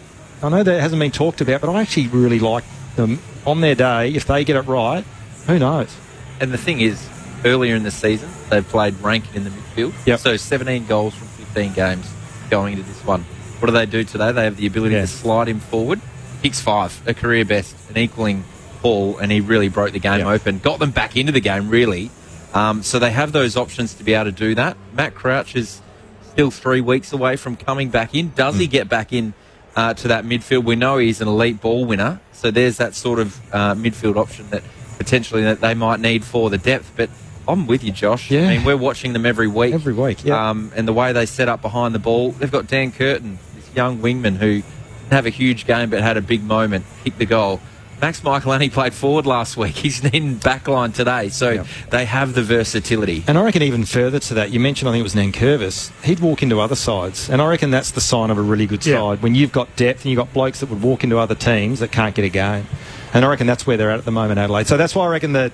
know that hasn't been talked about, but I actually really like them on their day. If they get it right, who knows? And the thing is, earlier in the season, they've played Rankin in the midfield. Yep. So 17 goals from 15 games going into this one. What do they do today? They have the ability to slide him forward. Kicks 5, a career best, an equaling haul, and he really broke the game open. Got them back into the game, really. So they have those options to be able to do that. Matt Crouch is still 3 weeks away from coming back in. Does he get back in to that midfield? We know he's an elite ball winner, so there's that sort of midfield option that potentially that they might need for the depth. But I'm with you, Josh. Yeah. I mean, we're watching them every week. Yeah. And the way they set up behind the ball, they've got Dan Curtin, this young wingman who didn't have a huge game but had a big moment, kicked the goal. Max Michael only played forward last week. He's in backline today, so they have the versatility. And I reckon even further to that, you mentioned I think it was Nankervis, he'd walk into other sides, and I reckon that's the sign of a really good side, when you've got depth and you've got blokes that would walk into other teams that can't get a game. And I reckon that's where they're at the moment, Adelaide. So that's why I reckon the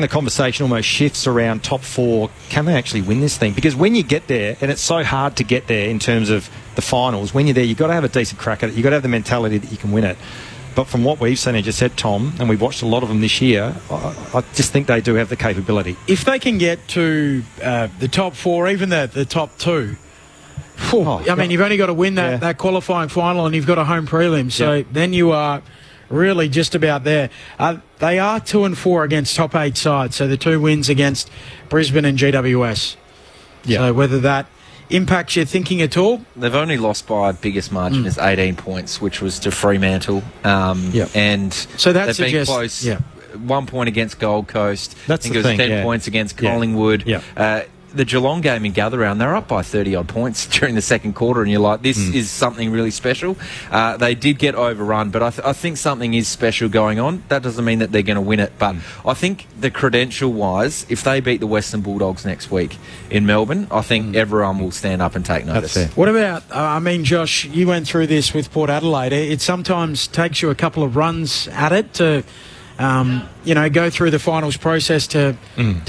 conversation almost shifts around top four. Can they actually win this thing? Because when you get there, and it's so hard to get there in terms of the finals, when you're there, you've got to have a decent crack at it. You've got to have the mentality that you can win it. But from what we've seen, as you said, Tom, and we've watched a lot of them this year, I just think they do have the capability. If they can get to the top four, even the top two, I mean, you've only got to win that qualifying final and you've got a home prelim. So then you are really just about there. They are 2-4 against top 8 sides, so the 2 wins against Brisbane and GWS. So whether that impacts your thinking at all? They've only lost by biggest margin is 18 points, which was to Fremantle. And so that they've been close. 1 point against Gold Coast. That's I think it was 10 points against Collingwood. The Geelong game in Gather-Round, they're up by 30-odd points during the second quarter, and you're like, this is something really special. They did get overrun, but I think something is special going on. That doesn't mean that they're going to win it, but I think the credential-wise, if they beat the Western Bulldogs next week in Melbourne, I think everyone will stand up and take notice. That's fair. What about, I mean, Josh, you went through this with Port Adelaide. It sometimes takes you a couple of runs at it to... go through the finals process to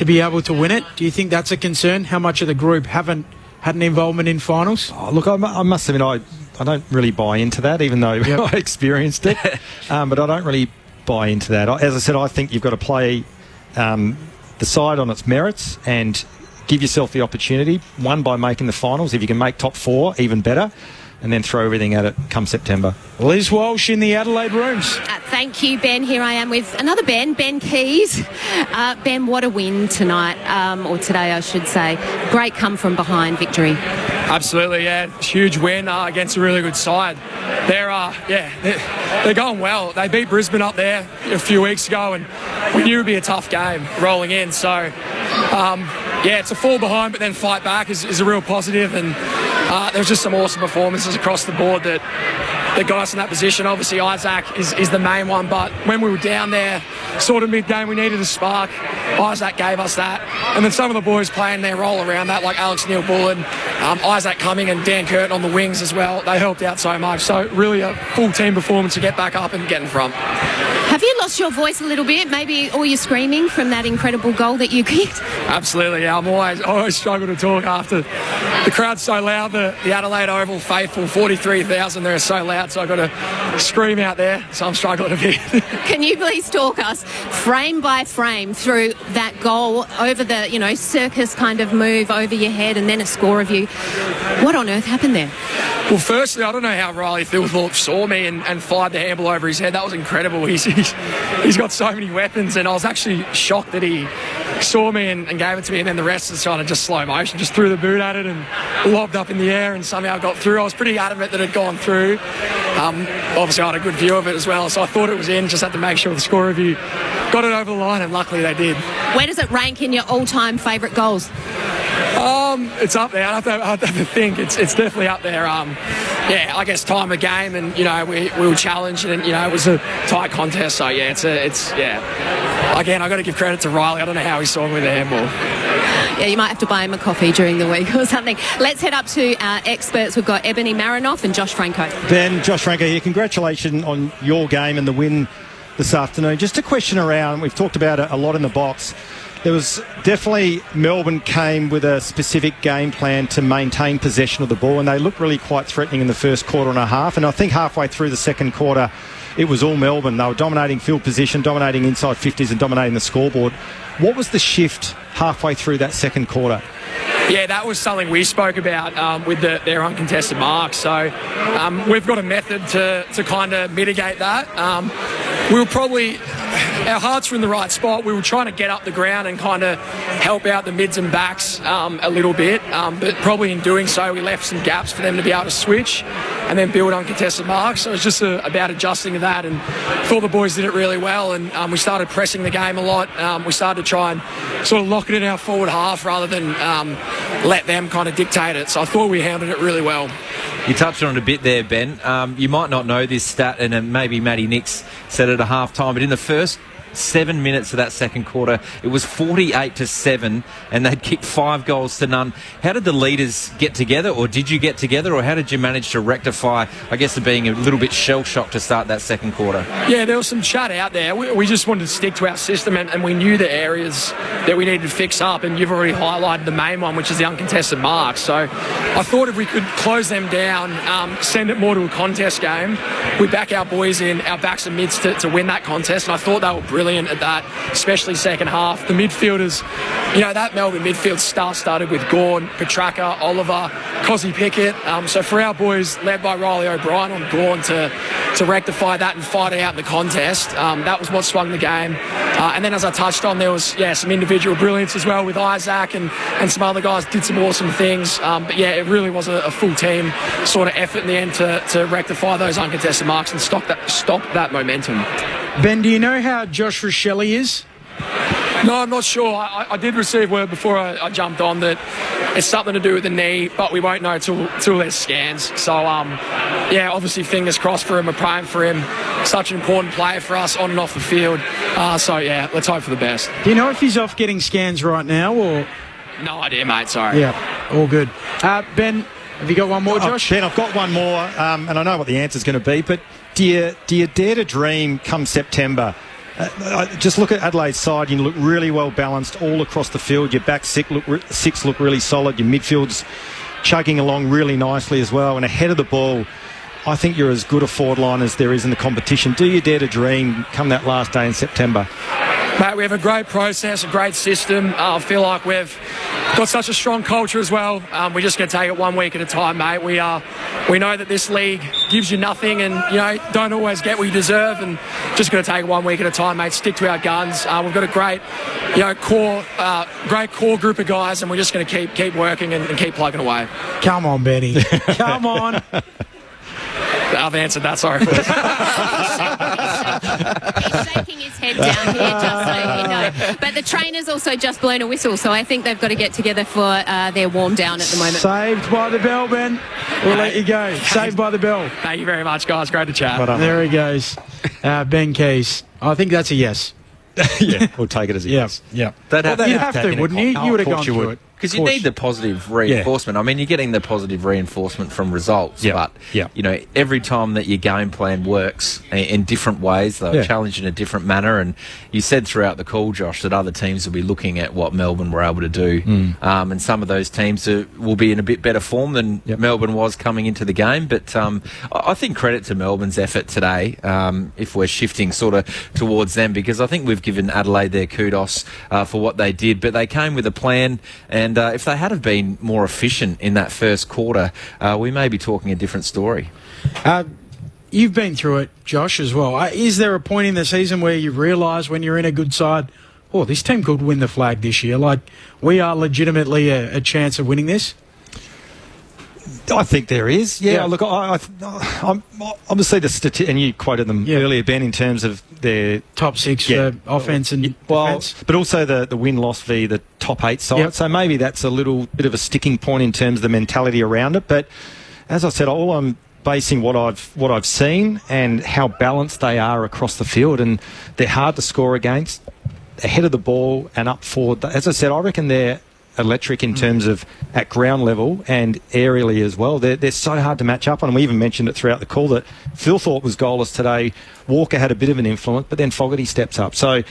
be able to win it. Do you think that's a concern? How much of the group haven't had an involvement in finals? Oh, look, I must admit, I don't really buy into that, even though I experienced it. But I don't really buy into that. As I said, I think you've got to play the side on its merits and give yourself the opportunity, one, by making the finals. If you can make top 4, even better. And then throw everything at it come September. Liz Walsh in the Adelaide rooms. Thank you, Ben. Here I am with another Ben Keys. Ben, what a win tonight, or today I should say. Great come from behind victory. Absolutely, huge win against a really good side. They're going well. They beat Brisbane up there a few weeks ago, and we knew it would be a tough game rolling in. So, it's a fall behind, but then fight back is a real positive, and there's just some awesome performances across the board that got us in that position. Obviously, Isaac is the main one, but when we were down there, sort of mid-game, we needed a spark. Isaac gave us that. And then some of the boys playing their role around that, like Alex Neil-Bullen, Isaac Cumming and Dan Curtin on the wings as well. They helped out so much. So really a full team performance to get back up and get in front. Have you lost your voice a little bit? Maybe all your screaming from that incredible goal that you kicked? Absolutely, I always struggle to talk after the crowd's so loud. The Adelaide Oval faithful, 43,000, they're so loud, so I've got to scream out there, so I'm struggling a bit. Can you please talk us frame by frame through that goal over the, circus kind of move over your head and then a score of you? What on earth happened there? Well, firstly, I don't know how Riley Thilthorpe saw me and fired the handball over his head. That was incredible. He's got so many weapons, and I was actually shocked that he saw me and gave it to me, and then the rest is kind of just slow motion, just threw the boot at it and lobbed up in the air and somehow got through. I was pretty adamant that it had gone through. Obviously, I had a good view of it as well, so I thought it was in. Just had to make sure the score review got it over the line, and luckily they did. Where does it rank in your all-time favourite goals? It's up there. I'd have to think. It's definitely up there. I guess time of game, and we were challenged, and it was a tight contest. So it's Again, I got to give credit to Riley. I don't know how he saw me with the handball. Yeah, you might have to buy him a coffee during the week or something. Let's head up to our experts. We've got Ebony Marinoff and Josh Franco. Ben, Josh Franco here. Congratulations on your game and the win this afternoon. Just a question around, we've talked about it a lot in the box. There was definitely, Melbourne came with a specific game plan to maintain possession of the ball, and they looked really quite threatening in the first quarter and a half. And I think halfway through the second quarter, it was all Melbourne. They were dominating field position, dominating inside 50s and dominating the scoreboard. What was the shift halfway through that second quarter? Yeah, that was something we spoke about with their uncontested marks. So we've got a method to kind of mitigate that. We were probably, our hearts were in the right spot. We were trying to get up the ground and kind of help out the mids and backs a little bit. But probably in doing so, we left some gaps for them to be able to switch and then build uncontested marks. So it was just about adjusting to that, and I thought the boys did it really well. And we started pressing the game a lot. We started to try and sort of lock it in our forward half rather than let them kind of dictate it. So I thought we handled it really well. You touched on it a bit there, Ben. You might not know this stat, and maybe Matty Nix said it at half-time, but in the first 7 minutes of that second quarter, it was 48-7, and they'd kicked 5 goals to none. How did the leaders get together, or did you get together, or how did you manage to rectify, I guess, being a little bit shell-shocked to start that second quarter? Yeah, there was some chat out there. We just wanted to stick to our system, and we knew the areas that we needed to fix up, and you've already highlighted the main one, which is the uncontested marks. So I thought if we could close them down, send it more to a contest game, we back our boys in, our backs and mids to win that contest, and I thought they were brilliant at that, especially second half. The midfielders, that Melbourne midfield started with Gawn, Petraka, Oliver, Cozzy Pickett. So for our boys, led by Riley O'Brien on Gawn, to rectify that and fight it out in the contest, that was what swung the game. And then, as I touched on, there was some individual brilliance as well with Isaac and some other guys did some awesome things. But yeah, it really was a full team sort of effort in the end to rectify those uncontested marks and stop that momentum. Ben, do you know how Josh Rochelle is? No, I'm not sure. I did receive word before I jumped on that it's something to do with the knee, but we won't know till there's scans. So, obviously fingers crossed for him. We're praying for him. Such an important player for us on and off the field. Let's hope for the best. Do you know if he's off getting scans right now, or...? No idea, mate. Sorry. Yeah, all good. Ben, have you got one more, Josh? Ben, I've got one more, and I know what the answer's going to be, but do you dare to dream come September? Just look at Adelaide's side. You look really well balanced all across the field. Your back six look really solid. Your midfield's chugging along really nicely as well. And ahead of the ball, I think you're as good a forward line as there is in the competition. Do you dare to dream come that last day in September? Mate, we have a great process, a great system. I feel like we've got such a strong culture as well. We're just going to take it 1 week at a time, mate. We know that this league gives you nothing and, don't always get what you deserve, and just going to take it 1 week at a time, mate. Stick to our guns. We've got a great, great core group of guys, and we're just going to keep working and keep plugging away. Come on, Benny. Come on. I've answered that, sorry. He's shaking his head down here, just so you know. But the trainer's also just blown a whistle, so I think they've got to get together for their warm down at the moment. Saved by the bell, Ben. We'll let you go. Saved by the bell. Thank you very much, guys. Great to chat. There he goes. Ben Keys. I think that's a yes. Yeah, we'll take it as a yes. Yeah. You'd have to, wouldn't you? You would have gone through it. Because you need the positive reinforcement. I mean, you're getting the positive reinforcement from results, but every time that your game plan works in different ways, they're challenged in a different manner. And you said throughout the call, Josh, that other teams will be looking at what Melbourne were able to do, and some of those teams will be in a bit better form than Melbourne was coming into the game. But I think credit to Melbourne's effort today, if we're shifting sort of towards them, because I think we've given Adelaide their kudos for what they did, but they came with a plan. And if they had have been more efficient in that first quarter, we may be talking a different story. You've been through it, Josh, as well. Is there a point in the season where you realise when you're in a good side, this team could win the flag this year? Like, we are legitimately a chance of winning this? I think there is. Yeah. Look, I'm obviously and you quoted them earlier, Ben, in terms of their top six for offence and defence, but also the win-loss v the top 8 side. Yep. So maybe that's a little bit of a sticking point in terms of the mentality around it. But as I said, all I'm basing what I've seen and how balanced they are across the field, and they're hard to score against, ahead of the ball and up forward. As I said, I reckon they're electric in terms of at ground level and aerially as well. They're so hard to match up on. And we even mentioned it throughout the call that Phil Thorpe was goalless today. Walker had a bit of an influence, but then Fogarty steps up. So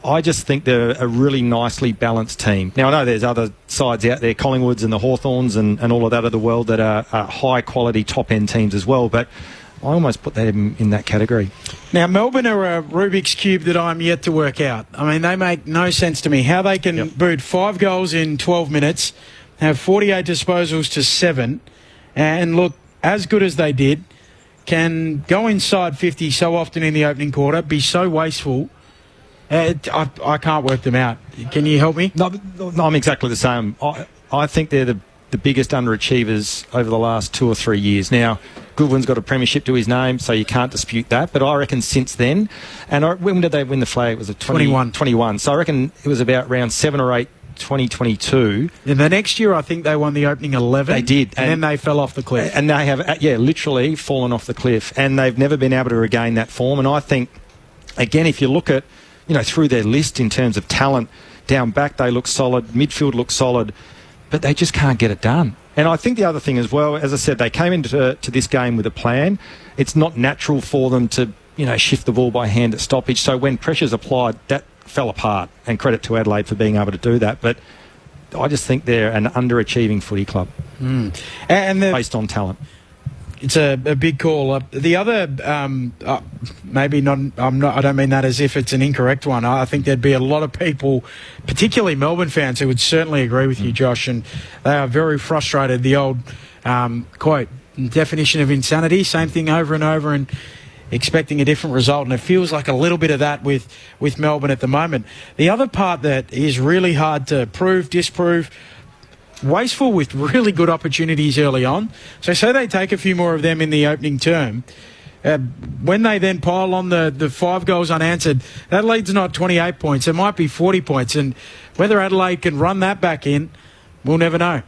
I just think they're a really nicely balanced team. Now, I know there's other sides out there, Collingwoods and the Hawthorns and all of that of the world, that are high-quality top-end teams as well, but I almost put them in that category. Now, Melbourne are a Rubik's Cube that I'm yet to work out. I mean, they make no sense to me. How they can boot 5 goals in 12 minutes, have 48 disposals to 7, and look as good as they did, can go inside 50 so often in the opening quarter, be so wasteful. I can't work them out. Can you help me? No, I'm exactly the same. I think they're the biggest underachievers over the last 2 or 3 years. Now, Goodwin's got a premiership to his name, so you can't dispute that. But I reckon since then, and when did they win the flag? It was 21. So I reckon it was about round 7 or 8 2022. And the next year, I think they won the opening 11. They did. And then they fell off the cliff. And they have, literally fallen off the cliff. And they've never been able to regain that form. And I think, again, if you look at, through their list in terms of talent, down back they look solid, midfield looks solid, but they just can't get it done. And I think the other thing as well, as I said, they came into this game with a plan. It's not natural for them to, shift the ball by hand at stoppage. So when pressure's applied, that fell apart. And credit to Adelaide for being able to do that. But I just think they're an underachieving footy club based on talent. It's a big call. The other, maybe not. I don't mean that as if it's an incorrect one. I think there'd be a lot of people, particularly Melbourne fans, who would certainly agree with you, Josh, and they are very frustrated. The old quote, definition of insanity, same thing over and over, and expecting a different result. And it feels like a little bit of that with Melbourne at the moment. The other part that is really hard to prove, disprove. Wasteful with really good opportunities early on. So say they take a few more of them in the opening term. When they then pile on the 5 goals unanswered, Adelaide's not 28 points. It might be 40 points. And whether Adelaide can run that back in, we'll never know.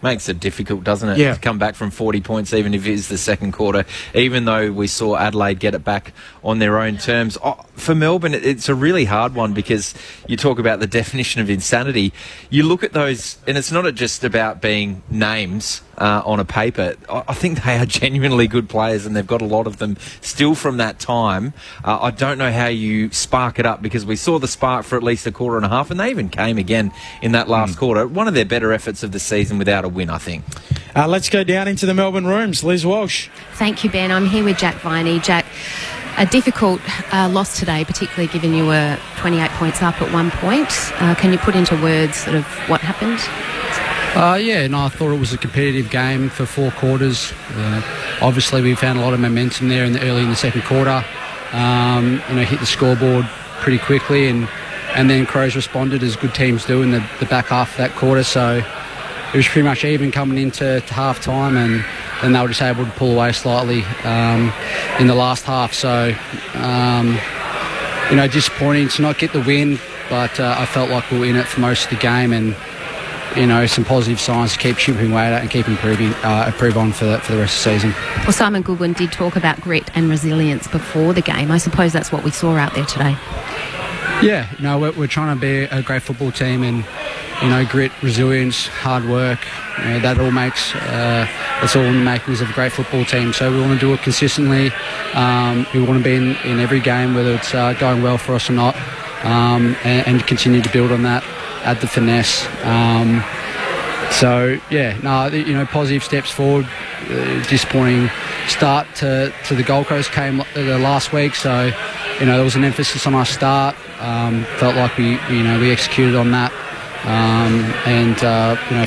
Makes it difficult, doesn't it? Yeah. To come back from 40 points, even if it is the second quarter, even though we saw Adelaide get it back on their own terms. For Melbourne, it's a really hard one because you talk about the definition of insanity. You look at those, and it's not just about being names on a paper. I think they are genuinely good players, and they've got a lot of them still from that time. I don't know how you spark it up, because we saw the spark for at least a quarter and a half, and they even came again in that last quarter. One of their better efforts of the season without a win, I think. Let's go down into the Melbourne rooms. Liz Walsh. Thank you, Ben. I'm here with Jack Viney. Jack, a difficult loss today, particularly given you were 28 points up at one point. Can you put into words sort of what happened? I thought it was a competitive game for 4 quarters. Obviously, we found a lot of momentum there early in the second quarter. Hit the scoreboard pretty quickly, and then Crows responded as good teams do in the back half of that quarter. So it was pretty much even coming into half time, and then they were just able to pull away slightly in the last half. So, disappointing to not get the win, but I felt like we were in it for most of the game, and some positive signs to keep chipping away at and keep improve on for the rest of the season. Well, Simon Goodwin did talk about grit and resilience before the game. I suppose that's what we saw out there today. Yeah, we're trying to be a great football team, and grit, resilience, hard work, that all makes that's all in the makings of a great football team. So we want to do it consistently. We want to be in every game, whether it's going well for us or not, and continue to build on that. Add the finesse. Positive steps forward. Disappointing start to the Gold Coast came last week, so there was an emphasis on our start. Felt like we executed on that,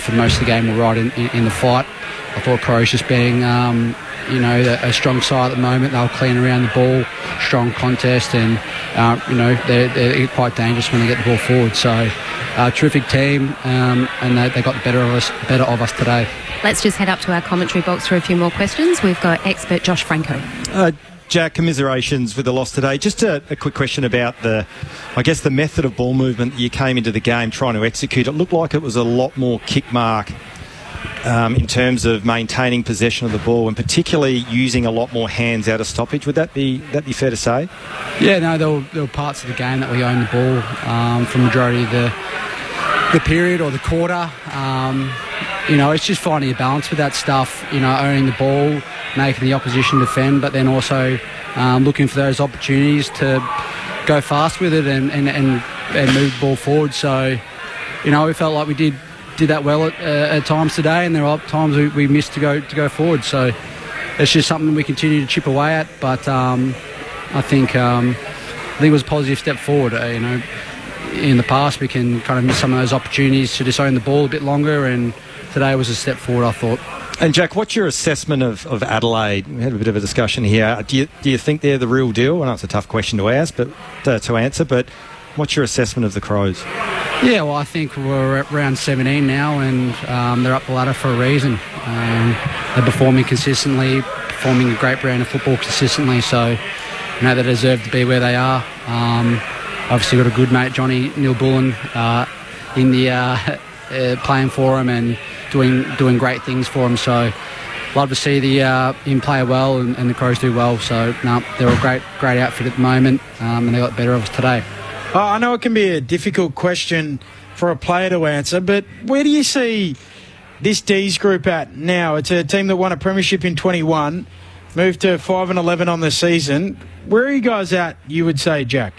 for most of the game we're right in the fight. I thought Crows just being a strong side at the moment. They were clean around the ball, strong contest, and they're quite dangerous when they get the ball forward. So terrific team, and they got the better of us today. Let's just head up to our commentary box for a few more questions. We've got expert Josh Franco. Jack, commiserations with the loss today. Just a quick question about the method of ball movement that you came into the game trying to execute. It looked like it was a lot more kick mark in terms of maintaining possession of the ball, and particularly using a lot more hands out of stoppage. Would that be fair to say? Yeah, no, there were parts of the game that we owned the ball for the majority of the period or the quarter. It's just finding a balance with that stuff, owning the ball, making the opposition defend, but then also looking for those opportunities to go fast with it and move the ball forward. So, we felt like we did that well at times today, and there are times we missed to go forward. So it's just something we continue to chip away at, but I think it was a positive step forward. In the past we can kind of miss some of those opportunities to just own the ball a bit longer, and today was a step forward, I thought. And Jack, what's your assessment of Adelaide? We had a bit of a discussion here. Do you think they're the real deal? I know it's a tough question to answer, but what's your assessment of the Crows? Yeah, well, I think we're at round 17 now, and they're up the ladder for a reason. They're performing consistently, performing a great brand of football consistently, so they deserve to be where they are. Obviously got a good mate, Johnny Neil Bullen, in the playing for them and doing great things for them. So love to see him play well and the Crows do well. So no, they're a great outfit at the moment, and they got the better of us today. I know it can be a difficult question for a player to answer, but where do you see this D's group at now? It's a team that won a premiership in 21, moved to 5-11 on the season. Where are you guys at, you would say, Jack?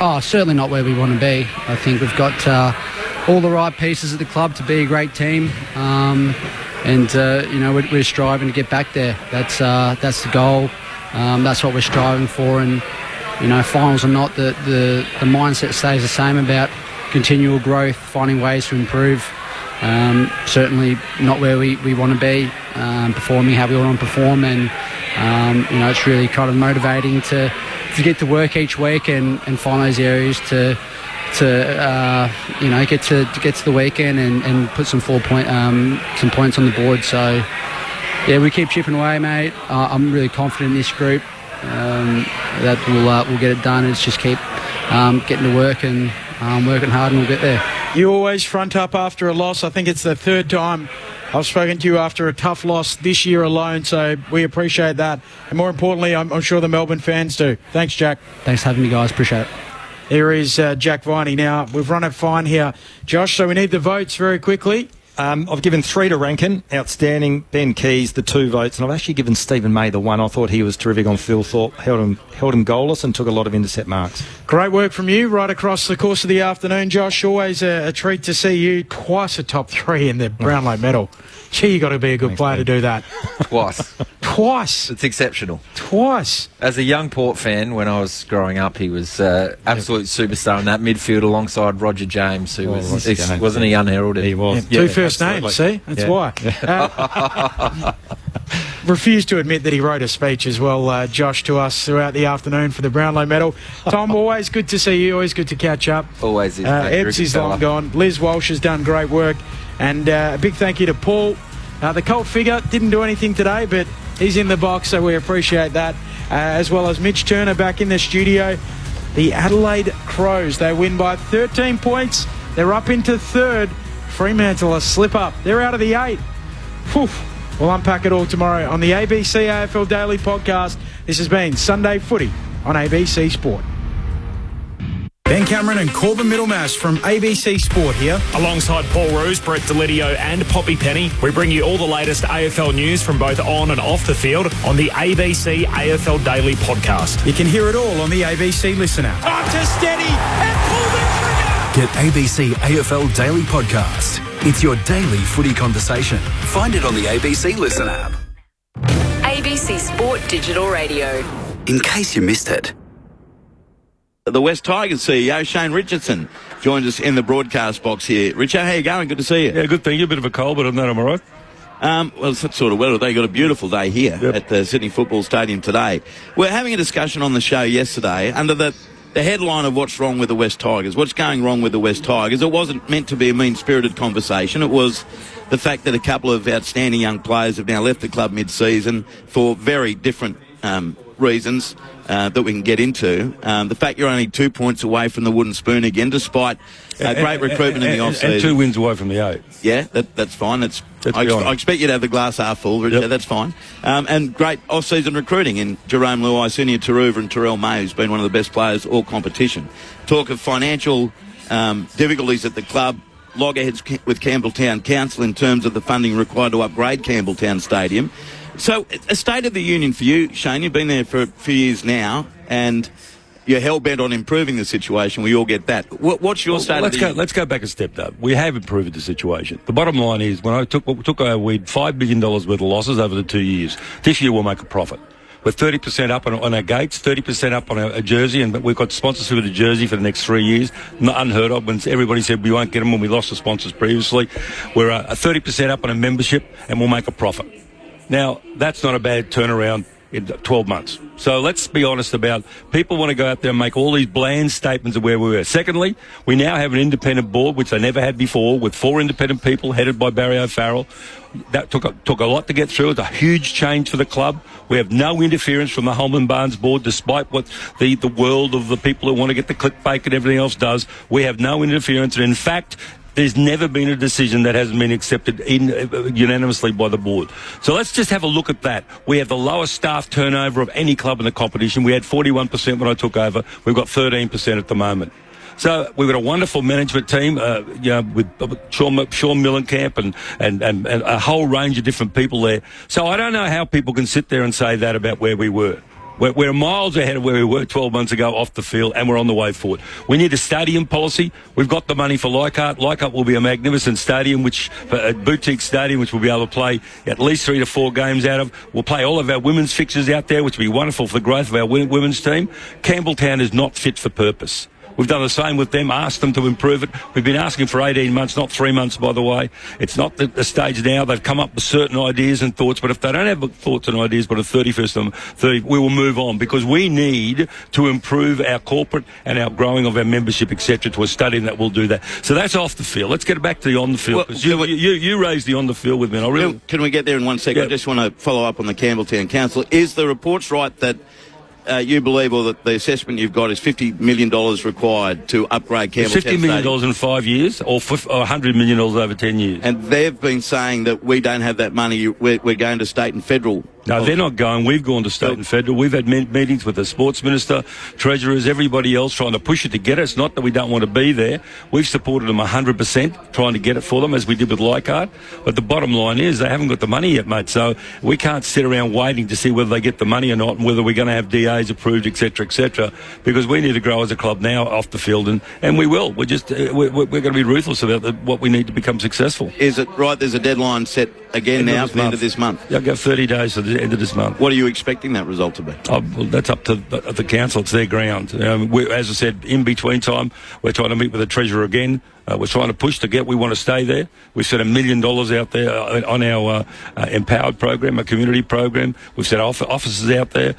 Oh, certainly not where we want to be. I think we've got all the right pieces at the club to be a great team, and we're striving to get back there. That's the goal. That's what we're striving for, and finals or not, the mindset stays the same about continual growth, finding ways to improve. Certainly not where we want to be, performing how we want to perform, and it's really kind of motivating to get to work each week and find those areas to get to the weekend and put some points on the board. So yeah, we keep chipping away, mate. I'm really confident in this group that we'll get it done. It's just keep getting to work and working hard, and we'll get there. You always front up after a loss. I think it's the third time I've spoken to you after a tough loss this year alone, so we appreciate that. And more importantly, I'm sure the Melbourne fans do. Thanks, Jack. Thanks for having me, guys. Appreciate it. Here is Jack Viney. Now, we've run it fine here, Josh, so we need the votes very quickly. I've given 3 to Rankin, outstanding. Ben Keys, the 2 votes, and I've actually given Stephen May the 1. I thought he was terrific on Phil Thorpe, held him goalless and took a lot of intercept marks. Great work from you right across the course of the afternoon, Josh. Always a treat to see you. Twice a top 3 in the Brownlow medal. Gee, you got to be a good player to do that. Twice. It's exceptional. Twice. As a young Port fan, when I was growing up, he was absolute superstar in that midfield alongside Roger James, who wasn't he unheralded? He was. Yeah, 2 first names, see? That's why. Refused to admit that he wrote a speech as well, Josh, to us throughout the afternoon for the Brownlow medal. Tom, always good to see you, always good to catch up. Always is. Ebbs is long gone. Liz Walsh has done great work. And a big thank you to Paul. The cult figure didn't do anything today, but he's in the box, so we appreciate that. As well as Mitch Turner back in the studio. The Adelaide Crows, they win by 13 points. They're up into 3rd. Fremantle a slip up. They're out of the 8. Whew. We'll unpack it all tomorrow on the ABC AFL Daily Podcast. This has been Sunday Footy on ABC Sport. Ben Cameron and Corbin Middlemash from ABC Sport here. Alongside Paul Roos, Brett Delidio and Poppy Penny, we bring you all the latest AFL news from both on and off the field on the ABC AFL Daily Podcast. You can hear it all on the ABC Listen app. On to steady and pull the trigger! Get ABC AFL Daily Podcast. It's your daily footy conversation. Find it on the ABC Listen app. ABC Sport Digital Radio. In case you missed it. The West Tigers CEO, Shane Richardson, joins us in the broadcast box here. Richo, how you going? Good to see you. Yeah, good, thank you. A bit of a cold, but I'm all right. Well, it's that sort of weather. They got a beautiful day here at the Sydney Football Stadium today. We're having a discussion on the show yesterday under the headline of what's wrong with the West Tigers, what's going wrong with the West Tigers. It wasn't meant to be a mean-spirited conversation. It was the fact that a couple of outstanding young players have now left the club mid-season for very different reasons that we can get into. The fact you're only 2 points away from the wooden spoon again, despite great recruitment in the off-season. And 2 wins away from the 8. Yeah, that's fine. I expect you to have the glass half full, Richard. Yep. That's fine. And great off-season recruiting in Jerome Luai, Sunia Taruva and Terrell May, who's been one of the best players all competition. Talk of financial difficulties at the club, loggerheads with Campbelltown Council in terms of the funding required to upgrade Campbelltown Stadium. So, a State of the Union for you, Shane. You've been there for a few years now, and you're hell-bent on improving the situation. We all get that. What's your State of the Union? Let's go back a step, though. We have improved the situation. The bottom line is, when I took over, we had $5 billion worth of losses over the 2 years. This year we'll make a profit. We're 30% up on our gates, 30% up on our jersey, and we've got sponsorship of the jersey for the next 3 years. Not unheard of. When everybody said we won't get them when we lost the sponsors previously. We're 30% up on a membership, and we'll make a profit. Now, that's not a bad turnaround in 12 months. So let's be honest about people want to go out there and make all these bland statements of where we were. Secondly, we now have an independent board, which they never had before, with 4 independent people headed by Barry O'Farrell. That took a lot to get through. It's a huge change for the club. We have no interference from the Holman Barnes board, despite what the world of the people who want to get the clickbait and everything else does. We have no interference. And in fact, there's never been a decision that hasn't been accepted unanimously by the board. So let's just have a look at that. We have the lowest staff turnover of any club in the competition. We had 41% when I took over. We've got 13% at the moment. So we've got a wonderful management team, with Sean Millenkamp and a whole range of different people there. So I don't know how people can sit there and say that about where we were. We're miles ahead of where we were 12 months ago off the field, and we're on the way forward. We need a stadium policy. We've got the money for Leichhardt. Leichhardt will be a magnificent stadium, a boutique stadium, which we'll be able to play at least 3 to 4 games out of. We'll play all of our women's fixtures out there, which will be wonderful for the growth of our women's team. Campbelltown is not fit for purpose. We've done the same with them, asked them to improve it. We've been asking for 18 months, not 3 months, by the way. It's not the stage now. They've come up with certain ideas and thoughts, but if they don't have thoughts and ideas by the 31st of 30, we will move on, because we need to improve our corporate and our growing of our membership, etc., to a stadium that will do that. So that's off the field. Let's get back to the on the field, because you raised the on the field with me. And can we get there in 1 second? Yeah. I just want to follow up on the Campbelltown Council. Is the reports right that you believe, or that the assessment you've got is $50 million required to upgrade Campbelltown $50 million in 5 years, or $100 million over 10 years. And they've been saying that we don't have that money, we're going to state and federal. No, they're not going. We've gone to state and federal. We've had meetings with the sports minister, treasurers, everybody else trying to push it to get us. Not that we don't want to be there. We've supported them 100%, trying to get it for them, as we did with Leichhardt. But the bottom line is they haven't got the money yet, mate. So we can't sit around waiting to see whether they get the money or not, and whether we're going to have DAs approved, etc., because we need to grow as a club now off the field, and we will. We're going to be ruthless about what we need to become successful. Is it right? There's a deadline set again now for the end of this month. Yeah, I've got 30 days to the end of this month. What are you expecting that result to be? Well, that's up to the council. It's their ground. As I said, in between time, we're trying to meet with the treasurer again. We're trying to push to get. We want to stay there. We've set $1 million out there on our Empowered program, a community program. We've set offices out there.